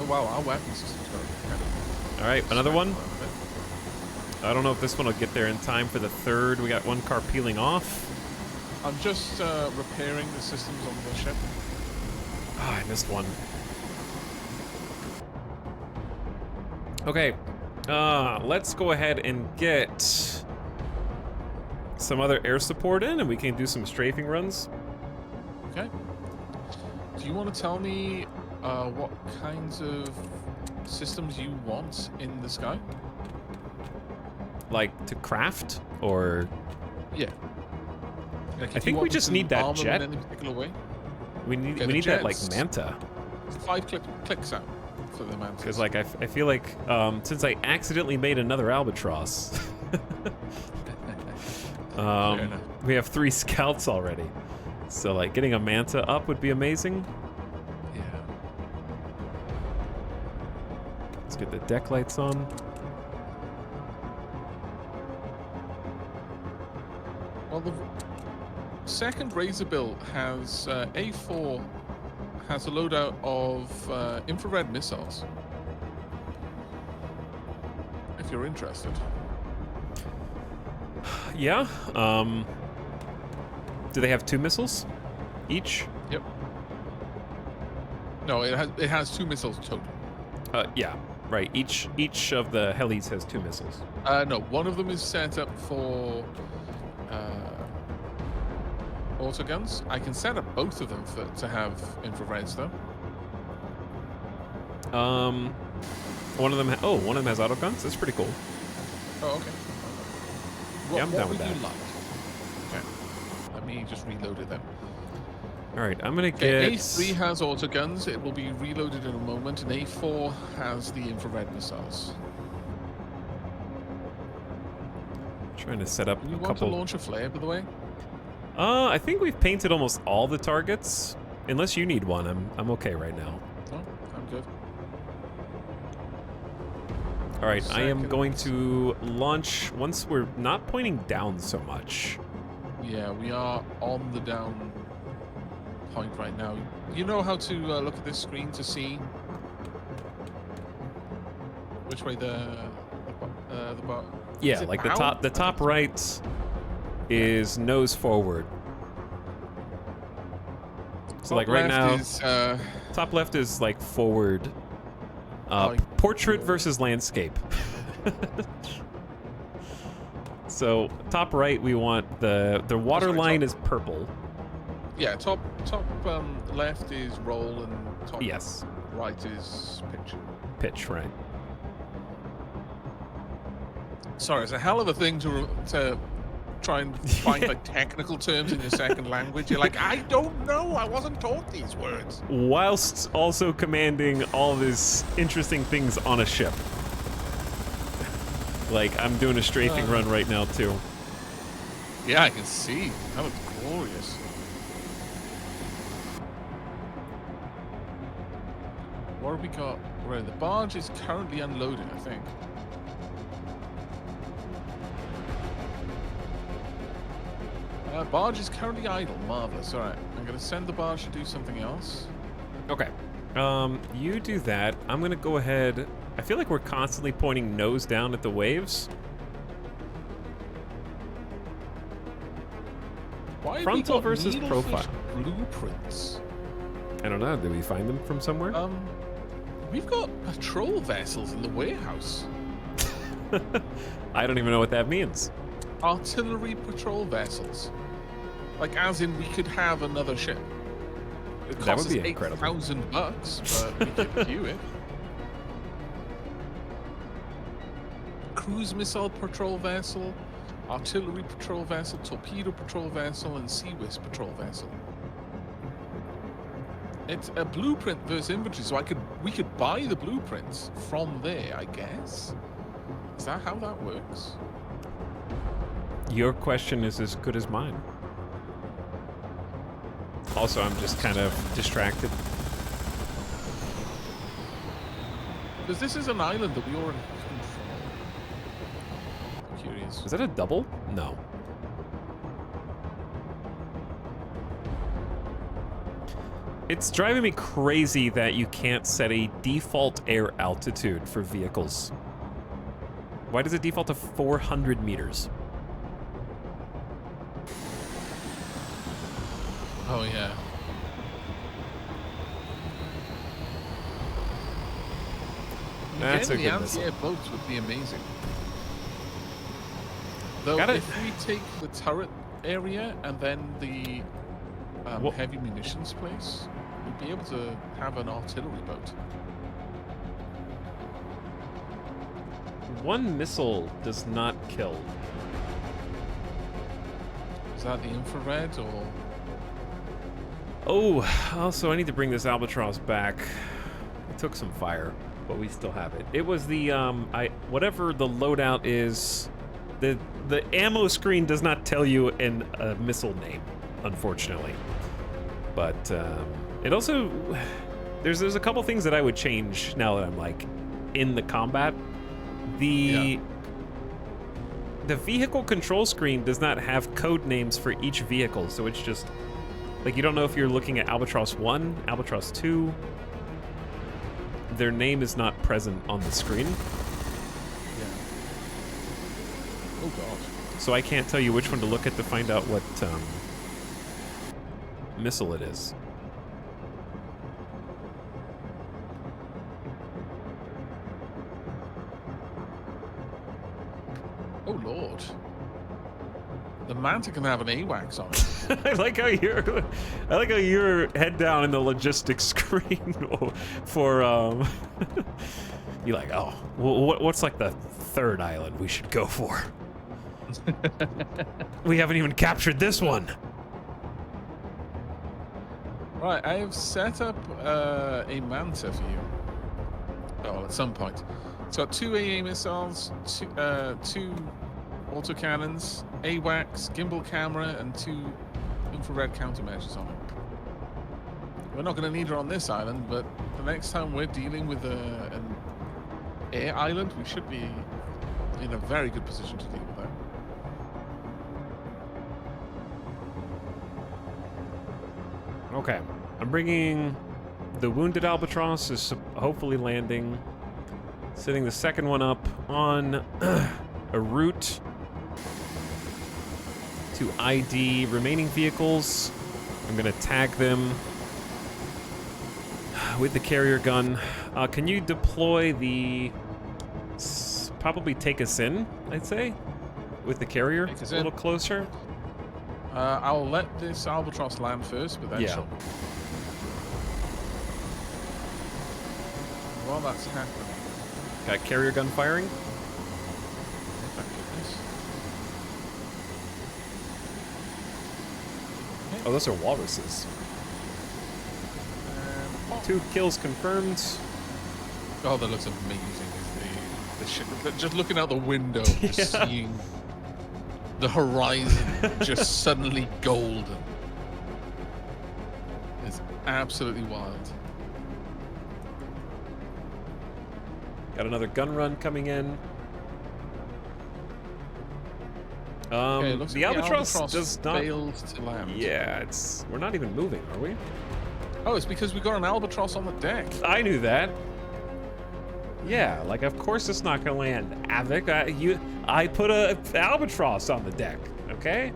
S2: Oh wow, our weapon system's got
S1: All right, another one. I don't know if this one will get there in time for the 3rd. We got 1 car peeling off.
S2: I'm just repairing the systems on the ship.
S1: Ah, I missed one. Okay, let's go ahead and get some other air support in, and we can do some strafing runs.
S2: Okay. Do you want to tell me what kinds of systems you want in the sky?
S1: Like to craft, or
S2: Yeah. Like, if
S1: I
S2: you
S1: think
S2: want
S1: we
S2: me
S1: just
S2: to
S1: need that
S2: arm them
S1: jet.
S2: in any particular way?
S1: we need
S2: Okay,
S1: we
S2: the
S1: need that like
S2: jets.
S1: manta,
S2: 5 clicks out for the mantis.
S1: because like I feel like since I accidentally made another albatross,
S2: enough.
S1: we have 3 scouts already. So like getting a manta up would be amazing.
S2: Yeah.
S1: Let's get the deck lights on.
S2: Well, the second Razor build has A4 has a loadout of infrared missiles. If you're interested.
S1: Yeah. Do they have 2 missiles each?
S2: Yep. No, it has 2 missiles total.
S1: Yeah. Right. Each of the helis has 2 missiles.
S2: No, one of them is set up for autoguns. I can set up both of them to have infrareds though.
S1: One of them. One of them has autoguns. That's pretty cool.
S2: Oh, okay.
S1: Yeah, I'm down
S2: would
S1: with
S2: you
S1: that.
S2: like? Okay. Let me just reload it then.
S1: All right. I'm gonna
S2: Okay,
S1: get.
S2: A3 has autoguns. It will be reloaded in a moment, and A4 has the infrared missiles.
S1: Trying to set up
S2: Do you
S1: a
S2: want to
S1: couple.
S2: launch a flare, by the way?
S1: I think we've painted almost all the targets. Unless you need one, I'm okay right now.
S2: Oh, I'm good.
S1: All right, I am
S2: Second.
S1: going to launch once we're not pointing down so much.
S2: Yeah, we are on the down point right now. You know how to look at this screen to see which way the
S1: Yeah,
S2: is it
S1: like
S2: bound?
S1: the top right is nose forward. So like right now,
S2: is,
S1: top left is like forward.
S2: Like
S1: Portrait
S2: forward.
S1: versus landscape. So top right, we want the water
S2: sorry,
S1: line
S2: top-
S1: is purple.
S2: yeah, top left is roll and top
S1: Yes,
S2: right is pitch.
S1: pitch right.
S2: Sorry, it's a hell of a thing to try and find like technical terms in your second language. You're like, I don't know, I wasn't taught these words.
S1: Whilst also commanding all these interesting things on a ship. Like I'm doing a strafing run right now too.
S2: Yeah, I can see. That looks glorious. What have we got? Right, the barge is currently unloading, I think. Barge is currently idle. Marvelous. All right, I'm going to send the barge to do something else.
S1: Okay. You do that. I'm gonna go ahead. I feel like we're constantly pointing nose down at the waves.
S2: Why have
S1: Frontal
S2: we got
S1: versus
S2: needlefish
S1: profile.
S2: blueprints?
S1: I don't know. Did we find them from somewhere?
S2: We've got patrol vessels in the warehouse.
S1: I don't even know what that means.
S2: Artillery patrol vessels. Like, as in, we could have another ship. It
S1: That would
S2: costs
S1: be
S2: us
S1: incredible.
S2: $8,000, but we could view it. Cruise missile patrol vessel, artillery patrol vessel, torpedo patrol vessel, and sea whisk patrol vessel. It's a blueprint versus inventory, so we could buy the blueprints from there, I guess. Is that how that works?
S1: Your question is as good as mine. Also, I'm just kind of distracted.
S2: Because this is an island that we already control. I'm curious.
S1: Is that a double? No. It's driving me crazy that you can't set a default air altitude for vehicles. Why does it default to 400 meters?
S2: Oh, yeah.
S1: That's a
S2: Again,
S1: good
S2: the
S1: missile.
S2: anti-air boats would be amazing. Though,
S1: Gotta-
S2: if we take the turret area and then the
S1: Wha-
S2: heavy munitions place, we'd be able to have an artillery boat.
S1: One missile does not kill.
S2: Is that the infrared or?
S1: Oh, also I need to bring this Albatross back. It took some fire, but we still have it. It was the whatever the loadout is. The ammo screen does not tell you a missile name, unfortunately. But it also there's a couple things that I would change now that I'm like in the combat. The vehicle control screen does not have code names for each vehicle, so it's just like you don't know if you're looking at Albatross 1, Albatross 2. Their name is not present on the screen,
S2: Yeah. Oh god.
S1: so I can't tell you which one to look at to find out what missile it is.
S2: Oh lord. The Manta can have an AWACS on it.
S1: I like how you're head down in the logistics screen for you're like, oh, what's like the third island we should go for? We haven't even captured this one.
S2: Right, I have set up a Manta for you. Oh, at some point. It's got 2 AA missiles, two autocannons, AWACS, gimbal camera, and 2 infrared countermeasures on it. We're not going to need her on this island, but the next time we're dealing with an air island, we should be in a very good position to deal with that.
S1: Okay. I'm bringing the wounded albatross is hopefully landing. Setting the second one up on a route to ID remaining vehicles. I'm gonna tag them with the carrier gun. Can you deploy the... probably take us in, I'd say? With the carrier
S2: Take us
S1: a little
S2: in.
S1: closer?
S2: I'll let this albatross land first, but then
S1: Yeah.
S2: she'll... While that's happening...
S1: Got carrier gun firing?
S2: Thank goodness.
S1: Oh, those are walruses.
S2: And
S1: 2 kills confirmed.
S2: oh, that looks amazing. The ship, just looking out the window, just
S1: Yeah.
S2: seeing the horizon just suddenly golden. It's absolutely wild.
S1: Got another gun run coming in.
S2: Okay, it looks
S1: The
S2: like
S1: albatross does not.
S2: failed to land.
S1: Yeah, we're not even moving, are we?
S2: Oh, it's because we got an albatross on the deck.
S1: I knew that. Yeah, like of course it's not gonna land. Avic, I put a albatross on the deck. Okay,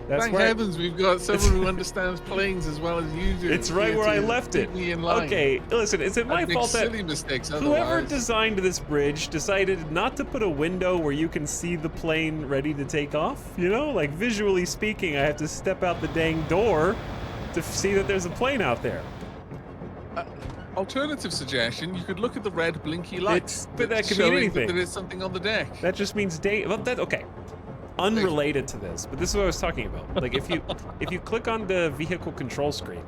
S1: that's
S2: Thank
S1: where.
S2: heavens we've got someone who understands planes as well as you do.
S1: It's right
S2: here
S1: where I
S2: to
S1: left
S2: keep
S1: it.
S2: me in line.
S1: Okay, listen, is it my
S2: I'd make
S1: fault that
S2: silly mistakes
S1: whoever
S2: otherwise.
S1: designed this bridge decided not to put a window where you can see the plane ready to take off? You know, like visually speaking, I have to step out the dang door to see that there's a plane out there.
S2: Alternative suggestion: you could look at the red blinky lights.
S1: But that
S2: that's
S1: could mean
S2: showing
S1: anything.
S2: That there is something on the deck.
S1: That just means day. Well, that okay. Unrelated to this, but this is what I was talking about. Like if you click on the vehicle control screen,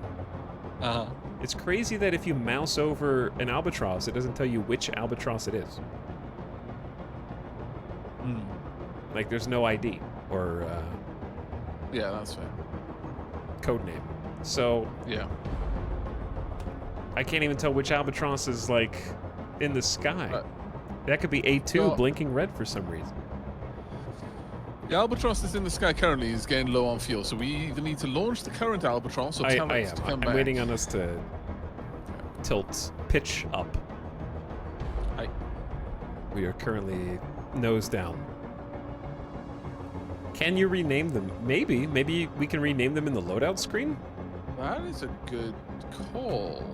S1: it's crazy that if you mouse over an albatross, it doesn't tell you which albatross it is. Like there's no ID or
S2: Yeah, that's fair.
S1: code name. So
S2: Yeah.
S1: I can't even tell which albatross is like in the sky. That could be A2
S2: well-
S1: blinking red for some reason.
S2: The albatross that's in the sky currently is getting low on fuel, so we either need to launch the current albatross or
S1: I
S2: tell it
S1: am.
S2: to come
S1: I'm
S2: back.
S1: waiting on us to pitch up.
S2: Aye.
S1: We are currently nose down. Can you rename them? Maybe. Maybe we can rename them in the loadout screen?
S2: That is a good call.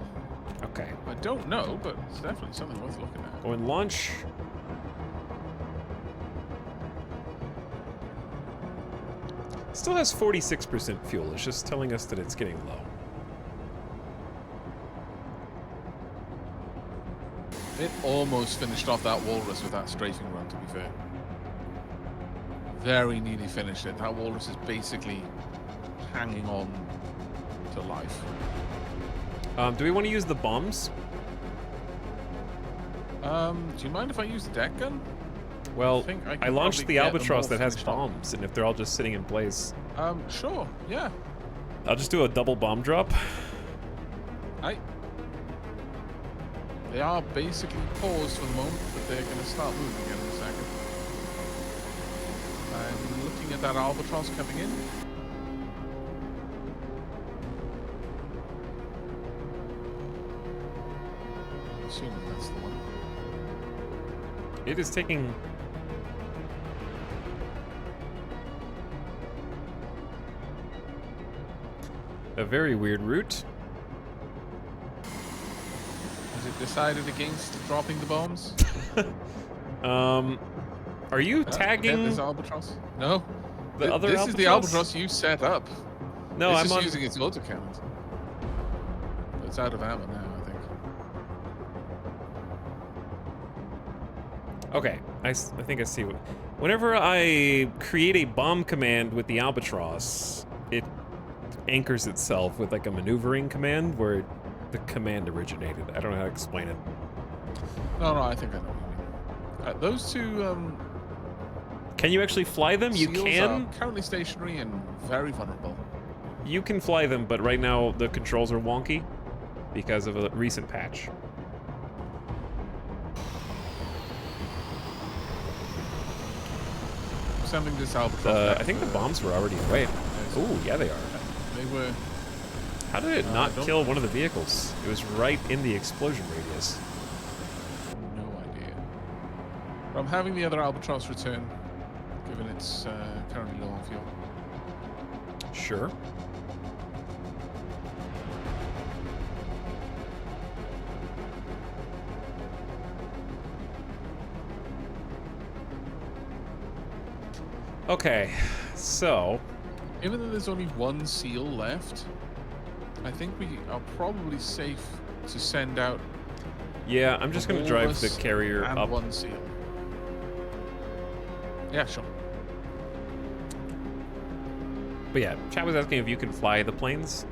S1: Okay.
S2: I don't know, but it's definitely something worth looking at.
S1: Go and launch. Still has 46% fuel. It's just telling us that it's getting low.
S2: It almost finished off that walrus with that strafing run, to be fair. Very nearly finished it. That walrus is basically hanging on to life.
S1: Do we want to use the bombs?
S2: Do you mind if I use the deck gun?
S1: Well,
S2: think I
S1: I
S2: can
S1: launched
S2: probably
S1: the
S2: get them
S1: albatross
S2: all
S1: that has
S2: finished off.
S1: bombs, and if they're all just sitting in place,
S2: Sure, yeah.
S1: I'll just do a double bomb drop.
S2: Aye. They are basically paused for the moment, but they're going to start moving again in a second. I'm looking at that albatross coming in. Assuming that's the one.
S1: It is taking... a very weird route.
S2: Has it decided against dropping the bombs?
S1: Are you tagging
S2: This albatross? No.
S1: the other
S2: This
S1: albatross?
S2: is the albatross you set up.
S1: No,
S2: it's
S1: I'm
S2: just
S1: on...
S2: using its autocount. It's out of ammo now, I think.
S1: Okay, I think I see what... Whenever I create a bomb command with the albatross, it anchors itself with like a maneuvering command where the command originated. I don't know how to explain it.
S2: No, I think I know what you mean. Those two
S1: Can you actually fly them? You
S2: seals
S1: can?
S2: are currently stationary and very vulnerable.
S1: You can fly them, but right now the controls are wonky because of a recent patch.
S2: Sending this albatross.
S1: I think the bombs were already away. Oh, yeah, they are.
S2: They were.
S1: How did it not kill one of the vehicles? It was right in the explosion radius.
S2: No idea. But I'm having the other albatross return, given it's currently low on fuel.
S1: Sure. Okay, so
S2: Even though there's only one seal left, I think we are probably safe to send out
S1: yeah, I'm just gonna drive the
S2: Walrus
S1: carrier
S2: and
S1: up.
S2: one seal. Yeah, sure.
S1: But yeah, chat was asking if you can fly the planes.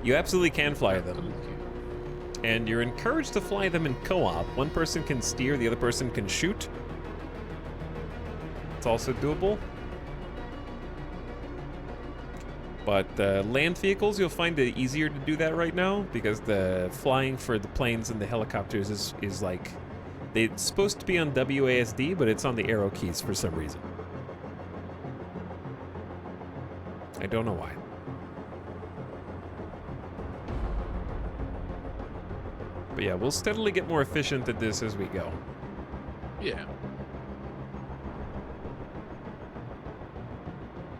S1: You absolutely can fly them,
S2: Absolutely.
S1: and you're encouraged to fly them in co-op. One person can steer, the other person can shoot. It's also doable. But land vehicles, you'll find it easier to do that right now because the flying for the planes and the helicopters is like, it's supposed to be on WASD, but it's on the arrow keys for some reason. I don't know why. But yeah, we'll steadily get more efficient at this as we go.
S2: Yeah.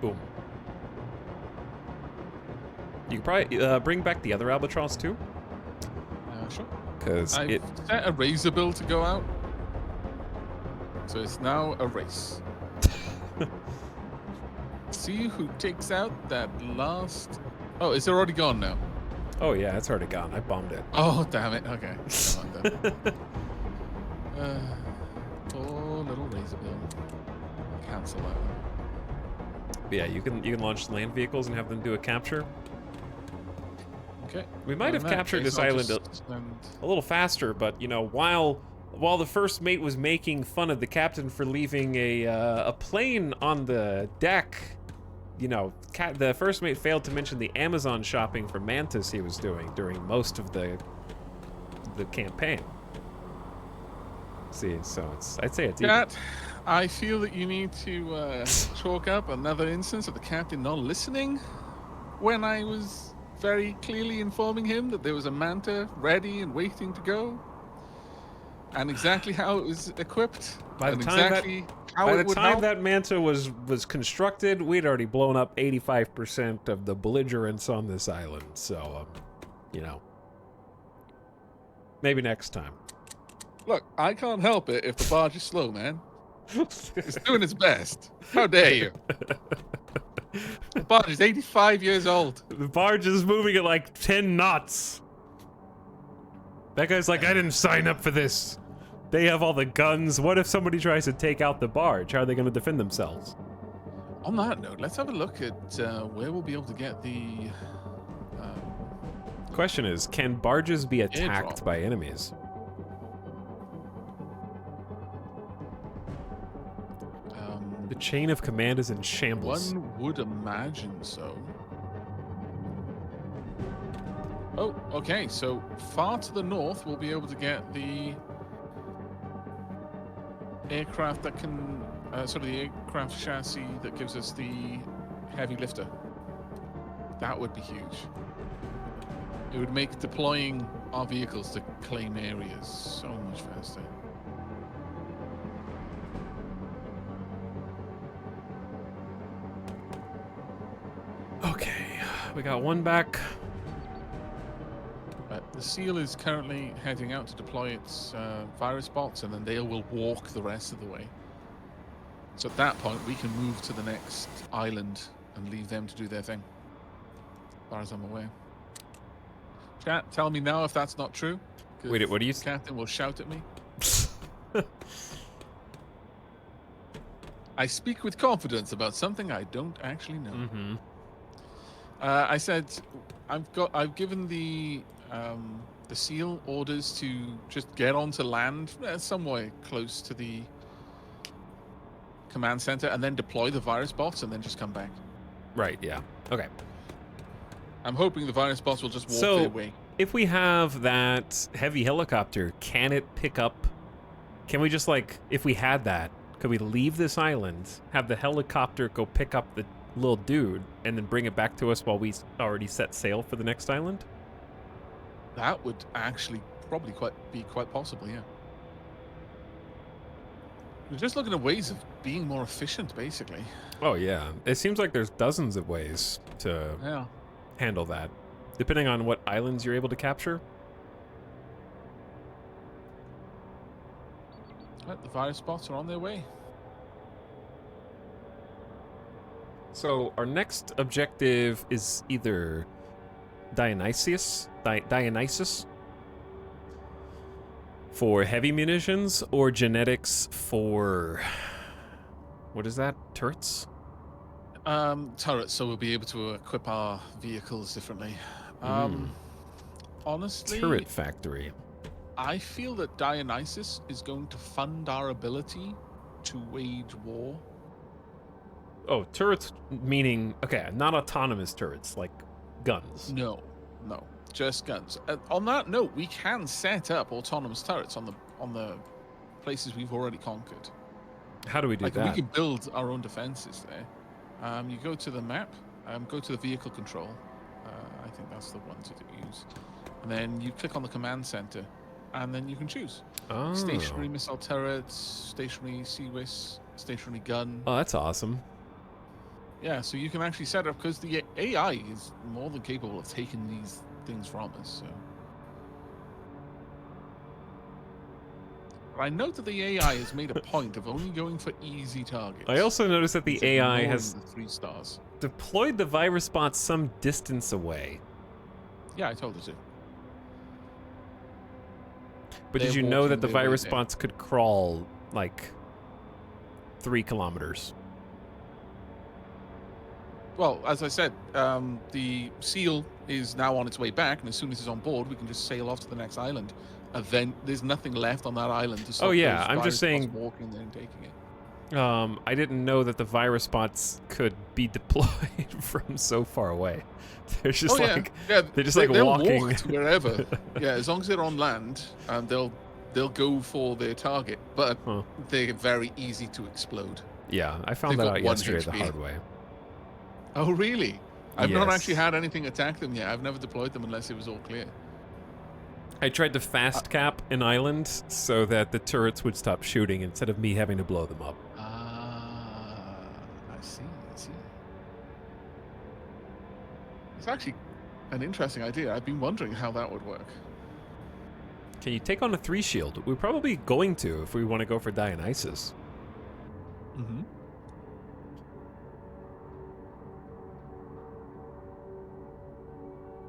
S1: Boom. You can probably bring back the other albatross too,
S2: Sure.
S1: because
S2: I've
S1: it.
S2: set a razor bill to go out, so it's now a race. See who takes out that last. Oh, it's already gone now.
S1: Oh yeah, it's already gone. I bombed it.
S2: Oh, damn it. Okay. Come on, then. Poor little razor bill. Cancel that one.
S1: But yeah, you can launch land vehicles and have them do a capture.
S2: Okay.
S1: We might
S2: Well,
S1: have
S2: in that
S1: captured
S2: case,
S1: this
S2: I'll
S1: island
S2: just send-
S1: a little faster, but you know, while the first mate was making fun of the captain for leaving a plane on the deck, you know, the first mate failed to mention the Amazon shopping for Mantis he was doing during most of the campaign. See, so I'd say it's even.
S2: Cat, I feel that you need to chalk up another instance of the captain not listening when I was very clearly informing him that there was a Manta ready and waiting to go, and exactly how it was equipped,
S1: By the
S2: and
S1: time that-
S2: exactly how
S1: By
S2: it
S1: the
S2: would
S1: time
S2: help.
S1: that Manta was constructed, we'd already blown up 85% of the belligerents on this island. So, you know, maybe next time.
S2: Look, I can't help it if the barge is slow, man. It's doing its best. How dare you? The barge is 85 years old.
S1: The barge is moving at like 10 knots. That guy's like, I didn't sign up for this. They have all the guns. What if somebody tries to take out the barge? How are they going to defend themselves?
S2: On that note, let's have a look at where we'll be able to get the
S1: Question is, can barges be attacked
S2: Airdrop.
S1: by enemies? The chain of command is in shambles.
S2: one would imagine so. Oh, okay. So far to the north, we'll be able to get the aircraft that can, sort of the aircraft chassis that gives us the heavy lifter. That would be huge. It would make deploying our vehicles to claim areas so much faster.
S1: Okay, we got one back.
S2: The SEAL is currently heading out to deploy its virus bots, and then they will walk the rest of the way. So at that point, we can move to the next island and leave them to do their thing, as far as I'm aware. Chat, tell me now if that's not true. 'cause
S1: Wait, what do you?
S2: the captain will shout at me. I speak with confidence about something I don't actually know.
S1: Mm-hmm.
S2: I said, I've given the SEAL orders to just get onto land somewhere close to the command center, and then deploy the virus bots, and then just come back.
S1: Right. Yeah. Okay.
S2: I'm hoping the virus bots will just walk
S1: So-
S2: their way.
S1: If we have that heavy helicopter, can it pick up? Can we just like, if we had that, could we leave this island, have the helicopter go pick up the little dude, and then bring it back to us while we already set sail for the next island?
S2: That would actually probably be quite possible, yeah. We're just looking at ways of being more efficient, basically.
S1: Oh yeah, it seems like there's dozens of ways to
S2: Yeah.
S1: handle that, depending on what islands you're able to capture.
S2: Right, the virus bots are on their way.
S1: So our next objective is either Dionysus for heavy munitions, or genetics for, what is that, turrets?
S2: Turrets, so we'll be able to equip our vehicles differently. Honestly,
S1: Turret factory.
S2: I feel that Dionysus is going to fund our ability to wage war.
S1: Oh, turrets meaning, okay, not autonomous turrets, like guns.
S2: No, just guns. On that note, we can set up autonomous turrets on the places we've already conquered.
S1: How do we do
S2: Like
S1: that?
S2: we can build our own defenses there. You go to the map, go to the vehicle control. I think that's the one to use. And then you click on the command center, and then you can choose.
S1: Oh.
S2: Stationary missile turrets, stationary CWIS, stationary gun.
S1: Oh, that's awesome.
S2: Yeah, so you can actually set up, because the AI is more than capable of taking these things from us. So. But I note that the AI has made a point of only going for easy targets.
S1: I also noticed that the
S2: It's
S1: AI
S2: ignoring
S1: has
S2: the 3 stars.
S1: deployed the virus bot some distance away.
S2: Yeah, I told her to.
S1: But did
S2: They're
S1: you know
S2: walking
S1: that the
S2: their way
S1: virus
S2: there.
S1: bots could crawl like 3 kilometers?
S2: Well, as I said, the seal is now on its way back, and as soon as it's on board, we can just sail off to the next island. And then there's nothing left on that island to stop
S1: Oh, yeah,
S2: those
S1: I'm just
S2: virus bots
S1: saying-
S2: walking there and taking it.
S1: I didn't know that the virus bots could be deployed from so far away. They're just like
S2: yeah,
S1: they're just
S2: they'll
S1: walking.
S2: walk to wherever. Yeah, as long as they're on land, they'll go for their target, but
S1: Huh.
S2: they're very easy to explode.
S1: Yeah, I found
S2: They've
S1: that
S2: got
S1: out
S2: 1
S1: yesterday the
S2: HP.
S1: hard way.
S2: Oh, really? I've not
S1: Yes.
S2: actually had anything attack them yet. I've never deployed them unless it was all clear.
S1: I tried to fast cap an island so that the turrets would stop shooting instead of me having to blow them up.
S2: Ah, I see. It's actually an interesting idea. I've been wondering how that would work.
S1: Can you take on a 3 shield? We're probably going to if we want to go for Dionysus.
S2: Mm-hmm.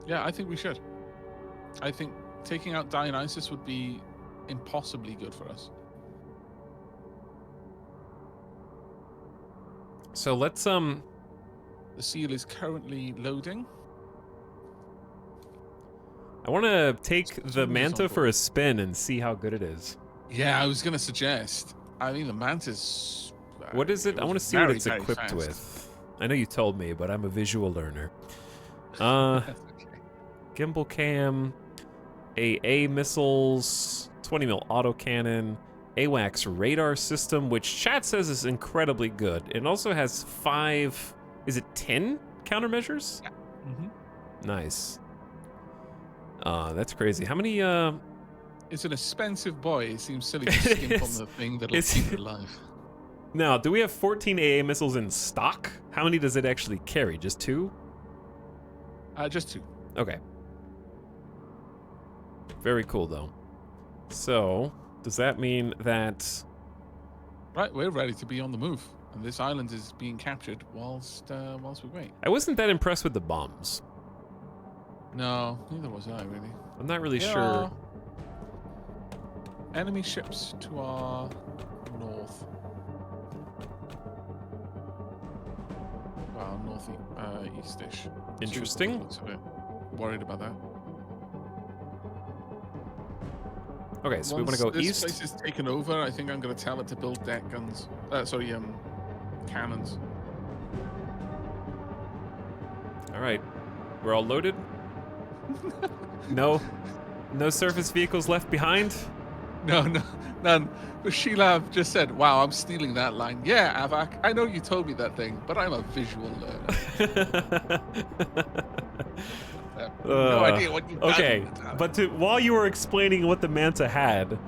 S2: Yeah, I think we should. I think taking out Dionysus would be impossibly good for us.
S1: So let's
S2: The seal is currently loading.
S1: I want to take
S2: Soon as
S1: the
S2: it's on
S1: Manta for
S2: board.
S1: a spin and see how good it is.
S2: Yeah, I was going to suggest. I mean, the Mantis.
S1: What is it? I
S2: goes
S1: want to see what
S2: very,
S1: it's
S2: very
S1: equipped
S2: fast.
S1: with. I know you told me, but I'm a visual learner.
S2: That's okay.
S1: Gimbal cam, AA missiles, 20 mil autocannon, AWACS radar system, which chat says is incredibly good. It also has 5, is it 10 countermeasures?
S2: Mhm.
S1: Nice. That's crazy. How many,
S2: It's an expensive boy. It seems silly to
S1: It
S2: skimp on
S1: is.
S2: the thing that'll
S1: It's-
S2: keep it alive.
S1: now, do we have 14 AA missiles in stock? How many does it actually carry? Just 2?
S2: Just 2.
S1: Okay. Very cool, though. So, does that mean that...
S2: Right, we're ready to be on the move, and this island is being captured whilst we wait.
S1: I wasn't that impressed with the bombs.
S2: No, neither was I really.
S1: I'm not really
S2: There
S1: sure.
S2: are enemy ships to our north. Well, northeast-ish.
S1: Interesting.
S2: Looks a bit worried about that.
S1: Okay, so we want to go
S2: Once this
S1: east.
S2: place is taken over, I think I'm going to tell it to build deck guns. Cannons.
S1: All right. We're all loaded? No surface vehicles left behind?
S2: No, none. But Sheila just said, "Wow, I'm stealing that line." Yeah, Avak, I know you told me that thing, but I'm a visual learner. I have no idea what you've done.
S1: Okay, but while you were explaining what the Manta had,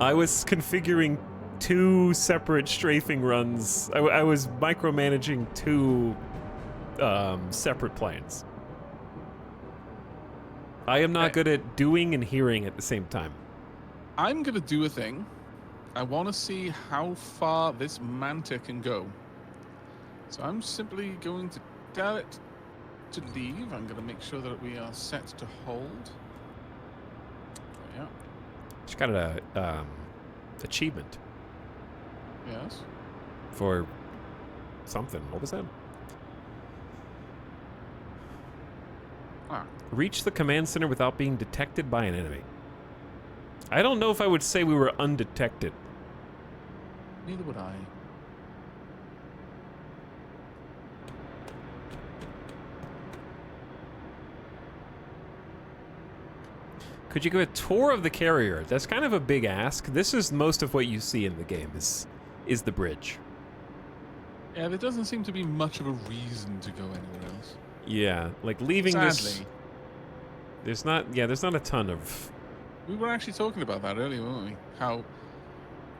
S1: I was configuring 2 separate strafing runs. I was micromanaging 2 separate planes. I am not good at doing and hearing at the same time.
S2: I'm gonna do a thing. I want to see how far this Manta can go. So I'm simply going to tell it to leave. I'm going to make sure that we are set to hold. Yeah.
S1: Just got a achievement
S2: Yes.
S1: for something. What was that?
S2: Ah.
S1: Reach the command center without being detected by an enemy. I don't know if I would say we were undetected.
S2: Neither would I.
S1: Could you give a tour of the carrier? That's kind of a big ask. This is most of what you see in the game is the bridge.
S2: Yeah, there doesn't seem to be much of a reason to go anywhere else.
S1: Yeah, like leaving this.
S2: Sadly.
S1: There's not a ton of.
S2: We were actually talking about that earlier, weren't we? How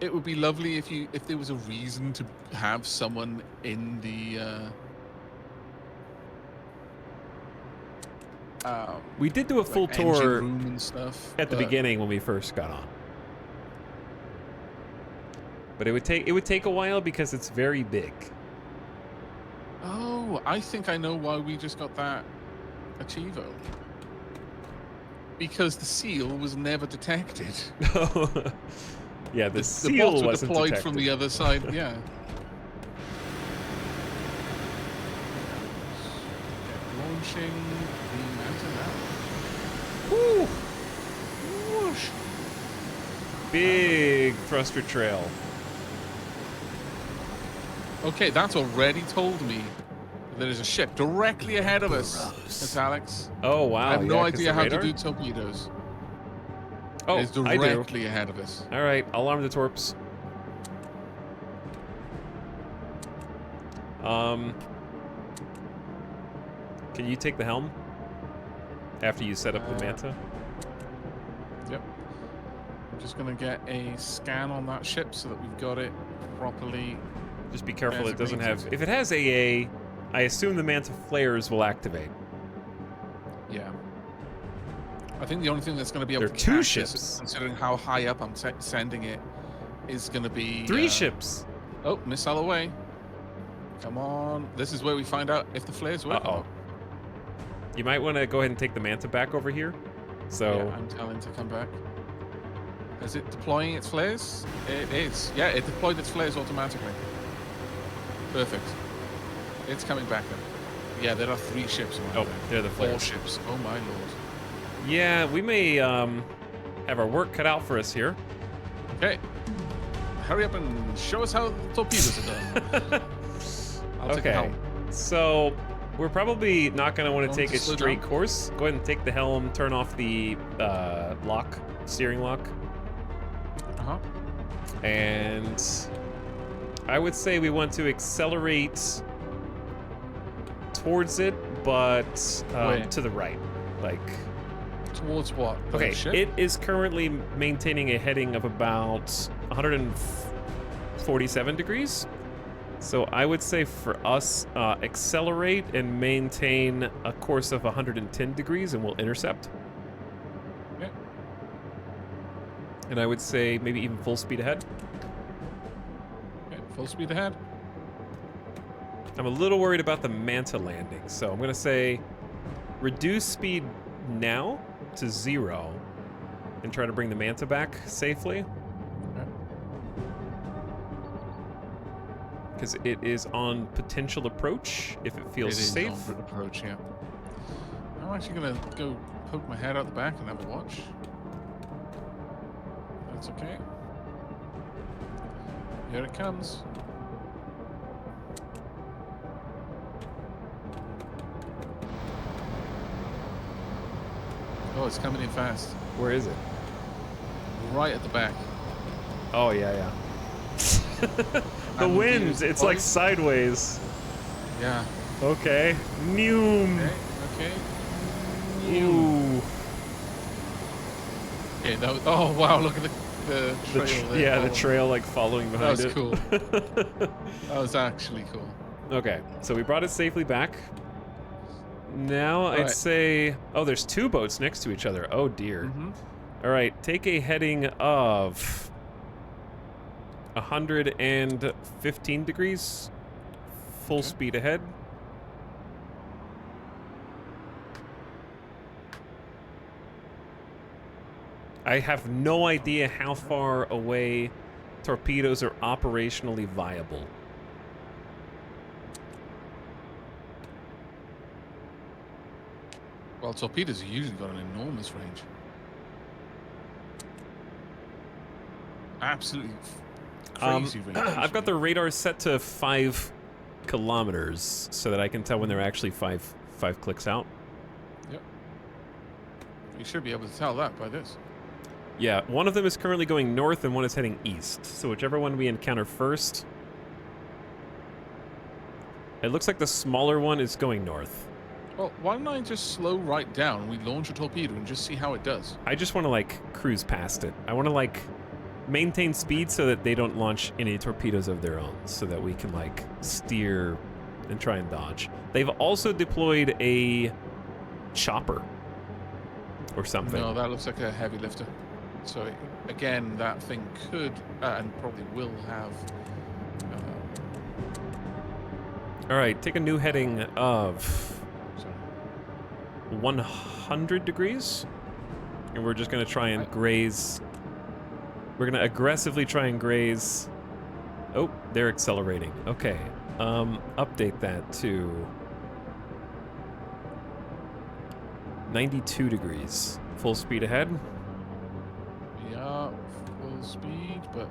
S2: it would be lovely if there was a reason to have someone in the
S1: We did do a full
S2: like engine
S1: tour
S2: room and stuff
S1: at the
S2: but-
S1: beginning when we first got on. But it would take a while because it's very big.
S2: Oh, I think I know why we just got that Achievo. Because the seal was never detected.
S1: Yeah, the
S2: The
S1: seal
S2: bots were
S1: wasn't
S2: deployed
S1: detected.
S2: from the other side. Yeah. Launching the Manta now.
S1: Woo!
S2: Whoosh.
S1: Big thruster trail.
S2: Okay, that's already told me that there is a ship directly ahead of us. That's Alex.
S1: Oh wow!
S2: I have no
S1: yeah, 'cause
S2: idea
S1: the
S2: how
S1: radar?
S2: to do torpedoes.
S1: Oh,
S2: It's
S1: I do.
S2: directly ahead of us.
S1: All right, I'll arm the torps. Can you take the helm after you set up the Manta?
S2: Yep. I'm just gonna get a scan on that ship so that we've got it properly.
S1: Just be careful it doesn't have.
S2: Designated.
S1: If it has AA, I assume the Manta flares will activate.
S2: Yeah. I think the only thing that's going to be able
S1: There
S2: to
S1: are 2
S2: catch this,
S1: ships.
S2: considering how high up I'm sending it, is going to be
S1: 3 ships.
S2: Oh, missile away! Come on! This is where we find out if the flares work.
S1: Uh-oh. You might want to go ahead and take the Manta back over here. So
S2: Yeah, I'm telling to come back. Is it deploying its flares? It is. Yeah, it deployed its flares automatically. Perfect. It's coming back then. Yeah, there are 3 ships around
S1: oh,
S2: there.
S1: they're the
S2: 4
S1: flares.
S2: ships. Oh my lord.
S1: Yeah, we may have our work cut out for us here.
S2: Okay. Hurry up and show us how the torpedoes are done. I'll take the
S1: Okay,
S2: helm.
S1: so we're probably not going to want to
S2: Want
S1: take
S2: to
S1: a
S2: slow
S1: straight
S2: down?
S1: course. Go ahead and take the helm, turn off the steering lock,
S2: Uh-huh.
S1: and I would say we want to accelerate towards it, but
S2: Where?
S1: to the right. Like,
S2: Towards what? The
S1: okay,
S2: ship?
S1: it is currently maintaining a heading of about 147 degrees. So I would say for us, accelerate and maintain a course of 110 degrees, and we'll intercept.
S2: Okay.
S1: And I would say maybe even full speed ahead.
S2: Okay, full speed ahead.
S1: I'm a little worried about the Manta landing, so I'm gonna say reduce speed now to 0 and try to bring the Manta back safely. Because it is on potential approach if it feels
S2: It is
S1: safe.
S2: on approach, yeah. I'm actually gonna go poke my head out the back and have a watch. That's okay. Here it comes. Oh, it's coming in fast.
S1: Where is it?
S2: Right at the back.
S1: Oh, yeah. The
S2: And
S1: wind,
S2: use
S1: it's like
S2: voice.
S1: sideways.
S2: Yeah.
S1: Okay. Noom.
S2: Okay.
S1: Ooh.
S2: Okay, that was, oh, wow, look at the trail there.
S1: Yeah, the
S2: following.
S1: trail like following
S2: That
S1: behind
S2: was
S1: it.
S2: cool. That was actually cool.
S1: Okay, so we brought it safely back. Now I'd
S2: Alright.
S1: say, oh, there's two boats next to each other. Oh dear.
S2: Mm-hmm.
S1: All right, take a heading of 115 degrees, full
S2: Okay.
S1: speed ahead. I have no idea how far away torpedoes are operationally viable.
S2: Well, torpedoes have usually got an enormous range. Absolutely crazy range.
S1: I've got the radar set to 5 kilometers so that I can tell when they're actually five clicks out.
S2: Yep. You should be able to tell that by this.
S1: Yeah, one of them is currently going north and one is heading east. So whichever one we encounter first. It looks like the smaller one is going north.
S2: Well, why don't I just slow right down? We launch a torpedo and just see how it does.
S1: I just want to like cruise past it. I want to like maintain speed so that they don't launch any torpedoes of their own, so that we can like steer and try and dodge. They've also deployed a chopper or something.
S2: No, that looks like a heavy lifter. So again, that thing could and probably will have.
S1: All right, take a new heading of
S2: Sorry.
S1: 100 degrees, and we're just gonna try and graze. We're gonna aggressively try and graze. Oh, they're accelerating. Okay, update that to 92 degrees, full speed ahead.
S2: We are full speed, but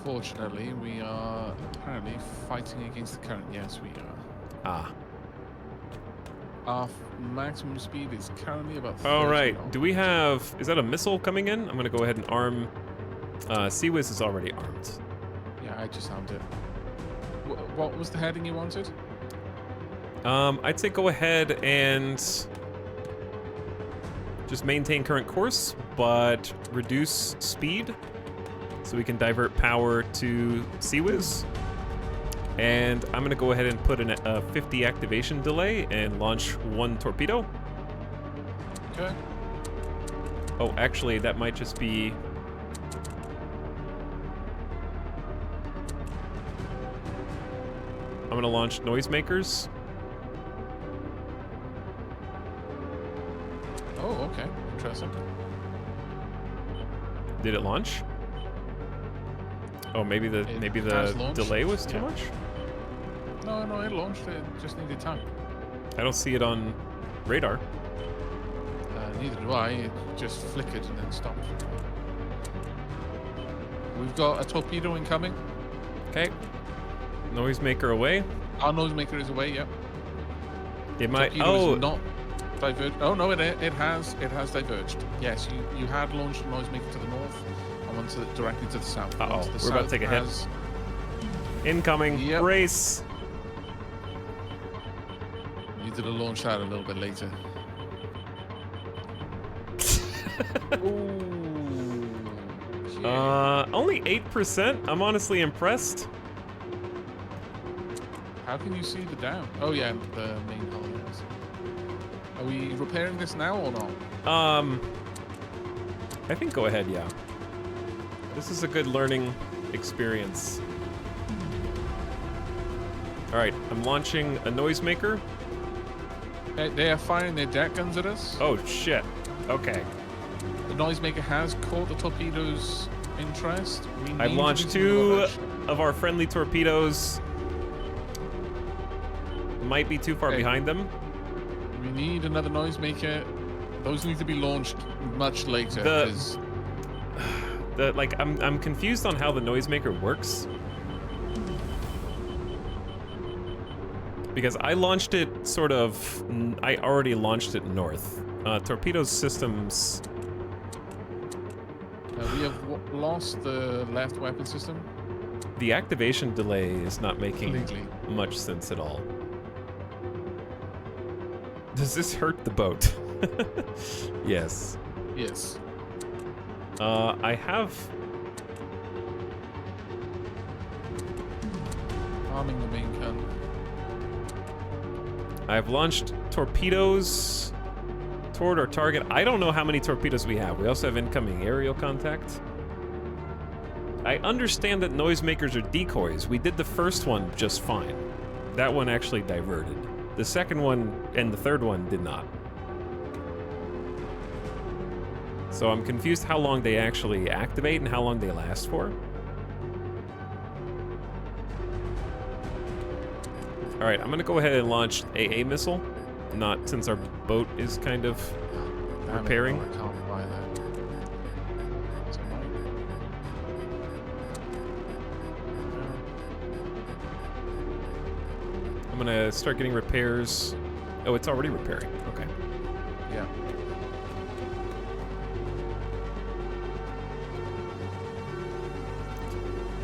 S2: fortunately, we are apparently fighting against the current. Yes, we are.
S1: Ah.
S2: Our maximum speed is currently about 30
S1: All right.
S2: knots.
S1: Do we have? Is that a missile coming in? I'm gonna go ahead and arm. Seawiz is already armed.
S2: Yeah, I just armed it. What was the heading you wanted?
S1: I'd say go ahead and just maintain current course, but reduce speed so we can divert power to Seawiz. And I'm gonna go ahead and put in a 50 activation delay and launch 1 torpedo.
S2: Okay.
S1: Oh, actually, that might just be. I'm gonna launch noisemakers.
S2: Oh, okay. Interesting.
S1: Did it launch? Oh, maybe the
S2: It
S1: maybe
S2: has
S1: the
S2: launched,
S1: delay was too
S2: yeah.
S1: much.
S2: No, it launched. It just needed time.
S1: I don't see it on radar.
S2: Neither do I. It just flickered and then stopped. We've got a torpedo incoming.
S1: Okay. Noisemaker away.
S2: Our noisemaker is away. Yep.
S1: It might.
S2: Torpedo
S1: Oh,
S2: is not diverged. Oh no, it has diverged. Yes, you had launched a noisemaker to the north and one directly to the south.
S1: Uh-oh,
S2: One to the
S1: we're about to
S2: south
S1: take a hit.
S2: has-
S1: incoming.
S2: Yep.
S1: Brace.
S2: Needed to launch that a little bit later. Ooh. Yeah.
S1: Only 8%. I'm honestly impressed.
S2: How can you see the down? Oh yeah, the main hull. Yes. Are we repairing this now or not?
S1: I think go ahead, yeah. This is a good learning experience. All right, I'm launching a noisemaker.
S2: They are firing their jet guns at us.
S1: Oh shit. Okay.
S2: The noisemaker has caught the torpedo's interest. We
S1: I've
S2: need to
S1: launched
S2: do
S1: 2
S2: some
S1: of our friendly torpedoes. Might be too far
S2: Okay.
S1: behind them.
S2: We need another noisemaker. Those need to be launched much later.
S1: The-
S2: 'cause-
S1: I'm confused on how the noisemaker works. Because I launched it I already launched it north. Torpedo systems.
S2: We have lost the left weapon system.
S1: The activation delay is not making
S2: Completely.
S1: much sense at all. Does this hurt the boat? Yes.
S2: Yes.
S1: I have...
S2: Arming the main gun.
S1: I've launched torpedoes toward our target. I don't know how many torpedoes we have. We also have incoming aerial contact. I understand that noisemakers are decoys. We did the first one just fine. That one actually diverted. The second one and the third one did not. So I'm confused how long they actually activate and how long they last for. All right, I'm gonna go ahead and launch AA missile. Not since our boat is kind of
S2: Damn it,
S1: repairing.
S2: no, I can't buy that. It's annoying.
S1: I'm gonna start getting repairs. Oh, it's already repairing. Okay.
S2: Yeah.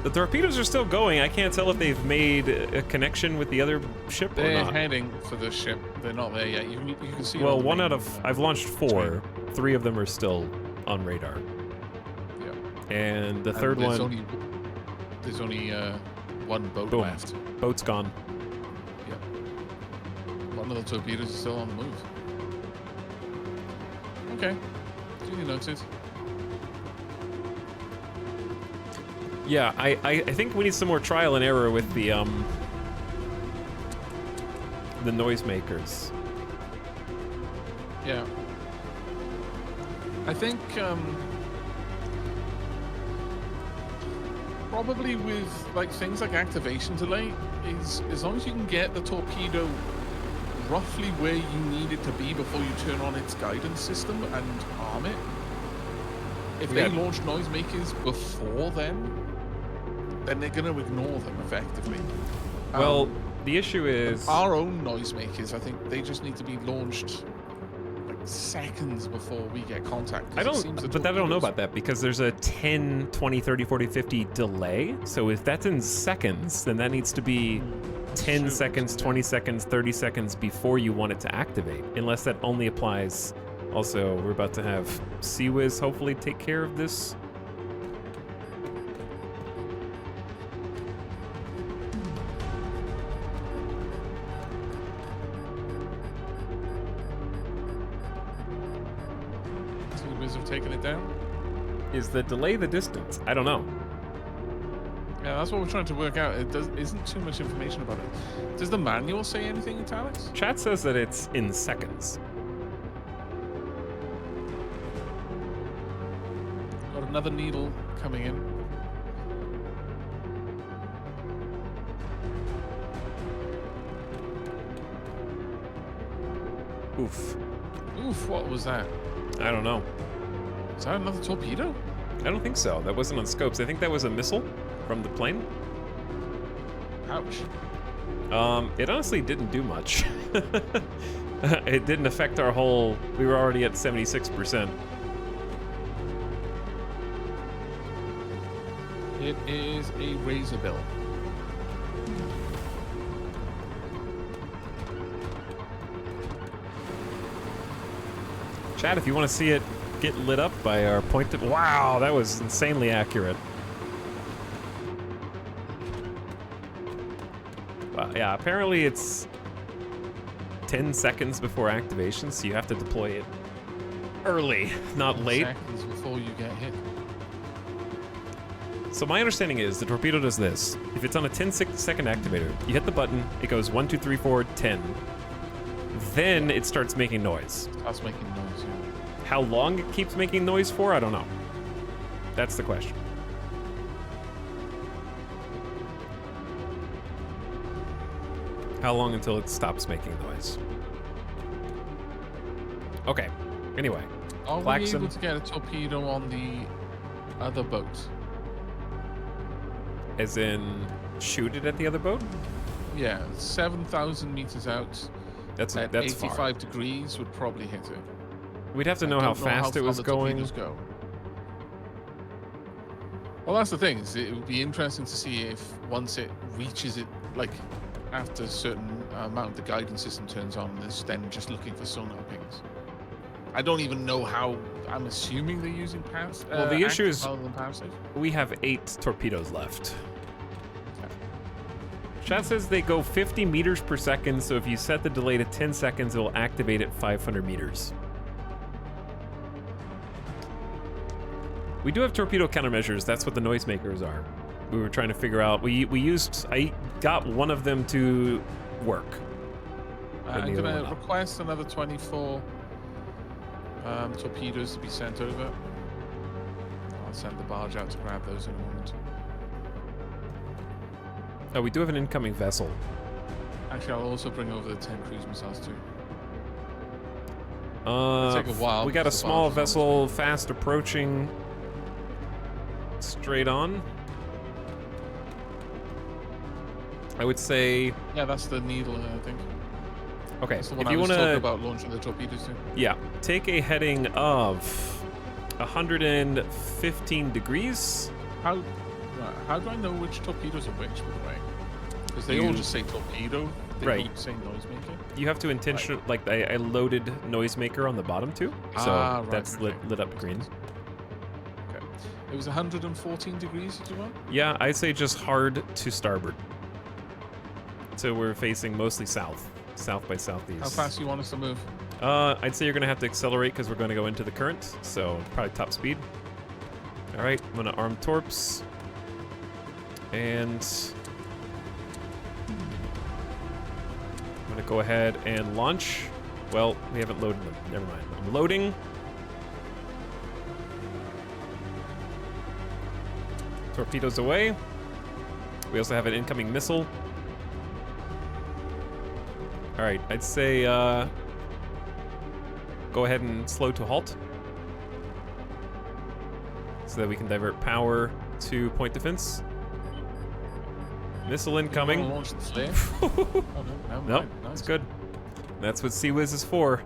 S1: The torpedoes are still going. I can't tell if they've made a connection with the other ship or
S2: They're
S1: not.
S2: heading for the ship. They're not there yet. You can see. it
S1: Well,
S2: on the
S1: one
S2: main,
S1: out of... I've launched 4. 3 of them are still on radar.
S2: Yeah.
S1: And the
S2: And
S1: third
S2: there's
S1: one,
S2: There's only one boat
S1: Boom.
S2: left.
S1: boat's gone.
S2: Yep. One of the torpedoes is still on the move. Okay. Duly noted.
S1: Yeah, I think we need some more trial and error with the noisemakers.
S2: Yeah. I think probably with like things like activation delay is as long as you can get the torpedo roughly where you need it to be before you turn on its guidance system and arm it. If they
S1: Yeah.
S2: launch noisemakers before then they're going to ignore them effectively.
S1: Well, the issue is...
S2: Our own noisemakers, I think they just need to be launched like seconds before we get contact. 'cause
S1: I
S2: it seems the
S1: don't, but I don't know
S2: torpedoes-
S1: about that because there's a 10, 20, 30, 40, 50 delay. So if that's in seconds, then that needs to be 10
S2: Shoot,
S1: seconds,
S2: yeah.
S1: 20 seconds, 30 seconds before you want it to activate. Unless that only applies. Also, we're about to have CWIS hopefully take care of this.
S2: CWIS have taken it down.
S1: Is the delay the distance? I don't know.
S2: Yeah, that's what we're trying to work out. It isn't too much information about it. Does the manual say anything, italics?
S1: Chat says that it's in seconds.
S2: Got another needle coming in.
S1: Oof.
S2: Oof, what was that?
S1: I don't know.
S2: Is that another torpedo?
S1: I don't think so. That wasn't on scopes. I think that was a missile from the plane.
S2: Ouch.
S1: It honestly didn't do much. It didn't affect our whole... We were already at 76%.
S2: It is a razor bill.
S1: Chat, if you want to see it get lit up by our pointed... Wow, that was insanely accurate. Yeah, apparently it's 10 seconds before activation, so you have to deploy it early, not late.
S2: Seconds before you get hit.
S1: So my understanding is the torpedo does this. If it's on a 10-second activator, you hit the button, it goes 1, 2, 3, 4, 10. Then it starts making noise.
S2: That's making noise, yeah.
S1: How long it keeps making noise for, I don't know. That's the question. How long until it stops making noise? Okay, anyway.
S2: Are
S1: Klaxon.
S2: we able to get a torpedo on the other boat?
S1: As in, shoot it at the other boat?
S2: Yeah, 7,000 meters out
S1: That's
S2: at
S1: that's
S2: 85
S1: far.
S2: degrees would probably hit it.
S1: We'd have to know
S2: I
S1: how
S2: don't
S1: fast it
S2: far
S1: was
S2: the
S1: going.
S2: torpedoes go. Well, that's the thing. Is it would be interesting to see if once it reaches it, like after a certain amount, the guidance system turns on, it's then just looking for sonar pings. I don't even know how. I'm assuming they're using power.
S1: Well, the issue is
S2: rather than power station.
S1: we have 8 torpedoes left. Chat says they go 50 meters per second, so if you set the delay to 10 seconds, it will activate at 500 meters. We do have torpedo countermeasures. That's what the noisemakers are. We were trying to figure out. I got one of them to work.
S2: I'm
S1: the other
S2: going
S1: one
S2: to
S1: up.
S2: request another 24 torpedoes to be sent over. I'll send the barge out to grab those in a moment.
S1: Oh, we do have an incoming vessel.
S2: Actually, I'll also bring over the 10 cruise missiles too.
S1: Take
S2: a while
S1: We got a
S2: because the
S1: small
S2: barge is
S1: vessel fast approaching. Straight on. I would say,
S2: Yeah, that's the needle, I think.
S1: okay,
S2: That's the one
S1: if
S2: I
S1: you
S2: was
S1: want
S2: talking
S1: to,
S2: about launching the torpedoes to.
S1: yeah, take a heading of 115 degrees.
S2: How do I know which torpedoes are which, by the way? Because they all just say torpedo. They
S1: Right.
S2: don't say noisemaker.
S1: You have to intentionally, like, I loaded noisemaker on the bottom too, so
S2: Right,
S1: that's
S2: okay.
S1: lit up green.
S2: Okay. It was 114 degrees, did you want?
S1: Yeah, I'd say just hard to starboard. So we're facing mostly south by southeast.
S2: How fast do you want us to move?
S1: I'd say you're gonna have to accelerate because we're gonna go into the current, so probably top speed. All right, I'm gonna arm torps, and I'm gonna go ahead and launch. Well, we haven't loaded them. Never mind. I'm loading. Torpedoes away. We also have an incoming missile. All right, I'd say go ahead and slow to halt so that we can divert power to point defense. Missile incoming.
S2: You wanna launch the flare? Oh, no, never
S1: Nope,
S2: mind.
S1: that's
S2: Nice.
S1: good. That's what CWIS is for.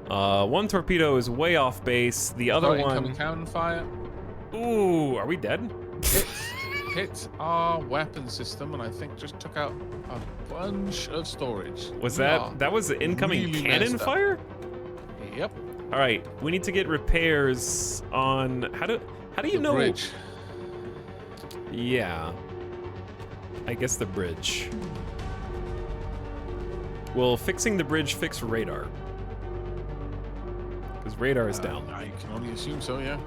S1: One torpedo is way off base. The other
S2: Sorry,
S1: one.
S2: incoming cannon fire.
S1: Ooh, are we dead?
S2: Hit our weapon system, and I think just took out a bunch of storage.
S1: Was
S2: We are
S1: that was the incoming
S2: really
S1: cannon
S2: messed up.
S1: fire?
S2: Yep.
S1: All right, we need to get repairs on how do you
S2: The
S1: know?
S2: bridge.
S1: Yeah, I guess the bridge. Will fixing the bridge fix radar? Because radar is down.
S2: I can only assume so. Yeah.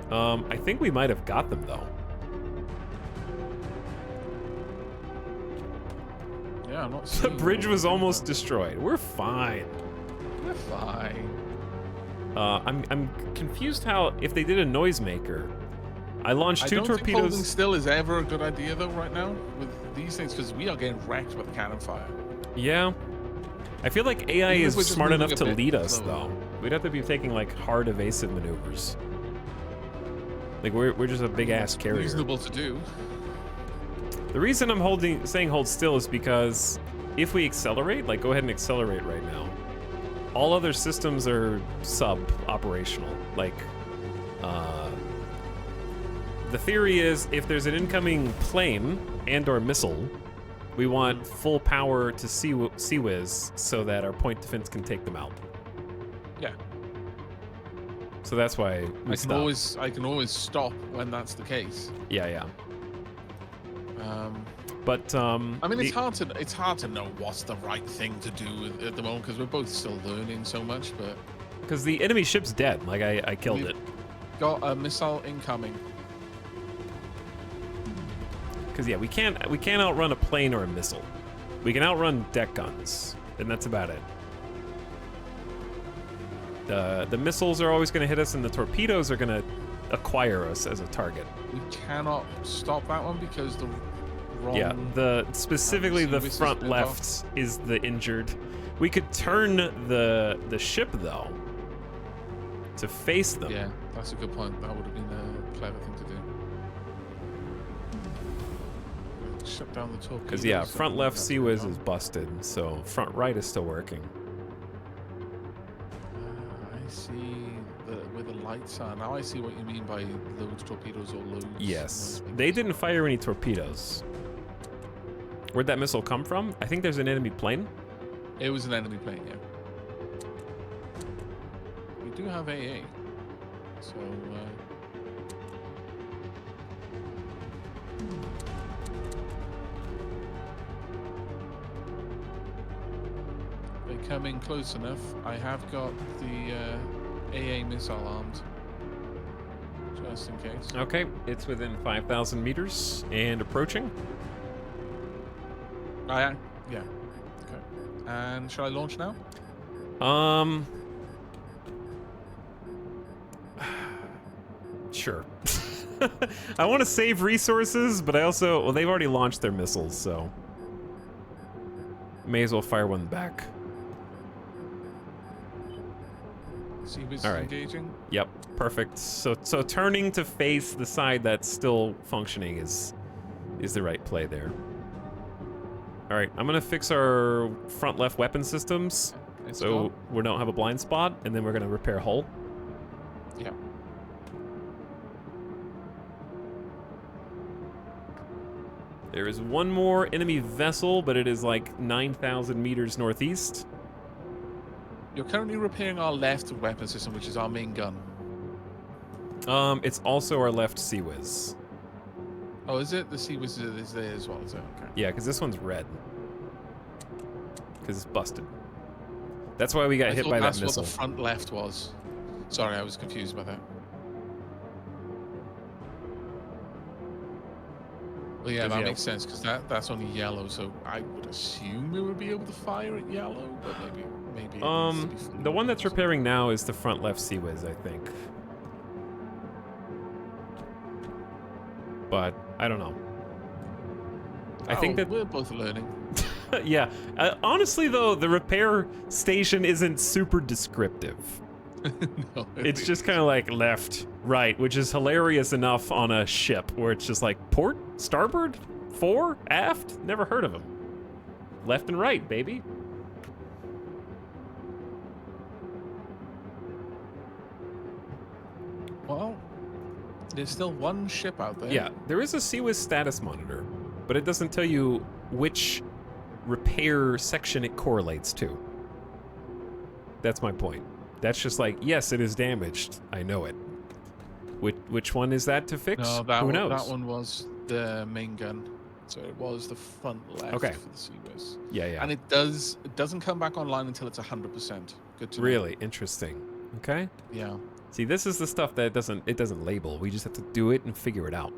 S1: I think we might have got them though.
S2: Yeah, I'm not.
S1: The
S2: seeing
S1: bridge was
S2: anything,
S1: almost
S2: but
S1: destroyed. We're fine.
S2: We're fine.
S1: I'm confused how if they did a noisemaker. I launched
S2: I
S1: two
S2: don't think holding
S1: torpedoes.
S2: still is ever a good idea though right now with these things because we are getting wrecked with cannon fire.
S1: Yeah. I feel like AI
S2: Even if
S1: is
S2: we're just
S1: smart
S2: moving
S1: enough
S2: a
S1: to
S2: bit
S1: lead us
S2: slower.
S1: though. We'd have to be taking like hard evasive maneuvers. Like we're just a big ass carrier.
S2: Reasonable to do.
S1: The reason I'm saying hold still is because if we accelerate, like go ahead and accelerate right now. All other systems are sub-operational. Like, the theory is if there's an incoming plane and/or missile, we want full power to CWIS so that our point defense can take them out.
S2: Yeah.
S1: So that's why we stop.
S2: I can always stop when that's the case.
S1: Yeah.
S2: Um,
S1: But
S2: I mean, it's hard to know what's the right thing to do at the moment because we're both still learning so much. But
S1: because the enemy ship's dead. Like I killed
S2: We've-
S1: it.
S2: got a missile incoming.
S1: Because yeah, we can't outrun a plane or a missile. We can outrun deck guns, and that's about it. The missiles are always going to hit us, and the torpedoes are going to acquire us as a target.
S2: We cannot stop that one because the wrong.
S1: Yeah, specifically the
S2: CWIS is
S1: front
S2: bent
S1: left is the injured. We could turn the ship though to face them.
S2: Yeah, that's a good point. That would have been a clever thing to do. shut down the torpedoes.
S1: Because, yeah, front left
S2: That's
S1: sea whiz
S2: going
S1: is
S2: on.
S1: busted, so front right is still working.
S2: I see where the lights are. Now I see what you mean by loads torpedoes or loads.
S1: Yes.
S2: no,
S1: They didn't fire any torpedoes. Where'd that missile come from? I think there's an enemy plane.
S2: It was an enemy plane, yeah. We do have AA. So, they come in close enough. I have got the AA missile armed. Just in case.
S1: Okay, it's within 5,000 meters and approaching.
S2: Yeah. Okay. And shall I launch now?
S1: Sure. I want to save resources, but I also, well, they've already launched their missiles, so may as well fire one back.
S2: See who's
S1: All right.
S2: engaging.
S1: Yep, perfect. So turning to face the side that's still functioning is the right play there. All right, I'm gonna fix our front left weapon systems
S2: It's
S1: so
S2: gone.
S1: we don't have a blind spot, and then we're gonna repair hull.
S2: Yeah.
S1: There is one more enemy vessel, but it is like 9,000 meters northeast.
S2: You're currently repairing our left weapon system, which is our main gun.
S1: It's also our left sea whiz.
S2: Oh, is it? The Sea Whiz is there as well, is it? Okay.
S1: Yeah, because this one's red. Because it's busted. That's why we got
S2: I
S1: hit
S2: thought
S1: by that
S2: that's
S1: missile.
S2: what the front left was. Sorry, I was confused by that. Well, yeah,
S1: 'Cause,
S2: that
S1: yeah.
S2: makes sense, because that's only yellow, so I would assume we would be able to fire at yellow, but maybe it needs to be fully
S1: The one that's
S2: repaired.
S1: repairing now is the front left sea whiz, I think. But I don't know. I think that
S2: we're both learning.
S1: yeah. Honestly, though, the repair station isn't super descriptive.
S2: No,
S1: It's just kind of like left, right, which is hilarious enough on a ship where it's just like port, starboard, fore, aft. Never heard of them. Left and right, baby.
S2: Well, there's still one ship out there.
S1: Yeah, there is a CWIS status monitor, but it doesn't tell you which repair section it correlates to. That's my point. That's just like, yes, it is damaged. I know it. Which one is that to fix?
S2: No, that
S1: Who
S2: one,
S1: knows?
S2: that one was the main gun. So it was the front left
S1: Okay.
S2: for the CWIS.
S1: Yeah, yeah.
S2: And it doesn't come back online until it's 100%. Good to know.
S1: Really interesting. Okay.
S2: Yeah.
S1: See, this is the stuff that it doesn't label. We just have to do it and figure it out.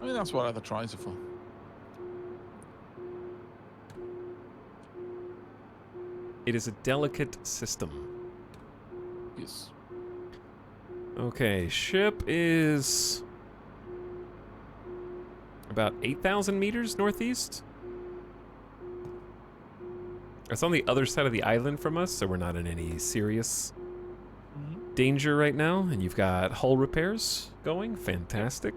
S2: I mean, that's what other tries are for.
S1: It is a delicate system.
S2: Yes.
S1: Okay, ship is about 8,000 meters northeast. It's on the other side of the island from us, so we're not in any serious danger right now. And you've got hull repairs going. Fantastic.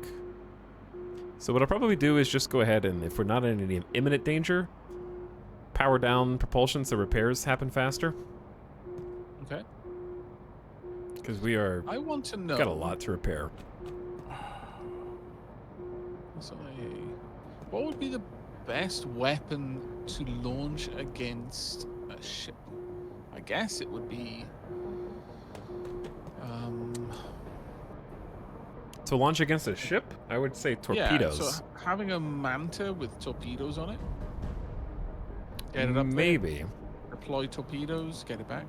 S1: So what I'll probably do is just go ahead and, if we're not in any imminent danger, power down propulsion so repairs happen faster.
S2: Okay.
S1: Because we are
S2: I want to know.
S1: got a lot to repair.
S2: So, what would be the best weapon to launch against a ship? I guess it would be.
S1: To launch against a ship, I would say torpedoes.
S2: Yeah, so having a Manta with torpedoes on it. Get it up there,
S1: Maybe.
S2: deploy torpedoes, get it back.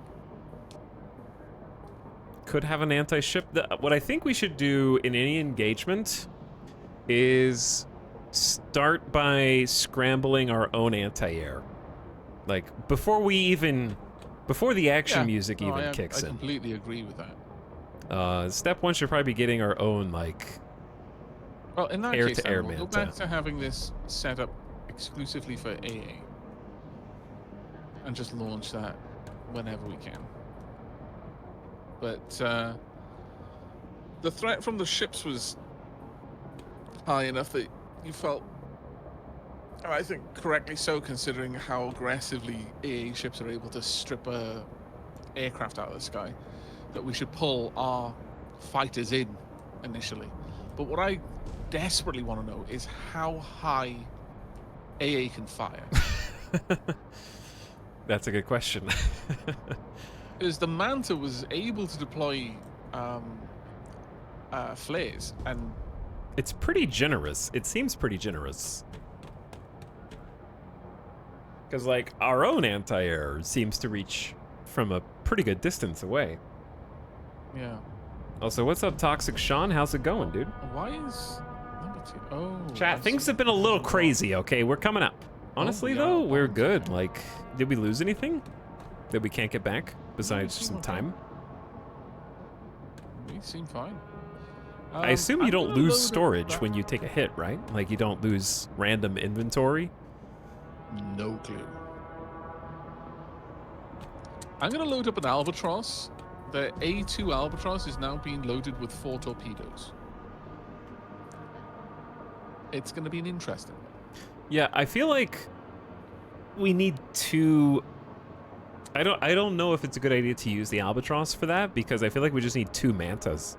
S1: Could have an anti-ship. What I think we should do in any engagement is start by scrambling our own anti-air. Like, before the action music
S2: No,
S1: even kicks
S2: I
S1: in.
S2: completely agree with that.
S1: Step one should probably be getting our own, like,
S2: Well, in that
S1: Air
S2: case,
S1: to
S2: then
S1: air
S2: we'll go
S1: Manta.
S2: back to having this set up exclusively for AA. And just launch that whenever we can. But the threat from the ships was high enough that you felt I think correctly so, considering how aggressively AA ships are able to strip a aircraft out of the sky, that we should pull our fighters in initially. But what I desperately want to know is how high AA can fire.
S1: That's a good question.
S2: Because the Manta was able to deploy flares, and
S1: It's pretty generous. It seems pretty generous. Because, like, our own anti-air seems to reach from a pretty good distance away.
S2: yeah.
S1: Also, what's up, Toxic Sean? How's it going, dude?
S2: Why is number 2? Oh,
S1: Chat,
S2: I
S1: things
S2: see.
S1: have been a little crazy, okay? We're coming up. Honestly,
S2: yeah,
S1: though, we're
S2: balance,
S1: good.
S2: okay.
S1: Like, did we lose anything that we can't get back besides
S2: seem
S1: some
S2: okay.
S1: time?
S2: We seem fine.
S1: I assume you
S2: I'm
S1: don't
S2: gonna
S1: lose
S2: load up
S1: storage
S2: that-
S1: when you take a hit, right? Like, you don't lose random inventory.
S2: No clue. I'm going to load up an Albatross. The A2 Albatross is now being loaded with 4 torpedoes. It's going to be an interesting one.
S1: Yeah, I feel like we need to. I don't know if it's a good idea to use the Albatross for that, because I feel like we just need 2 Mantas.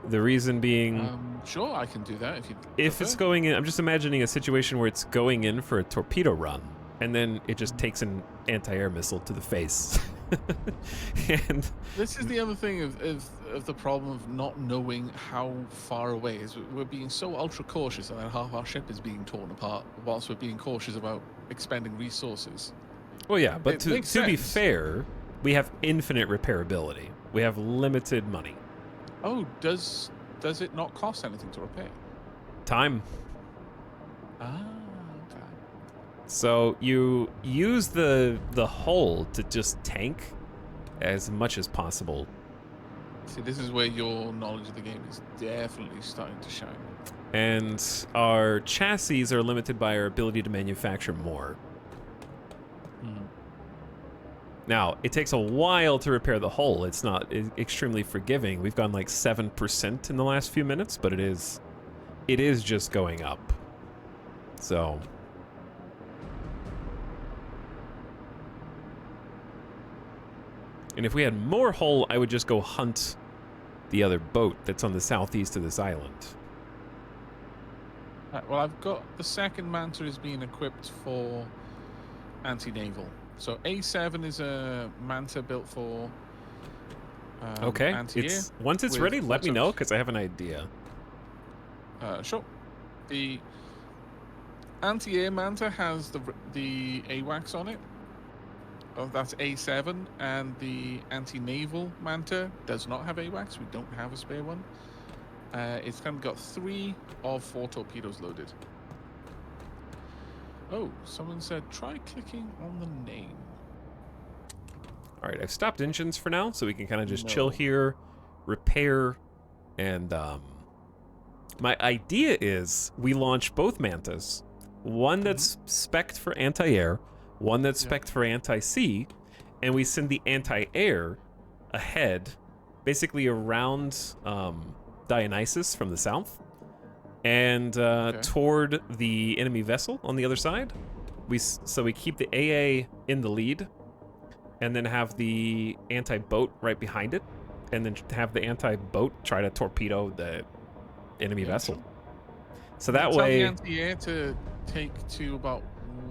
S1: The reason being,
S2: Sure, I can do that if you.
S1: if it's going in, I'm just imagining a situation where it's going in for a torpedo run, and then it just takes an anti-air missile to the face. And
S2: This is the other thing of the problem of not knowing how far away is. We're being so ultra cautious, and then half our ship is being torn apart, whilst we're being cautious about expending resources.
S1: well, yeah, but
S2: It
S1: to
S2: makes
S1: be
S2: sense.
S1: fair, we have infinite repairability. We have limited money,
S2: Oh, does it not cost anything to repair?
S1: time.
S2: Ah, okay.
S1: So you use the hull to just tank as much as possible.
S2: See, this is where your knowledge of the game is definitely starting to shine.
S1: And our chassis are limited by our ability to manufacture more. Now, it takes a while to repair the hull. It's not extremely forgiving. We've gone like 7% in the last few minutes, but it is just going up. So and if we had more hull, I would just go hunt the other boat that's on the southeast of this island.
S2: Right, well, I've got the second Manta is being equipped for anti-naval. So A7 is a Manta built for
S1: Okay,
S2: anti-air.
S1: once it's
S2: with
S1: ready, let me know,
S2: photos.
S1: because I have an idea.
S2: Sure. The anti-air Manta has the AWACS on it. Oh, that's A7, and the anti-naval Manta does not have AWACS. We don't have a spare one. It's kind of got 3 of 4 torpedoes loaded. Oh, someone said try clicking on the name.
S1: All right, I've stopped engines for now, so we can kind of just
S2: No.
S1: chill here, repair, and my idea is we launch both Mantas, one that's spec'd for anti-air, one that's
S2: Yeah.
S1: spec'd for anti-sea, and we send the anti-air ahead, basically around Dionysus from the south, and toward the enemy vessel on the other side. So we keep the AA in the lead, and then have the anti-boat right behind it, and then have the anti-boat try to torpedo the enemy vessel. So that
S2: Tell
S1: way,
S2: the anti-air to take to about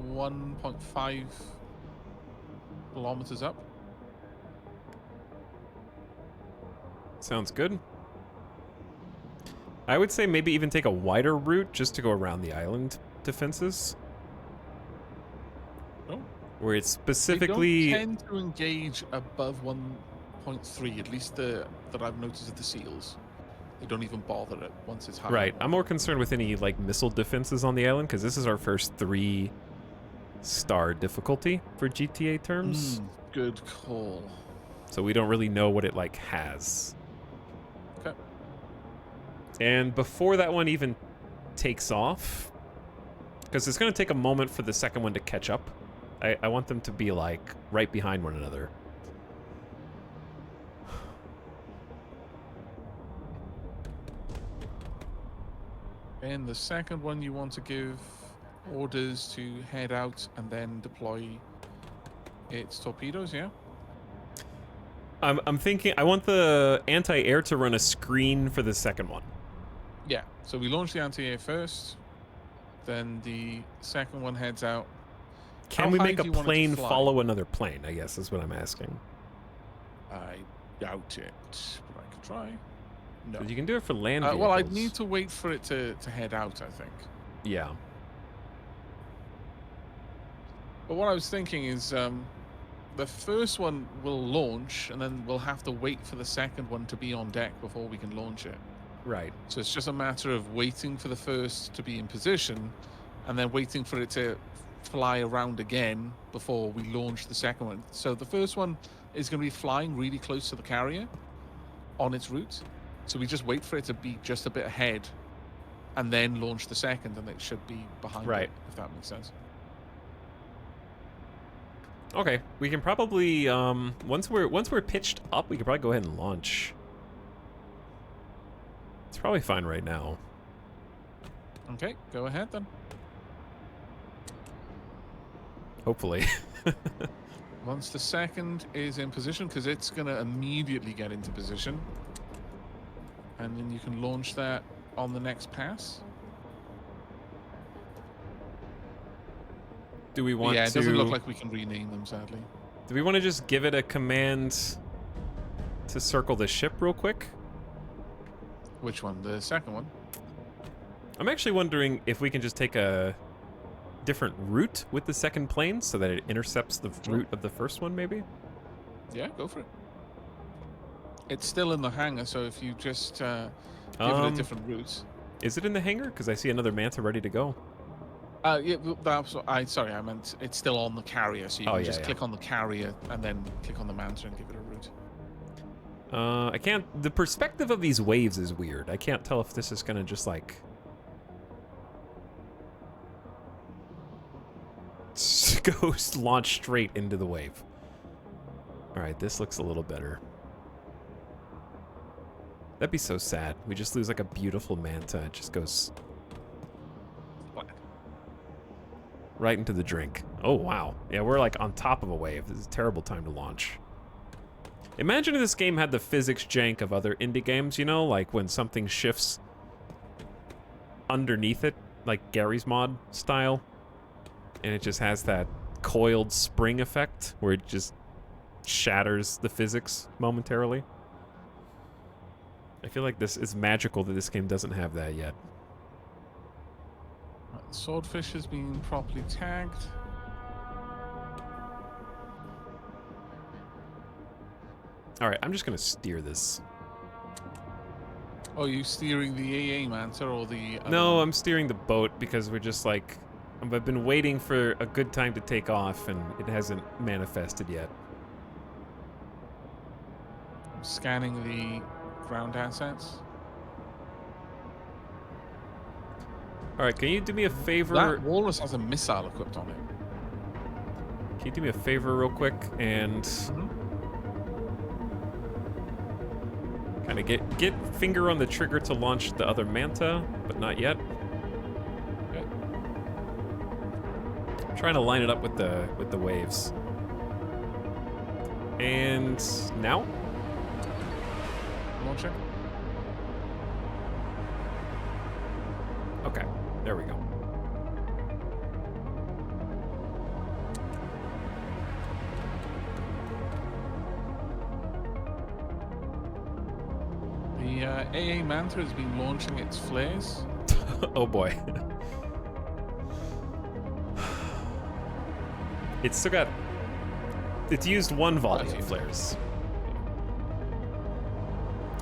S2: 1.5 kilometers up.
S1: sounds good. I would say maybe even take a wider route just to go around the island defenses,
S2: Oh.
S1: where it's
S2: They
S1: specifically.
S2: don't tend to engage above 1.3, at least that I've noticed of the SEALs. They don't even bother it once it's high.
S1: Right, I'm more concerned with any like missile defenses on the island, because this is our first 3-star difficulty for GTA terms,
S2: Good call.
S1: so we don't really know what it like has.
S2: Okay.
S1: And before that one even takes off, because it's going to take a moment for the second one to catch up, I want them to be like right behind one another.
S2: And the second one you want to give orders to head out and then deploy its torpedoes, yeah?
S1: I'm thinking I want the anti-air to run a screen for the second one.
S2: Yeah. So we launch the anti-air first, then the second one heads out.
S1: Can
S2: How
S1: we
S2: high
S1: make
S2: do
S1: a
S2: you want it to
S1: plane
S2: fly?
S1: follow another plane? I guess is what I'm asking.
S2: I doubt it, but I could try. No.
S1: 'Cause you can do it for land
S2: Well, I'd
S1: vehicles.
S2: need to wait for it to head out, I think.
S1: Yeah.
S2: But what I was thinking is the first one will launch, and then we'll have to wait for the second one to be on deck before we can launch it.
S1: Right.
S2: So it's just a matter of waiting for the first to be in position, and then waiting for it to fly around again before we launch the second one. So the first one is going to be flying really close to the carrier on its route. So we just wait for it to be just a bit ahead, and then launch the second, and it should be behind
S1: Right.
S2: it, if that makes sense.
S1: Okay. We can probably once we're pitched up, we can probably go ahead and launch. It's probably fine right now.
S2: Okay, go ahead then.
S1: Hopefully.
S2: Once the second is in position, because it's going to immediately get into position, and then you can launch that on the next pass.
S1: Do we want
S2: Yeah,
S1: to?
S2: it doesn't look like we can rename them, sadly.
S1: Do we want to just give it a command to circle the ship real quick?
S2: Which one? The second one?
S1: I'm actually wondering if we can just take a different route with the second plane so that it intercepts the route of the first one, maybe?
S2: Yeah, go for it. It's still in the hangar, so if you just give it a different route.
S1: Is it in the hangar? Because I see another Manta ready to go.
S2: Yeah, sorry, I meant it's still on the carrier, so you can just click on the carrier and then click on the Manta and give it a route.
S1: I can't... The perspective of these waves is weird. I can't tell if this is going to just, like... go launch straight into the wave. Alright, this looks a little better. That'd be so sad. We just lose, like, a beautiful Manta. It just goes... right into the drink. Oh, wow. Yeah, we're, like, on top of a wave. This is a terrible time to launch. Imagine if this game had the physics jank of other indie games, you know? Like when something shifts underneath it, like Gary's Mod style. And it just has that coiled spring effect where it just shatters the physics momentarily. I feel like this is magical that this game doesn't have that yet.
S2: Right, the swordfish has been properly tagged.
S1: Alright, I'm just gonna steer this.
S2: Oh, you steering the AA Manta or the...
S1: No, I'm steering the boat because we're just like... I've been waiting for a good time to take off and it hasn't manifested yet.
S2: I'm scanning the ground assets.
S1: Alright, can you do me a favor?
S2: That walrus has a missile equipped on it.
S1: Can you do me a favor real quick and... kind of get finger on the trigger to launch the other Manta, but not yet.
S2: Okay.
S1: I'm trying to line it up with the waves. And now?
S2: Launching.
S1: Okay, there we go.
S2: The AA Manta has been launching its flares.
S1: Oh boy. It's still got... It's used one volley of flares.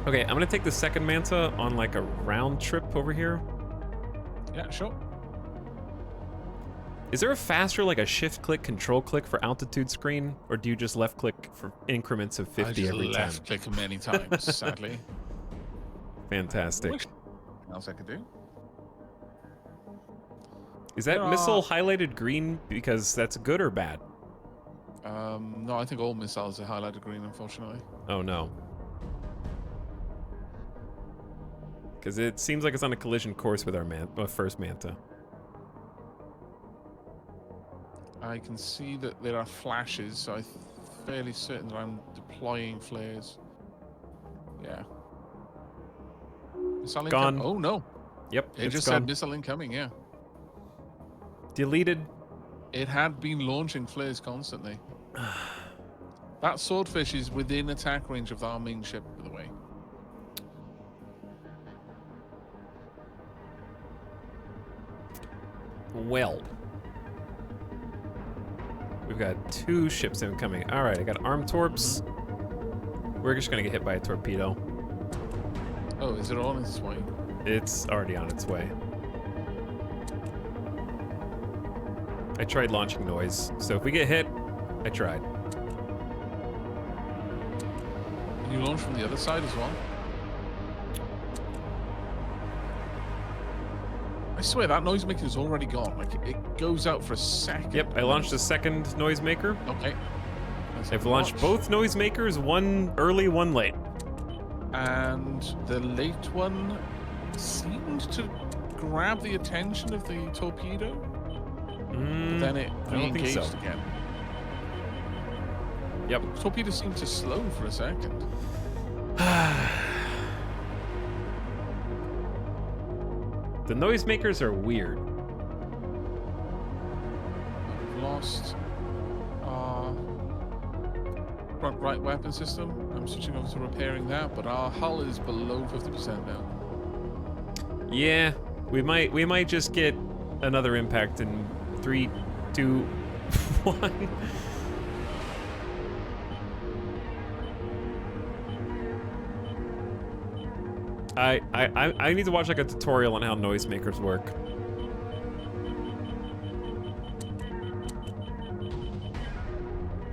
S1: Okay, I'm gonna take the second Manta on like a round trip over here.
S2: Yeah, sure.
S1: Is there a faster, like a shift-click, control-click for altitude screen? Or do you just left-click for increments of 50 every time?
S2: I just left-click many times, sadly.
S1: Fantastic.
S2: What else I could do?
S1: Is that
S2: There
S1: missile
S2: are-
S1: highlighted green because that's good or bad?
S2: No, I think all missiles are highlighted green, unfortunately.
S1: Oh no. Because it seems like it's on a collision course with our first Manta.
S2: I can see that there are flashes, so I'm fairly certain that I'm deploying flares. Yeah. Missile
S1: Gone.
S2: Oh no!
S1: Yep,
S2: It
S1: it's
S2: just
S1: gone.
S2: said missile incoming. Yeah.
S1: Deleted.
S2: It had been launching flares constantly. That swordfish is within attack range of our main ship, by the way.
S1: Well. We've got 2 ships incoming. All right, I got armed torps. We're just gonna get hit by a torpedo.
S2: Oh, is it on its way?
S1: It's already on its way. I tried launching noise, so if we get hit, I tried.
S2: Can you launch from the other side as well? I swear that noisemaker is already gone. Like it goes out for a second.
S1: Yep, I launched a second noisemaker.
S2: Okay.
S1: I've launched both noisemakers, one early, one late.
S2: And the late one seemed to grab the attention of the torpedo. But then it
S1: I don't think
S2: re-engaged
S1: so.
S2: again.
S1: Yep.
S2: The torpedo seemed to slow for a second.
S1: The noisemakers are weird.
S2: We've lost our front right weapon system. I'm switching over to repairing that, but our hull is below 50% now.
S1: Yeah, we might just get another impact in 3, 2, 1. I need to watch like a tutorial on how noisemakers work.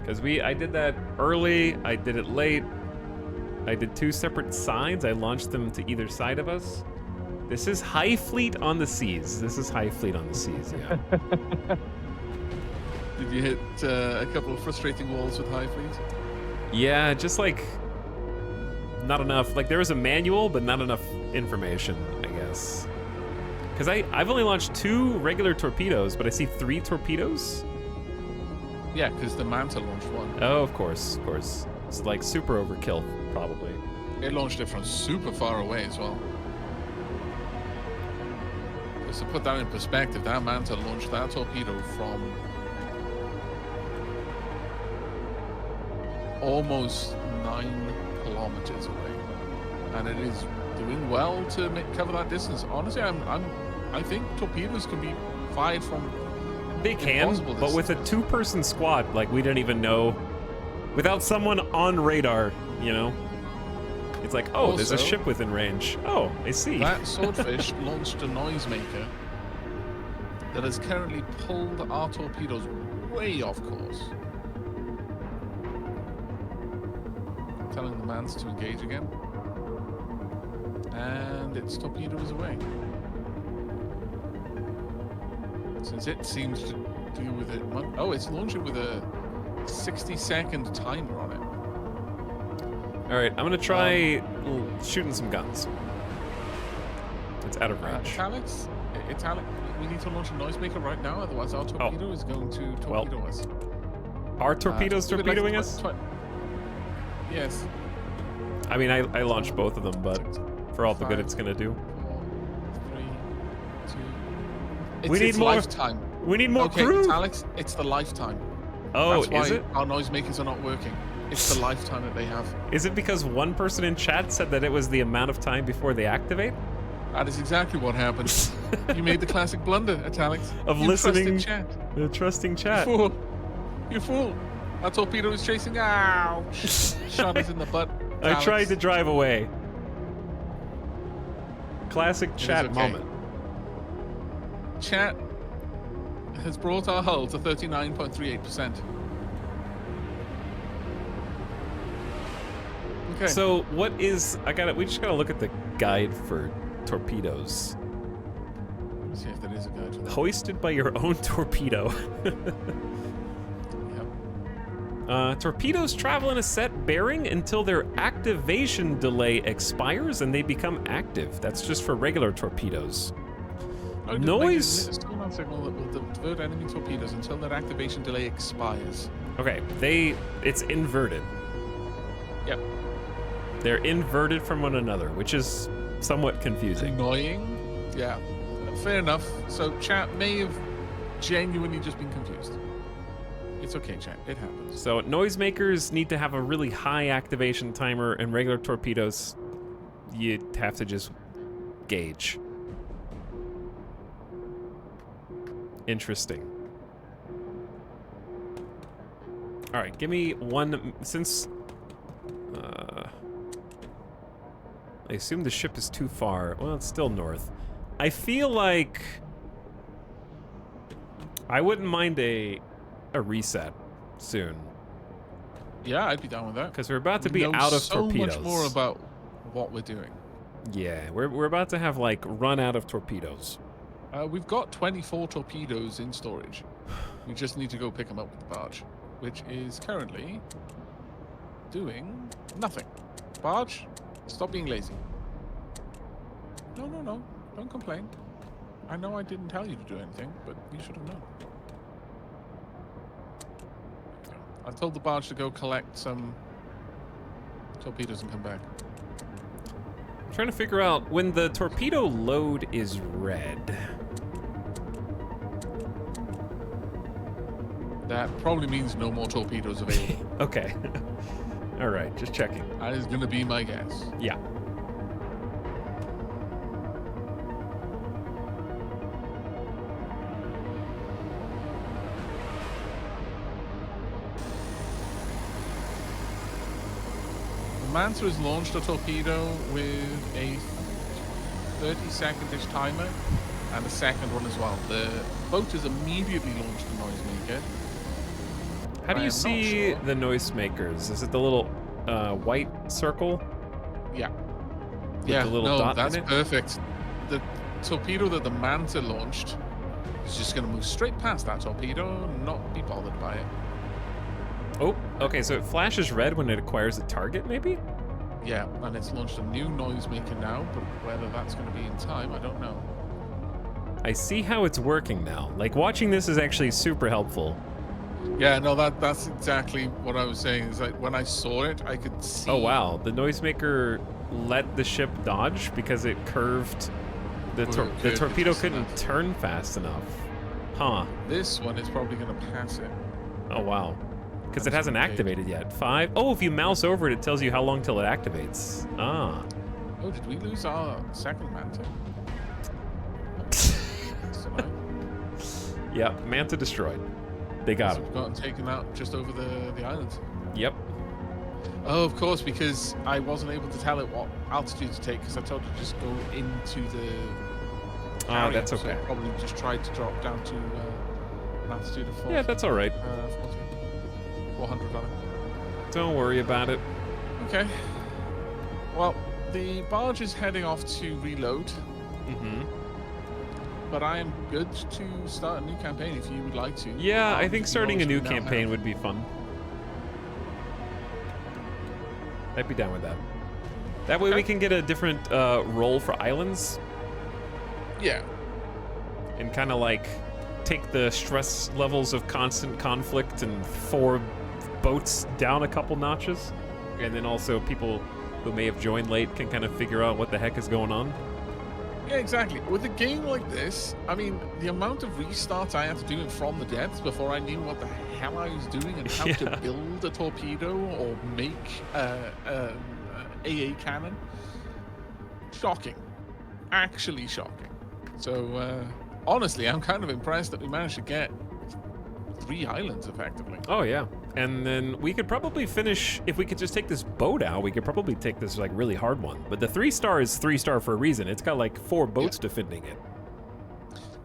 S1: Because I did that early, I did it late. I did 2 separate sides. I launched them to either side of us. This is High Fleet on the seas. This is High Fleet on the seas, yeah.
S2: Did you hit a couple of frustrating walls with High Fleet?
S1: Yeah, just like not enough. Like there was a manual, but not enough information, I guess. Because I've only launched 2 regular torpedoes, but I see 3 torpedoes.
S2: Yeah, because the Manta launched one.
S1: Oh, of course, of course. It's like super overkill, probably.
S2: It launched it from super far away as well. Just to put that in perspective, that Manta launched that torpedo from almost 9 kilometers away, and it is doing well to cover that distance. Honestly, I think torpedoes can be fired from.
S1: They can,
S2: impossible
S1: but with a 2-person squad, like we didn't even know, without someone on radar, you know. It's like, oh, there's a
S2: Also,
S1: ship within range. Oh, I see.
S2: That swordfish launched a noisemaker that has currently pulled our torpedoes way off course. Telling the Mans to engage again. And its torpedo is away. Since it seems to deal with it. Oh, it's launching with a 60-second timer on it.
S1: All right, I'm gonna try shooting some guns. It's out of range.
S2: Italic, we need to launch a noisemaker right now, otherwise our torpedo is going to torpedo us.
S1: Are torpedoes
S2: We would like
S1: torpedoing
S2: to
S1: us?
S2: Yes.
S1: I mean, I launched both of them, but for all the good
S2: 5,
S1: it's gonna do.
S2: 4, 3, 2.
S1: We need
S2: its
S1: more-
S2: lifetime.
S1: We need more
S2: Okay,
S1: crew.
S2: Alex, it's the lifetime.
S1: Oh,
S2: That's why
S1: is it?
S2: our noisemakers are not working. It's the lifetime that they have.
S1: Is it because one person in chat said that it was the amount of time before they activate?
S2: That is exactly what happened. You made the classic blunder, Alex.
S1: Of
S2: You
S1: listening-
S2: trusted chat.
S1: The trusting chat.
S2: You fool. You fool. That torpedo is chasing. Ouch. Shot us in the butt.
S1: I
S2: Alex.
S1: tried to drive away. Classic
S2: is
S1: chat
S2: okay.
S1: moment.
S2: Chat has brought our hull to 39.38%. Okay.
S1: So what is we just gotta look at the guide for torpedoes.
S2: Let's see if there is a guide to that.
S1: Hoisted by your own torpedo.
S2: Yep.
S1: Torpedoes travel in a set bearing until their activation delay expires and they become active. That's just for regular torpedoes. Noise.
S2: A sonar signal that will divert enemy torpedoes until their activation delay expires.
S1: Okay, it's inverted.
S2: Yep.
S1: They're inverted from one another, which is somewhat confusing.
S2: Annoying. Yeah. Fair enough. So chat may have genuinely just been confused. It's okay, chat. It happens.
S1: So noisemakers need to have a really high activation timer, and regular torpedoes, you have to just gauge. Interesting. All right, give me one, since I assume the ship is too far. Well, it's still north. I feel like I wouldn't mind a reset soon,
S2: Yeah, I'd be down with that.
S1: because we're about to be
S2: Know
S1: out of
S2: so
S1: torpedoes.
S2: much more about what we're doing.
S1: Yeah, we're about to have like run out of torpedoes.
S2: We've got 24 torpedoes in storage. We just need to go pick them up with the barge, which is currently doing nothing. Barge, stop being lazy. No. Don't complain. I know I didn't tell you to do anything, but you should have known. I told the barge to go collect some torpedoes and come back.
S1: I'm trying to figure out when the torpedo load is red.
S2: That probably means no more torpedoes available.
S1: Okay. All right, just checking.
S2: That is going to be my guess.
S1: Yeah.
S2: Manta has launched a torpedo with a 30-second-ish timer and a second one as well. The boat has immediately launched a noisemaker.
S1: How do
S2: I
S1: you
S2: am not
S1: see
S2: sure.
S1: the noisemakers? Is it the little white circle?
S2: Yeah.
S1: With
S2: Yeah,
S1: the little
S2: no,
S1: dot in
S2: that's
S1: it?
S2: perfect. The torpedo that the Manta launched is just going to move straight past that torpedo and not be bothered by it.
S1: Oh, okay, so it flashes red when it acquires a target, maybe?
S2: Yeah, and it's launched a new noisemaker now, but whether that's going to be in time, I don't know.
S1: I see how it's working now. Like, watching this is actually super helpful.
S2: Yeah, no, that's exactly what I was saying. Is like when I saw it, I could see.
S1: Oh, wow. The noisemaker let the ship dodge because it curved. The
S2: Curved
S1: torpedo
S2: just
S1: couldn't
S2: enough.
S1: turn fast enough. Huh.
S2: This one is probably going to pass it.
S1: Oh, wow. Because it
S2: That's
S1: hasn't
S2: okay.
S1: activated yet. 5. Oh, if you mouse over it, it tells you how long till it activates. Ah.
S2: Oh, did we lose our second Manta?
S1: Yeah, Manta destroyed. They got him.
S2: We've gotten taken out just over the island.
S1: Yep.
S2: Oh, of course, because I wasn't able to tell it what altitude to take because I told it to just go into the.
S1: Ah,
S2: carrier,
S1: that's
S2: so
S1: okay.
S2: it probably just tried to drop down to an altitude of 40.
S1: Yeah, that's all right.
S2: 400 on it.
S1: Don't worry about it.
S2: Okay. Well, the barge is heading off to reload,
S1: Mm-hmm.
S2: but I am good to start a new campaign if you would like to.
S1: Yeah, I think
S2: the
S1: starting a
S2: knowledge
S1: new
S2: we now
S1: campaign
S2: have.
S1: would be fun. I'd be down with that. That way we
S2: Okay.
S1: can get a different role for islands
S2: Yeah.
S1: and kind of like take the stress levels of constant conflict and 4 boats down a couple notches. And then also people who may have joined late can kind of figure out what the heck is going on.
S2: Yeah, exactly. With a game like this, I mean, the amount of restarts I had to do in From the Depths before I knew what the hell I was doing and how to
S1: Yeah.
S2: build a torpedo or make AA cannon. Shocking. Actually shocking. So, honestly, I'm kind of impressed that we managed to get 3 islands effectively.
S1: Oh yeah. And then we could probably finish, if we could just take this boat out, we could probably take this like really hard one. But the 3-star is 3-star for a reason. It's got like 4 boats defending it.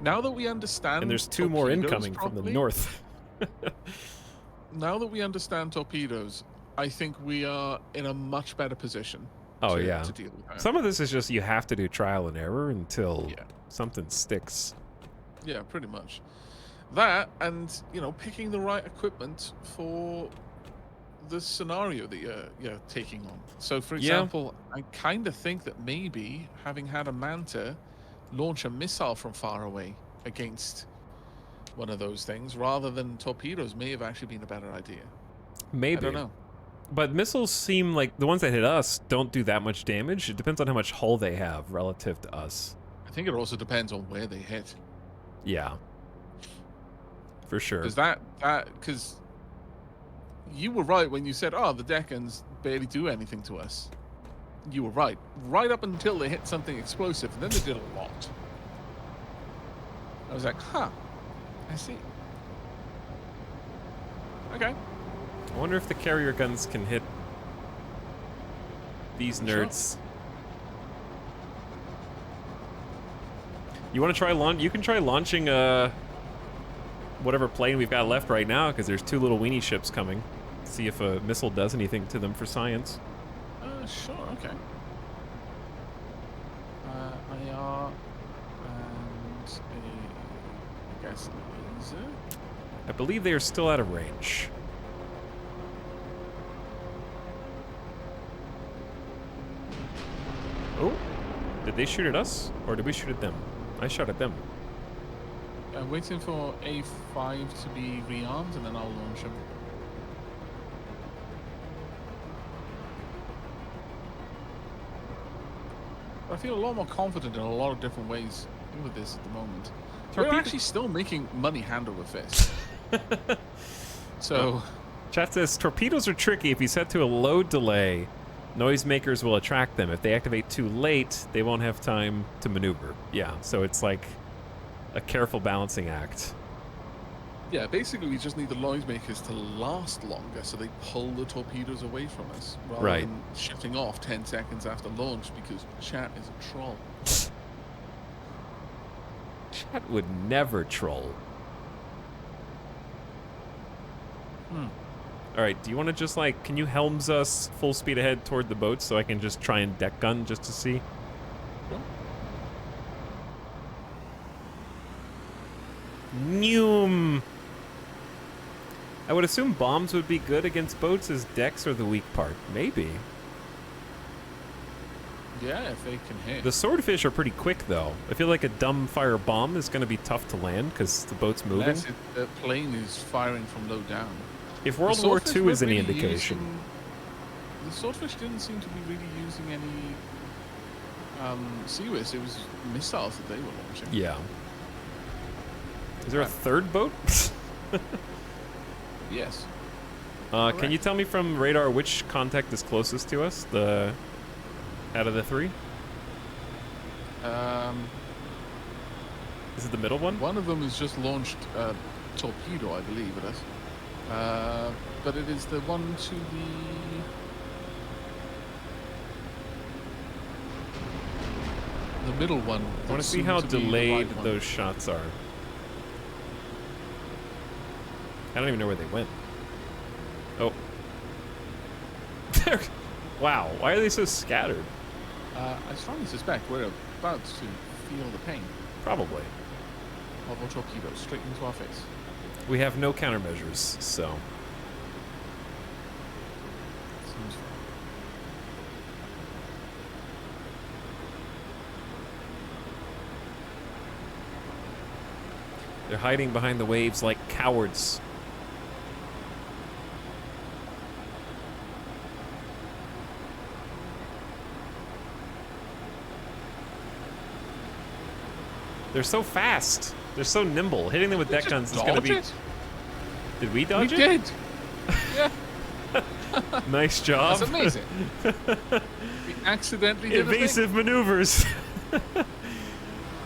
S2: Now that we understand
S1: And there's 2 more
S2: torpedoes
S1: incoming from the
S2: properly,
S1: north.
S2: Now that we understand torpedoes, I think we are in a much better position
S1: Oh
S2: to,
S1: yeah.
S2: to deal with that.
S1: Some of this is just you have to do trial and error until
S2: Yeah.
S1: something sticks.
S2: Yeah, pretty much. That and, you know, picking the right equipment for the scenario that you're taking on. So, for
S1: Yeah.
S2: example, I kind of think that maybe having had a Manta, launch a missile from far away against one of those things rather than torpedoes may have actually been a better idea.
S1: Maybe.
S2: I don't know.
S1: But missiles seem like the ones that hit us don't do that much damage. It depends on how much hull they have relative to us.
S2: I think it also depends on where they hit.
S1: Yeah. For sure.
S2: Because you were right when you said, oh, the Decans barely do anything to us. You were right. Right up until they hit something explosive, and then they did a lot. I was like, huh, I see. Okay.
S1: I wonder if the carrier guns can hit these nerds. You want to try launch? You can try launching whatever plane we've got left right now, because there's 2 little weenie ships coming. See if a missile does anything to them for science.
S2: Sure, okay. IR and I guess laser.
S1: I believe they are still out of range. Oh, did they shoot at us, or did we shoot at them? I shot at them.
S2: Waiting for A5 to be rearmed, and then I'll launch him. I feel a lot more confident in a lot of different ways with this at the moment. We're actually still making money hand over fist. So...
S1: Chat says, torpedoes are tricky. If you set to a load delay, noisemakers will attract them. If they activate too late, they won't have time to maneuver. Yeah, so it's like a careful balancing act.
S2: Yeah, basically we just need the noisemakers to last longer so they pull the torpedoes away from us rather
S1: Right.
S2: than shutting off 10 seconds after launch because chat is a troll.
S1: Chat would never troll. All right, do you want to just like, can you helms us full speed ahead toward the boat so I can just try and deck gun just to see?
S2: Sure.
S1: Noom. I would assume bombs would be good against boats as decks are the weak part. Maybe.
S2: Yeah, if they can hit.
S1: The swordfish are pretty quick though. I feel like a dumb fire bomb is going to be tough to land because the boat's moving.
S2: Unless the plane is firing from low down.
S1: If
S2: The
S1: World War
S2: Swordfish
S1: II is
S2: weren't
S1: any
S2: really
S1: indication.
S2: The Swordfish didn't seem to be really using any Seawist. It was missiles that they were launching.
S1: Yeah. Is there a third boat?
S2: Yes.
S1: Can you tell me from radar which contact is closest to us? The out of the 3? Is it the middle one?
S2: One of them has just launched a torpedo, I believe it is. But it is the one to the middle one.
S1: I want to see how delayed those shots are. I don't even know where they went. Oh. Wow, why are they so scattered?
S2: I strongly suspect we're about to feel the pain
S1: Probably.
S2: of a torpedo straight into our face.
S1: We have no countermeasures, so.
S2: Seems fair.
S1: They're hiding behind the waves like cowards. They're so fast. They're so nimble. Hitting them with deck guns is going to be...
S2: Dodge it?
S1: Did we dodge
S2: We
S1: it?
S2: did. Yeah,
S1: Nice job.
S2: that's amazing. We accidentally did a thing.
S1: Evasive maneuvers.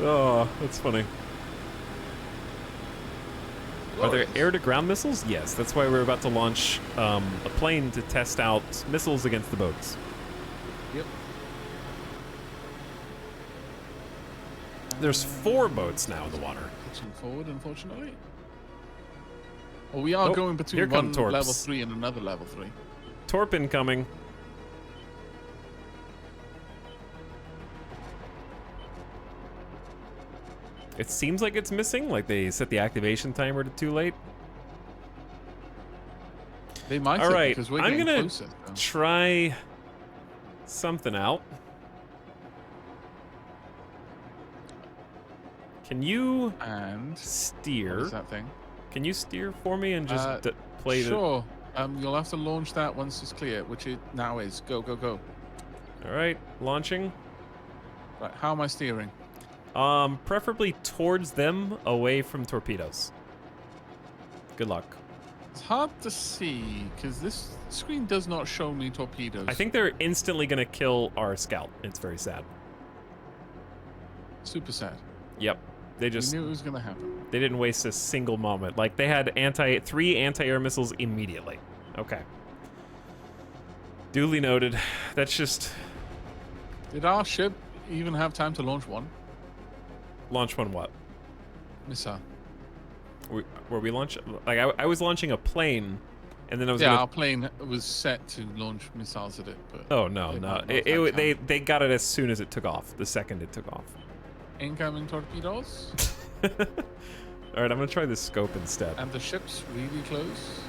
S1: Oh, that's funny. Are there
S2: Glorious.
S1: air-to-ground missiles? Yes, that's why we're about to launch a plane to test out missiles against the boats.
S2: Yep.
S1: There's 4 boats now in the water.
S2: Pitching forward, unfortunately. Well, we are
S1: Oh,
S2: going
S1: here
S2: between
S1: come
S2: one
S1: torps.
S2: level 3 and another level 3.
S1: Torp incoming. It seems like it's missing, like they set the activation timer to too late.
S2: They might
S1: All
S2: have,
S1: right,
S2: because we're
S1: I'm
S2: getting
S1: gonna
S2: closer. So.
S1: try something out. Can you
S2: And what
S1: steer?
S2: is that thing?
S1: Can you steer for me and just play
S2: Sure. You'll have to launch that once it's clear, which it now is. Go, go, go.
S1: All right, launching.
S2: Right, how am I steering?
S1: Preferably towards them, away from torpedoes. Good luck.
S2: It's hard to see because this screen does not show me torpedoes.
S1: I think they're instantly gonna kill our scout. It's very sad.
S2: Super sad.
S1: Yep. They
S2: We
S1: just
S2: knew it was gonna happen.
S1: they didn't waste a single moment. Like they had three anti-air missiles immediately. Okay. Duly noted. That's just
S2: Did our ship even have time to launch one
S1: launch one what?
S2: missile?
S1: Were we launch? Like I was launching a plane, and then I was
S2: Yeah,
S1: gonna.
S2: our plane was set to launch missiles at it, but
S1: Oh no,
S2: they
S1: no!
S2: might not have had time.
S1: They got it as soon as it took off. The second it took off.
S2: Incoming torpedoes,
S1: All right, I'm gonna try the scope instead.
S2: and the ship's really close.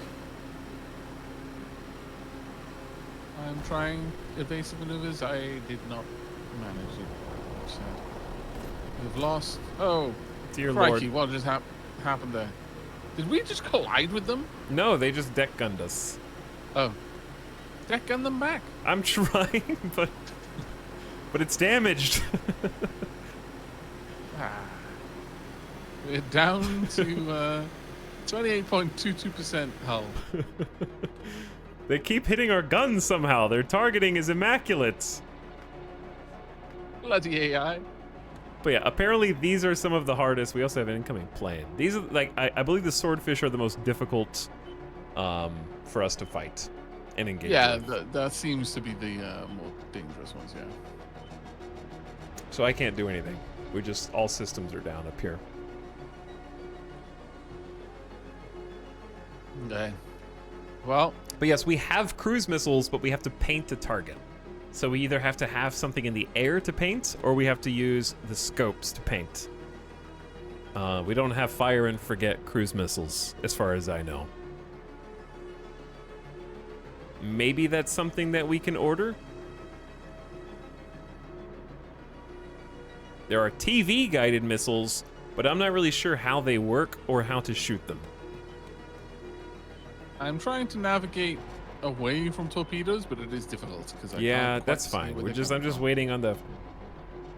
S2: I'm trying evasive maneuvers. I did not manage it. Sad. We've lost. Oh,
S1: Dear
S2: crikey!
S1: Lord.
S2: What just happened there? Did we just collide with them?
S1: No, they just deck gunned us.
S2: Oh, deck gun them back.
S1: I'm trying, but it's damaged.
S2: Ah. We're down to 28.22% hull.
S1: They keep hitting our guns somehow. Their targeting is immaculate.
S2: Bloody AI.
S1: But yeah, apparently these are some of the hardest. We also have an incoming plane. These are like I believe the swordfish are the most difficult for us to fight and engage
S2: Yeah,
S1: with.
S2: that seems to be the more dangerous ones, yeah.
S1: So I can't do anything. We just all systems are down up here.
S2: Okay. Well,
S1: But yes, we have cruise missiles, but we have to paint the target. So we either have to have something in the air to paint, or we have to use the scopes to paint. We don't have fire and forget cruise missiles, as far as I know. Maybe that's something that we can order? There are TV-guided missiles, but I'm not really sure how they work or how to shoot them.
S2: I'm trying to navigate away from torpedoes, but it is difficult because I
S1: Yeah,
S2: can't quite
S1: that's
S2: see
S1: fine.
S2: where
S1: I'm
S2: they're coming
S1: just
S2: from.
S1: waiting on the.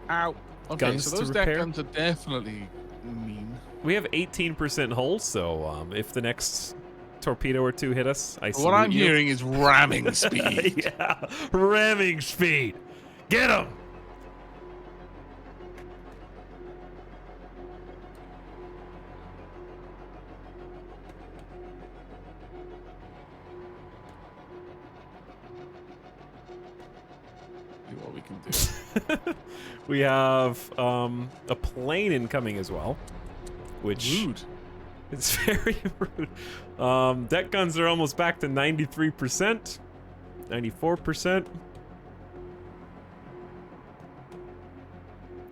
S2: Ow. Okay,
S1: guns
S2: so
S1: to
S2: those deck
S1: repair.
S2: guns are definitely mean.
S1: We have 18% hull, so if the next torpedo or two hit us, I
S2: What I'm
S1: salute you.
S2: hearing is ramming speed.
S1: Yeah, ramming speed. Get him.
S2: See what we can do.
S1: We have a plane incoming as well, which
S2: Rude.
S1: is very rude. Deck guns are almost back to 93%, 94%,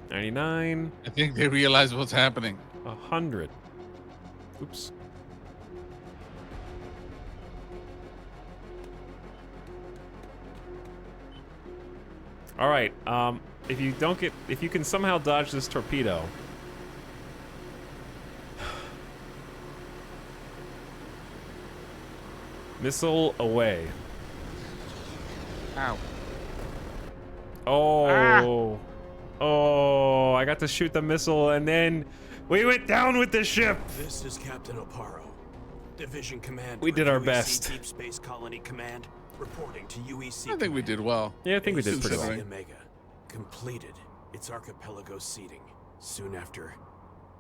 S1: 99,
S2: I think they realize what's happening.
S1: 100. Oops. All right. If you can somehow dodge this torpedo. Missile away.
S2: Ow.
S1: Oh. Oh, I got to shoot the missile and then we went down with the ship.
S3: This is Captain Oparo. Division Command.
S1: We did our
S3: UEC
S1: best.
S3: Deep Space Colony Command reporting to UEC.
S2: I think we did well.
S1: Yeah, I think we did pretty well.
S2: Considering.
S3: Omega completed its archipelago seeding soon after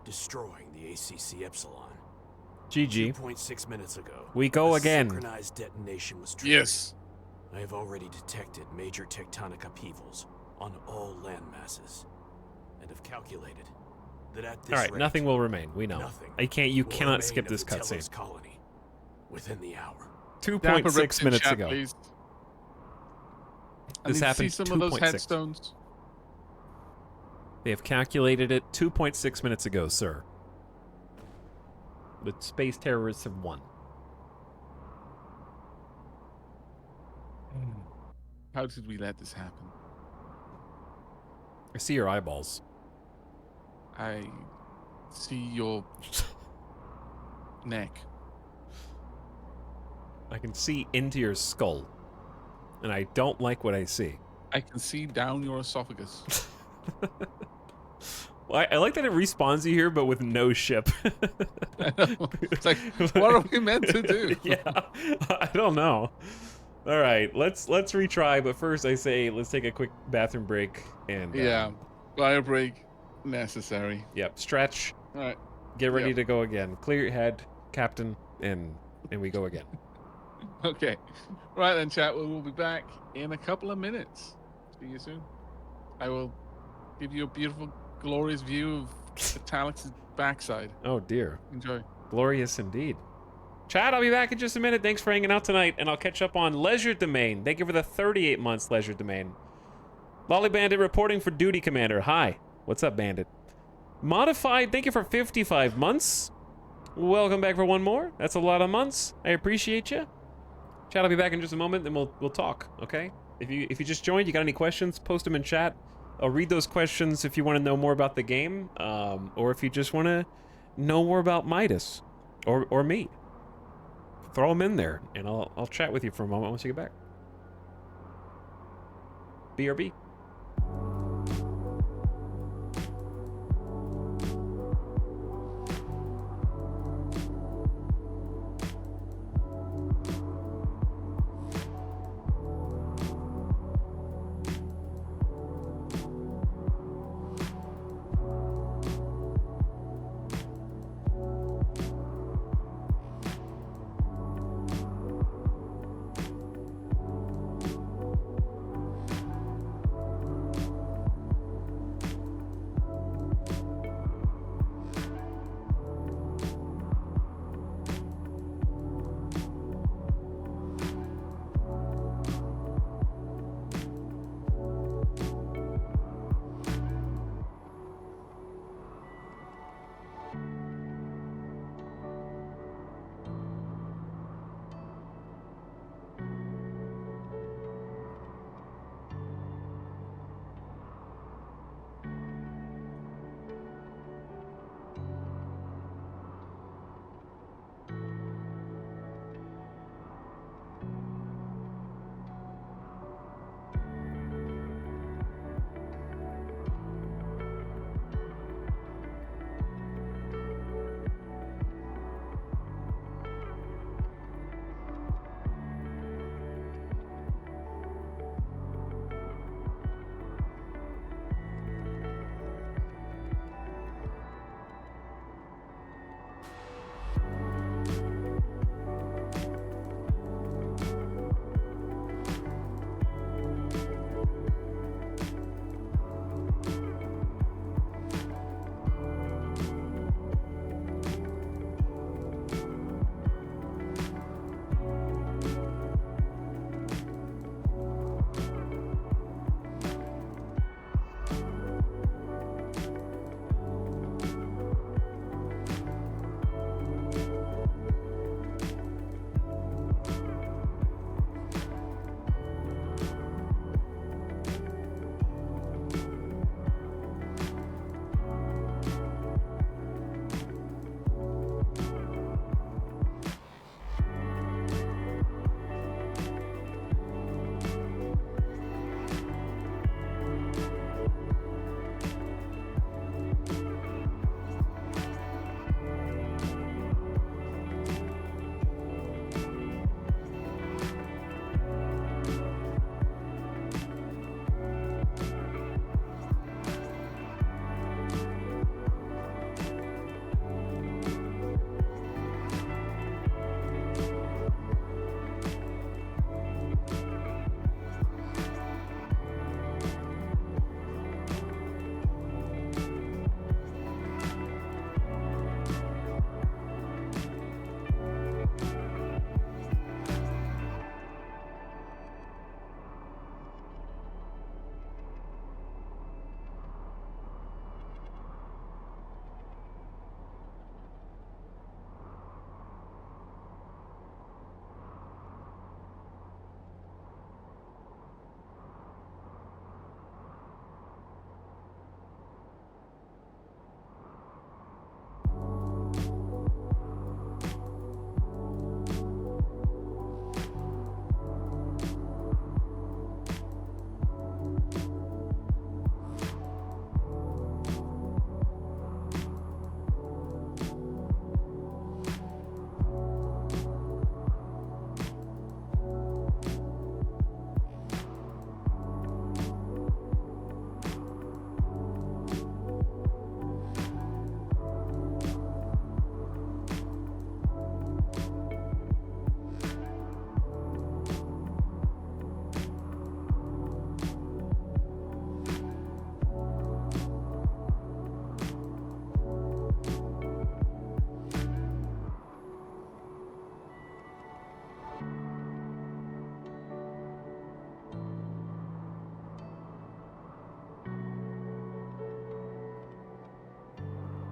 S3: destroying the ACC Epsilon.
S1: GG.
S3: 2.6 minutes ago.
S1: We go
S3: a
S1: again.
S3: Synchronized detonation was triggered.
S2: Yes.
S3: I have already detected major tectonic upheavals on all land masses, and have calculated that at this
S1: All right,
S3: rate,
S1: nothing will remain. We know.
S3: nothing
S1: You
S3: will
S1: cannot
S3: remain
S1: skip
S3: of
S1: this
S3: the Telos
S1: cutscene.
S3: colony within the hour.
S2: Dapper
S1: 2.6
S2: rips in
S1: minutes
S2: chat,
S1: ago.
S2: please. I
S1: This
S2: need to
S1: happened
S2: see some of those
S1: 2.6.
S2: headstones.
S1: They have calculated it 2.6 minutes ago, sir. The space terrorists have won.
S2: How did we let this happen?
S1: I see your eyeballs.
S2: I see your neck.
S1: I can see into your skull, and I don't like what I see.
S2: I can see down your esophagus.
S1: Well, I like that it respawns you here, but with no ship.
S2: I know. It's like, what are we meant to do?
S1: Yeah, I don't know. All right, let's retry. But first, I say let's take a quick bathroom break and
S2: Yeah. Bio break necessary.
S1: Yep, stretch.
S2: All right.
S1: Get ready
S2: Yep.
S1: to go again. Clear your head, Captain, and we go again.
S2: Okay. Right then, chat. We'll be back in a couple of minutes. See you soon. I will give you a beautiful, glorious view of Italic's backside.
S1: Oh dear,
S2: Enjoy.
S1: glorious indeed. Chad, I'll be back in just a minute. Thanks for hanging out tonight, and I'll catch up on Leisure Domain. Thank you for the 38 months, Leisure Domain. Lolly Bandit reporting for duty, Commander. Hi. What's up, Bandit? Modified, thank you for 55 months. Welcome back for one more. That's a lot of months. I appreciate you. Chad, I'll be back in just a moment, then we'll talk, okay? If you just joined, you got any questions, post them in chat. I'll read those questions if you want to know more about the game, or if you just want to know more about Midas, or me. Throw them in there, and I'll chat with you for a moment once you get back. BRB.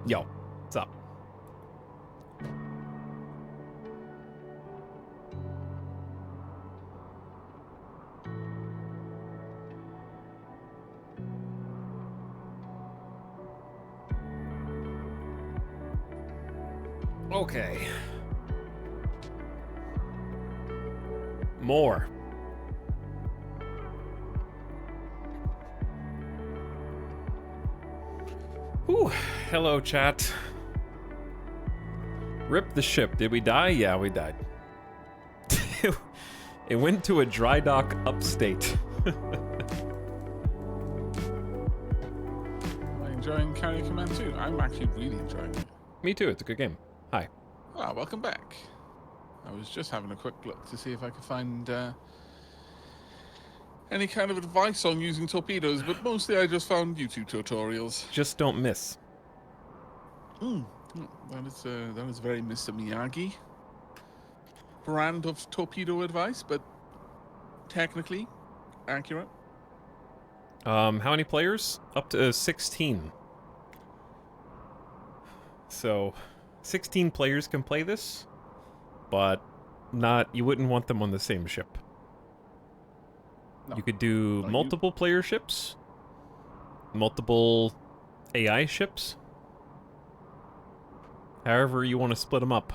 S1: Yo, what's up? Okay. More. Whew. Hello, chat. Rip the ship. Did we die? Yeah, we died. It went to a dry dock upstate.
S2: Am I enjoying Carrier Command 2? I'm actually really enjoying it.
S1: Me too. It's a good game. Hi.
S2: Ah, welcome back. I was just having a quick look to see if I could find any kind of advice on using torpedoes, but mostly I just found YouTube tutorials.
S1: Just don't miss.
S2: That is very Mr. Miyagi brand of torpedo advice, but technically accurate.
S1: How many players? Up to 16. So, 16 players can play this, but you wouldn't want them on the same ship.
S2: No.
S1: You could do
S2: No,
S1: multiple player ships, multiple AI ships, however you want to split them up.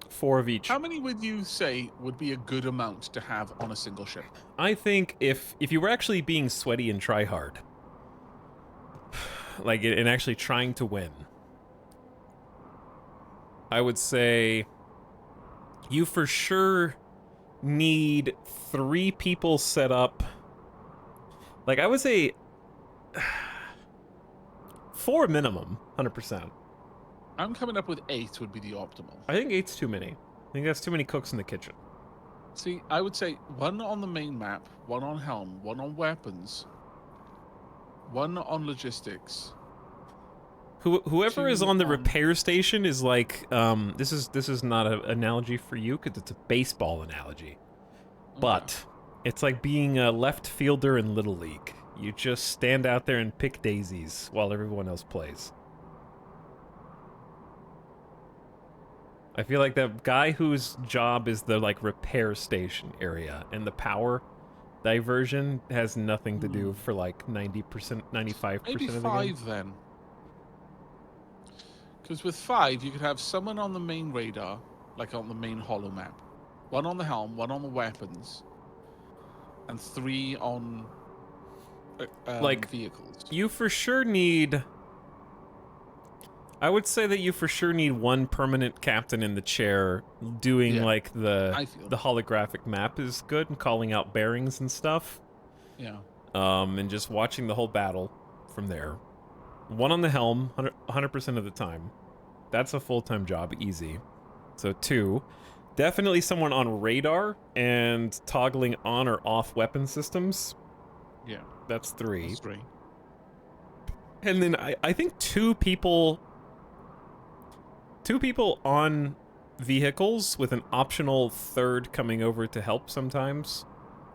S1: 4 of each.
S2: How many would you say would be a good amount to have on a single ship?
S1: I think if you were actually being sweaty and try hard, like and actually trying to win, I would say you for sure need 3 people set up. Like I would say 4 minimum, 100%.
S2: I'm coming up with 8 would be the optimal.
S1: I think 8's too many. I think that's too many cooks in the kitchen.
S2: See, I would say 1 on the main map, 1 on helm, 1 on weapons, 1 on logistics.
S1: Whoever is on the
S2: on-
S1: repair station is like, this is not an analogy for you because it's a baseball analogy, but it's like being a left fielder in Little League. You just stand out there and pick daisies while everyone else plays. I feel like the guy whose job is the like repair station area and the power diversion has nothing to do for like 90%, 95%
S2: Maybe
S1: of the
S2: 5
S1: game.
S2: then. Because with 5, you could have someone on the main radar, like on the main holo map, 1 on the helm, 1 on the weapons, and 3 on
S1: Like,
S2: vehicles.
S1: You for sure need... I would say that you for sure need 1 permanent captain in the chair doing
S2: Yeah,
S1: like
S2: I feel.
S1: the holographic map is good and calling out bearings and stuff.
S2: Yeah.
S1: And just watching the whole battle from there. 1 on the helm, 100% of the time. That's a full-time job, easy. So 2, definitely someone on radar and toggling on or off weapon systems.
S2: Yeah.
S1: That's 3.
S2: That's 3.
S1: And then I think 2 people on vehicles with an optional 3rd coming over to help sometimes.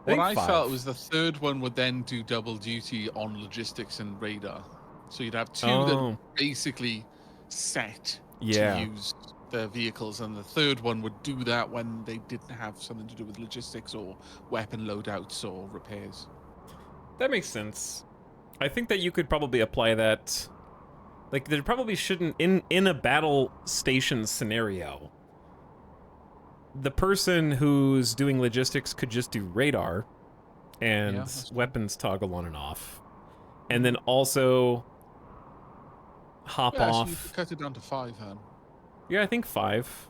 S2: What I
S1: think
S2: felt
S1: 5.
S2: was the 3rd one would then do double duty on logistics and radar. So you'd have 2
S1: Oh.
S2: that basically set
S1: Yeah.
S2: to use the vehicles, and the 3rd one would do that when they didn't have something to do with logistics or weapon loadouts or repairs.
S1: That makes sense. I think that you could probably apply that. Like, there probably shouldn't, in a battle station scenario, the person who's doing logistics could just do radar and
S2: that's true.
S1: weapons toggle on and off. And then also hop
S2: Yeah, so you
S1: off.
S2: could cut it down to 5 then.
S1: Yeah, I think 5.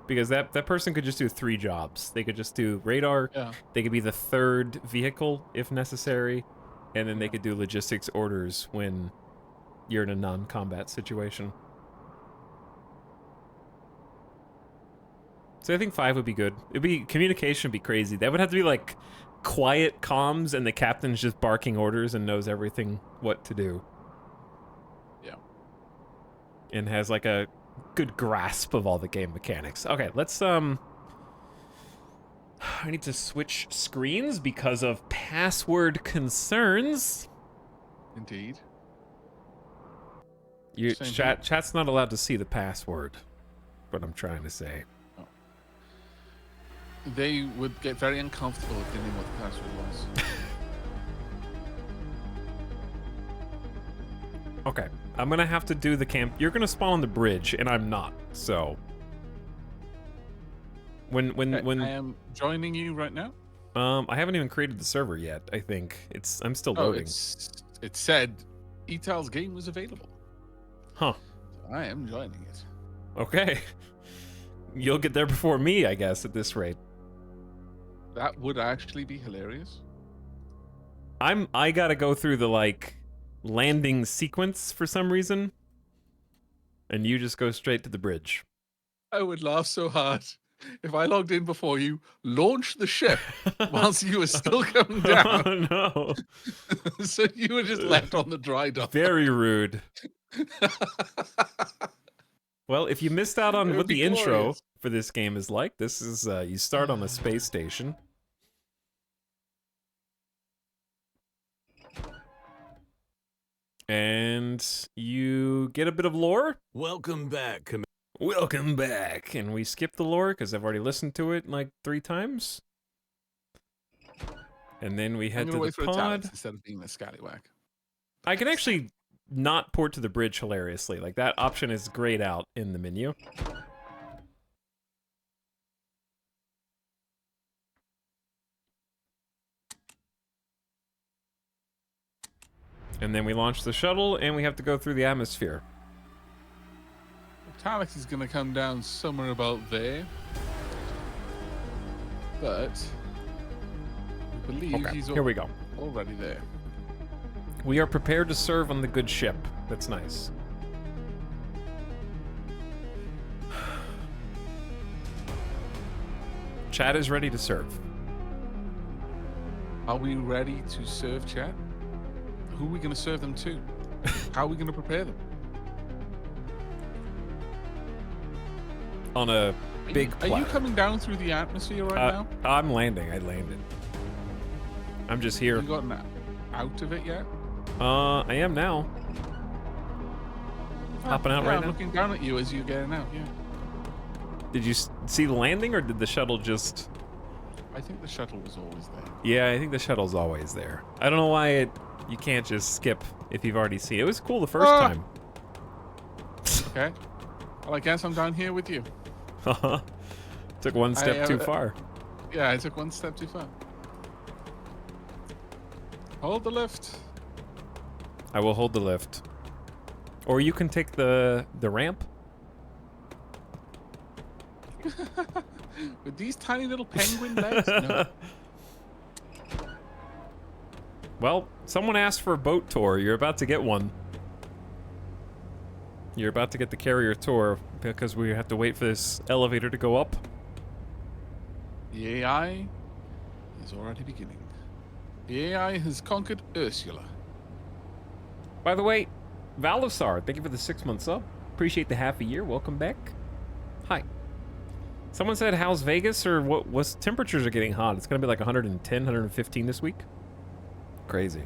S1: Because that person could just do 3 jobs. They could just do radar,
S2: Yeah.
S1: they could be the 3rd vehicle if necessary, and then they could do logistics orders when you're in a non-combat situation. So I think 5 would be good. Communication would be crazy. That would have to be like quiet comms and the captain's just barking orders and knows everything what to do.
S2: Yeah.
S1: And has like a good grasp of all the game mechanics. Okay, let's I need to switch screens because of password concerns.
S2: Indeed. Same here.
S1: Chat's not allowed to see the password. What I'm trying to say.
S2: They would get very uncomfortable if they knew what the password was.
S1: Okay, I'm gonna have to do the camp. You're gonna spawn on the bridge, and I'm not. So when
S2: I am joining you right now.
S1: I haven't even created the server yet. I think I'm still
S2: Oh,
S1: loading.
S2: it said Etal's game was available.
S1: Huh.
S2: So I am joining it.
S1: Okay. You'll get there before me, I guess, at this rate.
S2: That would actually be hilarious.
S1: I gotta go through the like landing sequence for some reason, and you just go straight to the bridge.
S2: I would laugh so hard if I logged in before you, launched the ship whilst you were still coming down.
S1: Oh no!
S2: So you were just left on the dry dock.
S1: Very rude. Well, if you missed out
S2: It
S1: on
S2: would
S1: what
S2: be
S1: the intro
S2: glorious.
S1: for this game is like, this is you start on a space station. And you get a bit of lore.
S3: Welcome back, Commander.
S1: Welcome back. And we skip the lore because I've already listened to it like 3 times. And then we
S2: I'm
S1: head
S2: gonna
S1: to
S2: wait
S1: the
S2: for a talent
S1: pod.
S2: instead of being the scallywag.
S1: I can actually not port to the bridge hilariously. Like that option is grayed out in the menu. And then we launch the shuttle, and we have to go through the atmosphere.
S2: Talix is gonna come down somewhere about there. But we believe
S1: Okay,
S2: he's
S1: here we go.
S2: already there.
S1: We are prepared to serve on the good ship. That's nice. Chat is ready to serve.
S2: Are we ready to serve chat? Who are we going to serve them to? How are we going to prepare them?
S1: On a big
S2: Are you
S1: platter.
S2: coming down through the atmosphere right now?
S1: I'm landing. I landed. I'm just here.
S2: You gotten out of it yet?
S1: I am now. Hopping out
S2: yeah,
S1: right
S2: I'm
S1: now.
S2: looking down at you as you're getting out. Yeah.
S1: Did you see the landing, or did the shuttle just...
S2: I think the shuttle was always there.
S1: Yeah, I think the shuttle's always there. I don't know why you can't just skip if you've already seen it. It was cool the first time.
S2: Okay. Well, I guess I'm down here with you.
S1: Took one step too far.
S2: Yeah, I took one step too far. Hold the lift.
S1: I will hold the lift. Or you can take the ramp.
S2: With these tiny little penguin legs? No.
S1: Well, someone asked for a boat tour. You're about to get one. You're about to get the carrier tour because we have to wait for this elevator to go up.
S2: The AI is already beginning. The AI has conquered Ursula.
S1: By the way, Valusar, thank you for the 6 months up. Appreciate the half a year. Welcome back. Hi. Someone said, how's Vegas? Or what's temperatures are getting hot? It's going to be like 110, 115 this week. Crazy.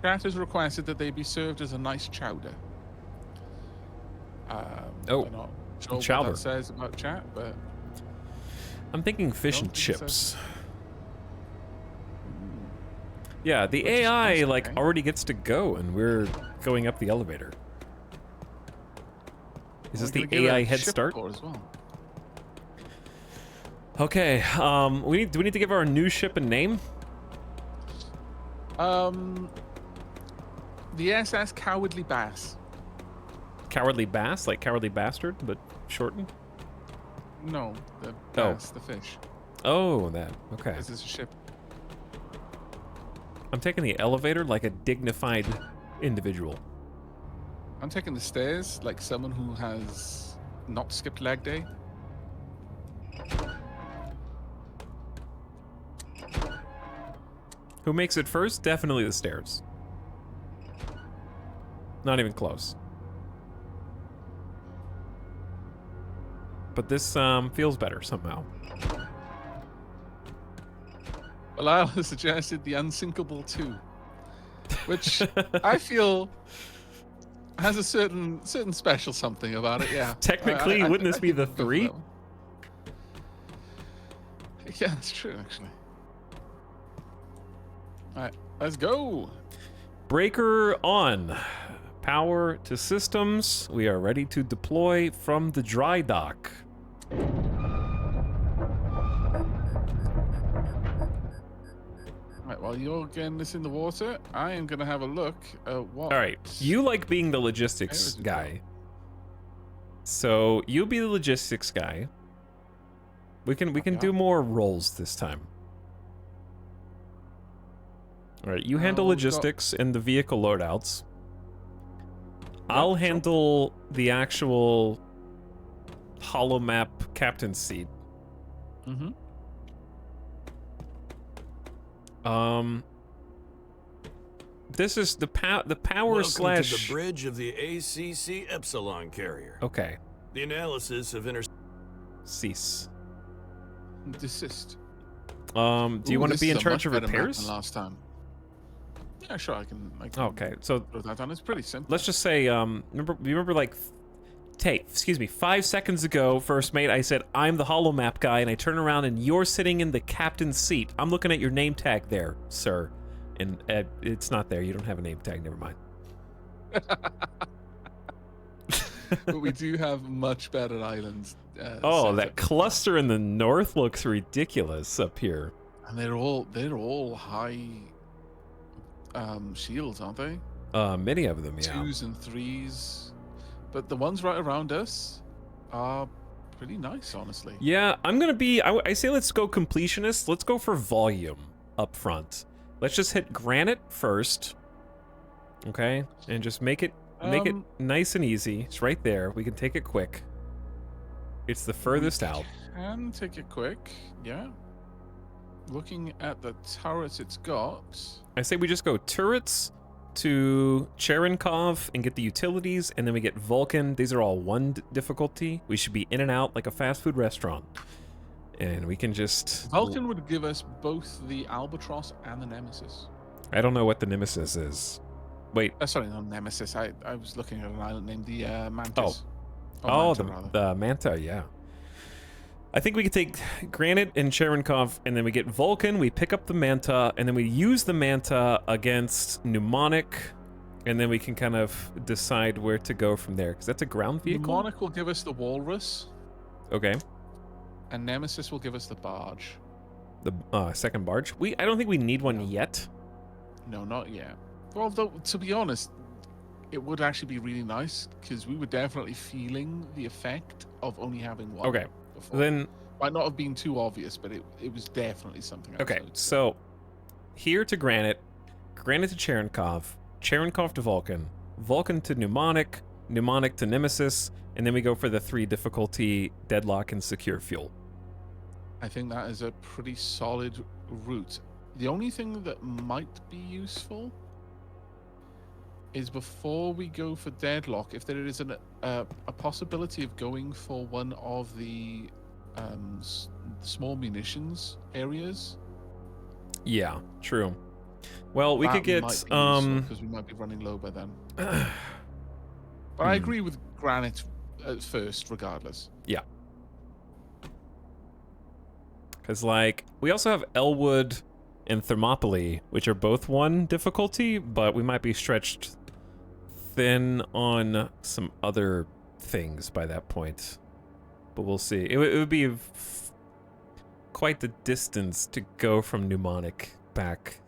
S2: Chat has requested that they be served as a nice chowder.
S1: Oh,
S2: I'm not sure
S1: chowder.
S2: what that says about chat, but
S1: I'm thinking fish
S2: Don't
S1: and
S2: think it
S1: chips. Yeah, the
S2: Which is
S1: AI
S2: nice,
S1: like
S2: okay.
S1: already gets to go, and we're going up the elevator. Is this
S2: we're
S1: the
S2: gonna give
S1: AI
S2: a
S1: head
S2: ship
S1: start?
S2: tour as well.
S1: Okay. Do we need to give our new ship a name?
S2: The SS Cowardly Bass.
S1: Cowardly Bass, like Cowardly Bastard, but shortened.
S2: No, the bass, the fish.
S1: Oh, that. Okay.
S2: This is a ship.
S1: I'm taking the elevator like a dignified individual.
S2: I'm taking the stairs like someone who has not skipped leg day.
S1: Who makes it first? Definitely the stairs. Not even close. But this feels better somehow.
S2: Well, I suggested the Unsinkable 2. which I feel has a certain special something about it. Yeah.
S1: Technically, wouldn't this be
S2: think
S1: the
S2: we'll go for
S1: 3?
S2: that one. Yeah, that's true, actually. All right, let's go.
S1: Breaker on. Power to systems. We are ready to deploy from the dry dock.
S2: Right, while you're getting this in the water, I am going to have a look at what...
S1: All right, you like being the
S2: Where
S1: logistics
S2: is it
S1: guy. So you be the logistics guy. We can
S2: Yeah.
S1: do more roles this time. All right, you handle
S2: we've got-
S1: logistics and the vehicle loadouts. I'll handle the actual hollow map captain's seat.
S2: Mm-hmm.
S1: This is the power
S3: Welcome
S1: slash.
S3: to the bridge of the ACC Epsilon carrier.
S1: Okay,
S3: The analysis of
S1: cease.
S2: Desist.
S1: Do you
S2: Ooh,
S1: want to
S2: this
S1: be in
S2: is a
S1: charge
S2: much
S1: of
S2: better map than
S1: repairs?
S2: last time. Yeah, sure, I can
S1: Okay, so
S2: throw that down. It's pretty simple.
S1: let's just say, remember like, excuse me, 5 seconds ago, first mate, I said, I'm the hollow map guy, and I turn around and you're sitting in the captain's seat. I'm looking at your name tag there, sir. And it's not there. You don't have a name tag. Never mind.
S2: But we do have much better islands.
S1: Oh,
S2: set
S1: that
S2: up.
S1: cluster in the north looks ridiculous up here.
S2: And they're all high shields, aren't they?
S1: Many of them, yeah.
S2: 2s and 3s. But the ones right around us are pretty nice, honestly.
S1: Yeah, I'm gonna be. I say let's go completionist. Let's go for volume up front. Let's just hit granite first. Okay, and just make it nice and easy. It's right there. We can take it quick. It's the furthest out.
S2: And take it quick, yeah. Looking at the turrets it's got.
S1: I say we just go turrets to Cherenkov and get the utilities, and then we get Vulcan. These are all 1 difficulty. We should be in and out like a fast food restaurant. And we can just...
S2: Vulcan would give us both the Albatross and the Nemesis.
S1: I don't know what the Nemesis is. Wait.
S2: Sorry, not Nemesis. I was looking at an island named the Mantis.
S1: Oh,
S2: Manta, rather.
S1: the Manta, yeah. I think we could take Granite and Cherenkov, and then we get Vulcan, we pick up the Manta, and then we use the Manta against Mnemonic, and then we can kind of decide where to go from there, because that's a ground vehicle?
S2: Mnemonic will give us the Walrus,
S1: Okay.
S2: and Nemesis will give us the Barge.
S1: The second barge? I don't think we need one yet.
S2: No, not yet. Well, though, to be honest, it would actually be really nice, because we were definitely feeling the effect of only having one.
S1: Okay.
S2: Before.
S1: Then,
S2: Might not have been too obvious, but it was definitely something.
S1: okay, so here to Granite, Granite to Cherenkov, Cherenkov to Vulcan, Vulcan to Mnemonic, Mnemonic to Nemesis, and then we go for the 3 difficulty deadlock and secure fuel.
S2: I think that is a pretty solid route. The only thing that might be useful is before we go for deadlock, if there is a possibility of going for one of the small munitions areas.
S1: Yeah, true. Well, we could get
S2: because we might be running low by then. But I agree with Granite at first, regardless.
S1: Yeah. Because, like, we also have Elwood and Thermopylae, which are both 1 difficulty, but we might be stretched thin on some other things by that point. But we'll see. It would be quite the distance to go from Mnemonic back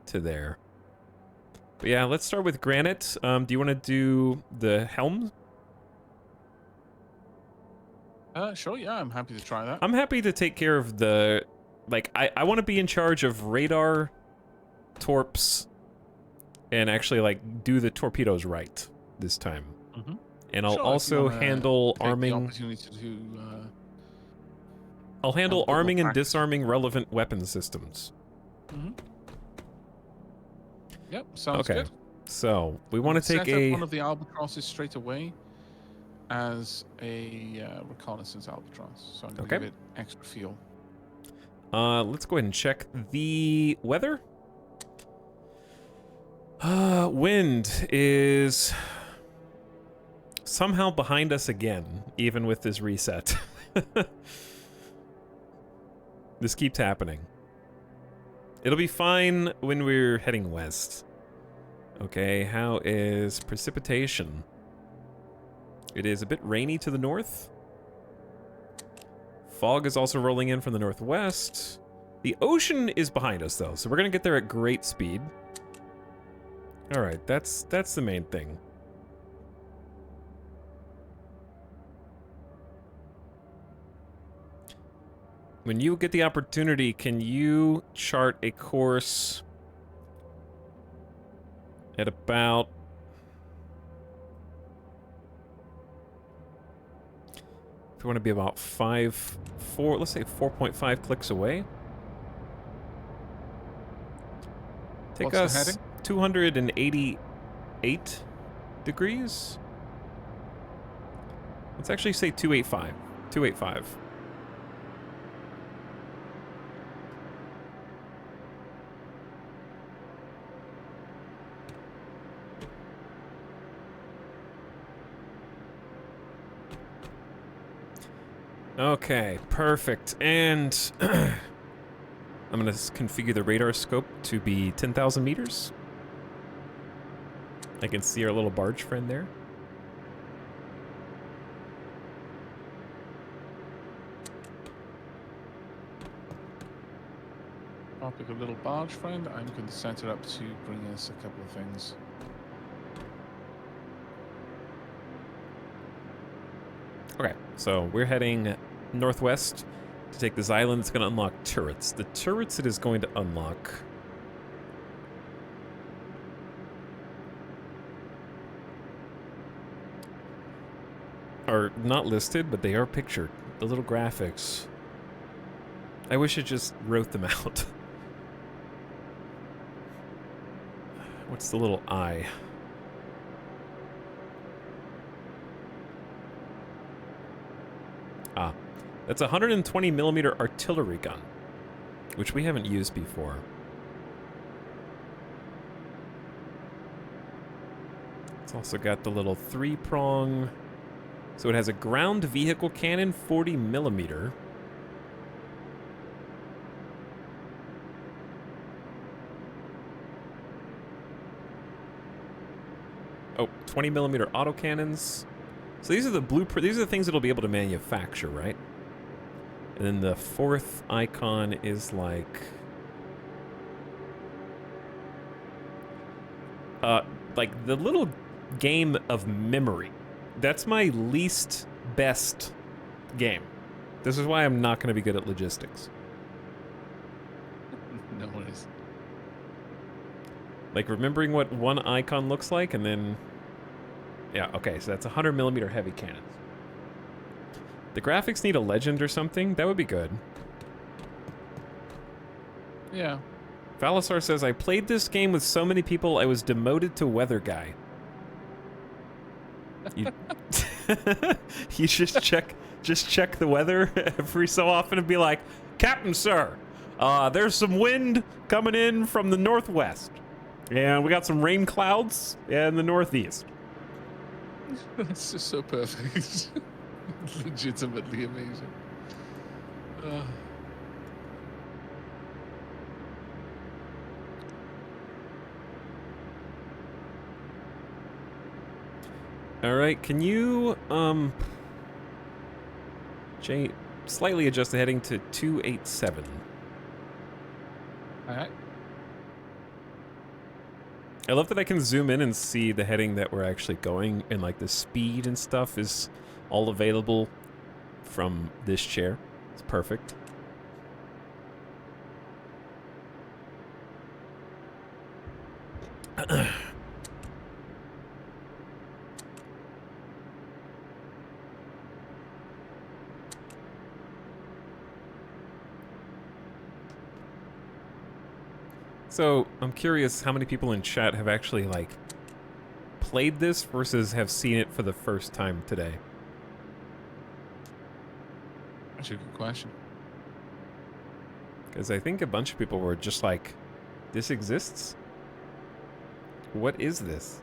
S1: to there. But yeah, let's start with Granite. Do you want to do the helm?
S2: Sure, yeah, I'm happy to try that.
S1: I'm happy to take care of the... Like, I want to be in charge of radar, torps, and actually, like, do the torpedoes right this time.
S2: Mhm.
S1: And I'll
S2: Sure, if you
S1: also
S2: wanna
S1: handle
S2: take the
S1: arming...
S2: opportunity to
S1: I'll handle
S2: have a bit more
S1: arming and
S2: practice.
S1: disarming relevant weapon systems.
S2: Yep, sounds
S1: Okay.
S2: good.
S1: So, we want to
S2: Set
S1: take
S2: up
S1: a...
S2: one of the albatrosses straight away as a reconnaissance albatross. So I'm going to
S1: Okay.
S2: give it extra fuel.
S1: Let's go ahead and check the weather. Wind is somehow behind us again, even with this reset. This keeps happening. It'll be fine when we're heading west. Okay, how is precipitation? It is a bit rainy to the north. Fog is also rolling in from the northwest. The ocean is behind us, though, so we're gonna get there at great speed. All right, that's the main thing. When you get the opportunity, can you chart a course at about... If you want to be about let's say 4.5 clicks away. Take
S2: What's the
S1: us
S2: heading?
S1: 288 degrees. Let's actually say 285. 285. Okay, perfect. And I'm going to configure the radar scope to be 10,000 meters. I can see our little barge friend there.
S2: I'll pick a little barge friend. I'm going to set it up to bring us a couple of things.
S1: Okay, so we're heading northwest to take this island. It's going to unlock turrets. The turrets it is going to unlock are not listed, but they are pictured. The little graphics. I wish I just wrote them out. What's the little eye? Ah, that's a 120 millimeter artillery gun, which we haven't used before. It's also got the little 3-prong. So it has a ground vehicle cannon, 40 millimeter. Oh, 20 millimeter autocannons. So these are the blueprint. These are the things it'll be able to manufacture, right? And then the fourth icon is like the little game of memory. That's my least best game. This is why I'm not going to be good at logistics.
S2: No worries.
S1: Like remembering what one icon looks like, and then... Yeah, okay, so that's 100 millimeter heavy cannons. The graphics need a legend or something. That would be good.
S2: Yeah.
S1: Valasar says, I played this game with so many people, I was demoted to weather guy. You, you just check the weather every so often and be like, Captain, sir, there's some wind coming in from the northwest. And we got some rain clouds in the northeast.
S2: That's just so perfect. Legitimately amazing.
S1: All right, can you slightly adjust the heading to 287?
S2: All right.
S1: I love that I can zoom in and see the heading that we're actually going, and like the speed and stuff is all available from this chair. It's perfect. So, I'm curious how many people in chat have actually, like, played this versus have seen it for the first time today.
S2: That's a good question.
S1: Because I think a bunch of people were just like, this exists? What is this?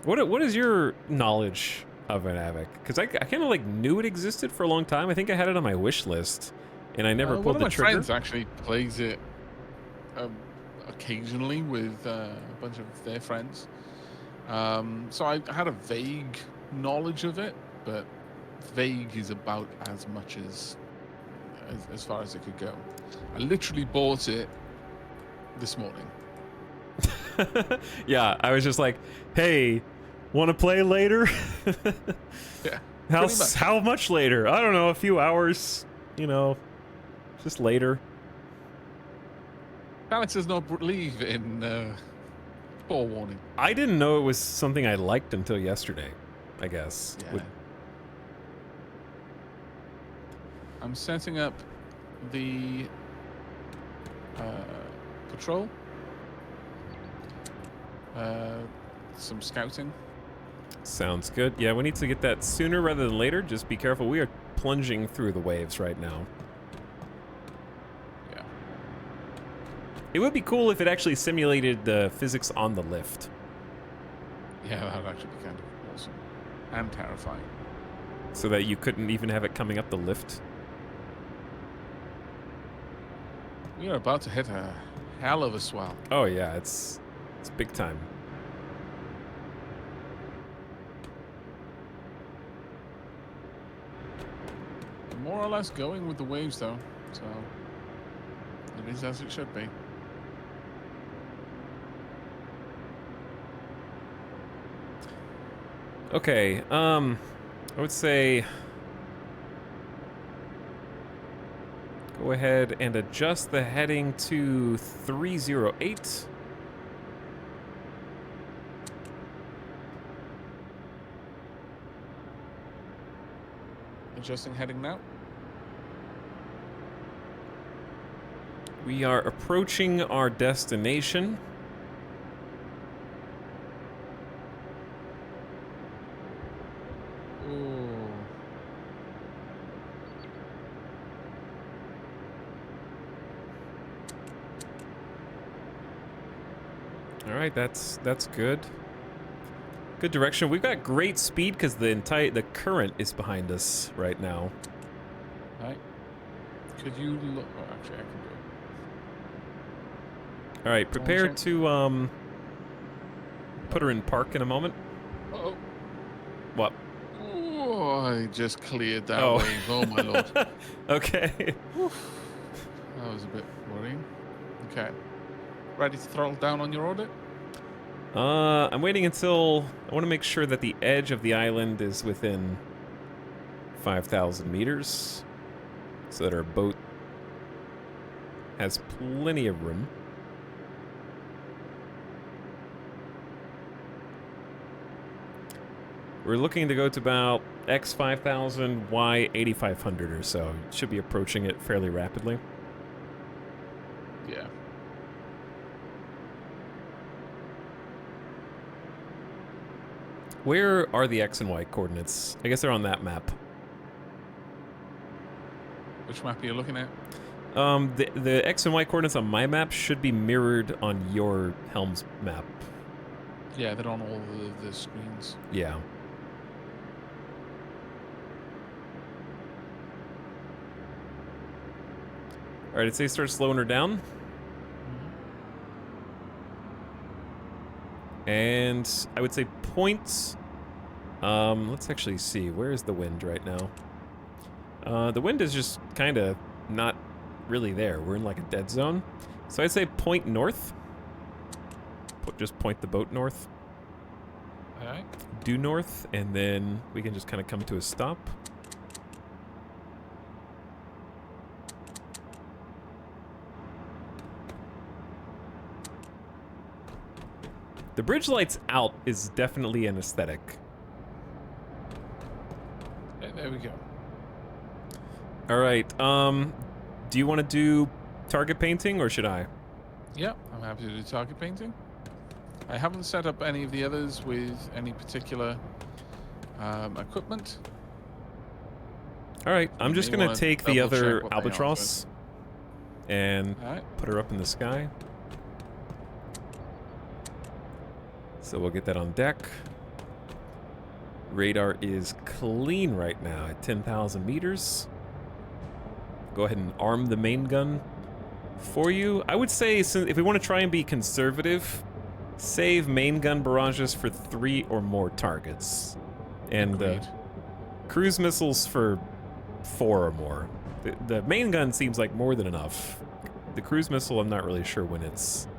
S1: What is your knowledge of an AVIC? Because I kind of like knew it existed for a long time. I think I had it on my wish list, and I never
S2: One
S1: pulled
S2: of
S1: the
S2: my
S1: trigger.
S2: friends actually plays it occasionally with a bunch of their friends. So I had a vague knowledge of it, but vague is about as much as far as it could go. I literally bought it this morning.
S1: Yeah, I was just like, hey, want to play later?
S2: Yeah.
S1: How much later? I don't know, a few hours, you know, just later.
S2: Alex does not believe in forewarning.
S1: I didn't know it was something I liked until yesterday, I guess.
S2: Yeah. I'm setting up the patrol. Some scouting.
S1: Sounds good. Yeah, we need to get that sooner rather than later. Just be careful. We are plunging through the waves right now.
S2: Yeah.
S1: It would be cool if it actually simulated the physics on the lift.
S2: Yeah, that would actually be kind of awesome. And terrifying.
S1: So that you couldn't even have it coming up the lift.
S2: We are about to hit a hell of a swell.
S1: Oh yeah, it's big time.
S2: More or less going with the waves, though. So it is as it should be.
S1: Okay, I would say go ahead and adjust the heading to 308.
S2: Adjusting heading now.
S1: We are approaching our destination.
S2: Ooh.
S1: All right, that's good. Good direction. We've got great speed because the current is behind us right now.
S2: Right. Could you look? Oh, actually, I can do it.
S1: All right, prepare
S2: check.
S1: to put her in park in a moment.
S2: Uh-oh.
S1: What?
S2: Oh, I just cleared that
S1: Oh.
S2: wave. Oh, my lord.
S1: Okay.
S2: That was a bit worrying. Okay. Ready to throttle down on your orbit?
S1: I'm waiting until I want to make sure that the edge of the island is within 5,000 meters, so that our boat has plenty of room. We're looking to go to about X 5,000, Y 8,500 or so. Should be approaching it fairly rapidly.
S2: Yeah.
S1: Where are the X and Y coordinates? I guess they're on that map.
S2: Which map are you looking at?
S1: The X and Y coordinates on my map should be mirrored on your Helm's map.
S2: Yeah, they're on all the screens.
S1: Yeah. All right, I'd say start slowing her down. And I would say point. Let's actually see. Where is the wind right now? The wind is just kind of not really there. We're in like a dead zone. So I'd say point north. Just point the boat north.
S2: All right.
S1: Due north, and then we can just kind of come to a stop. The bridge lights out is definitely an aesthetic.
S2: Yeah, there we go.
S1: All right. Do you want to do target painting, or should I?
S2: Yeah, I'm happy to do target painting. I haven't set up any of the others with any particular equipment.
S1: All right. I'm just
S2: may
S1: gonna
S2: wanna
S1: take the
S2: double
S1: other
S2: check what they are
S1: albatross and
S2: All right.
S1: put her up in the sky. So we'll get that on deck. Radar is clean right now at 10,000 meters. Go ahead and arm the main gun for you. I would say, if we want to try and be conservative, save main gun barrages for 3 or more targets. And cruise missiles for 4 or more. The main gun seems like more than enough. The cruise missile, I'm not really sure when it's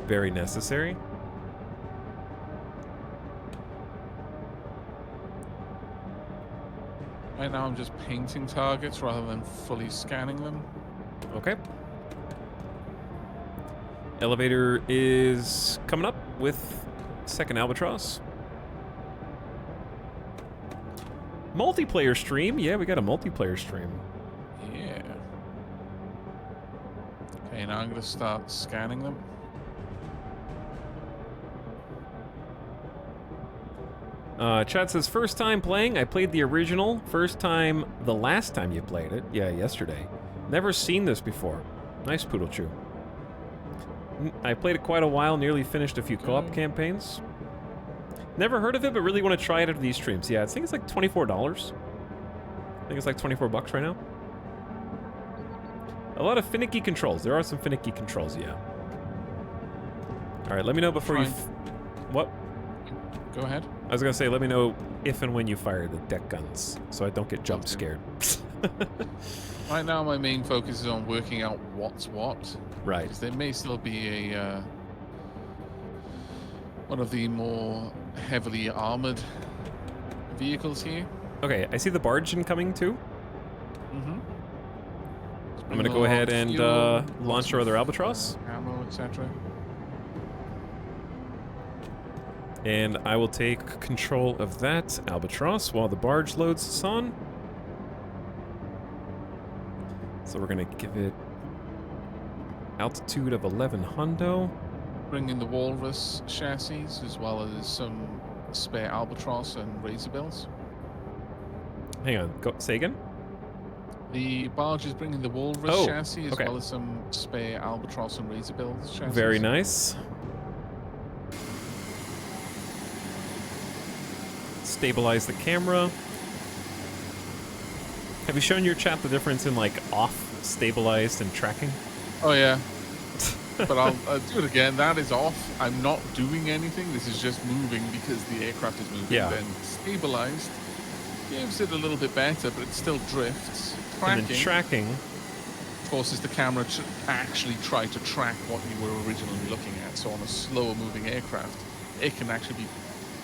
S1: very necessary.
S2: Right now I'm just painting targets rather than fully scanning them.
S1: Okay. Elevator is coming up with second Albatross. Multiplayer stream? Yeah, we got a multiplayer stream.
S2: Yeah. Okay, now I'm going to start scanning them.
S1: Chad says, first time playing. I played the original. First time the last time you played it. Yeah, yesterday. Never seen this before. Nice, Poodle Chew. I played it quite a while, nearly finished a few co-op campaigns. Never heard of it, but really want to try it after these streams. Yeah, I think it's like $24. I think it's like 24 bucks right now. A lot of finicky controls. There are some finicky controls, yeah. All right, let me know before you... What?
S2: Go ahead.
S1: I was going to say, let me know if and when you fire the deck guns, so I don't get jump scared.
S2: Right now, my main focus is on working out what's what.
S1: Right.
S2: Because there may still be a one of the more heavily armored vehicles here.
S1: Okay, I see the barge incoming too.
S2: Mm-hmm.
S1: I'm going to go ahead and launch our other Albatross.
S2: Ammo, etc.
S1: And I will take control of that Albatross while the barge loads us on. So we're going to give it altitude of 11 hundo.
S2: Bring in the Walrus chassis as well as some spare Albatross and Razorbills.
S1: Hang on, say again?
S2: The barge is bringing the Walrus chassis as
S1: okay.
S2: well as some spare Albatross and Razorbills chassis.
S1: Very nice. Stabilize the camera. Have you shown your chat the difference in like off, stabilized, and tracking?
S2: Oh yeah. But I'll do it again. That is off. I'm not doing anything. This is just moving because the aircraft is moving.
S1: Yeah.
S2: Then stabilized gives it a little bit better, but it still drifts. Tracking,
S1: And then tracking.
S2: forces the camera to actually try to track what you were originally looking at. So on a slower moving aircraft, it can actually be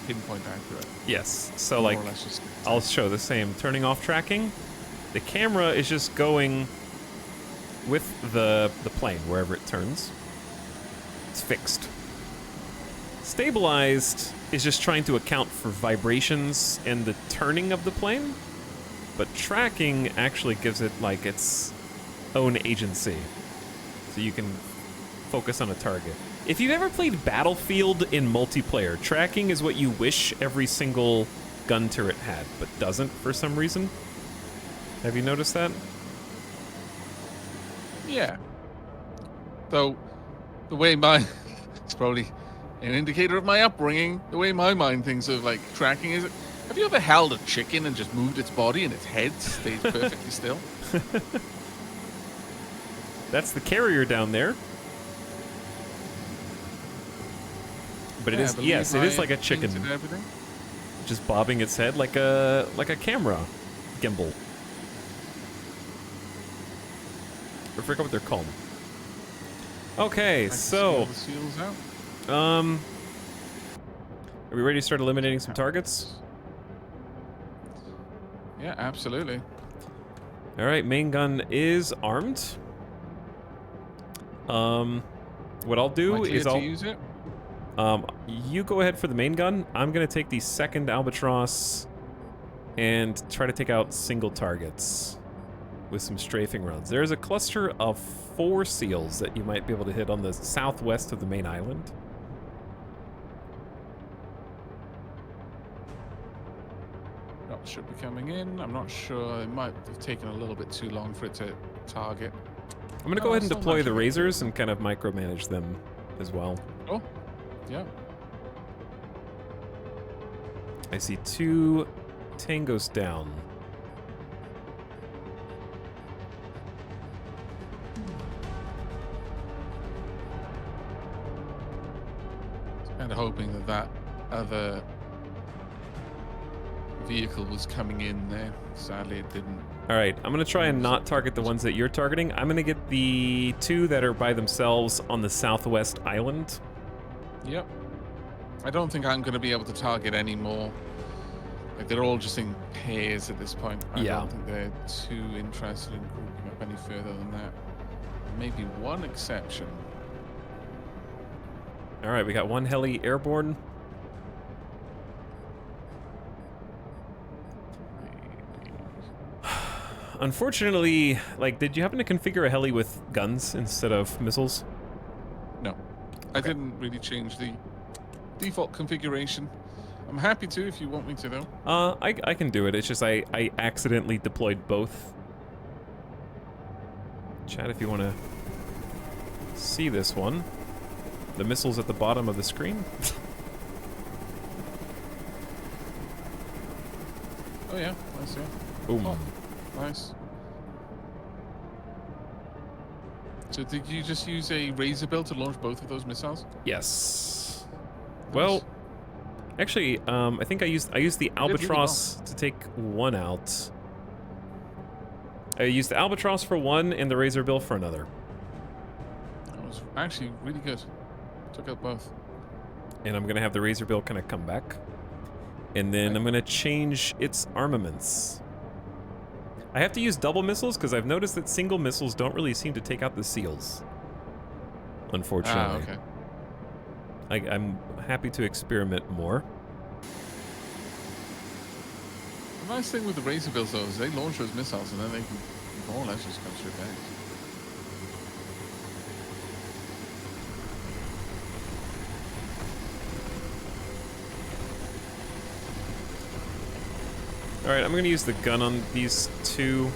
S2: pinpoint accurate.
S1: Yes. So
S2: More
S1: like,
S2: or less just-
S1: I'll show the same. Turning off tracking, the camera is just going with the plane wherever it turns. It's fixed. Stabilized is just trying to account for vibrations and the turning of the plane, but tracking actually gives it like its own agency, so you can focus on a target. If you've ever played Battlefield in multiplayer, tracking is what you wish every single gun turret had, but doesn't for some reason. Have you noticed that?
S2: Yeah. Though, the way my... it's probably an indicator of my upbringing. The way my mind thinks of, like, tracking is... Have you ever held a chicken and just moved its body and its head stays perfectly still?
S1: That's the carrier down there. But it
S2: Yeah,
S1: is,
S2: I believe
S1: yes, it is
S2: I
S1: like a chicken,
S2: painted everything.
S1: just bobbing its head like a camera gimbal. I forget what they're called. Okay,
S2: I can
S1: so
S2: see all the seals out.
S1: are we ready to start eliminating some targets?
S2: Yeah, absolutely.
S1: All right, main gun is armed. What I'll do
S2: Am I clear
S1: is
S2: to
S1: I'll
S2: use it?
S1: you go ahead for the main gun. I'm gonna take the second Albatross and try to take out single targets with some strafing runs. There's a cluster of 4 seals that you might be able to hit on the southwest of the main island.
S2: That should be coming in. I'm not sure. It might have taken a little bit too long for it to target.
S1: I'm gonna go
S2: Oh,
S1: ahead and
S2: it's not
S1: deploy
S2: much
S1: the
S2: of it.
S1: razors and kind of micromanage them as well.
S2: Oh, yeah.
S1: I see 2 tangos down.
S2: Kind of hoping that that other vehicle was coming in there. Sadly, it didn't.
S1: All right, I'm gonna try and not target the ones that you're targeting. I'm gonna get the 2 that are by themselves on the southwest island.
S2: Yep. I don't think I'm going to be able to target any more. Like, they're all just in pairs at this point. I
S1: Yeah.
S2: don't think they're too interested in grouping up any further than that. Maybe one exception.
S1: All right, we got 1 heli airborne. Unfortunately, like, did you happen to configure a heli with guns instead of missiles?
S2: No. I didn't really change the default configuration. I'm happy to if you want me to, though.
S1: I can do it. It's just I accidentally deployed both. Chat, if you want to see this one. The missile's at the bottom of the screen.
S2: Oh, yeah. Nice, yeah.
S1: Boom.
S2: Oh, nice. So did you just use a Razor Bill to launch both of those missiles?
S1: Yes.
S2: Nice.
S1: Well, actually, I think I used the
S2: really
S1: Albatross to take 1 out. I used the Albatross for 1 and the Razor Bill for another.
S2: That was actually really good. Took out both.
S1: And I'm gonna have the Razor Bill kind of come back. And then
S2: Right.
S1: I'm gonna change its armaments. I have to use double missiles because I've noticed that single missiles don't really seem to take out the SEALs. Unfortunately.
S2: Okay.
S1: I'm happy to experiment more.
S2: The nice thing with the Razor Bills, though, is they launch those missiles and then they can more or less just come straight back.
S1: Alright, I'm gonna use the gun on these 2.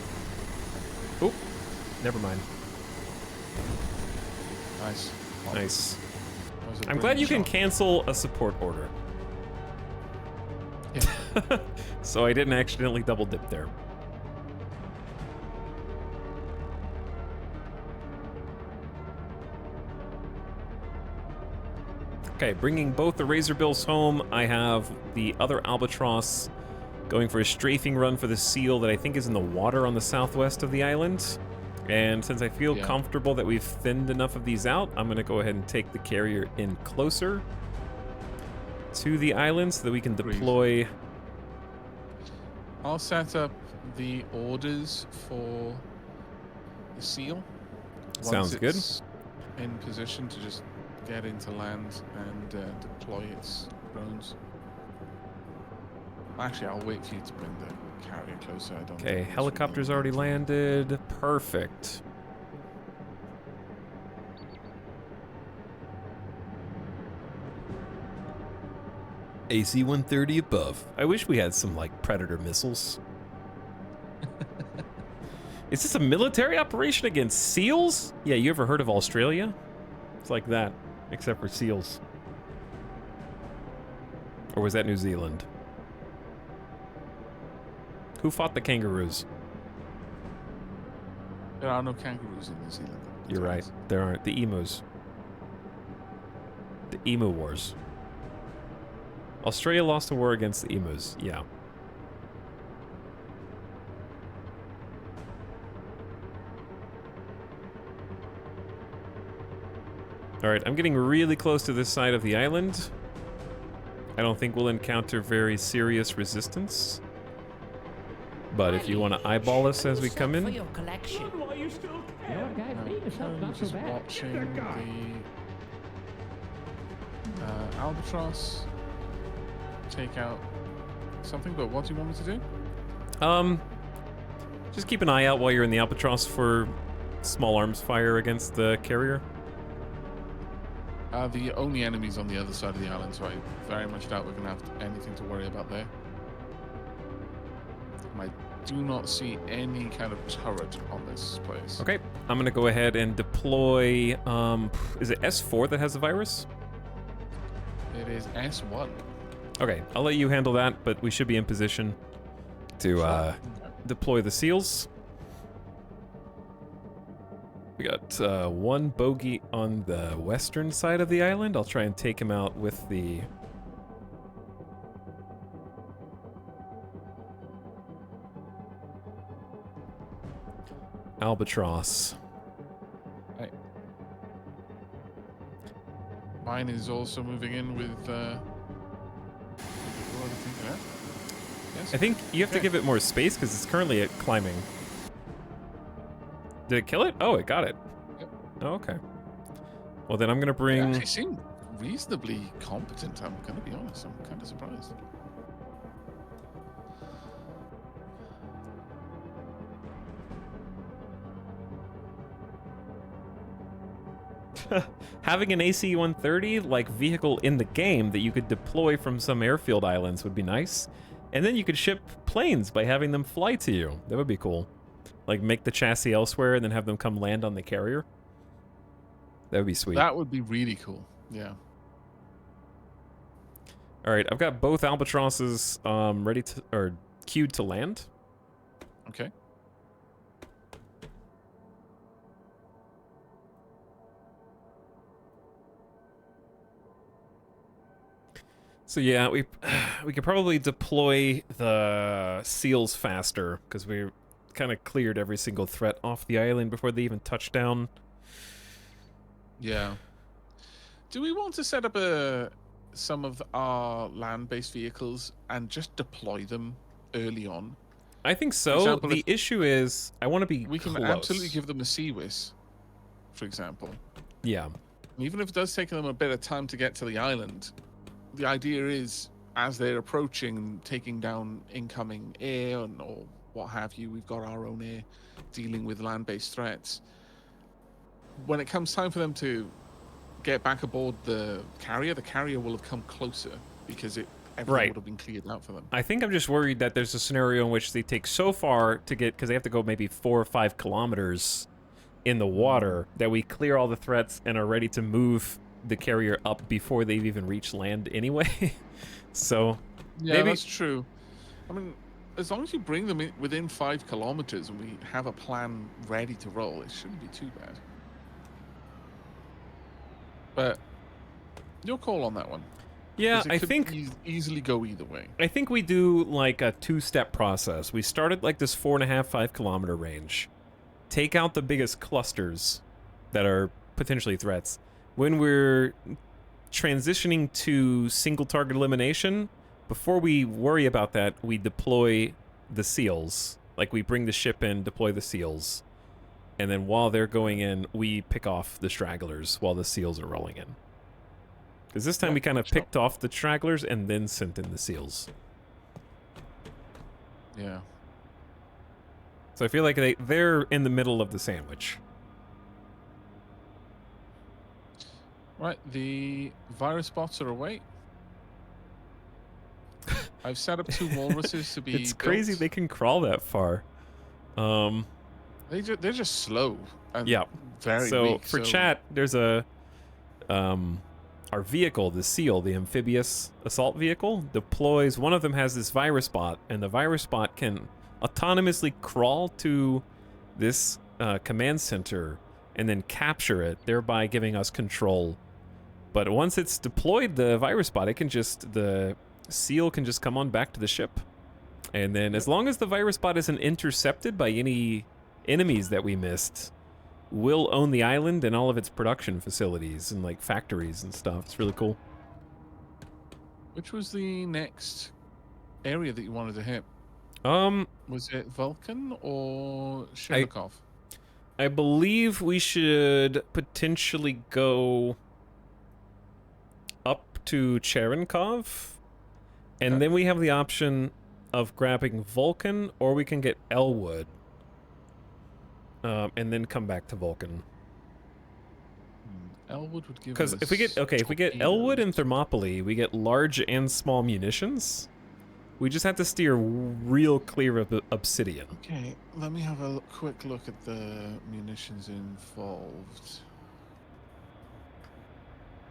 S1: Oh, never mind.
S2: Nice. Oh,
S1: Nice.
S2: that was a
S1: I'm glad you can
S2: brilliant shot.
S1: cancel a support order.
S2: Yeah.
S1: So I didn't accidentally double dip there. Okay, bringing both the Razor Bills home, I have the other Albatross going for a strafing run for the SEAL that I think is in the water on the southwest of the island. And since I feel
S2: Yeah.
S1: comfortable that we've thinned enough of these out, I'm going to go ahead and take the carrier in closer to the island so that we can
S2: Agreed.
S1: deploy.
S2: I'll set up the orders for the SEAL.
S1: Sounds good.
S2: It's in position to just get into land and deploy its drones. Actually, I'll wait for you to bring the carrier closer. I don't
S1: Okay,
S2: think this will
S1: helicopter's
S2: be-
S1: already landed. Perfect. AC-130 above. I wish we had some, like, Predator missiles. Is this a military operation against SEALs? Yeah, you ever heard of Australia? It's like that, except for SEALs. Or was that New Zealand? Who fought the kangaroos?
S2: There are no kangaroos in New Zealand.
S1: You're right. There aren't. The emus. The emu wars. Australia lost a war against the emus. Yeah. Alright, I'm getting really close to this side of the island. I don't think we'll encounter very serious resistance. But if you want to eyeball us as we come
S5: For
S1: in,
S5: your collection.
S2: I'm just watching the Albatross take out something, but what do you want me to do?
S1: just keep an eye out while you're in the Albatross for small arms fire against the carrier.
S2: The only enemies on the other side of the island, so I very much doubt we're going to have anything to worry about there. My do not see any kind of turret on this place.
S1: Okay, I'm gonna go ahead and deploy. Is it S4 that has the virus?
S2: It is S1.
S1: Okay, I'll let you handle that, but we should be in position to deploy the seals. We got one bogey on the western side of the island. I'll try and take him out with the... Albatross.
S2: Right. Mine is also moving in with... Yes.
S1: I think you have to
S2: Okay.
S1: give it more space because it's currently at climbing. Did it kill it? Oh, it got it.
S2: Yep.
S1: Oh, okay. Well, then I'm gonna
S2: It
S1: bring...
S2: actually seemed reasonably competent, I'm going to be honest. I'm kind of surprised.
S1: Having an AC-130 like vehicle in the game that you could deploy from some airfield islands would be nice. And then you could ship planes by having them fly to you. That would be cool. Like make the chassis elsewhere and then have them come land on the carrier. That would be sweet.
S2: That would be really cool. Yeah.
S1: All right, I've got both albatrosses ready to, or queued to land.
S2: Okay.
S1: So yeah, we could probably deploy the seals faster because we kind of cleared every single threat off the island before they even touched down.
S2: Yeah. Do we want to set up some of our land-based vehicles and just deploy them early on?
S1: I think so.
S2: example,
S1: The issue is I want to be
S2: We can
S1: close.
S2: absolutely give them a CWIS, for example.
S1: Yeah.
S2: And even if it does take them a bit of time to get to the island, the idea is as they're approaching, taking down incoming air or what have you, we've got our own air dealing with land-based threats. When it comes time for them to get back aboard the carrier will have come closer because everything
S1: Right.
S2: would have been cleared out for them.
S1: I think I'm just worried that there's a scenario in which they take so far to get, because they have to go maybe 4 or 5 kilometers in the water, that we clear all the threats and are ready to move the carrier up before they've even reached land anyway. So
S2: Yeah,
S1: maybe...
S2: that's true. I mean, as long as you bring them within 5 kilometers and we have a plan ready to roll, it shouldn't be too bad. But your call on that one.
S1: Yeah,
S2: 'Cause it
S1: I
S2: could
S1: think...
S2: easily go either way.
S1: I think we do like a 2-step process. We start at like this 4.5, 5 kilometer range. Take out the biggest clusters that are potentially threats. When we're transitioning to single target elimination, before we worry about that, we deploy the seals. Like we bring the ship in, deploy the seals. And then while they're going in, we pick off the stragglers while the seals are rolling in. Because this time we kind of picked off the stragglers and then sent in the seals.
S2: Yeah.
S1: So I feel like they're in the middle of the sandwich.
S2: Right, the virus bots are away. I've set up 2 walruses to be
S1: It's crazy
S2: built.
S1: they can crawl that far.
S2: They're just slow. And
S1: Yeah.
S2: Very
S1: So
S2: weak.
S1: for chat, there's a our vehicle, the SEAL, the amphibious assault vehicle, deploys. One of them has this virus bot, and the virus bot can autonomously crawl to this command center and then capture it, thereby giving us control. But once it's deployed, the virus bot, the SEAL can just come on back to the ship. And then as long as the virus bot isn't intercepted by any enemies that we missed, we'll own the island and all of its production facilities and like factories and stuff. It's really cool.
S2: Which was the next area that you wanted to hit? Was it Vulcan or Shirokov?
S1: I believe we should potentially go up to Cherenkov, and then we have the option of grabbing Vulcan, or we can get Elwood, and then come back to Vulcan.
S2: Elwood would give
S1: Because
S2: us
S1: if we get Elwood and
S2: torpedoes.
S1: Thermopylae, we get large and small munitions. We just have to steer real clear of the obsidian.
S2: Okay, let me have a quick look at the munitions involved.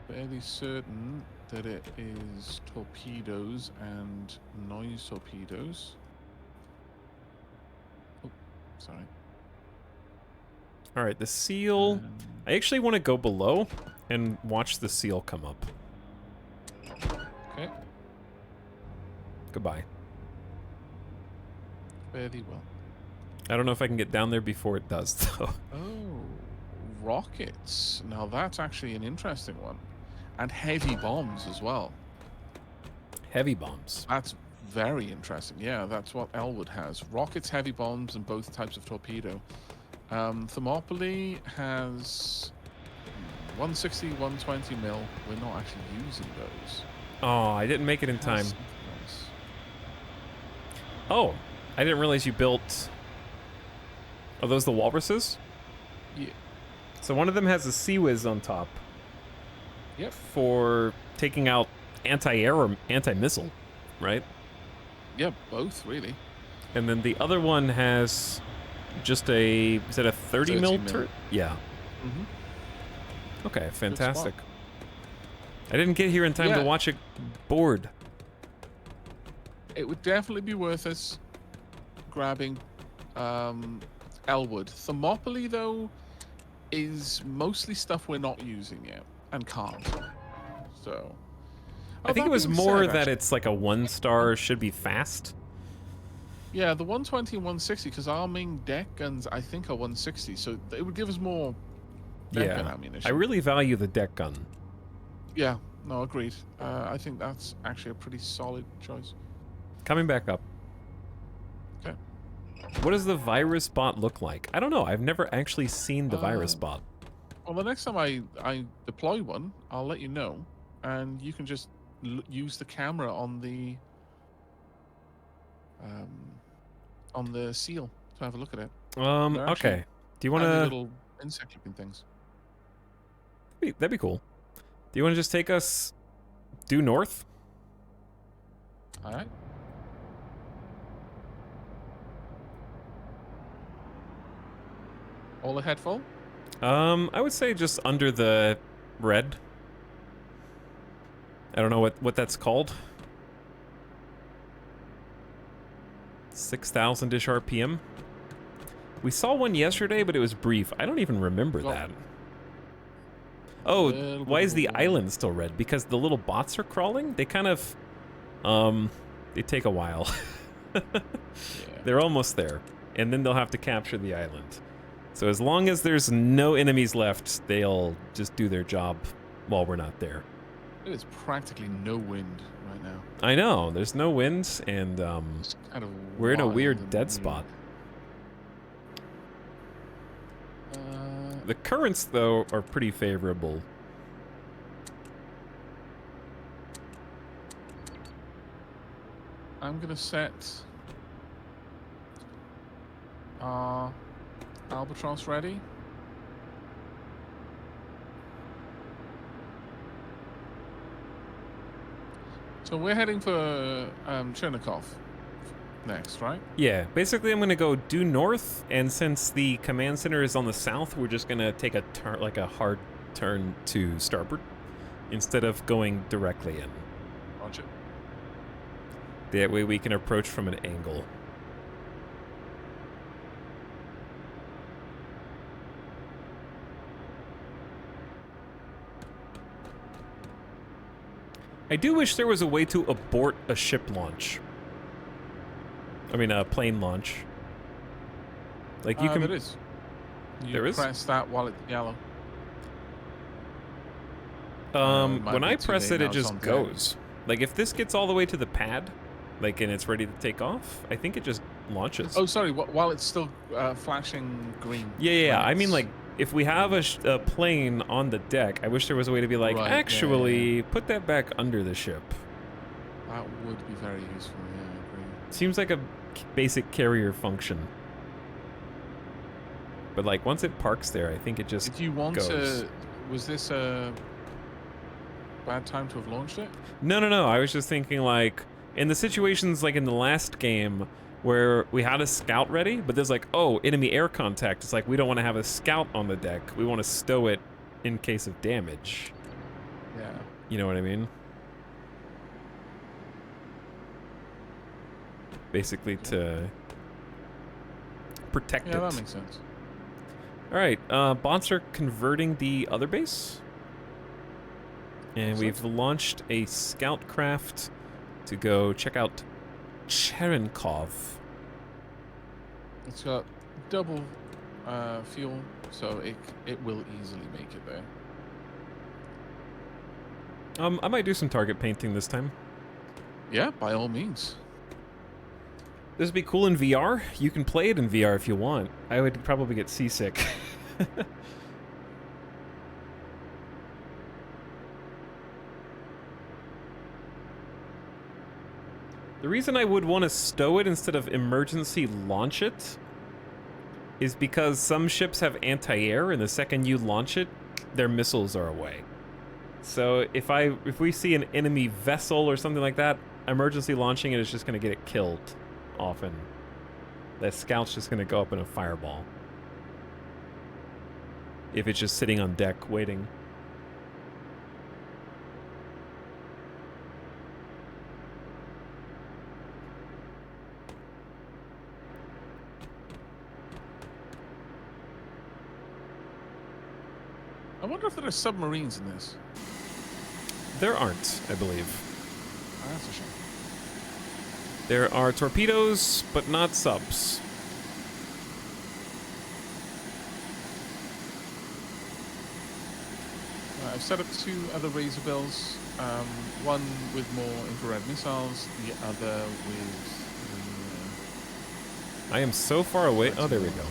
S2: Fairly certain that it is torpedoes and noise torpedoes. Oh, sorry.
S1: All right, the seal.
S2: Um,
S1: I actually want to go below and watch the seal come up.
S2: Okay,
S1: Goodbye.
S2: fairly well.
S1: I don't know if I can get down there before it does, though.
S2: Oh, rockets. Now that's actually an interesting one. And heavy bombs as well.
S1: Heavy bombs.
S2: That's very interesting. Yeah, that's what Elwood has. Rockets, heavy bombs, and both types of torpedo. Thermopylae has 160, 120 mil. We're not actually using those.
S1: Oh, I didn't make it in
S2: Has
S1: time.
S2: something else.
S1: Oh, I didn't realize you built... Are those the walruses?
S2: Yeah.
S1: So one of them has a Sea Whiz on top.
S2: Yep.
S1: For taking out anti-air or anti-missile, right?
S2: Yeah, both really.
S1: And then the other one has just a... Is it a 30 mil
S2: 30 mil.
S1: turret? Yeah.
S2: Mm-hmm.
S1: Okay, fantastic. I didn't get here in time
S2: Yeah.
S1: to watch it board.
S2: It would definitely be worth us grabbing Elwood. Thermopylae, though, is mostly stuff we're not using yet and can't. So.
S1: I think
S2: that
S1: it was
S2: being
S1: more
S2: said,
S1: that
S2: actually-
S1: it's like a 1-star, should be fast.
S2: Yeah, the 120 and 160, because our main deck guns, I think, are 160, so it would give us more deck gun
S1: Yeah.
S2: ammunition.
S1: I really value the deck gun.
S2: Yeah, no, agreed. I think that's actually a pretty solid choice.
S1: Coming back up.
S2: Okay.
S1: What does the virus bot look like? I don't know. I've never actually seen the virus bot.
S2: Well, the next time I deploy one, I'll let you know, and you can just use the camera on the seal to have a look at it. They're actually
S1: Okay. Do you want
S2: tiny
S1: to...
S2: little insect-looking things.
S1: That'd be cool. Do you want to just take us due north?
S2: All right. All ahead full?
S1: I would say just under the red. I don't know what that's called. 6,000-ish RPM. We saw one yesterday, but it was brief. I don't even remember
S2: Well,
S1: that. Oh,
S2: little
S1: why
S2: bit
S1: is
S2: of
S1: the
S2: a-
S1: island still red? Because the little bots are crawling? They kind of, they take a while.
S2: Yeah.
S1: They're almost there. And then they'll have to capture the island. So as long as there's no enemies left, they'll just do their job while we're not there.
S2: There's practically no wind right now.
S1: I know, there's no wind, and
S2: It's kind of
S1: we're in a
S2: wild
S1: weird
S2: and
S1: dead
S2: weird.
S1: spot. The currents, though, are pretty favorable.
S2: I'm gonna set Albatross ready. So we're heading for Chernikov next, right?
S1: Yeah, basically I'm gonna go due north, and since the command center is on the south, we're just gonna take a turn, like a hard turn to starboard, instead of going directly in.
S2: Roger.
S1: That way we can approach from an angle. I do wish there was a way to abort a ship launch. I mean, a plane launch. Like you can.
S2: There is. You
S1: There is?
S2: press that while it's yellow. might
S1: When
S2: be
S1: I
S2: too
S1: press
S2: late
S1: it,
S2: now,
S1: it
S2: it's
S1: just
S2: on deck.
S1: goes. Like if this gets all the way to the pad, like and it's ready to take off, I think it just launches.
S2: Oh, sorry. While it's still flashing green.
S1: Yeah.
S2: when
S1: I mean,
S2: it's-
S1: like if we have a plane on the deck, I wish there was a way to be like,
S2: Right, yeah,
S1: actually, put that back under the ship.
S2: that would be very useful. Yeah, I agree.
S1: Seems like a basic carrier function. But like once it parks there, I think it just
S2: Did you want
S1: goes.
S2: to? Was this a bad time to have launched it?
S1: No. I was just thinking like In the situations like in the last game where we had a scout ready, but there's like, oh, enemy air contact. It's like we don't want to have a scout on the deck. We want to stow it in case of damage.
S2: Yeah.
S1: You know what I mean? Basically to protect it.
S2: Yeah, that makes sense.
S1: All right, bots are converting the other base. And we've launched a scout craft to go check out Cherenkov.
S2: It's got double fuel, so it will easily make it there.
S1: I might do some target painting this time.
S2: Yeah, by all means.
S1: This would be cool in VR. You can play it in VR if you want. I would probably get seasick. The reason I would want to stow it instead of emergency launch it is because some ships have anti-air, and the second you launch it, their missiles are away. So if we see an enemy vessel or something like that, emergency launching it is just going to get it killed often. That scout's just going to go up in a fireball. If it's just sitting on deck waiting.
S2: I wonder if there are submarines in this.
S1: There aren't, I believe.
S2: Oh, that's a shame.
S1: There are torpedoes, but not subs.
S2: I've set up 2 other Razorbills, one with more infrared missiles, the other with
S1: I am so far away. Oh, there we go.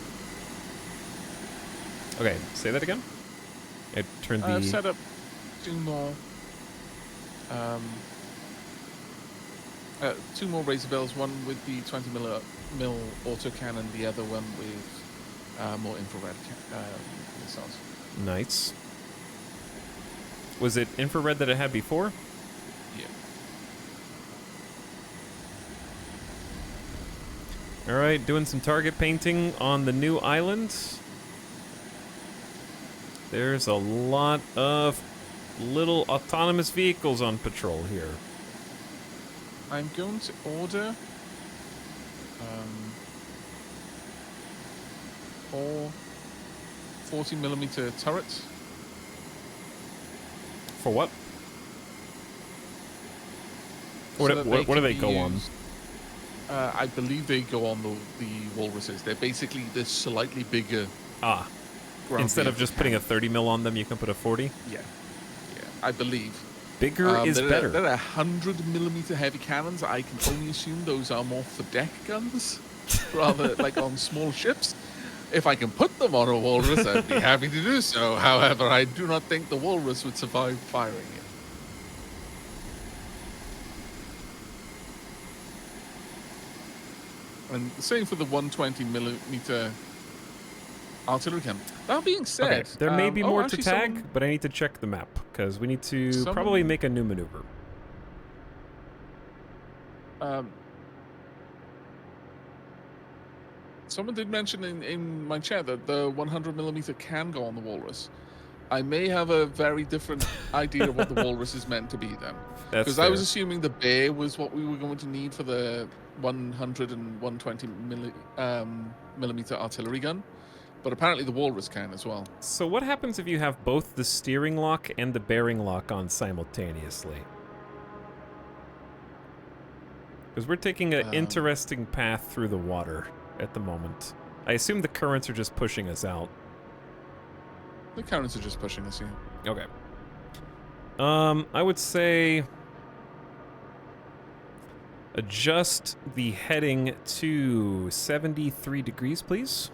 S1: Okay, say that again. I turned the...
S2: I've set up 2 more 2 more Razorbills, one with the 20 mil autocannon, the other one with more infrared missiles.
S1: Nice. Was it infrared that it had before?
S2: Yeah.
S1: All right, doing some target painting on the new island. There's a lot of little autonomous vehicles on patrol here.
S2: I'm going to order all 40mm turrets.
S1: For what?
S2: so that
S1: What do
S2: can
S1: they
S2: be
S1: go on?
S2: used- I believe they go on the walruses. They're basically the slightly bigger.
S1: Ah,
S2: ground
S1: instead of
S2: vehicle
S1: just putting a
S2: cannon.
S1: 30 mil on them, you can put a 40?
S2: Yeah, I believe.
S1: Bigger is
S2: there
S1: better.
S2: There are 100mm heavy cannons. I can only assume those are more for deck guns, rather like on small ships. If I can put them on a walrus, I'd be happy to do so. However, I do not think the walrus would survive firing it. And the same for the 120mm artillery cannon. That being said,
S1: Okay, there may be more to
S2: actually
S1: tag,
S2: someone-
S1: but I need to check the map, because we need to
S2: Someone-
S1: probably make a new maneuver.
S2: Someone did mention in my chat that the 100mm can go on the walrus. I may have a very different idea of what the walrus is meant to be then.
S1: That's
S2: Because I was
S1: fair.
S2: assuming the bear was what we were going to need for the 100 and 120 millimeter artillery gun. But apparently the walrus can as well.
S1: So what happens if you have both the steering lock and the bearing lock on simultaneously? Because we're taking an interesting path through the water at the moment. I assume the currents are just pushing us out.
S2: The currents are just pushing us here.
S1: Okay. I would say adjust the heading to 73 degrees, please.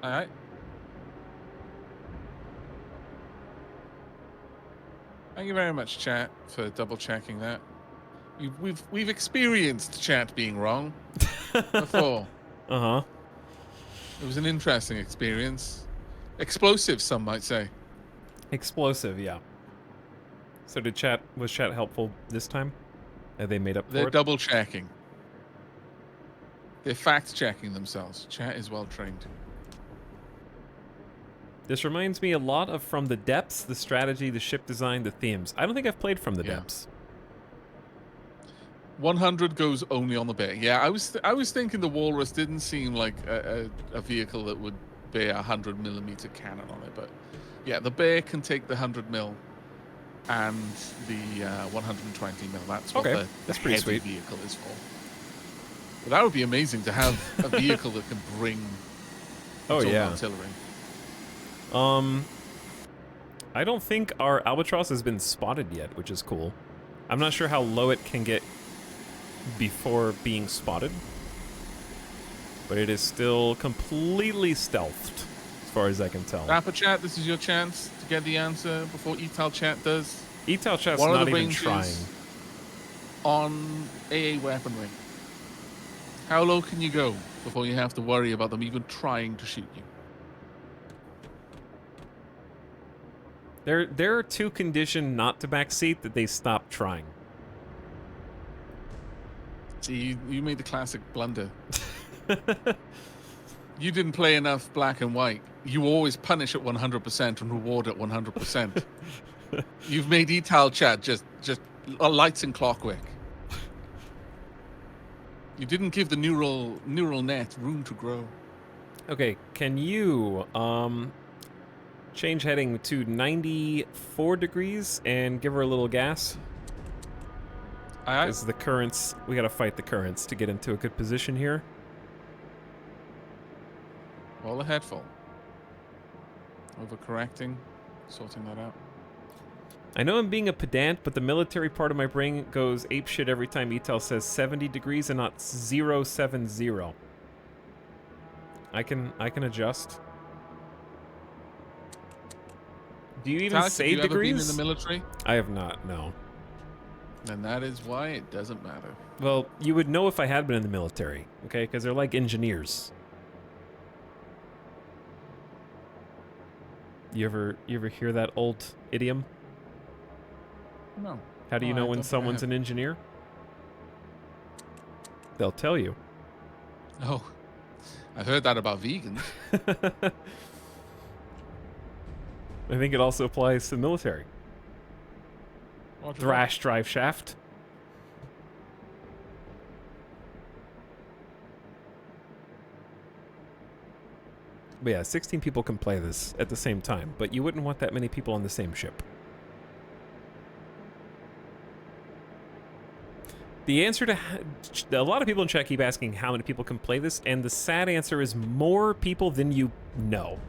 S2: All right. Thank you very much, chat, for double checking that. We've experienced chat being wrong before.
S1: Uh-huh.
S2: It was an interesting experience. Explosive, some might say.
S1: Explosive, yeah. So was chat helpful this time? Have they made up for
S2: They're
S1: it?
S2: double checking. They're fact checking themselves. Chat is well trained.
S1: This reminds me a lot of From the Depths, the strategy, the ship design, the themes. I don't think I've played From the
S2: Yeah.
S1: Depths.
S2: 100 goes only on the bear. Yeah, I was thinking the Walrus didn't seem like a vehicle that would bear a 100mm cannon on it, but yeah, the bear can take the 100mm and the 120mm. That's what
S1: Okay,
S2: the
S1: that's pretty
S2: heavy
S1: sweet.
S2: vehicle is for. But that would be amazing to have a vehicle that can bring its
S1: Oh,
S2: own
S1: yeah.
S2: artillery.
S1: I don't think our Albatross has been spotted yet, which is cool. I'm not sure how low it can get before being spotted, but it is still completely stealthed, as far as I can tell.
S2: Rapper Chat, this is your chance to get the answer before Etal Chat does.
S1: Etal Chat's
S2: What are
S1: not
S2: the
S1: even
S2: ranges
S1: trying.
S2: on AA weaponry? How low can you go before you have to worry about them even trying to shoot you?
S1: They're too conditioned not to backseat that they stop trying.
S2: See, you made the classic blunder. You didn't play enough black and white. You always punish at 100% and reward at 100%. You've made Etal Chat just lights and clockwork. You didn't give the neural net room to grow.
S1: Okay, can you change heading to 94 degrees and give her a little gas?
S2: Aye, aye.
S1: Because the currents, we gotta fight the currents to get into a good position here.
S2: All ahead full. Overcorrecting, sorting that out.
S1: I know I'm being a pedant, but the military part of my brain goes apeshit every time Etel says 70 degrees and not 070. I can adjust. Do you even
S2: Alex,
S1: say
S2: have you
S1: degrees?
S2: ever been in the military?
S1: I have not, no.
S2: And that is why it doesn't matter.
S1: Well, you would know if I had been in the military, okay? Because they're like engineers. You ever hear that old idiom?
S2: No.
S1: How do you
S2: Oh,
S1: know
S2: I
S1: when
S2: don't think I
S1: someone's
S2: have.
S1: an engineer? They'll tell you.
S2: Oh, I've heard that about vegans.
S1: I think it also applies to the military.
S2: Roger,
S1: Thrash drive shaft. But yeah, 16 people can play this at the same time, but you wouldn't want that many people on the same ship. The answer to... A lot of people in chat keep asking how many people can play this, and the sad answer is more people than you know.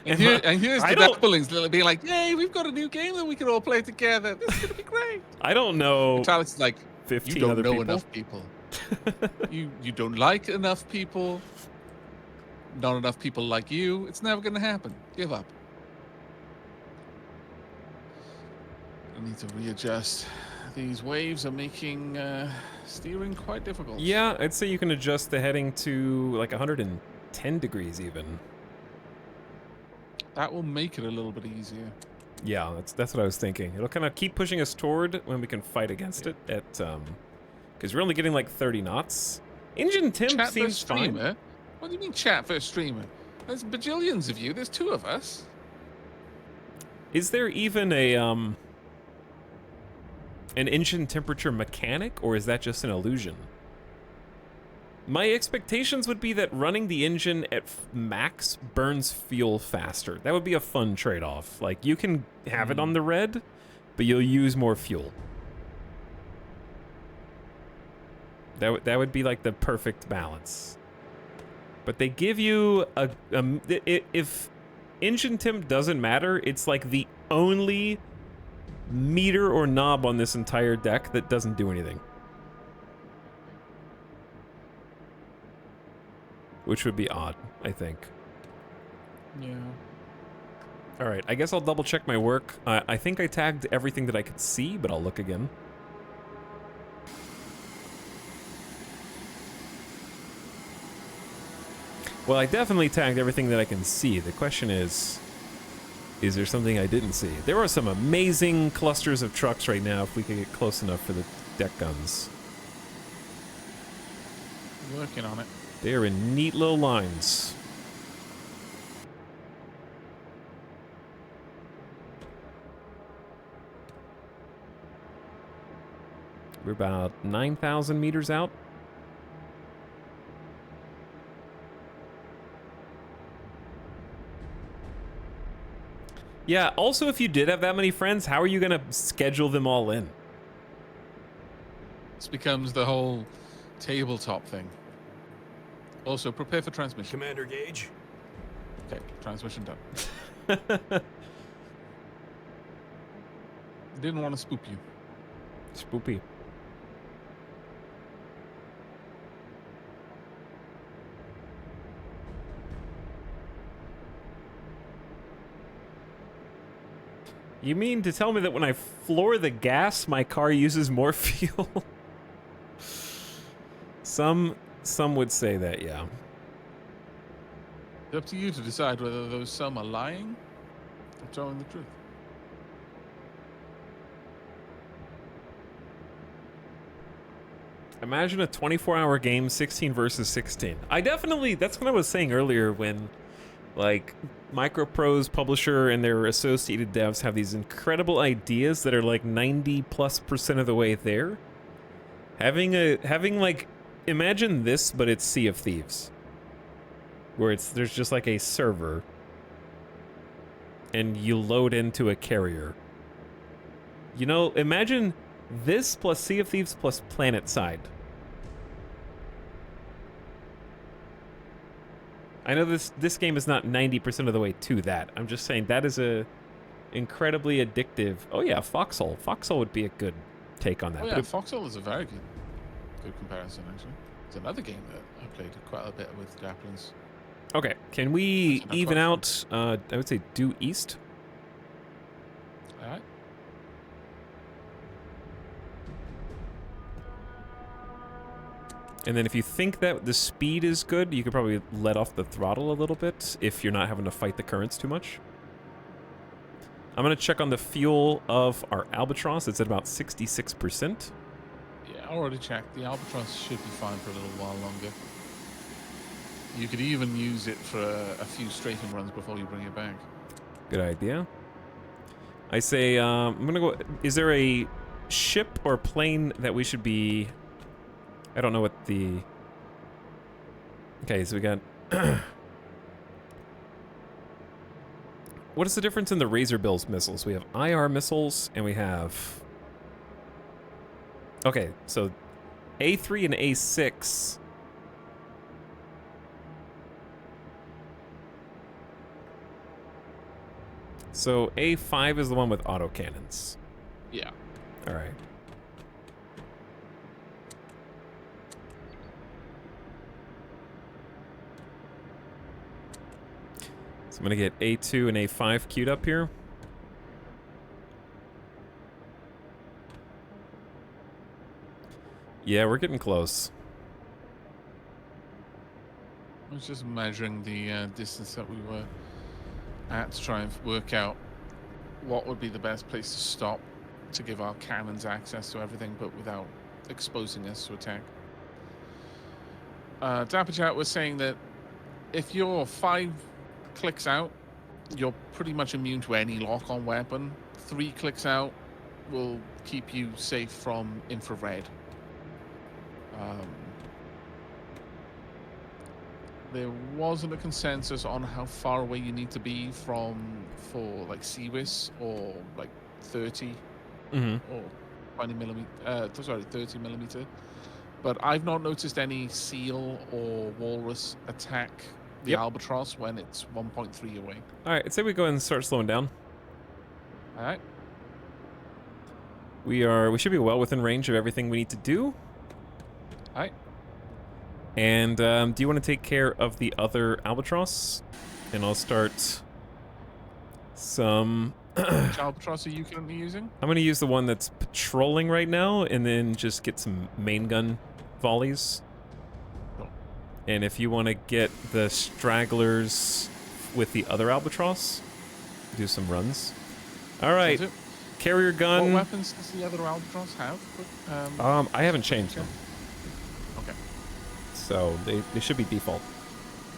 S2: And here's
S1: I
S2: the
S1: don't-
S2: doublings being like, "Yay, we've got a new game that we can all play together. This is gonna be great."
S1: I don't know
S2: Alex is like,
S1: 15
S2: "You don't
S1: other
S2: know
S1: people.
S2: enough people. you don't like enough people. Not enough people like you. It's never gonna happen. Give up." I need to readjust. These waves are making steering quite difficult.
S1: Yeah, I'd say you can adjust the heading to like 110 degrees even.
S2: That will make it a little bit easier.
S1: Yeah, that's what I was thinking. It'll kind of keep pushing us toward when we can fight against it at because we're only getting like 30 knots. Engine temp
S2: Chat
S1: seems
S2: versus
S1: fine.
S2: streamer? What do you mean chat versus streamer? There's bajillions of you. There's two of us.
S1: Is there even a an engine temperature mechanic, or is that just an illusion? My expectations would be that running the engine at max burns fuel faster. That would be a fun trade-off. Like, you can have it on the red, but you'll use more fuel. That would be like the perfect balance. But they give you if engine temp doesn't matter, it's like the only meter or knob on this entire deck that doesn't do anything. Which would be odd, I think.
S2: Yeah.
S1: All right, I guess I'll double check my work. I think I tagged everything that I could see, but I'll look again. Well, I definitely tagged everything that I can see. The question is Is there something I didn't see? There are some amazing clusters of trucks right now if we could get close enough for the deck guns.
S2: Working on it.
S1: They are in neat little lines. We're about 9,000 meters out. Yeah, also if you did have that many friends, how are you gonna schedule them all in?
S2: This becomes the whole tabletop thing. Also, prepare for transmission.
S3: Commander Gage?
S2: Okay, transmission done. Didn't want to spook you.
S1: Spoopy. You mean to tell me that when I floor the gas, my car uses more fuel? Some would say that, yeah.
S2: It's up to you to decide whether those some are lying or telling the truth.
S1: Imagine a 24-hour game, 16 versus 16. That's what I was saying earlier when, like, Microprose publisher and their associated devs have these incredible ideas that are like 90+% of the way there. Having like, imagine this, but it's Sea of Thieves. Where there's just like a server and you load into a carrier. You know, imagine this plus Sea of Thieves plus PlanetSide. I know this game is not 90% of the way to that. I'm just saying that is a incredibly addictive. Oh yeah, Foxhole. Foxhole would be a good take on that.
S2: Oh yeah, Foxhole is a very good comparison actually. It's another game that I played quite a bit with Grapplin's.
S1: Okay, can we even out? I would say due east.
S2: All right.
S1: And then if you think that the speed is good, you could probably let off the throttle a little bit if you're not having to fight the currents too much. I'm going to check on the fuel of our Albatross. It's at about 66%.
S2: Yeah, I already checked. The Albatross should be fine for a little while longer. You could even use it for a few strafing runs before you bring it back.
S1: Good idea. I say, I'm going to go... Is there a ship or plane that we should be... I don't know what the... Okay, so we got... What is the difference in the Razorbills missiles? We have IR missiles, and we have... Okay, so A3 and A6... So A5 is the one with autocannons.
S2: Yeah.
S1: All right. So I'm gonna get A2 and A5 queued up here. Yeah, we're getting close.
S2: I was just measuring the distance that we were at to try and work out what would be the best place to stop to give our cannons access to everything, but without exposing us to attack. Dapper Chat was saying that if you're 5 clicks out, you're pretty much immune to any lock-on weapon. 3 clicks out will keep you safe from infrared. There wasn't a consensus on how far away you need to be for like CWIS or like 30 or 20 millimeter. 30 millimeter. But I've not noticed any seal or walrus attack the Albatross when it's 1.3 away.
S1: All right, I'd say we go ahead and start slowing down.
S2: All right.
S1: We should be well within range of everything we need to do.
S2: All right.
S1: And do you want to take care of the other Albatross? And I'll start some...
S2: Which Albatross are you currently using?
S1: I'm going to use the one that's patrolling right now, and then just get some main gun volleys.
S2: Cool.
S1: And if you want to get the stragglers with the other Albatross, do some runs. All right,
S2: Is it?
S1: carrier
S2: What
S1: gun.
S2: weapons does the other Albatross have?
S1: I haven't changed them,
S2: Okay.
S1: so they should be default.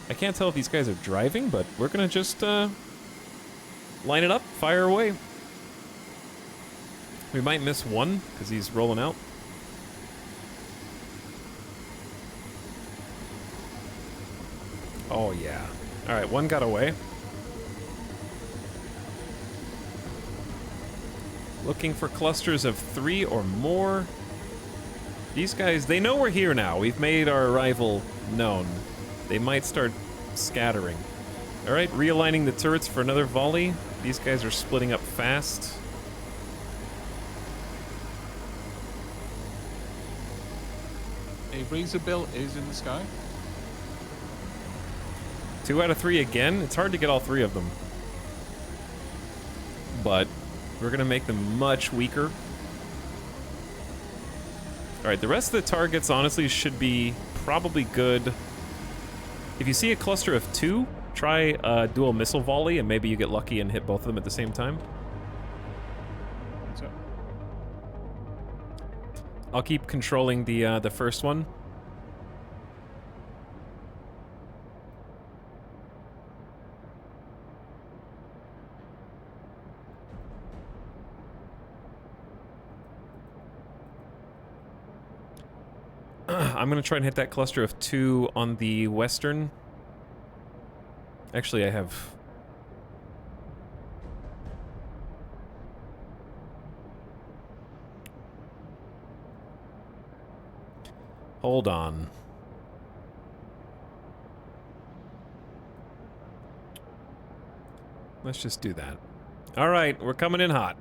S1: I can't tell if these guys are driving, but we're gonna just line it up, fire away. We might miss one because he's rolling out. Oh yeah. All right, one got away. Looking for clusters of 3 or more. These guys, they know we're here now. We've made our arrival known. They might start scattering. All right, realigning the turrets for another volley. These guys are splitting up fast.
S2: A Razor Bill is in the sky.
S1: 2 out of 3 again. It's hard to get all 3 of them. But we're going to make them much weaker. All right, the rest of the targets honestly should be probably good. If you see a cluster of 2, try a dual missile volley and maybe you get lucky and hit both of them at the same time.
S2: So,
S1: I'll keep controlling the first one. I'm gonna try and hit that cluster of 2 on the western. Actually, I have... Hold on. Let's just do that. All right, we're coming in hot.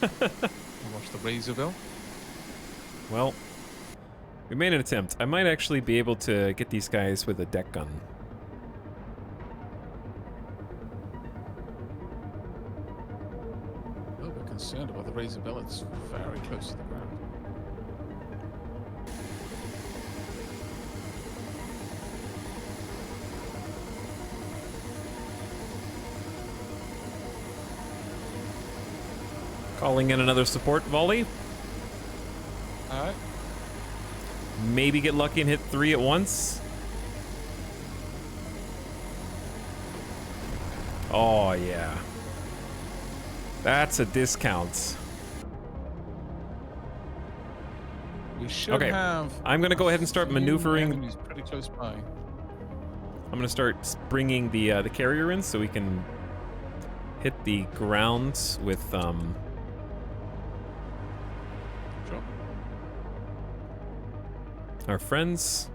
S2: watch the Razor Bill.
S1: Well, we made an attempt. I might actually be able to get these guys with a deck gun.
S2: A little bit concerned about the Razor Bill. It's very close to the ground.
S1: Calling in another support volley.
S2: All right.
S1: Maybe get lucky and hit 3 at once. Oh, yeah. That's a discount.
S2: We should
S1: Okay,
S2: have.
S1: I'm going to go ahead and start
S2: few
S1: maneuvering.
S2: enemies pretty close by.
S1: I'm going to start bringing the carrier in so we can hit the ground with
S2: Sure.
S1: our friends.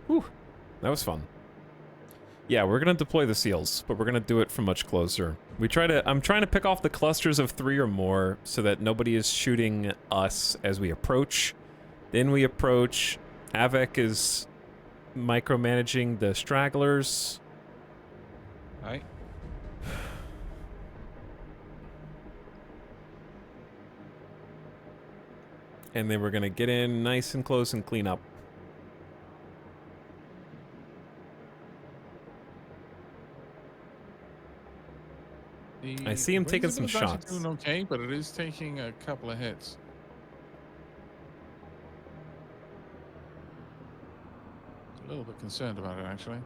S1: Whew, that was fun. Yeah, we're gonna deploy the seals, but we're gonna do it from much closer. I'm trying to pick off the clusters of 3 or more so that nobody is shooting us as we approach. Then we approach. Avec is micromanaging the stragglers.
S2: All right.
S1: And then we're gonna get in nice and close and clean up. I see him taking some
S2: Razor Bill's actually
S1: shots.
S2: Doing okay, but it is taking a couple of hits. A little bit concerned about it, actually.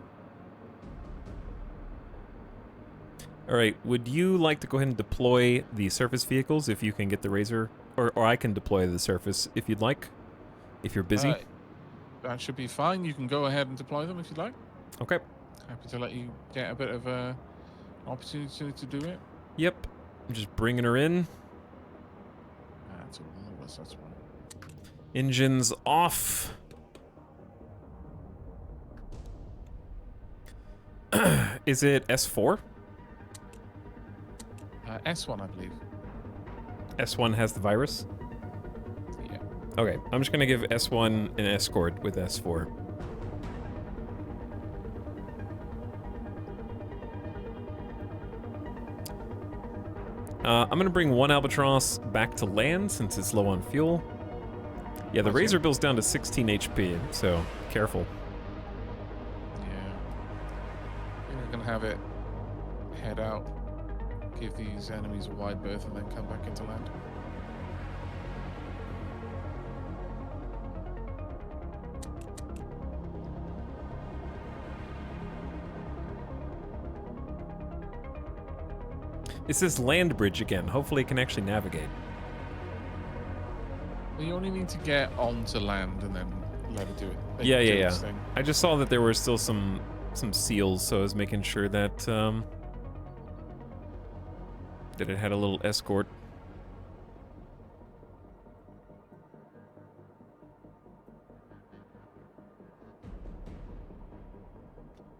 S1: All right, would you like to go ahead and deploy the surface vehicles if you can get the Razor? Or I can deploy the surface if you'd like, if you're busy.
S2: That should be fine. You can go ahead and deploy them if you'd like.
S1: Okay.
S2: Happy to let you get a bit of a opportunity to do it.
S1: Yep. I'm just bringing her in.
S2: That's all of us, that's why.
S1: Engines off. Is it S4?
S2: S1, I believe.
S1: S1 has the virus?
S2: Yeah.
S1: Okay, I'm just gonna give S1 an escort with S4. I'm going to bring one Albatross back to land since it's low on fuel. Yeah, the
S2: Okay.
S1: Razor Bill's down to 16 HP, so careful.
S2: Yeah. You're going to have it head out, give these enemies a wide berth, and then come back into land.
S1: It says land bridge again. Hopefully it can actually navigate.
S2: You only need to get onto land and then let it do it. Let
S1: Yeah,
S2: it
S1: yeah,
S2: do
S1: yeah.
S2: its thing.
S1: I just saw that there were still some seals, so I was making sure that that it had a little escort.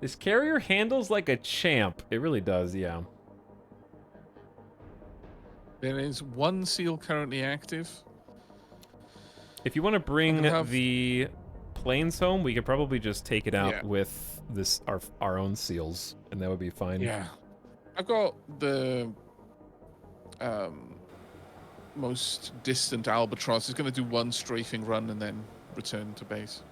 S1: This carrier handles like a champ. It really does, yeah.
S2: There is one seal currently active.
S1: If you want to bring
S2: have-
S1: the planes home, we could probably just take it out
S2: Yeah.
S1: with this our own seals, and that would be fine.
S2: Yeah. I've got the most distant Albatross. Is going to do one strafing run and then return to base.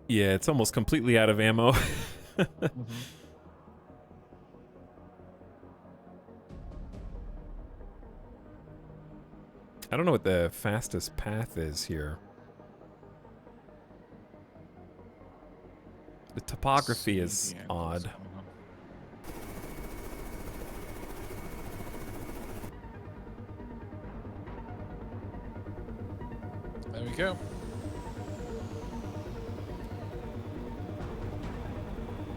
S1: Yeah, it's almost completely out of ammo. I don't know what the fastest path is here. The topography is
S2: Yeah,
S1: odd.
S2: what's going on. There we go.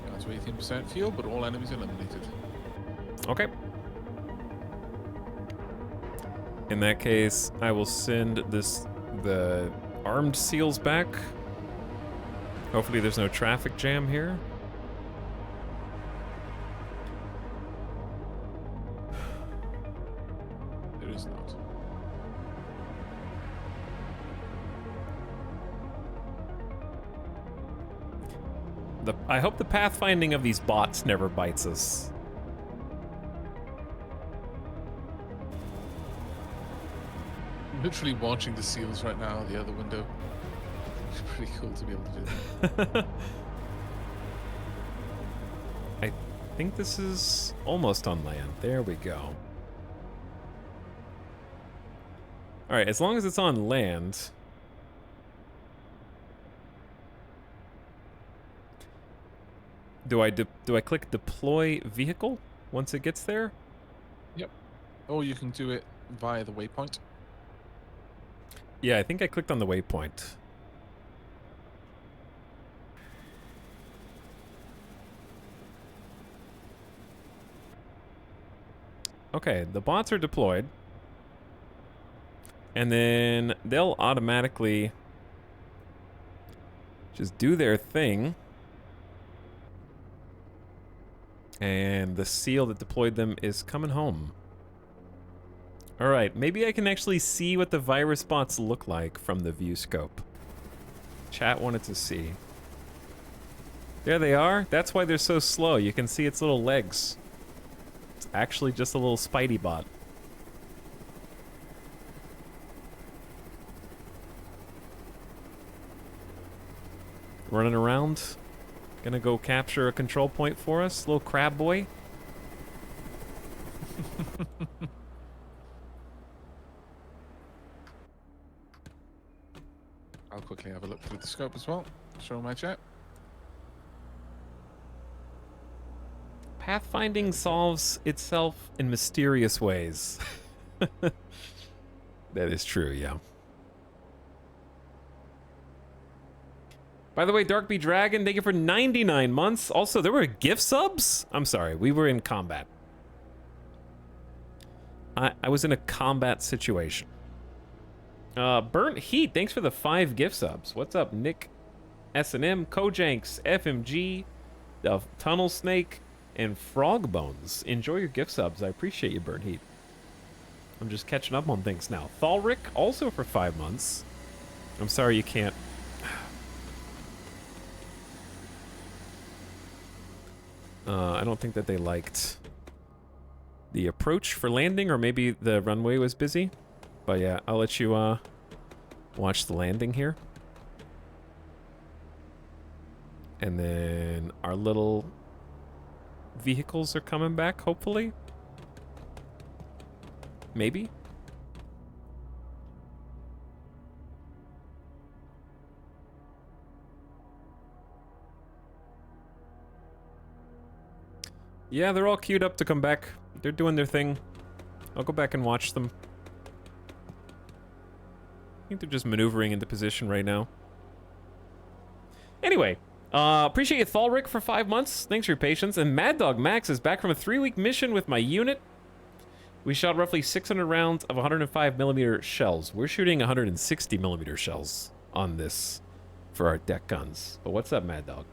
S2: Down to 18% fuel, but all enemies eliminated.
S1: Okay. In that case, I will send the armed seals back. Hopefully there's no traffic jam here.
S2: There is not.
S1: I hope the pathfinding of these bots never bites us.
S2: I'm literally watching the seals right now out the other window. It's pretty cool to be able to do that.
S1: I think this is almost on land. There we go. All right, as long as it's on land. Do I click deploy vehicle once it gets there?
S2: Or you can do it via the waypoint.
S1: Yeah, I think I clicked on the waypoint. Okay, the bots are deployed. And then they'll automatically just do their thing. And the seal that deployed them is coming home. All right, maybe I can actually see what the virus bots look like from the view scope. Chat wanted to see. There they are. That's why they're so slow. You can see its little legs. It's actually just a little Spidey bot. Running around. Gonna go capture a control point for us, little crab boy.
S2: I'll quickly have a look through the scope as well. Show my chat.
S1: Pathfinding solves itself in mysterious ways. That is true, yeah. By the way, Darkbee Dragon, thank you for 99 months. Also, there were gift subs? I'm sorry, we were in combat. I was in a combat situation. Burnt Heat, thanks for the 5 gift subs. What's up, Nick? S&M, Kojanks, FMG, the Tunnel Snake, and Frog Bones. Enjoy your gift subs. I appreciate you, Burnt Heat. I'm just catching up on things now. Thalric, also for 5 months. I'm sorry you can't... I don't think that they liked the approach for landing, or maybe the runway was busy. But yeah, I'll let you watch the landing here. And then our little vehicles are coming back, hopefully. Maybe. Yeah, they're all queued up to come back. They're doing their thing. I'll go back and watch them. I think they're just maneuvering into position right now. Anyway, appreciate you, Thalric, for 5 months. Thanks for your patience. And Mad Dog Max is back from a 3-week mission with my unit. We shot roughly 600 rounds of 105mm shells. We're shooting 160mm shells on this for our deck guns. But what's up, Mad Dog?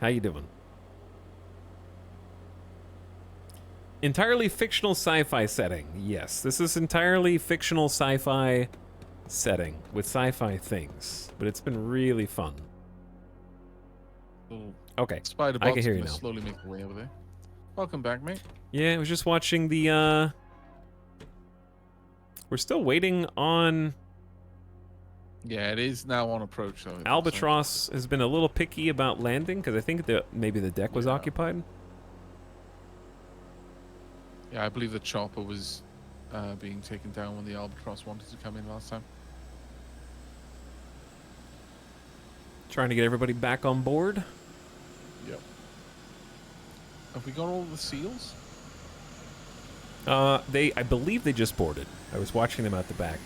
S1: How you doing? Entirely fictional sci-fi setting. Yes, this is entirely fictional sci-fi setting with sci-fi things, but it's been really fun. Okay,
S2: Spider
S1: I can
S2: bots
S1: hear you
S2: gonna
S1: now.
S2: slowly make their way over there. Welcome back, mate.
S1: Yeah, I was just watching the, we're still waiting on...
S2: Yeah, it is now on approach, though.
S1: Albatross has been a little picky about landing, because I think maybe the deck was occupied.
S2: Yeah, I believe the chopper was being taken down when the Albatross wanted to come in last time.
S1: Trying to get everybody back on board.
S2: Yep. Have we got all the seals?
S1: I believe they just boarded. I was watching them at the back.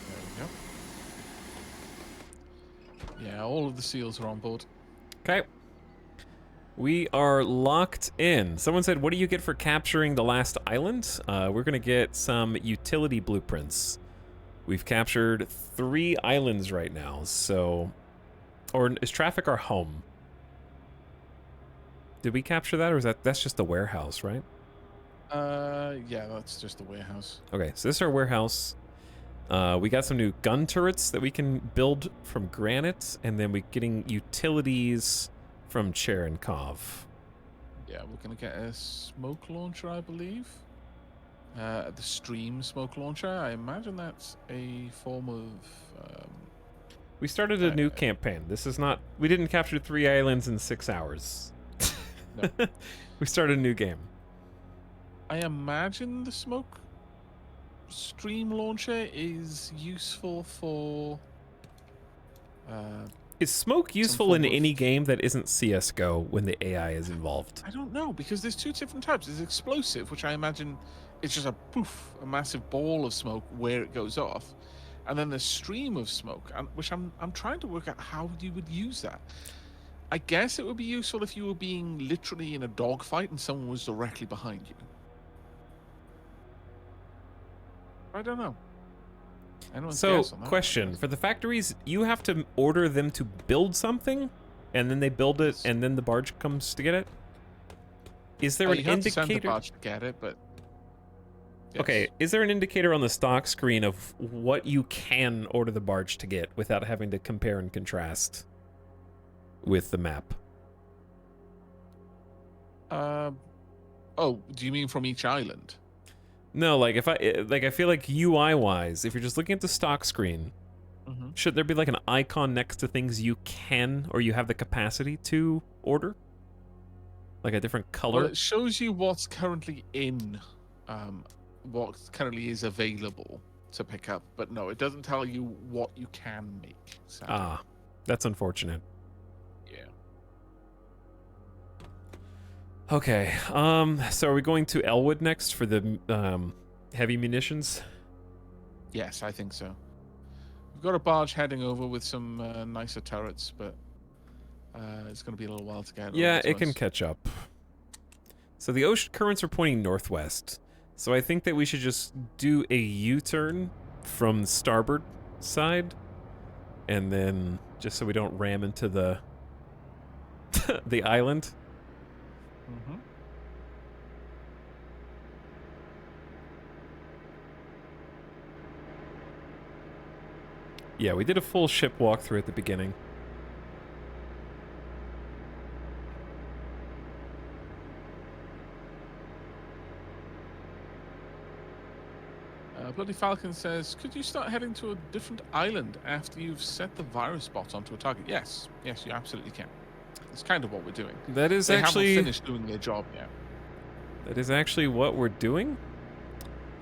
S2: There we go. Yeah, all of the seals are on board.
S1: Okay. We are locked in. Someone said, what do you get for capturing the last island? We're going to get some utility blueprints. We've captured 3 islands right now, so... Or is Traffic our home? Did we capture that, or is that's just the warehouse, right?
S2: Yeah, that's just the warehouse.
S1: Okay, so this is our warehouse. We got some new gun turrets that we can build from granite, and then we're getting utilities from Cherenkov.
S2: Yeah, we're gonna get a smoke launcher, I believe. The stream smoke launcher. I imagine that's a form of.
S1: We started a new campaign. This is not... We didn't capture 3 islands in 6 hours.
S2: No.
S1: We started a new game.
S2: I imagine the smoke stream launcher is useful for.
S1: Is smoke useful
S2: form
S1: in
S2: of-
S1: any game that isn't CSGO when the AI is involved?
S2: I don't know, because there's 2 different types. There's explosive, which I imagine it's just a poof, a massive ball of smoke where it goes off, and then the stream of smoke, which I'm trying to work out how you would use that. I guess it would be useful if you were being literally in a dogfight and someone was directly behind you. I don't know. Anyone's
S1: So,
S2: guess on that?
S1: question. For the factories, you have to order them to build something, and then they build it, and then the barge comes to get it? Is there an
S2: you have to send the
S1: indicator?
S2: barge to get it, but yes.
S1: Okay, is there an indicator on the stock screen of what you can order the barge to get without having to compare and contrast with the map?
S2: Oh, do you mean from each island?
S1: No, like I feel like UI wise, if you're just looking at the stock screen,
S2: Mm-hmm.
S1: should there be like an icon next to things you can or you have the capacity to order? Like a different color?
S2: Well, it shows you what's currently in, what currently is available to pick up, but no, it doesn't tell you what you can make. Sadly.
S1: Ah, that's unfortunate.
S2: Yeah.
S1: Okay, so are we going to Elwood next for the heavy munitions?
S2: Yes, I think so. We've got a barge heading over with some nicer turrets, but it's going to be a little while to get.
S1: Yeah,
S2: over to
S1: it can
S2: us.
S1: catch up. So the ocean currents are pointing northwest. So I think that we should just do a U-turn from the starboard side, and then just so we don't ram into the the island.
S2: Mhm.
S1: Yeah, we did a full ship walkthrough at the beginning.
S2: Bloody Falcon says, could you start heading to a different island after you've set the virus bot onto a target? Yes. Yes, you absolutely can. It's kind of what we're doing.
S1: That is
S2: They
S1: actually
S2: haven't finished doing their job yet.
S1: that is actually what we're doing.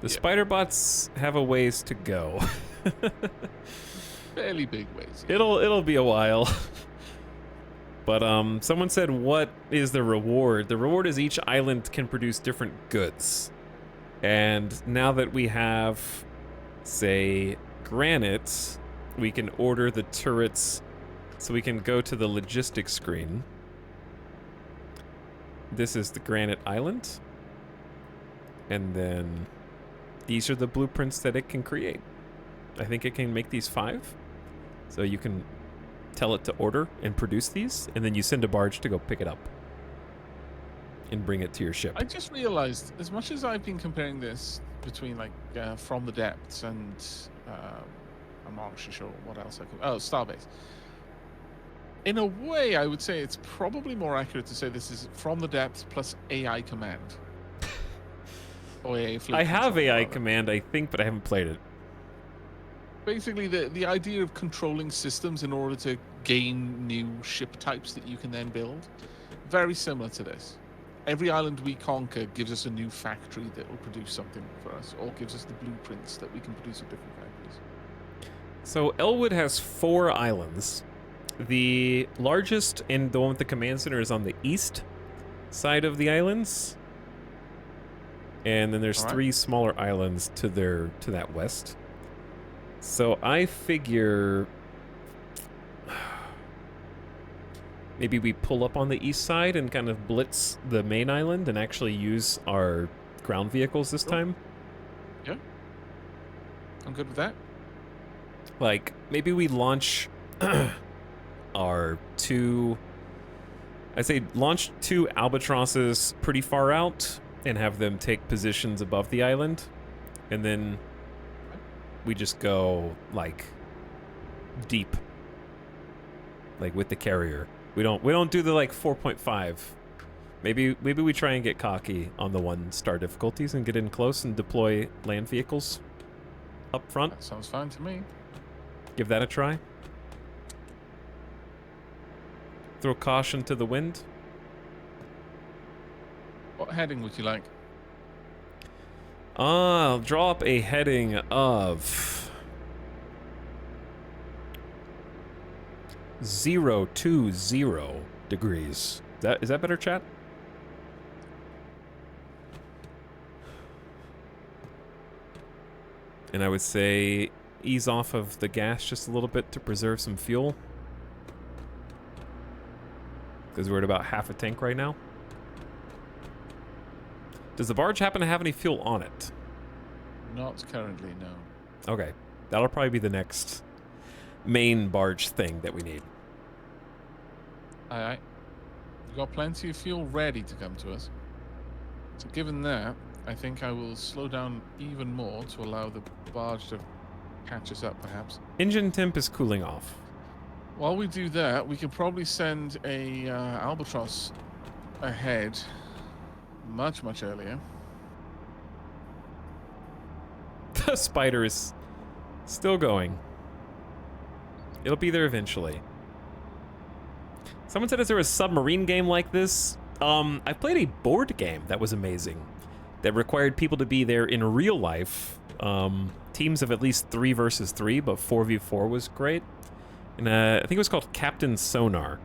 S1: The spider bots have a ways to go.
S2: Fairly big ways.
S1: It'll be a while. But someone said, what is the reward? The reward is each island can produce different goods. And now that we have, say, granite, we can order the turrets. So we can go to the logistics screen. This is the granite island. And then these are the blueprints that it can create. I think it can make these 5. So you can tell it to order and produce these, and then you send a barge to go pick it up and bring it to your ship.
S2: I just realized, as much as I've been comparing this between like From the Depths and I'm not actually sure what else I could. Oh, Starbase. In a way, I would say it's probably more accurate to say this is From the Depths plus AI Command. Or AI Fleet
S1: I have
S2: Control,
S1: AI
S2: rather.
S1: Command, I think, but I haven't played it.
S2: Basically, the idea of controlling systems in order to gain new ship types that you can then build, very similar to this. Every island we conquer gives us a new factory that will produce something for us, or gives us the blueprints that we can produce at different factories.
S1: So Elwood has 4 islands. The largest and the one with the command center is on the east side of the islands. And then there's
S2: All right.
S1: 3 smaller islands to that west. So I figure maybe we pull up on the east side and kind of blitz the main island and actually use our ground vehicles this time.
S2: I'm good with that.
S1: Like, maybe we launch our 2... I'd say launch 2 albatrosses pretty far out and have them take positions above the island. And then we just go, like, deep. Like, with the carrier. We don't do the, like, 4.5. Maybe we try and get cocky on the 1-star difficulties and get in close and deploy land vehicles up front.
S2: That sounds fine to me.
S1: Give that a try. Throw caution to the wind.
S2: What heading would you like?
S1: I'll draw up a heading of 020 degrees. Is that better, chat? And I would say ease off of the gas just a little bit to preserve some fuel. Because we're at about half a tank right now. Does the barge happen to have any fuel on it?
S2: Not currently, no.
S1: Okay. That'll probably be the next main barge thing that we need.
S2: Aye. We've got plenty of fuel ready to come to us. So given that, I think I will slow down even more to allow the barge to catch us up, perhaps.
S1: Engine temp is cooling off.
S2: While we do that, we could probably send a albatross ahead much earlier.
S1: The spider is still going. It'll be there eventually. Someone said, is there a submarine game like this? I played a board game that was amazing. That required people to be there in real life. Teams of at least 3 versus 3, but 4v4 was great. And I think it was called Captain Sonar.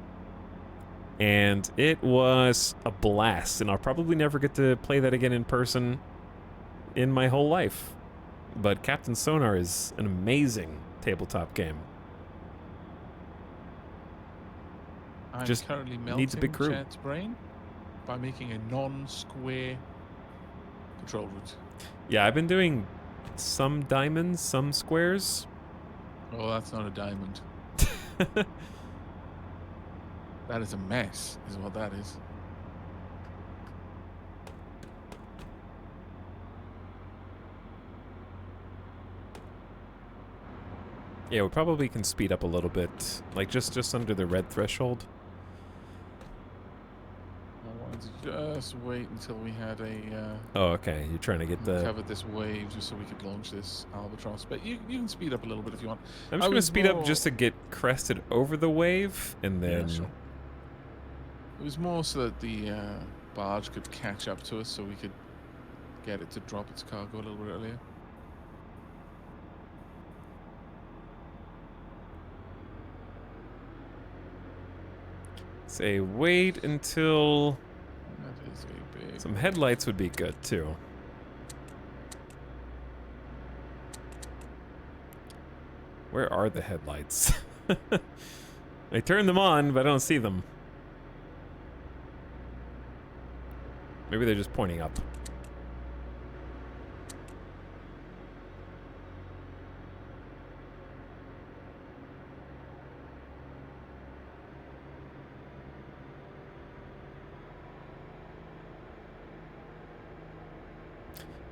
S1: And it was a blast. And I'll probably never get to play that again in person in my whole life. But Captain Sonar is an amazing tabletop game.
S2: I'm
S1: Just
S2: currently melting
S1: needs a big crew.
S2: Chat's brain by making a non-square control route.
S1: Yeah, I've been doing some diamonds, some squares.
S2: Oh, that's not a diamond. That is a mess, is what that is.
S1: Yeah, we probably can speed up a little bit, like just under the red threshold.
S2: I wanted to just wait until we had a
S1: Oh, okay. You're trying to get the.
S2: covered this wave just so we could launch this albatross. But you can speed up a little bit if you want.
S1: I'm
S2: I
S1: just gonna
S2: was
S1: speed up
S2: more-
S1: just to get crested over the wave, and then.
S2: Yeah, sure. It was more so that the barge could catch up to us, so we could get it to drop its cargo a little bit earlier.
S1: Say wait until
S2: That is a big.
S1: some headlights would be good too. Where are the headlights? I turned them on, but I don't see them. Maybe they're just pointing up.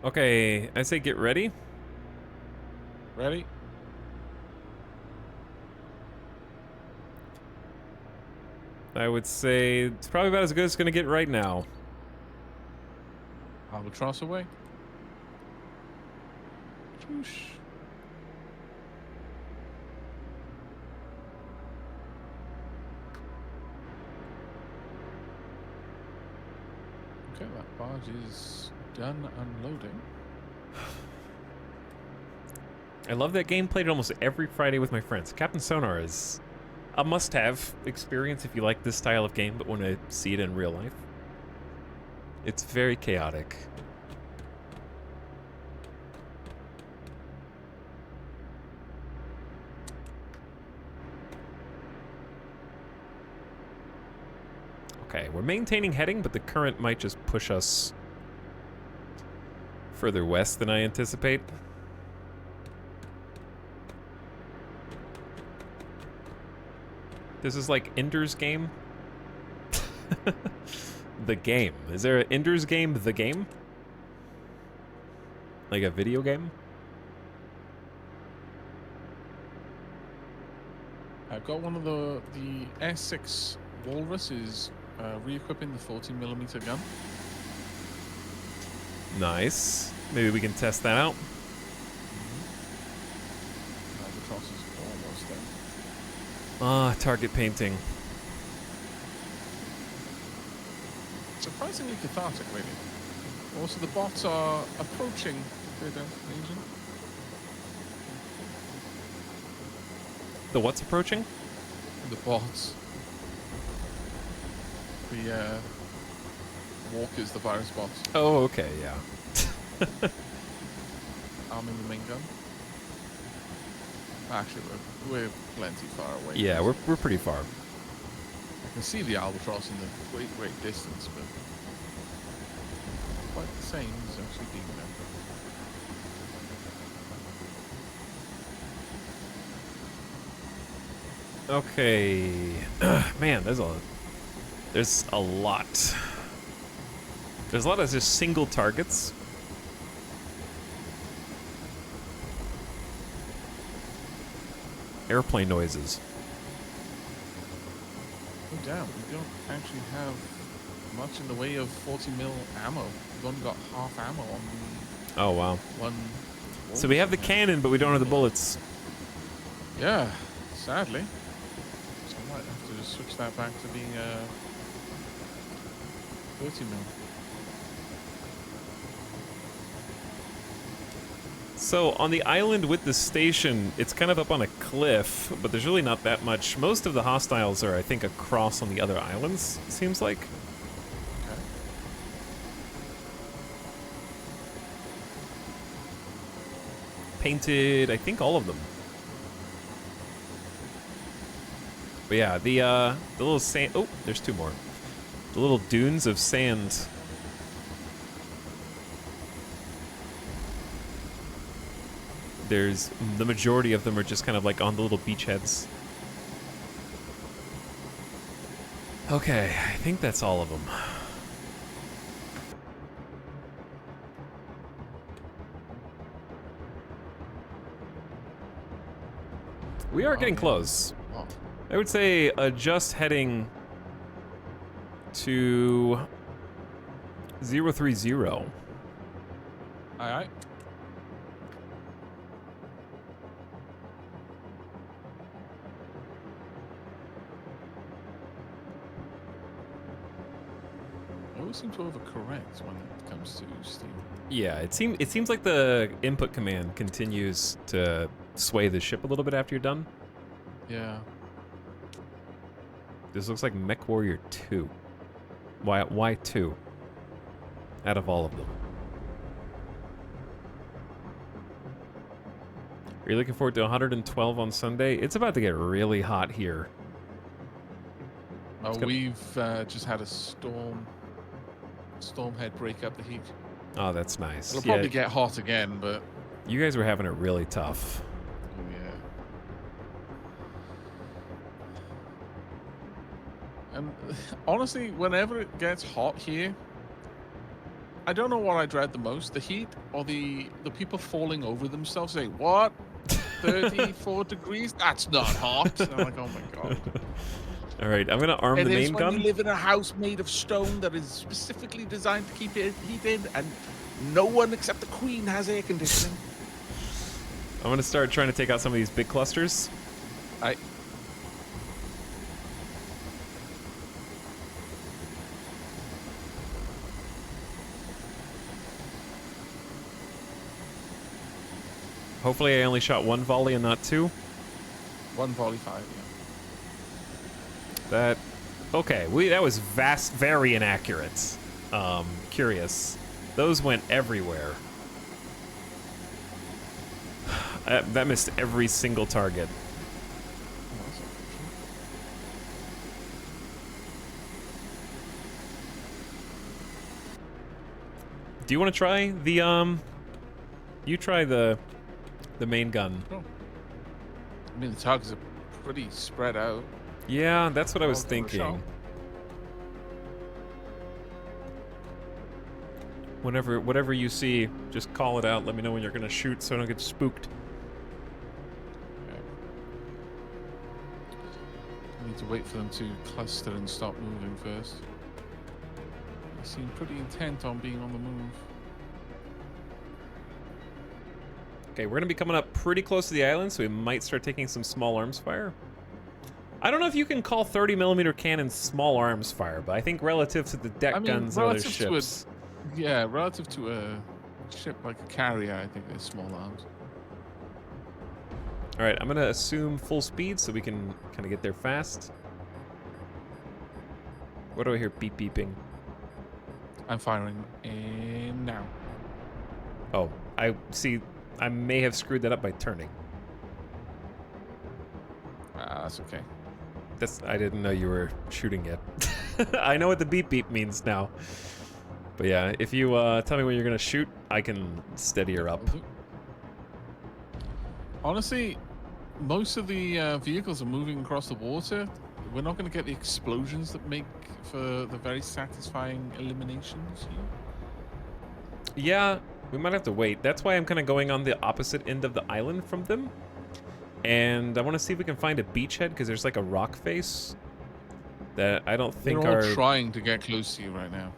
S1: Okay, I say get ready.
S2: Ready?
S1: I would say it's probably about as good as it's gonna get right now.
S2: Albatross away. Choosh. Okay, that barge is done unloading.
S1: I love that game. Played it almost every Friday with my friends. Captain Sonar is a must-have experience if you like this style of game but want to see it in real life. It's very chaotic. Okay, we're maintaining heading, but the current might just push us further west than I anticipate. This is like Ender's Game. The game. Is there an Ender's Game, the game? Like a video game?
S2: I've got one of the S6 Walrus is re-equipping the 14mm gun.
S1: Nice. Maybe we can test that out.
S2: Albatross is almost there.
S1: Ah, target painting.
S2: Surprisingly cathartic, really. Also, the bots are approaching their destination.
S1: The what's approaching?
S2: The bots. The walkers, the virus bots,
S1: Oh, okay, yeah.
S2: arming the main gun. Actually, we're plenty far away.
S1: Yeah, we're pretty far.
S2: I can see the albatross in the great distance, but quite the same as actually being there.
S1: Okay. Man, there's a lot. There's a lot of just single targets. Airplane noises.
S2: Oh damn, we don't actually have much in the way of 40mm ammo. We've only got half ammo on the
S1: Oh, wow.
S2: one.
S1: So we have the cannon, but we don't have the bullets.
S2: Yeah, sadly. So I might have to just switch that back to being 30mm.
S1: So on the island with the station, it's kind of up on a cliff, but there's really not that much. Most of the hostiles are, I think, across on the other islands, it seems like.
S2: Okay.
S1: Painted, I think, all of them. But yeah, the little sand... Oh, there's two more. The little dunes of sand. There's... The majority of them are just kind of like on the little beachheads. Okay, I think that's all of them. We are getting
S2: yeah.
S1: close.
S2: Oh,
S1: I would say just heading to 030.
S2: aye. I always seem to overcorrect when it comes to Steam.
S1: Yeah, it seems like the input command continues to sway the ship a little bit after you're done.
S2: Yeah.
S1: This looks like Mech Warrior 2. Why 2? Out of all of them. Are you looking forward to 112 on Sunday? It's about to get really hot here.
S2: We've just had a storm head break up the heat.
S1: Oh, that's nice.
S2: It'll
S1: Yeah,
S2: probably get hot again, but
S1: you guys were having it really tough.
S2: oh yeah. And honestly, whenever it gets hot here, I don't know what I dread the most, the heat or the people falling over themselves saying, what? 34 degrees? That's not hot. And I'm like, oh my god.
S1: All right, I'm gonna arm
S2: It
S1: the
S2: is
S1: main
S2: when
S1: gun.
S2: you live in a house made of stone that is specifically designed to keep it heated, and no one except the Queen has air conditioning.
S1: I'm gonna start trying to take out some of these big clusters.
S2: I
S1: Hopefully, I only shot one volley and not two.
S2: one volley 5. Yeah.
S1: That okay? That was very inaccurate. Curious. Those went everywhere. That missed every single target.
S2: Oh, that's unfortunate.
S1: Do you want to try the You try the main gun.
S2: Oh. I mean, the targets are pretty spread out.
S1: Yeah, that's what I was
S2: I'll give it a shot.
S1: thinking. Whatever you see, just call it out. Let me know when you're gonna shoot, so I don't get spooked.
S2: Okay. I need to wait for them to cluster and stop moving first. They seem pretty intent on being on the move.
S1: Okay, we're gonna be coming up pretty close to the island, so we might start taking some small arms fire. I don't know if you can call 30mm cannons small arms fire, but I think relative to the deck guns and other
S2: relative to a-
S1: ships.
S2: Yeah, relative to a ship like a carrier, I think they're small arms.
S1: All right, I'm gonna assume full speed so we can kind of get there fast. What do I hear beeping?
S2: I'm firing in now.
S1: Oh, I see. I may have screwed that up by turning.
S2: That's okay.
S1: I didn't know you were shooting yet. I know what the beep means now. But yeah, if you tell me when you're gonna shoot, I can steady her up.
S2: Honestly, most of the vehicles are moving across the water. We're not going to get the explosions that make for the very satisfying eliminations here.
S1: Yeah, we might have to wait. That's why I'm kind of going on the opposite end of the island from them. And I want to see if we can find a beachhead, because there's like a rock face that I don't think
S2: They're all
S1: are...
S2: trying to get close to you right now.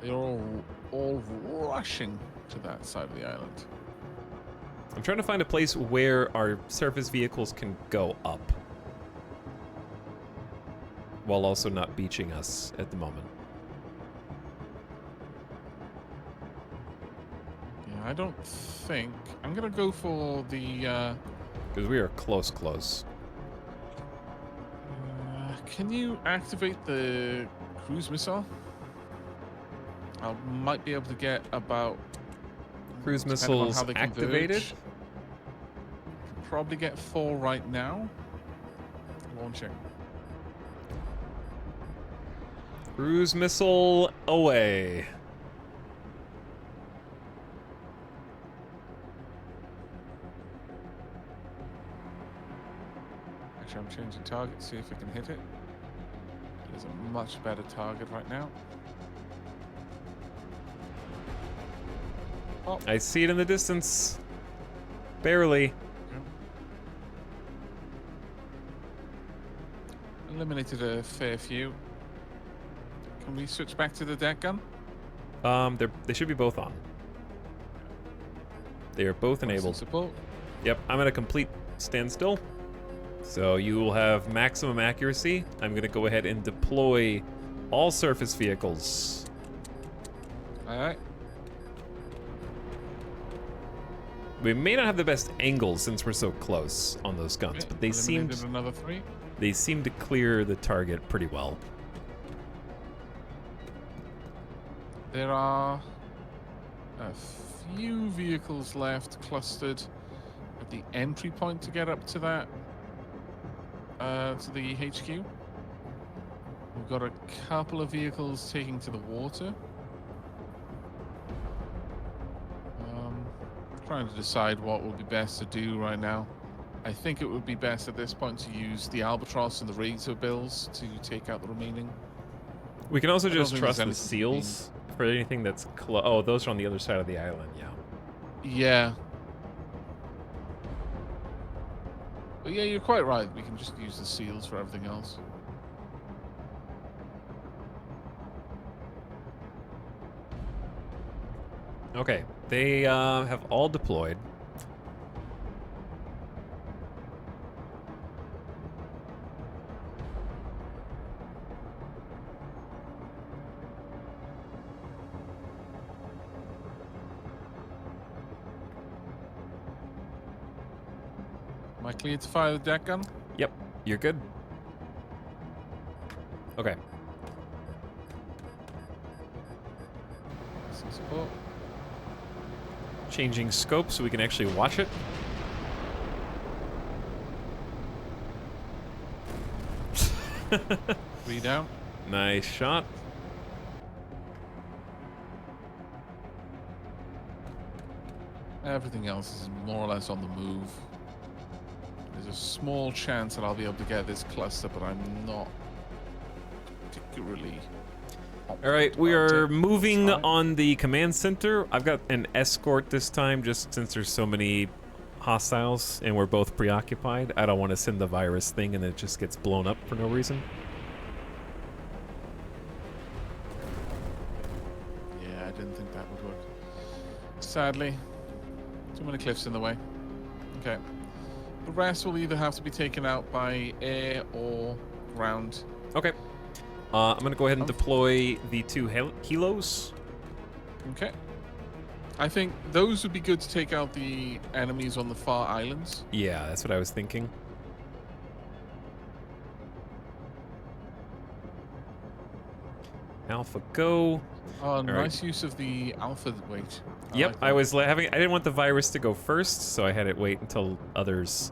S2: They're all rushing to that side of the island.
S1: I'm trying to find a place where our surface vehicles can go up, while also not beaching us at the moment.
S2: Yeah, I don't think... I'm going to go for the...
S1: Because we are close.
S2: can you activate the cruise missile? I might be able to get about...
S1: Cruise
S2: depending on
S1: missiles
S2: how they
S1: activated.
S2: converge. Can probably get 4 right now. Launching.
S1: Cruise missile away.
S2: Actually, I'm changing target, see if I can hit it. It is a much better target right now.
S1: I see it in the distance. Barely.
S2: Eliminated a fair few. Can we switch back to the deck gun?
S1: They should be both on. They are both enabled.
S2: Support.
S1: Yep, I'm at a complete standstill. So you will have maximum accuracy. I'm going to go ahead and deploy all surface vehicles.
S2: All right.
S1: We may not have the best angles since we're so close on those guns,
S2: Okay,
S1: but they
S2: eliminated another 3.
S1: seem to clear the target pretty well.
S2: There are a few vehicles left clustered at the entry point to get up to that, to the HQ. We've got a couple of vehicles taking to the water. Trying to decide what would be best to do right now. I think it would be best at this point to use the Albatross and the Razor Bills to take out the remaining.
S1: We can also
S2: I don't
S1: just
S2: think
S1: trust
S2: there's
S1: the
S2: anything
S1: seals for anything that's close. Oh, those are on the other side of the island, yeah.
S2: Yeah. But yeah, you're quite right. We can just use the seals for everything else.
S1: Okay, they have all deployed.
S2: Am I clear to fire the deck gun?
S1: Yep, you're good. Okay.
S2: Some support.
S1: Changing scope so we can actually watch it.
S2: 3 down.
S1: Nice shot.
S2: Everything else is more or less on the move. There's a small chance that I'll be able to get this cluster, but I'm not particularly.
S1: All right, we are moving
S2: Fine.
S1: on the command center. I've got an escort this time just since there's so many hostiles and we're both preoccupied. I don't want to send the virus thing and it just gets blown up for no reason.
S2: Yeah, I didn't think that would work. Sadly, too many cliffs in the way. Okay. The rest will either have to be taken out by air or ground.
S1: Okay. I'm going to go ahead and deploy the 2 helos.
S2: Okay. I think those would be good to take out the enemies on the far islands.
S1: Yeah, that's what I was thinking. Alpha go.
S2: Oh,
S1: right.
S2: nice use of the alpha weight.
S1: Yep,
S2: like
S1: I
S2: that.
S1: was having. I didn't want the virus to go first, so I had it wait until others.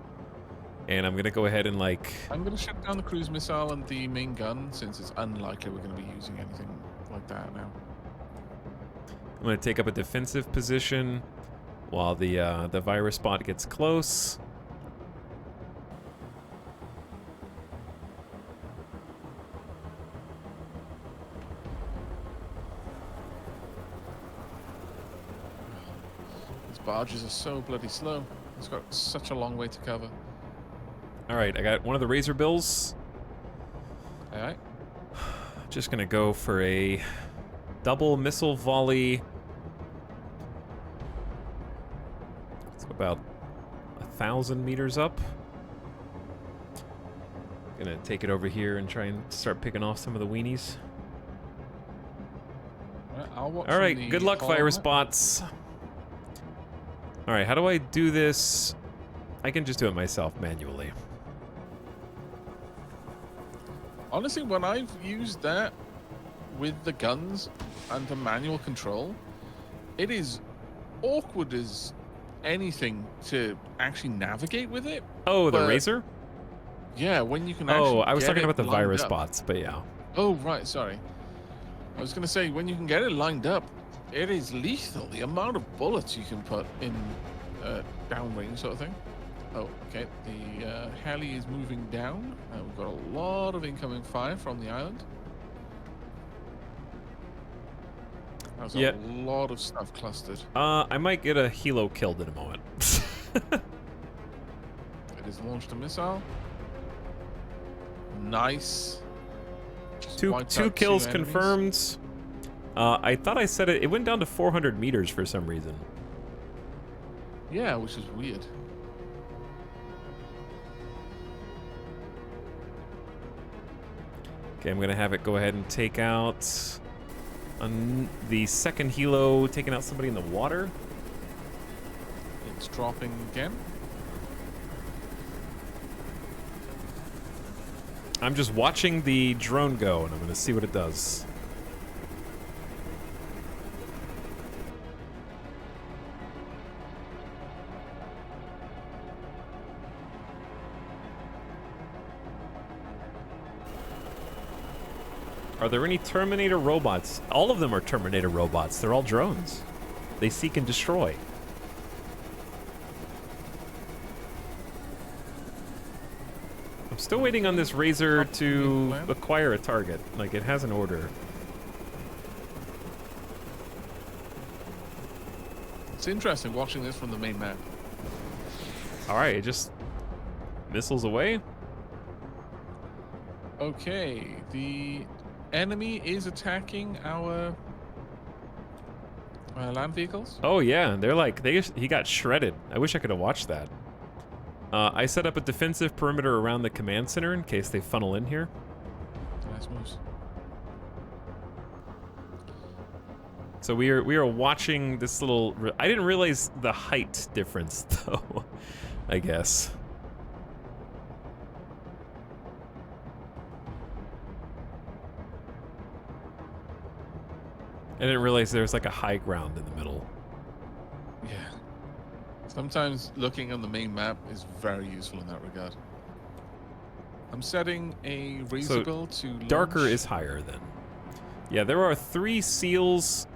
S1: And I'm gonna go ahead and like.
S2: I'm going to shut down the cruise missile and the main gun since it's unlikely we're going to be using anything like that now.
S1: I'm gonna take up a defensive position while the virus bot gets close.
S2: These barges are so bloody slow. It's got such a long way to cover.
S1: All right, I got one of the Razor Bills.
S2: All right.
S1: Just gonna go for a double missile volley. It's about 1,000 meters up. Gonna take it over here and try and start picking off some of the weenies.
S2: I'll watch
S1: All
S2: from
S1: right,
S2: the
S1: good luck,
S2: far
S1: virus
S2: right.
S1: bots. All right, how do I do this? I can just do it myself manually.
S2: Honestly, when I've used that with the guns and the manual control, it is awkward as anything to actually navigate with it.
S1: Oh, the
S2: But-
S1: Razor?
S2: Yeah, when you can actually
S1: Oh, I was
S2: get
S1: talking
S2: it
S1: about the
S2: lined
S1: virus
S2: up.
S1: bots, but yeah.
S2: Oh, right, sorry. I was going to say, when you can get it lined up, it is lethal. The amount of bullets you can put in downrange sort of thing. Oh, okay. The heli is moving down. We've got a lot of incoming fire from the island. There's
S1: Yeah.
S2: a lot of stuff clustered.
S1: I might get a helo killed in a moment.
S2: It has launched a missile. Nice. Just
S1: Two
S2: wiped
S1: two
S2: out
S1: kills
S2: enemies.
S1: confirmed. I thought I said it. It went down to 400 meters for some reason.
S2: Yeah, which is weird.
S1: Okay, I'm gonna have it go ahead and take out the second helo, taking out somebody in the water.
S2: It's dropping again.
S1: I'm just watching the drone go, and I'm gonna see what it does. Are there any Terminator robots? All of them are Terminator robots. They're all drones. They seek and destroy. I'm still waiting on this Razor to acquire a target. Like, it has an order.
S2: It's interesting watching this from the main map.
S1: Alright, it just missiles away.
S2: Okay, the enemy is attacking our land vehicles.
S1: Oh yeah, they're like, he got shredded. I wish I could have watched that. I set up a defensive perimeter around the command center in case they funnel in here.
S2: Nice moves.
S1: So we are watching this little. I didn't realize the height difference though. I guess. I didn't realize there was like a high ground in the middle.
S2: Yeah. Sometimes looking on the main map is very useful in that regard. I'm setting a Razorbill to launch.
S1: Darker is higher then. Yeah, there are 3 SEALs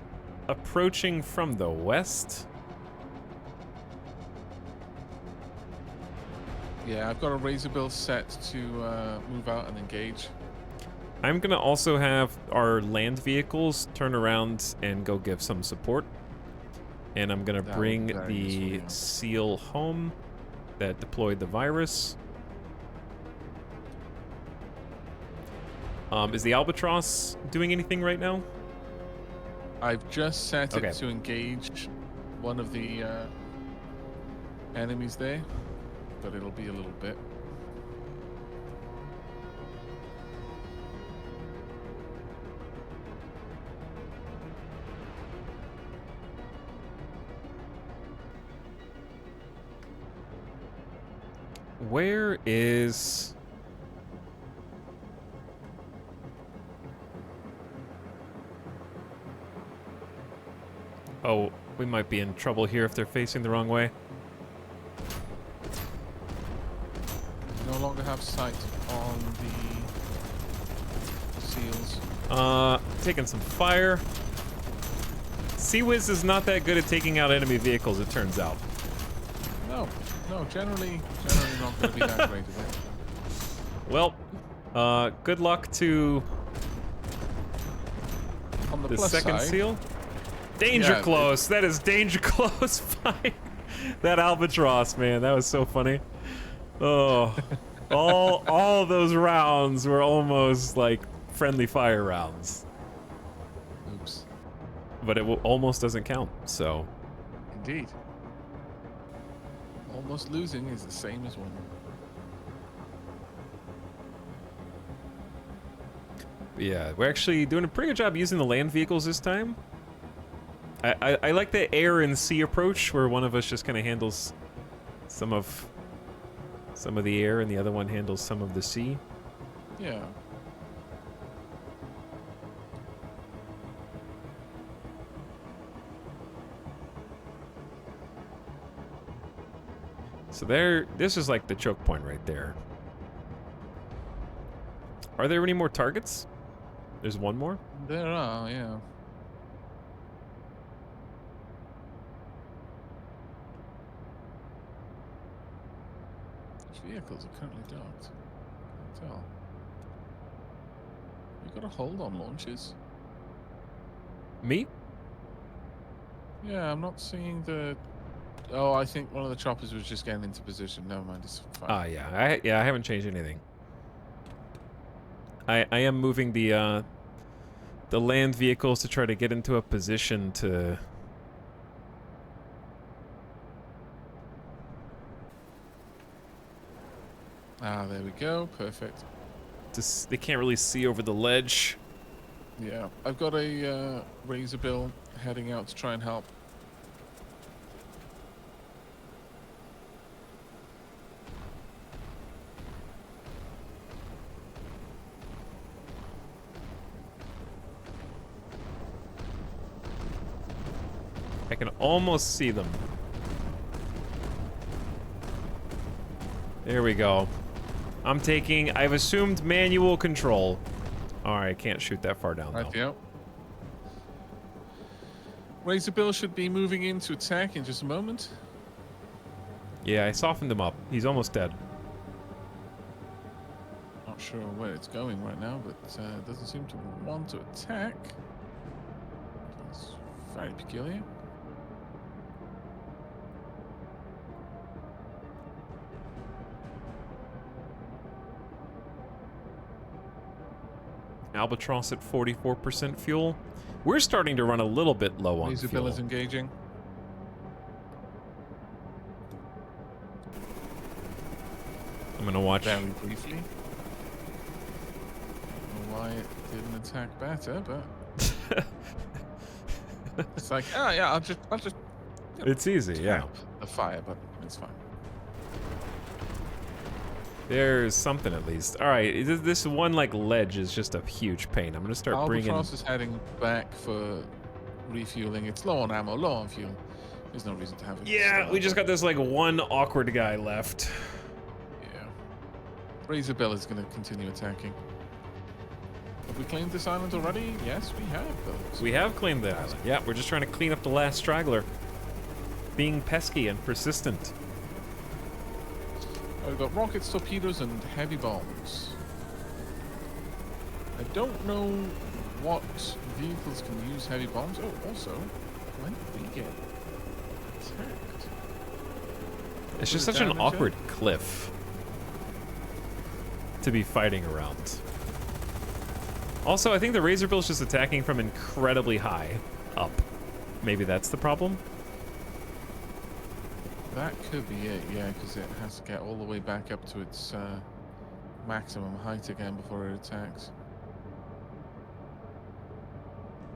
S1: approaching from the west.
S2: Yeah, I've got a Razorbill set to move out and engage.
S1: I'm gonna also have our land vehicles turn around and go give some support. And I'm gonna
S2: That
S1: bring
S2: would be very
S1: the
S2: useful, yeah.
S1: SEAL home that deployed the virus. Is the Albatross doing anything right now?
S2: I've just set
S1: Okay.
S2: it to engage one of the enemies there, but it'll be a little bit.
S1: Where is... Oh, we might be in trouble here if they're facing the wrong way.
S2: No longer have sight on the SEALs.
S1: Taking some fire. Sea-Wiz is not that good at taking out enemy vehicles, it turns out.
S2: No, generally not going to be that great, is it?
S1: Well, good luck to
S2: On the
S1: the
S2: plus
S1: second
S2: side,
S1: SEAL. Danger
S2: Yeah,
S1: close. That is danger close fight. That Albatross, man, that was so funny. Oh, all of those rounds were almost like friendly fire rounds,
S2: oops,
S1: but it almost doesn't count. So
S2: indeed. Almost losing is the same as winning.
S1: yeah, we're actually doing a pretty good job using the land vehicles this time. I like the air and sea approach, where one of us just kind of handles some of the air and the other one handles some of the sea.
S2: Yeah.
S1: So this is like the choke point right there. Are there any more targets? There's one more?
S2: There are, yeah. Which vehicles are currently docked? Can't tell. You got a hold on launches?
S1: Me?
S2: Yeah, I'm not seeing the Oh, I think one of the choppers was just getting into position. Never mind, it's fine.
S1: Yeah, I haven't changed anything. I am moving the land vehicles to try to get into a position to...
S2: Ah, there we go. Perfect.
S1: They can't really see over the ledge.
S2: Yeah, I've got a Razor Bill heading out to try and help.
S1: I can almost see them. There we go. I've assumed manual control. Alright, I can't shoot that far down
S2: Right,
S1: though.
S2: yeah. Razor Bill should be moving in to attack in just a moment.
S1: Yeah, I softened him up. He's almost dead.
S2: Not sure where it's going right now, but it doesn't seem to want to attack. It's very peculiar.
S1: Albatross at 44% fuel. We're starting to run a little bit low on
S2: Razor Bill
S1: fuel.
S2: is engaging.
S1: I'm gonna watch.
S2: Very briefly. Don't know why it didn't attack better, but it's like, oh yeah, I'll just
S1: It's easy, yeah.
S2: tap the fire button. It's fine.
S1: There's something at least. All right, this one like ledge is just a huge pain. I'm gonna start bringing.
S2: Albatross is heading back for refueling. It's low on ammo, low on fuel. There's no reason to have it.
S1: Yeah,
S2: still
S1: we
S2: out
S1: just
S2: there.
S1: got this like one awkward guy left.
S2: Yeah. Razor Bill is going to continue attacking. Have we claimed this island already? Yes, we have. Folks.
S1: We have claimed the island. Yeah, we're just trying to clean up the last straggler. Being pesky and persistent.
S2: We've got rockets, torpedoes, and heavy bombs. I don't know what vehicles can use heavy bombs. Oh, also, when did we get attacked?
S1: It's just
S2: Was it
S1: such an
S2: damage
S1: awkward cliff to be fighting around. Also, I think the Razor Bill's just attacking from incredibly high up. Maybe that's the problem?
S2: That could be it, yeah, because it has to get all the way back up to its maximum height again before it attacks.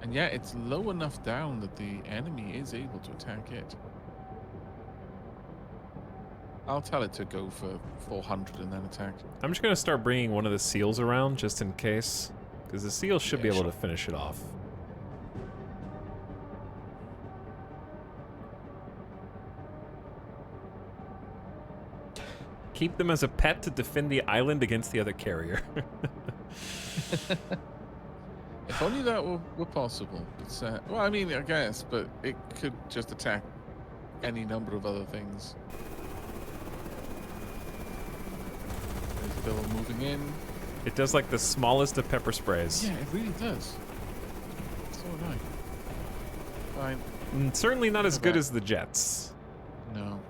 S2: And yeah, it's low enough down that the enemy is able to attack it. I'll tell it to go for 400 and then attack.
S1: I'm just gonna start bringing one of the seals around just in case, because the seal should be
S2: Yeah,
S1: able
S2: sure.
S1: to finish it off. Keep them as a pet to defend the island against the other carrier.
S2: If only that were possible. It's, well, I mean, I guess, but it could just attack any number of other things. There's Bill moving in.
S1: It does like the smallest of pepper sprays.
S2: Yeah, it really does. So annoying. Fine.
S1: Certainly not as
S2: Go
S1: good
S2: back.
S1: as the jets.
S2: No.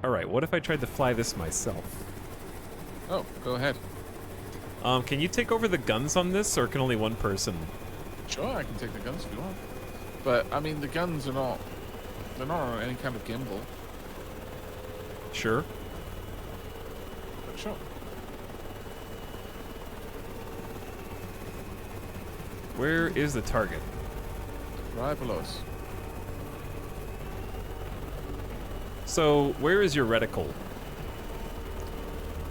S1: Alright, what if I tried to fly this myself?
S2: Oh, go ahead.
S1: Can you take over the guns on this, or can only one person?
S2: Sure, I can take the guns if you want. But, I mean, the guns are not... They're not on any kind of gimbal.
S1: Sure.
S2: But sure.
S1: Where is the target?
S2: Right below us.
S1: So, where is your reticle?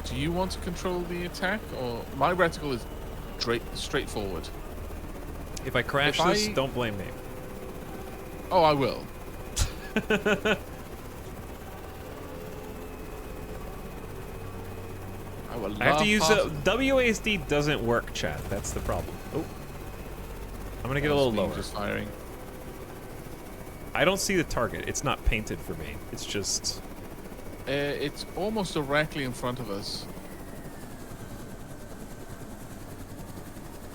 S2: Do you want to control the attack, or... My reticle is straightforward.
S1: If I crash
S2: If
S1: this,
S2: I-
S1: don't blame me.
S2: Oh, I will. I will
S1: I have to
S2: laugh
S1: use
S2: half-
S1: WASD doesn't work, chat. That's the problem. Oh. I'm gonna get a
S2: That's
S1: little
S2: me
S1: lower.
S2: Just firing.
S1: I don't see the target. It's not painted for me. It's just...
S2: It's almost directly in front of us.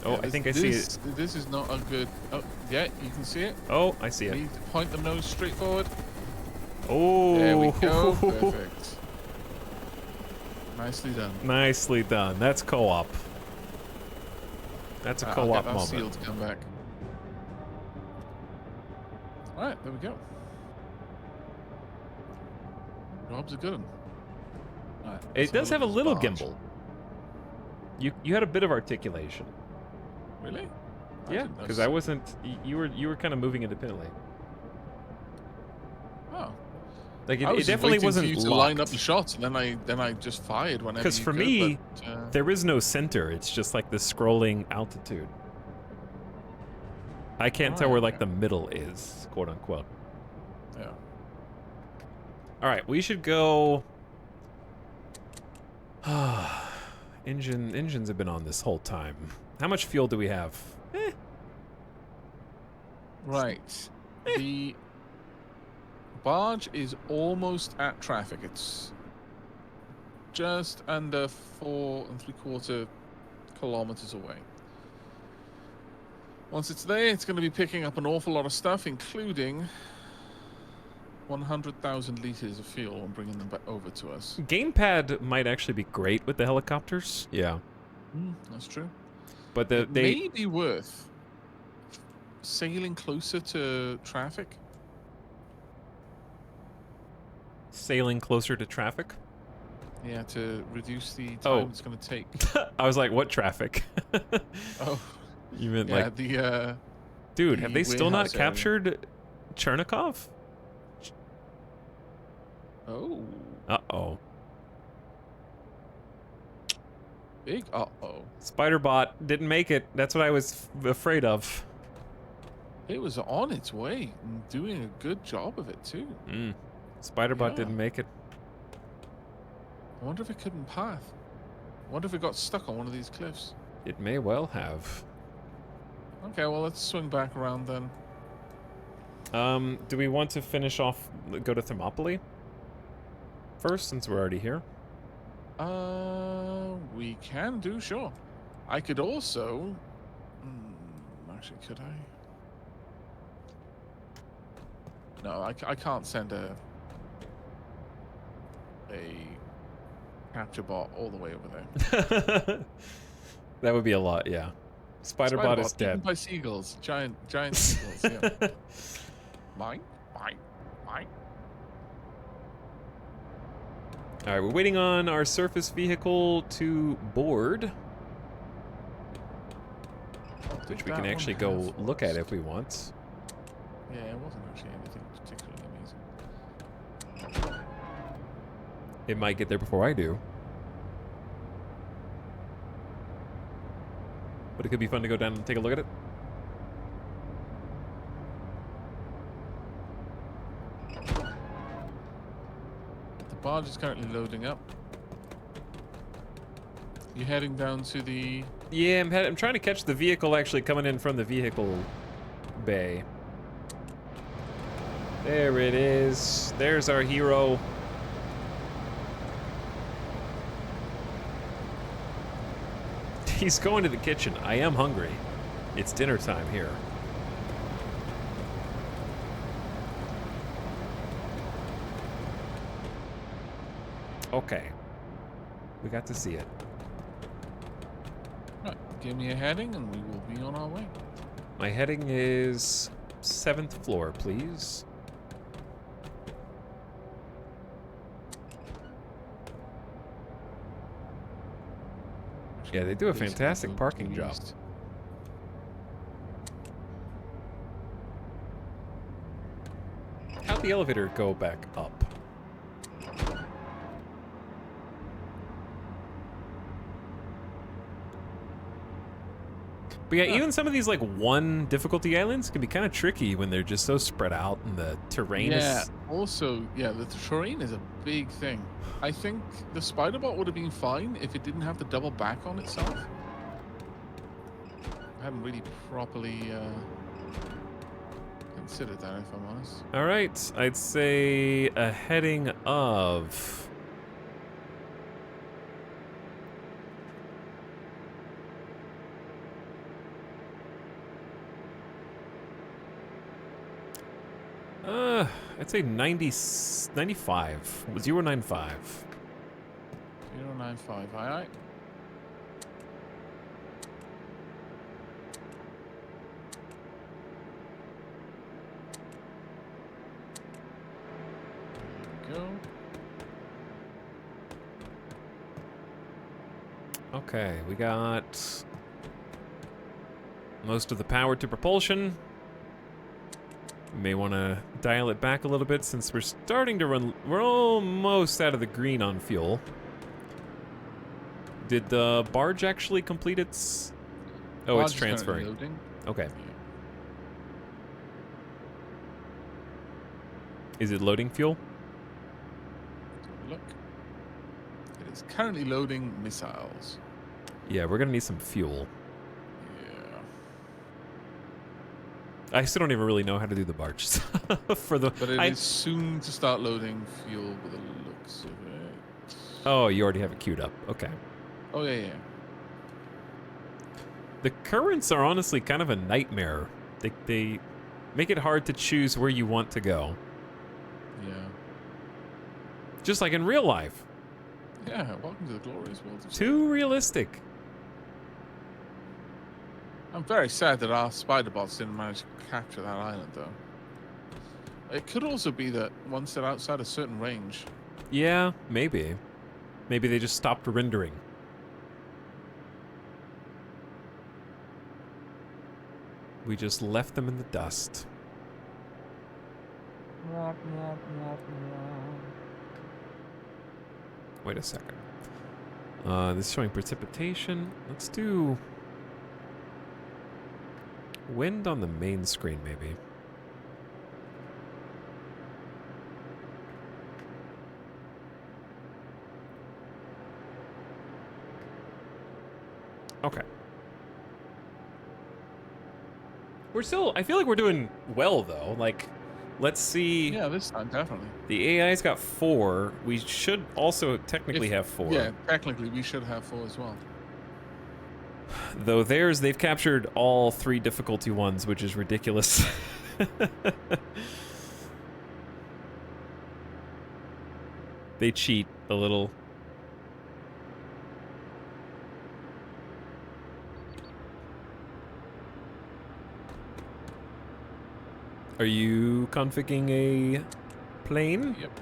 S1: Oh,
S2: Yeah,
S1: I think I see it.
S2: This is not a good... Oh, yeah, you can see it.
S1: Oh, I see
S2: You
S1: it.
S2: need to point the nose straight forward.
S1: Oh,
S2: There we go. Perfect. Nicely done.
S1: Nicely done. That's co-op. That's a
S2: I'll
S1: co-op
S2: get that
S1: moment.
S2: seal to come back. All right, there we go. Job's a good one. All right, let's
S1: It does have a
S2: look at
S1: little
S2: this barge.
S1: gimbal. You had a bit of articulation.
S2: Really?
S1: Yeah,
S2: didn't
S1: because
S2: notice.
S1: I wasn't. You were kind of moving independently.
S2: Oh.
S1: Like
S2: I
S1: it
S2: was
S1: definitely
S2: waiting
S1: wasn't
S2: for you to
S1: locked.
S2: line up the shots, and then I just fired whenever.
S1: Because
S2: you
S1: for
S2: could,
S1: me,
S2: but,
S1: there is no center. It's just like the scrolling altitude. I can't tell
S2: Right,
S1: where like
S2: okay.
S1: the middle is, quote unquote.
S2: yeah.
S1: All right, we should go. Engines have been on this whole time. How much fuel do we have?
S2: Right. The barge is almost at traffic. It's just under 4 3/4 kilometers away. Once it's there, it's going to be picking up an awful lot of stuff, including 100,000 liters of fuel and bringing them back over to us.
S1: Gamepad might actually be great with the helicopters. Yeah,
S2: That's true.
S1: but
S2: It
S1: they
S2: may be worth sailing closer to traffic.
S1: sailing closer to traffic.
S2: Yeah, to reduce the time
S1: Oh.
S2: it's going to take.
S1: I was like, what traffic?
S2: Oh,
S1: You meant
S2: yeah,
S1: like,
S2: the
S1: dude, have they still not
S2: warehouse area.
S1: captured Chernikov?
S2: oh,
S1: Uh-oh.
S2: big uh-oh.
S1: Spiderbot didn't make it. That's what I was afraid of.
S2: It was on its way and doing a good job of it too.
S1: Spiderbot
S2: Yeah.
S1: didn't make it.
S2: I wonder if it couldn't path. I wonder if it got stuck on one of these cliffs.
S1: It may well have.
S2: Okay, well, let's swing back around then.
S1: Do we want to finish off, go to Thermopylae first, since we're already here?
S2: We can do, sure. I could also... actually, could I? No, I can't send a capture bot all the way over there.
S1: That would be a lot, yeah. Spiderbot is
S2: eaten
S1: dead.
S2: by seagulls. Giant seagulls, yeah. Mine.
S1: All right, we're waiting on our surface vehicle to board, which we can actually go look at if we want.
S2: Yeah, it wasn't actually anything particularly amazing.
S1: It might get there before I do. But it could be fun to go down and take a look at it.
S2: The barge is currently loading up. You're heading down to the...
S1: Yeah, I'm trying to catch the vehicle actually coming in from the vehicle bay. There it is. There's our hero. He's going to the kitchen. I am hungry. It's dinner time here. Okay. We got to see it.
S2: Right, give me a heading and we will be on our way.
S1: My heading is 7th floor, please. Yeah, they do a
S2: Basically
S1: fantastic
S2: go
S1: parking
S2: to
S1: job.
S2: east.
S1: How'd the elevator go back up? But yeah, even some of these like one difficulty islands can be kind of tricky when they're just so spread out and the terrain
S2: Yeah,
S1: is...
S2: also, yeah, the terrain is a big thing. I think the Spiderbot would have been fine if it didn't have to double back on itself. I haven't really properly considered that, if I'm honest.
S1: All right, I'd say a heading of... I'd say 95. 095.
S2: 095, aye. There you go.
S1: Okay, we got most of the power to propulsion. We may want to dial it back a little bit since we're starting to run. We're almost out of the green on fuel. Did the barge actually complete its... Oh,
S2: Barge
S1: it's
S2: is currently
S1: transferring.
S2: loading.
S1: Okay.
S2: Yeah.
S1: Is it loading fuel?
S2: Look. It is currently loading missiles.
S1: Yeah, we're gonna need some fuel.
S2: Yeah.
S1: I still don't even really know how to do the barge for the.
S2: But it is soon to start loading fuel with the looks of it.
S1: Oh, you already have it queued up. Okay.
S2: Oh, yeah, yeah.
S1: The currents are honestly kind of a nightmare. They make it hard to choose where you want to go.
S2: Yeah.
S1: Just like in real life.
S2: Yeah, welcome to the glorious world of
S1: Too realistic.
S2: I'm very sad that our spider bots didn't manage to capture that island, though. It could also be that once they're outside a certain range.
S1: Yeah, maybe. Maybe they just stopped rendering. We just left them in the dust. Wait a second. This is showing precipitation. Let's do wind on the main screen, maybe. Okay. We're still, I feel like we're doing well, though. Like, let's see.
S2: Yeah, this time, definitely.
S1: The AI's got 4. We should also technically have 4.
S2: Yeah, technically, we should have 4 as well.
S1: Though they've captured all 3 difficulty ones, which is ridiculous. They cheat a little. Are you configuring a plane?
S2: Yep.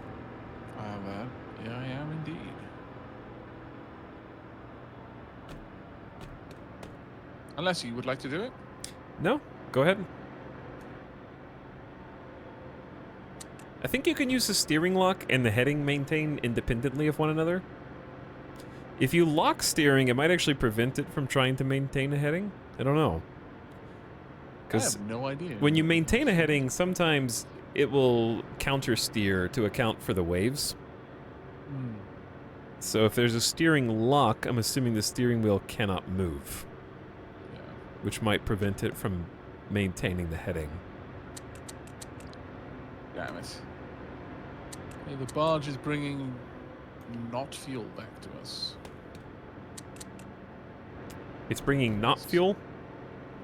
S2: Yeah, I am indeed. Unless you would like to do it.
S1: No, go ahead. I think you can use the steering lock and the heading maintain independently of one another. If you lock steering, it might actually prevent it from trying to maintain a heading. I don't know.
S2: I have no idea.
S1: When you maintain a heading, sometimes it will counter steer to account for the waves.
S2: Hmm.
S1: So if there's a steering lock, I'm assuming the steering wheel cannot move,
S2: Yeah.
S1: which might prevent it from maintaining the heading.
S2: Damn it. Yeah, the barge is bringing not fuel back to us.
S1: It's bringing not fuel?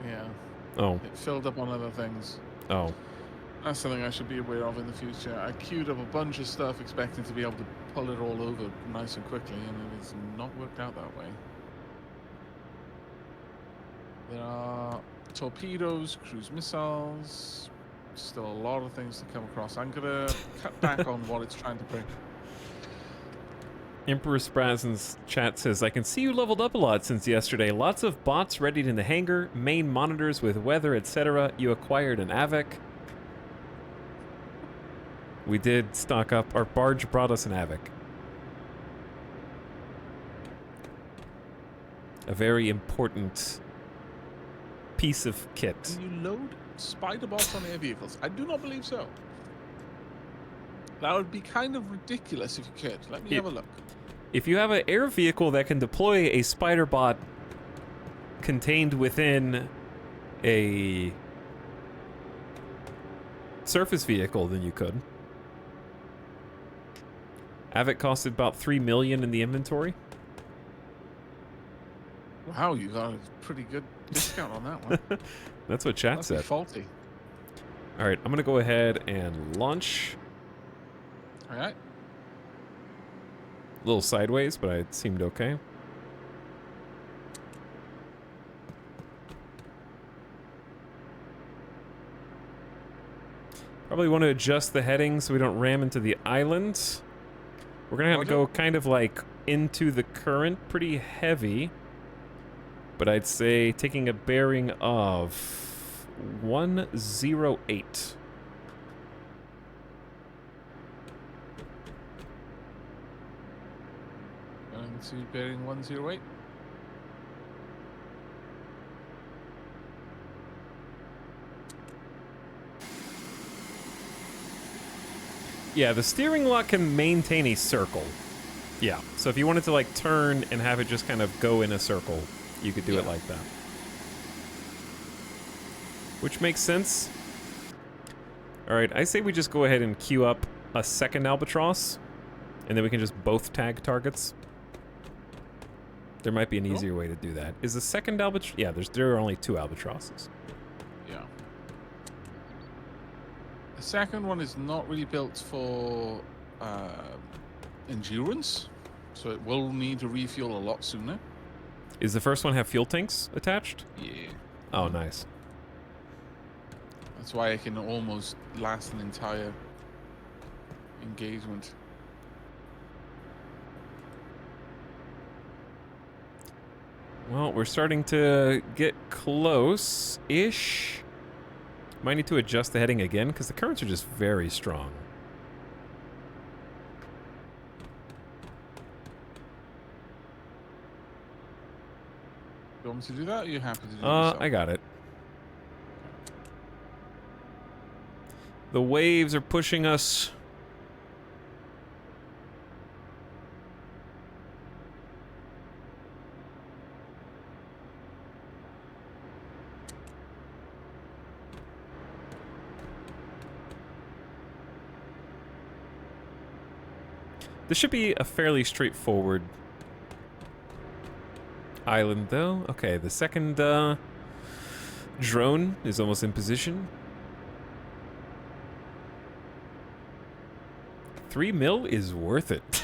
S2: Yeah.
S1: Oh,
S2: It filled up on other things.
S1: oh.
S2: That's something I should be aware of in the future. I queued up a bunch of stuff expecting to be able to pull it all over nice and quickly, and it has not worked out that way. There are torpedoes, cruise missiles, still a lot of things to come across. I'm gonna cut back on what it's trying to bring.
S1: Emperor Sprazen's chat says, I can see you leveled up a lot since yesterday. Lots of bots readied in the hangar, main monitors with weather, etc. You acquired an AVIC. We did stock up. Our barge brought us an AVIC. A very important piece of kit.
S2: Can you load spider bots on air vehicles? I do not believe so. That would be kind of ridiculous if you could. Let me have a look.
S1: If you have an air vehicle that can deploy a spider bot contained within a surface vehicle, then you could. AVIC costed about $3 million in the inventory.
S2: Wow, you got a pretty good discount on that one.
S1: That's what chat
S2: Must be
S1: said.
S2: faulty.
S1: All right, I'm gonna go ahead and launch.
S2: All right.
S1: A little sideways, but it seemed okay. Probably want to adjust the heading so we don't ram into the island. We're gonna have to go kind of like into the current pretty heavy. But I'd say taking a bearing of 108.
S2: Going to bearing 108.
S1: Yeah, the steering lock can maintain a circle. Yeah, so if you wanted to like turn and have it just kind of go in a circle, you could do it like that. Which makes sense. All right, I say we just go ahead and queue up a second albatross, and then we can just both tag targets. There might be an easier way to do that. Is the second albatross? Yeah, there are only 2 albatrosses.
S2: Yeah. The second one is not really built for endurance, so it will need to refuel a lot sooner.
S1: Is the first one have fuel tanks attached?
S2: Yeah.
S1: Oh, nice.
S2: That's why it can almost last an entire engagement.
S1: Well, we're starting to get close-ish. Might need to adjust the heading again, because the currents are just very strong.
S2: You want me to do that, or are you happy to do it yourself?
S1: I got it. The waves are pushing us. This should be a fairly straightforward island, though. Okay, the second drone is almost in position. 3 mil is worth it.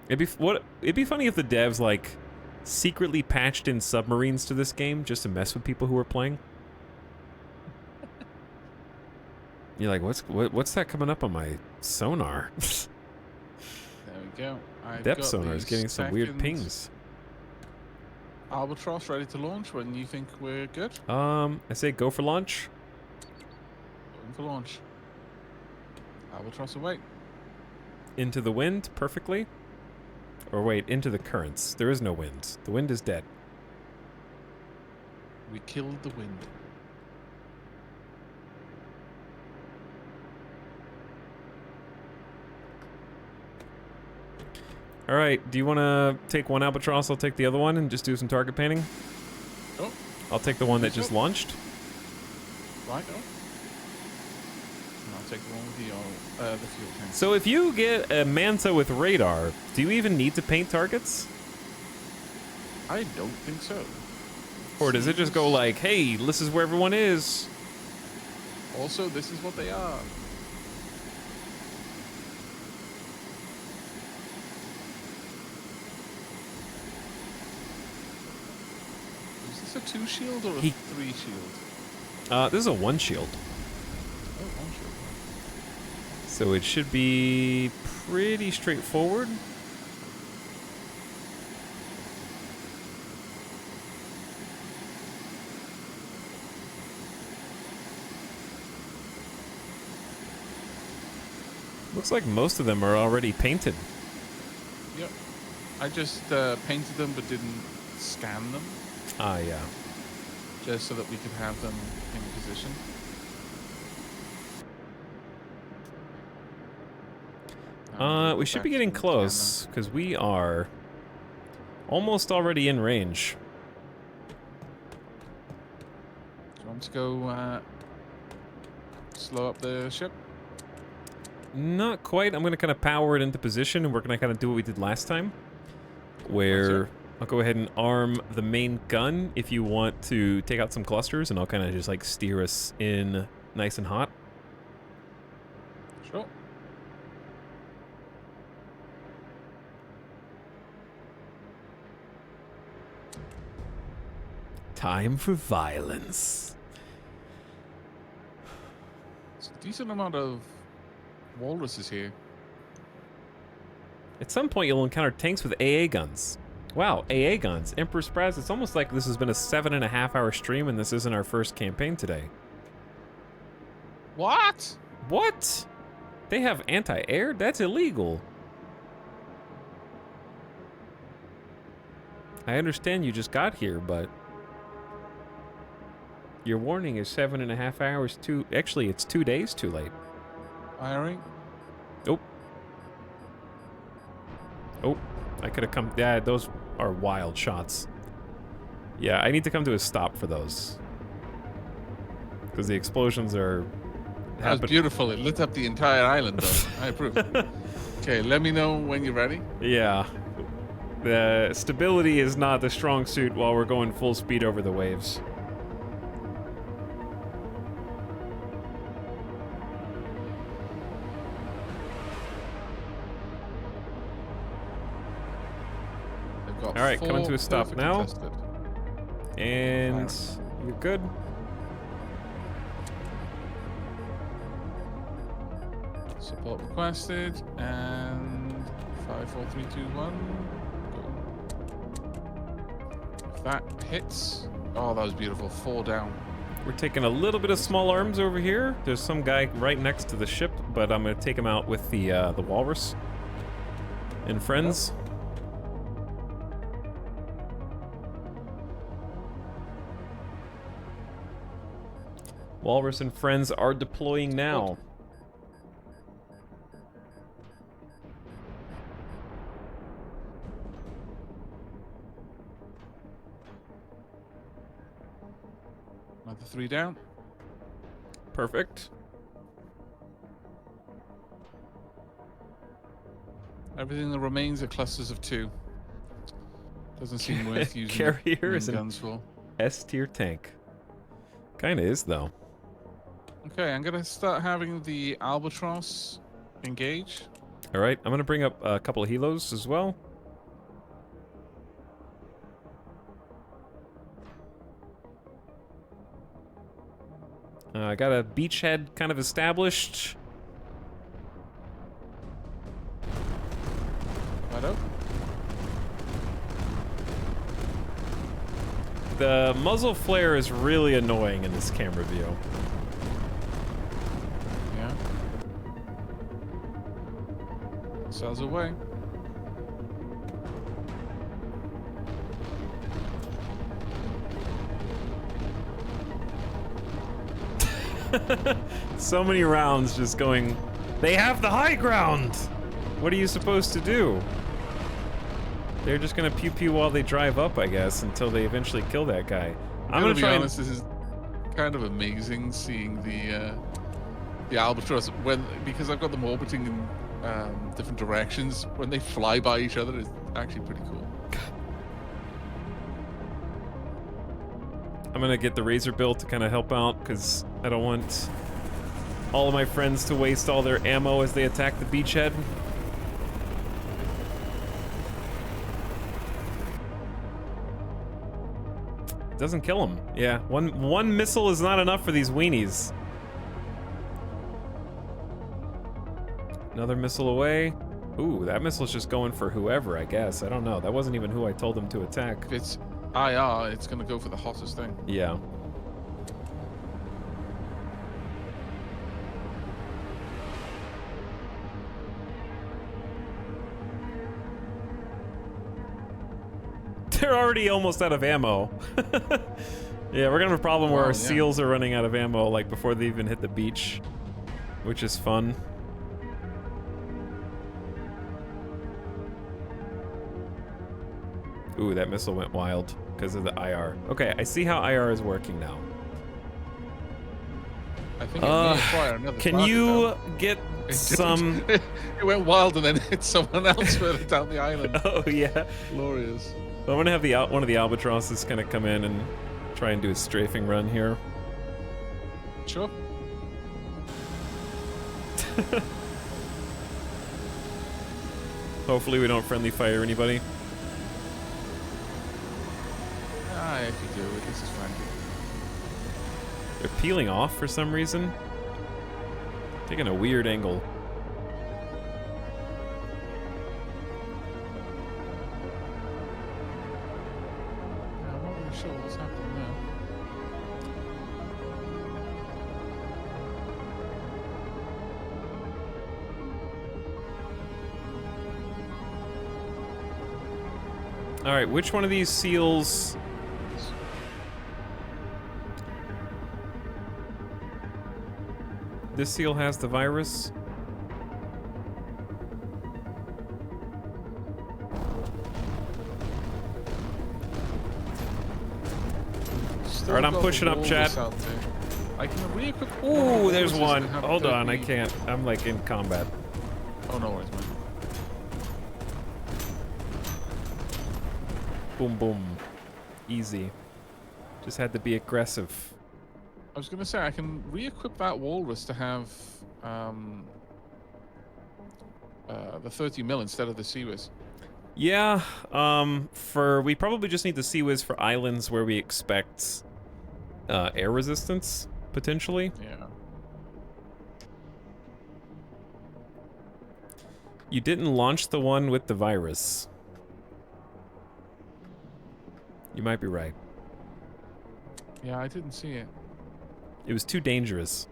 S1: It'd be funny if the devs like secretly patched in submarines to this game just to mess with people who are playing. You're like, what's that coming up on my sonar?
S2: There we go.
S1: Depth sonar is getting some weird pings.
S2: Albatross ready to launch when you think we're good.
S1: I say go for launch.
S2: Going for launch. Albatross away.
S1: Into the wind, perfectly. Or wait, into the currents. There is no wind. The wind is dead.
S2: We killed the wind.
S1: All right, do you want to take one albatross? I'll take the other one and just do some target painting.
S2: Oh.
S1: I'll take the one that just launched.
S2: Right, oh. And I'll take the one with the fuel tank.
S1: So if you get a Manta with radar, do you even need to paint targets?
S2: I don't think so.
S1: Or does it just go like, hey, this is where everyone is?
S2: Also, this is what they are. Is this a 2 shield or a 3 shield?
S1: This is a 1 shield.
S2: Oh, 1 shield.
S1: So it should be pretty straightforward. Looks like most of them are already painted.
S2: Yep. I just painted them but didn't scan them.
S1: Ah, yeah.
S2: Just so that we could have them in position.
S1: We should be getting close, because we are almost already in range.
S2: Do you want to go slow up the ship?
S1: Not quite. I'm going to kind of power it into position, and we're going to kind of do what we did last time. Where I'll go ahead and arm the main gun if you want to take out some clusters, and I'll kind of just like steer us in nice and hot.
S2: Sure.
S1: Time for violence.
S2: It's a decent amount of walruses here.
S1: At some point, you'll encounter tanks with AA guns. Wow, AA guns. Emperor Spraz, it's almost like this has been a 7.5-hour stream and this isn't our first campaign today.
S2: What?
S1: What? They have anti-air? That's illegal. I understand you just got here, but your warning is 7.5 hours too... Actually, it's 2 days too late.
S2: Firing.
S1: Oh. Oh, I could have come... Yeah, those are wild shots. Yeah, I need to come to a stop for those. Because the explosions are...
S2: That was beautiful. It lit up the entire island, though. I approve. Okay, let me know when you're ready.
S1: Yeah. The stability is not the strong suit while we're going full speed over the waves. All right, coming to a stop now.
S2: Contested.
S1: And you're good.
S2: Support requested, and 5, 4, 3, 2, 1. Go. If that hits, oh, that was beautiful. 4 down.
S1: We're taking a little bit of small arms over here. There's some guy right next to the ship, but I'm gonna take him out with the walrus and friends. Walrus and friends are deploying now.
S2: Another 3 down.
S1: Perfect.
S2: Everything that remains are clusters of 2. Doesn't seem worth using
S1: Carrier
S2: main
S1: is an
S2: guns for.
S1: S-tier tank. Kinda is, though.
S2: Okay, I'm gonna start having the Albatross engage.
S1: All right, I'm gonna bring up a couple of helos as well. I got a beachhead kind of established.
S2: Right up.
S1: The muzzle flare is really annoying in this camera view.
S2: Yeah. Sails away.
S1: So many rounds just going, they have the high ground! What are you supposed to do? They're just gonna pew pew while they drive up, I guess, until they eventually kill that guy. I'm gonna
S2: be
S1: try
S2: honest, this is kind of amazing seeing the Albatross because I've got them orbiting in different directions. When they fly by each other, it's actually pretty cool.
S1: I'm gonna get the Razor Bill to kind of help out, because I don't want all of my friends to waste all their ammo as they attack the beachhead. Doesn't kill him. Yeah, one missile is not enough for these weenies. Another missile away. Ooh, that missile's just going for whoever, I guess. I don't know. That wasn't even who I told them to attack.
S2: If it's IR, it's gonna go for the hottest thing.
S1: Yeah. They're already almost out of ammo. Yeah, we're gonna have a problem where our seals are running out of ammo, like, before they even hit the beach, which is fun. Ooh, that missile went wild because of the IR. Okay, I see how IR is working now.
S2: I think it may acquire another
S1: can
S2: target,
S1: you
S2: though.
S1: get
S2: It
S1: some...
S2: didn't. It went wild and then hit someone else further down the island.
S1: Oh, yeah.
S2: Glorious.
S1: I'm gonna have one of the albatrosses kind of come in and try and do a strafing run here.
S2: Sure.
S1: Hopefully we don't friendly fire anybody.
S2: Ah, if you do, this is fine.
S1: They're peeling off for some reason. Taking a weird angle.
S2: Yeah, I'm not really sure what's happening there.
S1: All right, which one of these seals? This seal has the virus.
S2: Still
S1: All right, I'm
S2: got
S1: pushing up,
S2: walrus
S1: chat.
S2: out there. I can re-equip.
S1: Ooh, there's
S2: walruses
S1: one.
S2: that have
S1: Hold on, I
S2: 30
S1: can't. I'm like in combat.
S2: Oh, no worries, man.
S1: Boom, boom. Easy. Just had to be aggressive.
S2: I was gonna say I can re-equip that walrus to have the 30 mil instead of the Seawiz.
S1: Yeah, we probably just need the Seawiz for islands where we expect air resistance, potentially.
S2: Yeah.
S1: You didn't launch the one with the virus. You might be right.
S2: Yeah, I didn't see it.
S1: It was too dangerous.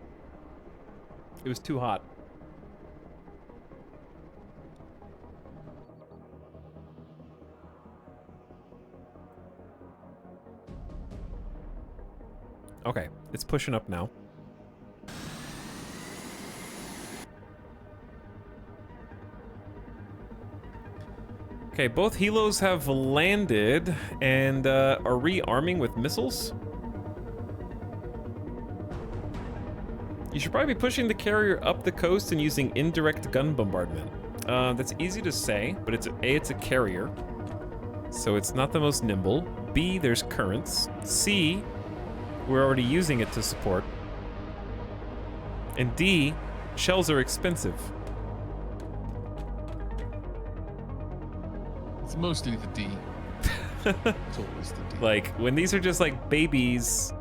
S1: It was too hot. Okay, it's pushing up now. Okay, both helos have landed and are rearming with missiles. You should probably be pushing the carrier up the coast and using indirect gun bombardment. That's easy to say, but it's a carrier, so it's not the most nimble. B, there's currents. C, we're already using it to support. And D, shells are expensive.
S2: It's mostly the D. It's always the D.
S1: Like, when these are just like babies,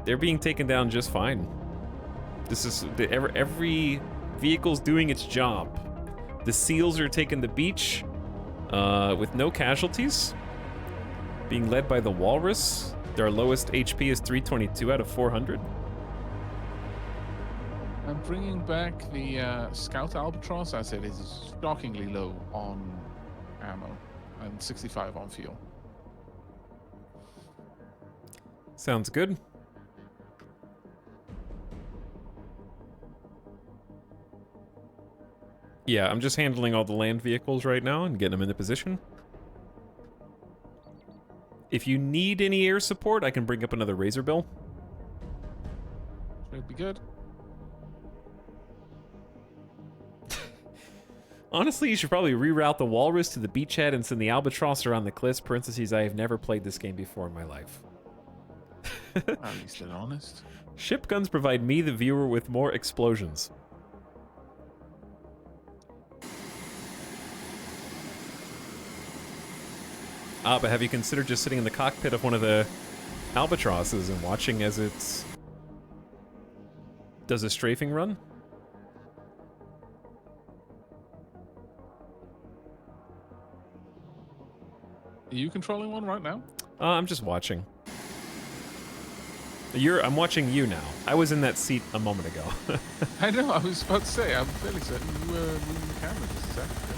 S1: they're being taken down just fine. This is every vehicle's doing its job. The SEALs are taking the beach with no casualties, being led by the Walrus. Their lowest HP is 322 out of 400.
S2: I'm bringing back the Scout Albatross as it is shockingly low on ammo and 65 on fuel.
S1: Sounds good. Yeah, I'm just handling all the land vehicles right now and getting them into position. If you need any air support, I can bring up another Razorbill.
S2: Should be good.
S1: Honestly, you should probably reroute the Walrus to the beachhead and send the Albatross around the cliffs. Parentheses, I have never played this game before in my life.
S2: At least they're honest.
S1: Ship guns provide me, the viewer, with more explosions. But have you considered just sitting in the cockpit of one of the Albatrosses and watching as it does a strafing run?
S2: Are you controlling one right now?
S1: I'm just watching. I'm watching you now. I was in that seat a moment ago.
S2: I know, I was about to say, I'm fairly certain you were moving the camera just a second ago.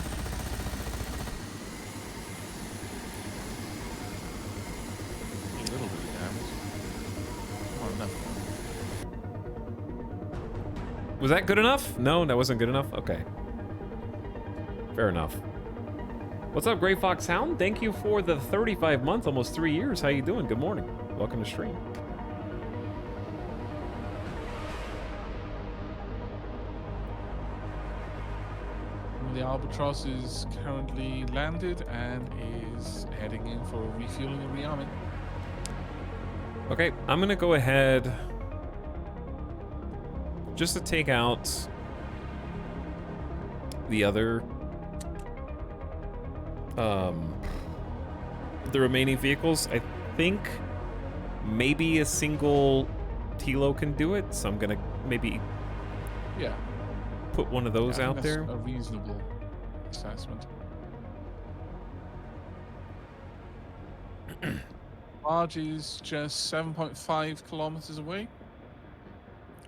S2: A little bit of damage. Not enough.
S1: Was that good enough? No, that wasn't good enough? Okay. Fair enough. What's up, Gray Fox Hound? Thank you for the 35 months, almost 3 years. How you doing? Good morning. Welcome to stream.
S2: The Albatross is currently landed and is heading in for refueling and rearming.
S1: Okay, I'm gonna go ahead just to take out the other, the remaining vehicles. I think maybe a single Tilo can do it, so I'm gonna maybe
S2: Yeah.
S1: put one of those
S2: I think
S1: out
S2: that's
S1: there.
S2: a reasonable assessment. Barge is just 7.5 kilometers away.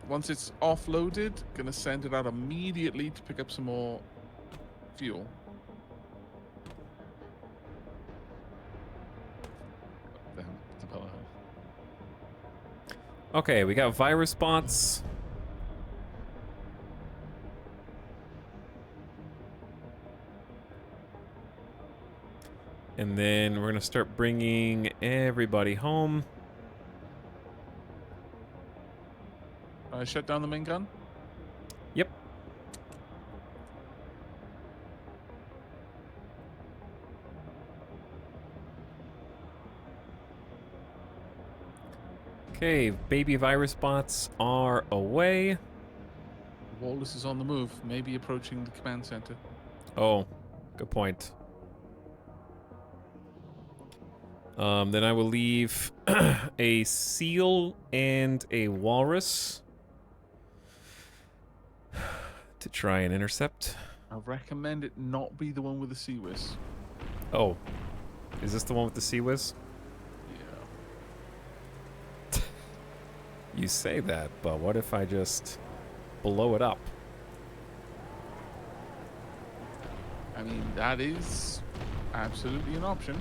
S2: Once it's offloaded, gonna send it out immediately to pick up some more fuel. Then the pillow.
S1: Okay, we got virus bots. And then we're gonna start bringing everybody home.
S2: Shut down the main gun.
S1: Yep. Okay, baby virus bots are away.
S2: Wallace is on the move, maybe approaching the command center.
S1: Oh, good point. Then I will leave a seal and a walrus to try and intercept.
S2: I recommend it not be the one with the sea whiz.
S1: Oh, is this the one with the sea whiz?
S2: Yeah.
S1: You say that, but what if I just blow it up?
S2: I mean, that is absolutely an option.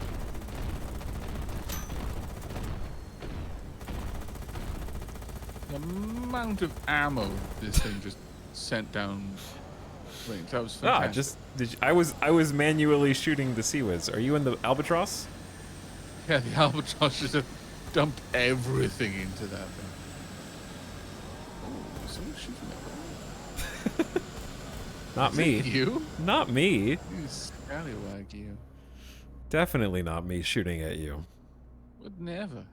S2: The amount of ammo this thing just sent down range, that was fantastic.
S1: I was manually shooting the sea whiz. Are you in the Albatross?
S2: Yeah, the Albatross just dumped everything into that thing. Oh, someone's shooting at me.
S1: Not
S2: Is
S1: me.
S2: it you?
S1: Not me.
S2: You scallywag, you.
S1: Definitely not me shooting at you.
S2: Would never.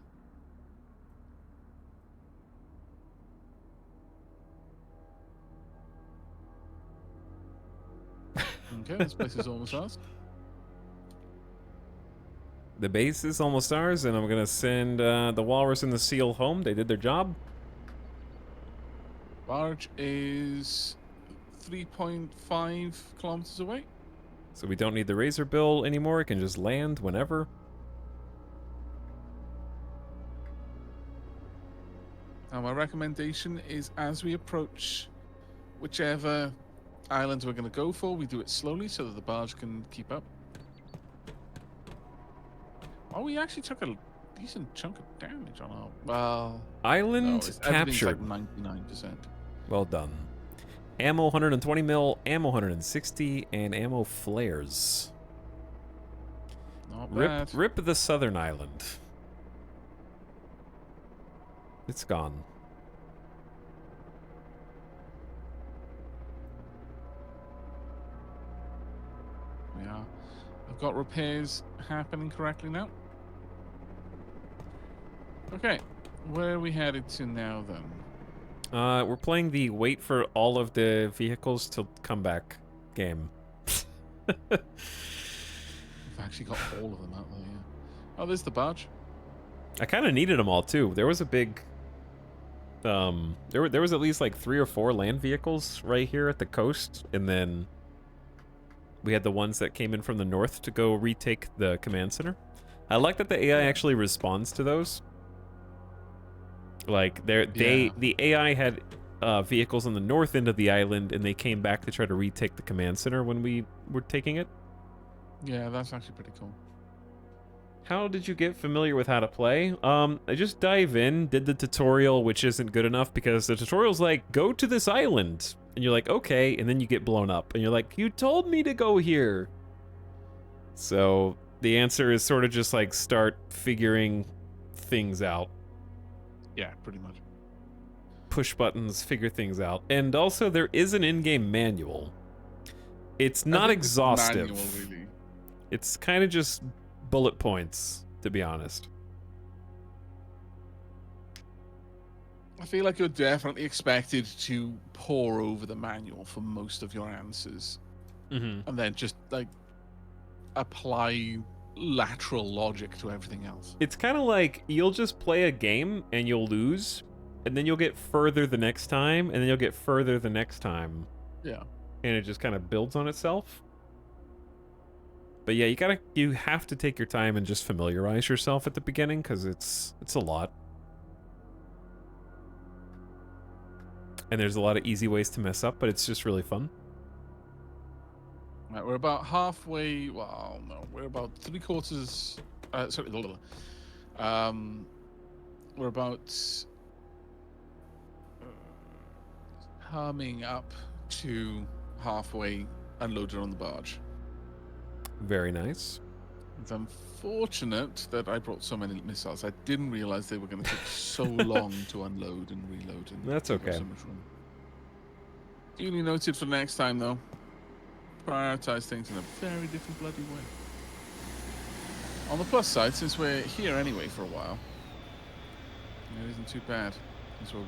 S2: Okay, this place is almost ours.
S1: The base is almost ours, and I'm gonna send the walrus and the seal home. They did their job.
S2: Barge is 3.5 kilometers away.
S1: So we don't need the Razor Bill anymore. It can just land whenever.
S2: Now, my recommendation is as we approach whichever islands we're going to go for, we do it slowly so that the barge can keep up. Oh, we actually took a decent chunk of damage on our... Well...
S1: Island
S2: no,
S1: captured.
S2: Like 99%.
S1: Well done. Ammo 120 mil, ammo 160, and ammo flares.
S2: Not bad.
S1: Rip the southern island. It's gone.
S2: Yeah. I've got repairs happening correctly now. Okay. Where are we headed to now, then?
S1: We're playing the wait for all of the vehicles to come back game.
S2: I've actually got all of them out there, yeah. Oh, there's the barge.
S1: I kind of needed them all, too. There was a big... there was at least like 3 or 4 land vehicles right here at the coast, and then we had the ones that came in from the north to go retake the command center. I like that the AI actually responds to those. Like the AI had vehicles on the north end of the island, and they came back to try to retake the command center when we were taking it.
S2: Yeah, that's actually pretty cool.
S1: How did you get familiar with how to play? I just dive in, did the tutorial, which isn't good enough because the tutorial's like, go to this island. And you're like, okay, and then you get blown up. And you're like, you told me to go here. So the answer is sort of just like start figuring things out.
S2: Yeah, pretty much.
S1: Push buttons, figure things out. And also there is an in-game manual. It's
S2: I
S1: not
S2: think this is
S1: exhaustive.
S2: manual, really.
S1: It's kind of just bullet points, to be honest.
S2: I feel like you're definitely expected to pore over the manual for most of your answers,
S1: Mm-hmm.
S2: and then just like apply lateral logic to everything else.
S1: It's kind of like you'll just play a game and you'll lose, and then you'll get further the next time, and then you'll get further the next time,
S2: Yeah.
S1: and it just kind of builds on itself. But yeah, you have to take your time and just familiarize yourself at the beginning, because it's a lot. And there's a lot of easy ways to mess up, but it's just really fun.
S2: Right, we're about halfway. Well, no, we're about 3/4. Sorry, we're about coming up to halfway unloaded on the barge.
S1: Very nice.
S2: It's unfortunate that I brought so many missiles. I didn't realize they were going to take so long to unload and reload. And
S1: That's
S2: take up
S1: okay.
S2: So much room. Duly noted for next time, though. Prioritize things in a very different bloody way. On the plus side, since we're here anyway for a while, it isn't too bad, since we're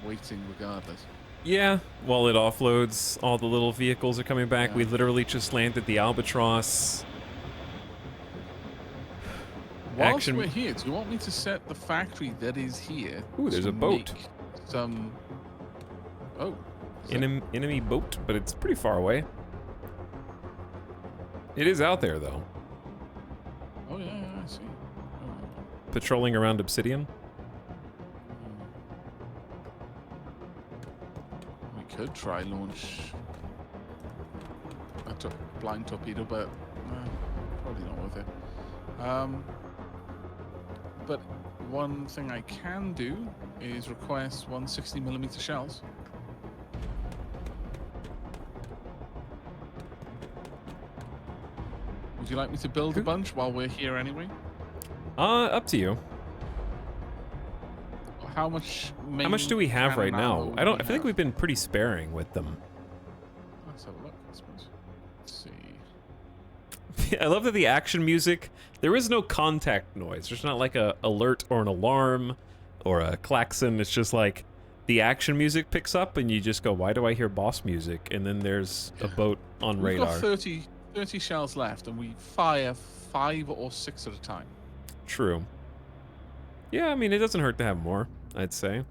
S2: waiting regardless.
S1: Yeah, while it offloads, all the little vehicles are coming back.
S2: Yeah.
S1: We literally just landed the Albatross.
S2: Whilst
S1: Action-
S2: we're here, do you want me to set the factory that is here?
S1: Ooh, there's
S2: to
S1: a boat.
S2: make Some. Oh. is that-
S1: Enemy boat, but it's pretty far away. It is out there, though,
S2: Oh yeah, I see. Oh,
S1: patrolling around Obsidian.
S2: we could try launch a blind torpedo, but probably not worth it. But one thing I can do is request 160mm shells. Would you like me to build a bunch while we're here anyway?
S1: Up to you.
S2: How much?
S1: How much do we have right now? I feel like
S2: we've.
S1: we've been pretty sparing with them.
S2: Let's have a look, I suppose. Let's see.
S1: I love that the action music, there is no contact noise. There's not like a alert or an alarm or a klaxon. It's just like the action music picks up and you just go, why do I hear boss music? And then there's a boat on
S2: We've
S1: radar.
S2: got 30 shells left, and we fire 5 or 6 at a time.
S1: True. Yeah, I mean, it doesn't hurt to have more, I'd say.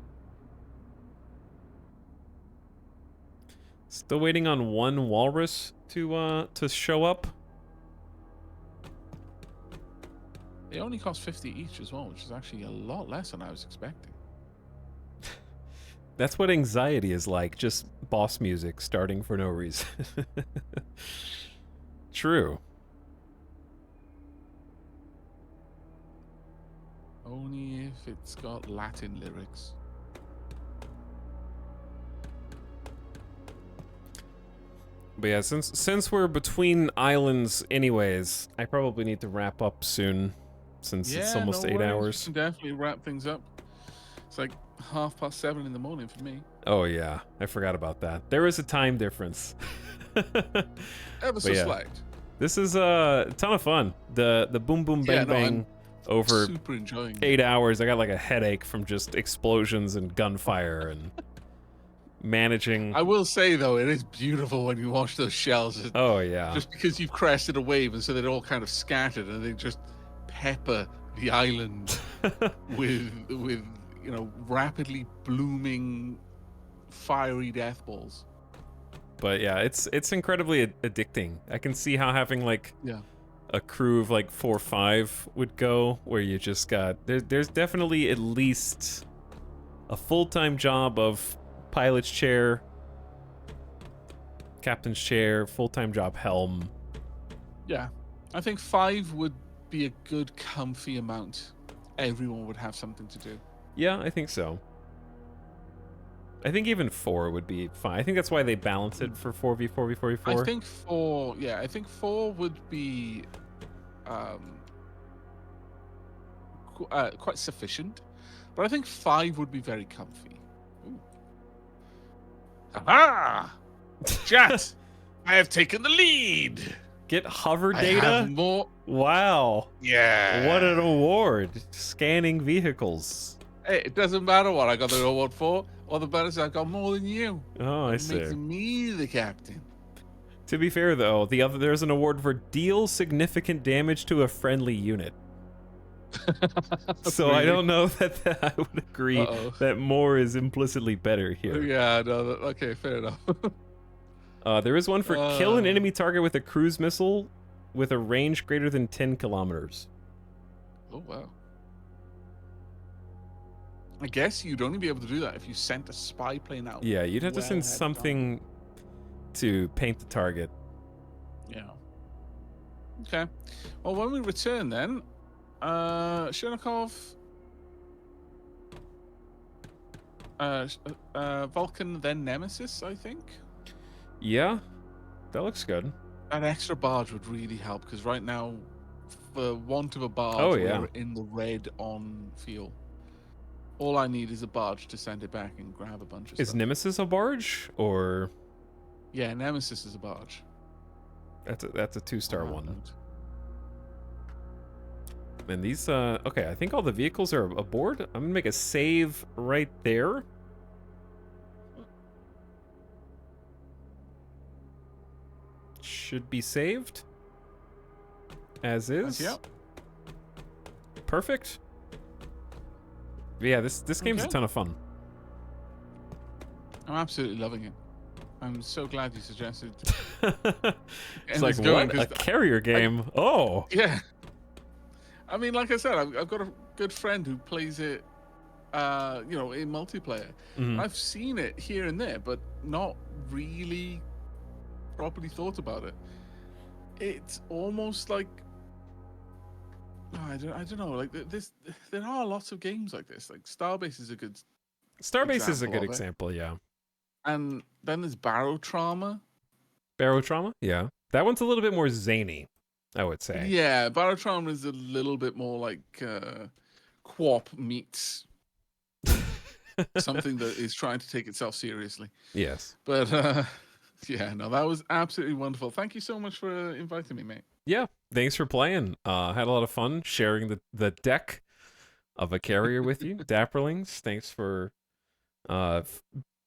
S1: Still waiting on one walrus to show up.
S2: They only cost 50 each as well, which is actually a lot less than I was expecting.
S1: That's what anxiety is like, just boss music starting for no reason. True.
S2: Only if it's got Latin lyrics.
S1: But yeah, since we're between islands anyways, I probably need to wrap up soon, since it's almost
S2: no
S1: 8
S2: worries.
S1: hours.
S2: We can definitely wrap things up. It's like 7:30 in the morning for me.
S1: Oh yeah, I forgot about that. There is a time difference.
S2: Ever so
S1: yeah.
S2: slight.
S1: This is a ton of fun. The boom boom bang
S2: Yeah, no,
S1: bang over
S2: Super enjoying it.
S1: 8 hours. I got like a headache from just explosions and gunfire and managing.
S2: I will say though, it is beautiful when you watch those shells.
S1: Oh yeah.
S2: Just because you've crested a wave, and so they're all kind of scattered, and they just pepper the island with rapidly blooming fiery death balls.
S1: But yeah, it's incredibly addicting. I can see how having like
S2: Yeah.
S1: a crew of like 4 or 5 would go, where you just got there's definitely at least a full-time job of pilot's chair, captain's chair, full-time job helm.
S2: Yeah. I think 5 would be a good comfy amount. Everyone would have something to do.
S1: Yeah, I think so. I think even 4 would be fine. I think that's why they balance it for 4v4v4v4.
S2: I think 4 would be quite sufficient, but I think 5 would be very comfy. Ooh. Aha! Chat! I have taken the lead.
S1: Get hover
S2: I
S1: data?
S2: have more.
S1: Wow.
S2: Yeah.
S1: What an award. Scanning vehicles.
S2: Hey, it doesn't matter what I got the award for. All the better is I got more than you.
S1: Oh, I
S2: It
S1: see.
S2: makes me the captain.
S1: To be fair, though, there's an award for deal significant damage to a friendly unit. So I
S2: Really?
S1: don't know that I would agree
S2: Uh-oh.
S1: that more is implicitly better here.
S2: Yeah, no, okay, fair enough.
S1: There is one for kill an
S2: Uh.
S1: enemy target with a cruise missile with a range greater than 10 kilometers.
S2: Oh, wow. I guess you'd only be able to do that if you sent a spy plane out.
S1: Yeah, you'd have to
S2: well
S1: send
S2: ahead of
S1: something to paint the target.
S2: time. Yeah. Okay. Well, when we return then, Chernikov, Vulcan, then Nemesis, I think.
S1: Yeah, that looks good.
S2: An extra barge would really help because right now, for want of a barge,
S1: Oh, yeah.
S2: we're in the red on fuel. All I need is a barge to send it back and grab a bunch of
S1: Is
S2: stuff.
S1: Nemesis a barge or
S2: Yeah, Nemesis is a barge.
S1: that's a 2-star
S2: On that
S1: one?
S2: note.
S1: And these okay, I think all the vehicles are aboard. I'm gonna make a save right there. Should be saved as is.
S2: Yeah.
S1: Perfect. Yeah, this game's a
S2: Okay.
S1: ton of fun.
S2: I'm absolutely loving it. I'm so glad you suggested.
S1: It's
S2: getting
S1: like
S2: this going,
S1: what a
S2: 'cause
S1: carrier game. Oh,
S2: Yeah. I mean, like I said, I've got a good friend who plays it, in multiplayer.
S1: Mhm.
S2: I've seen it here and there, but not really properly thought about it. It's almost like I don't know. Like there are lots of games like this. Like Starbase is a good,
S1: Starbase is a
S2: example
S1: good
S2: of it.
S1: example. Yeah.
S2: and then there's Barrow Trauma.
S1: Barrow Trauma. Yeah, that one's a little bit more zany, I would say.
S2: Yeah, Barrow Trauma is a little bit more like Quap meets something that is trying to take itself seriously.
S1: Yes.
S2: But yeah, no, that was absolutely wonderful. Thank you so much for inviting me, mate.
S1: Yeah, thanks for playing. Had a lot of fun sharing the deck of a carrier with you. Dapperlings, thanks for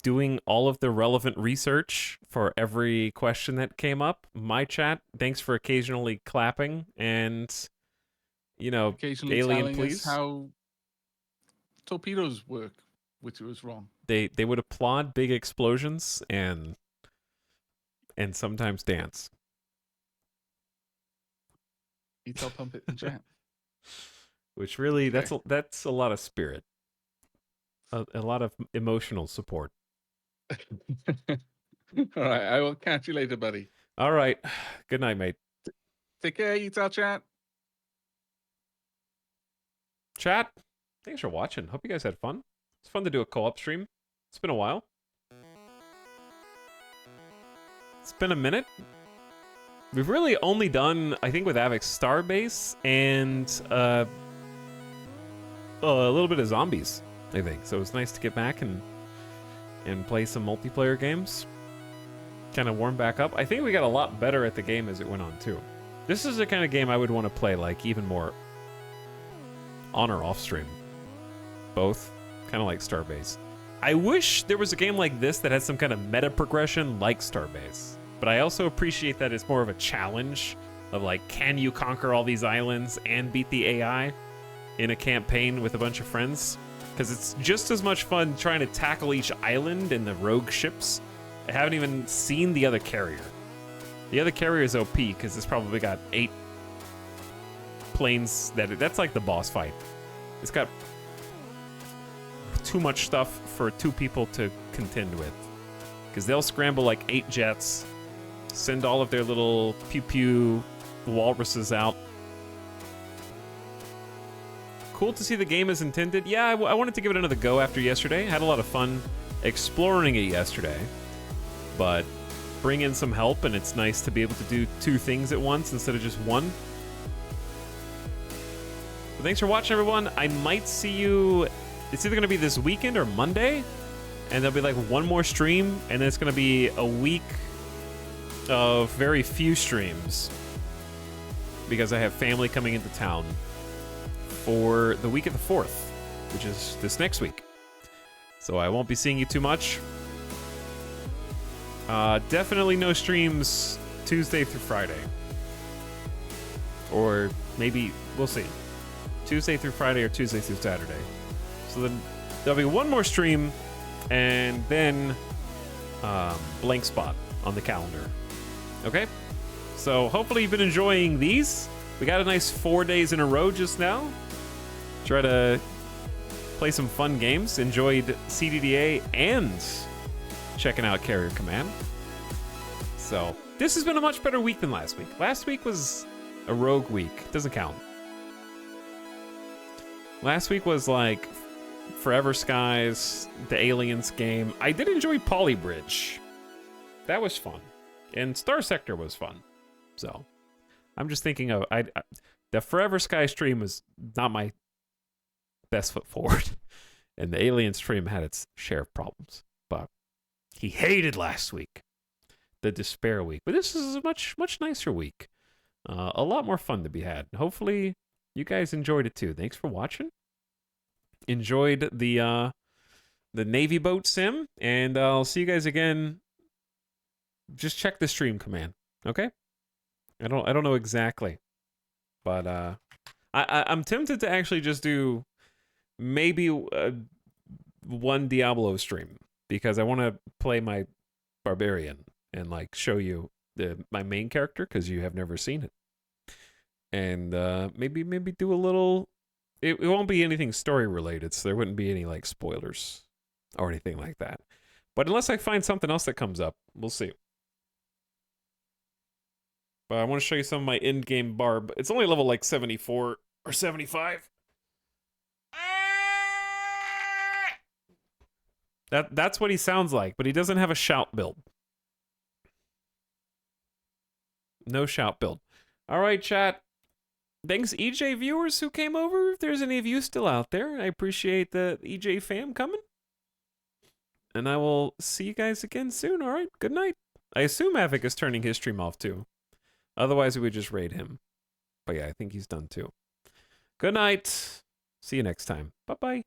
S1: doing all of the relevant research for every question that came up. My chat, thanks for occasionally clapping and,
S2: Occasionally
S1: Alien,
S2: telling
S1: please.
S2: us how torpedoes work, which was wrong.
S1: they would applaud big explosions and sometimes dance.
S2: Eat up, pump it, and chat.
S1: Which really,
S2: Okay.
S1: that's a lot of spirit. A lot of emotional support.
S2: All right, I will catch you later, buddy.
S1: All right. Good night, mate.
S2: Take care, eat our chat.
S1: Chat, thanks for watching. Hope you guys had fun. It's fun to do a co-op stream. It's been a while. It's been a minute. We've really only done, I think, with Avex Starbase and a little bit of zombies, I think. So it was nice to get back and play some multiplayer games. Kind of warm back up. I think we got a lot better at the game as it went on, too. This is the kind of game I would want to play, like, even more on or off stream. Both. Kind of like Starbase. I wish there was a game like this that had some kind of meta progression like Starbase. But I also appreciate that it's more of a challenge of like, can you conquer all these islands and beat the AI in a campaign with a bunch of friends? Because it's just as much fun trying to tackle each island and the rogue ships. I haven't even seen the other carrier. The other carrier is OP because it's probably got 8 planes that's like the boss fight. It's got too much stuff for 2 people to contend with. Because they'll scramble like 8 jets, send all of their little pew-pew walruses out. Cool to see the game as intended. Yeah, I wanted to give it another go after yesterday. Had a lot of fun exploring it yesterday. But bring in some help, and it's nice to be able to do 2 things at once instead of just one. But thanks for watching, everyone. I might see you... It's either going to be this weekend or Monday, and there'll be like one more stream, and then it's going to be a week of very few streams because I have family coming into town for the week of the 4th, which is this next week. So I won't be seeing you too much. Definitely no streams Tuesday through Friday. Or maybe, we'll see. Tuesday through Friday or Tuesday through Saturday. So then there'll be one more stream and then blank spot on the calendar. Okay? So hopefully you've been enjoying these. We got a nice 4 days in a row just now. Try to play some fun games. Enjoyed CDDA and checking out Carrier Command. So this has been a much better week than last week. Last week was a rogue week. Doesn't count. Last week was like Forever Skies, the Aliens game. I did enjoy Polybridge. That was fun. And Star Sector was fun. So I'm just thinking of the Forever Sky stream was not my best foot forward. And the Alien stream had its share of problems. But he hated last week. The despair week. But this is a much, much nicer week. A lot more fun to be had. Hopefully you guys enjoyed it too. Thanks for watching. Enjoyed the Navy boat sim, and I'll see you guys again. Just check the stream command, okay? I don't know exactly, but I'm tempted to actually just do maybe one Diablo stream because I want to play my barbarian and like show you my main character because you have never seen it, and maybe do a little. It won't be anything story related, so there wouldn't be any like spoilers or anything like that. But unless I find something else that comes up, we'll see. But I want to show you some of my in-game barb. It's only level like 74 or 75. That's what he sounds like, but he doesn't have a shout build. No shout build. All right, chat. Thanks, EJ viewers who came over. If there's any of you still out there, I appreciate the EJ fam coming. And I will see you guys again soon, all right? Good night. I assume Avic is turning his stream off too. Otherwise, we would just raid him. But yeah, I think he's done too. Good night. See you next time. Bye-bye.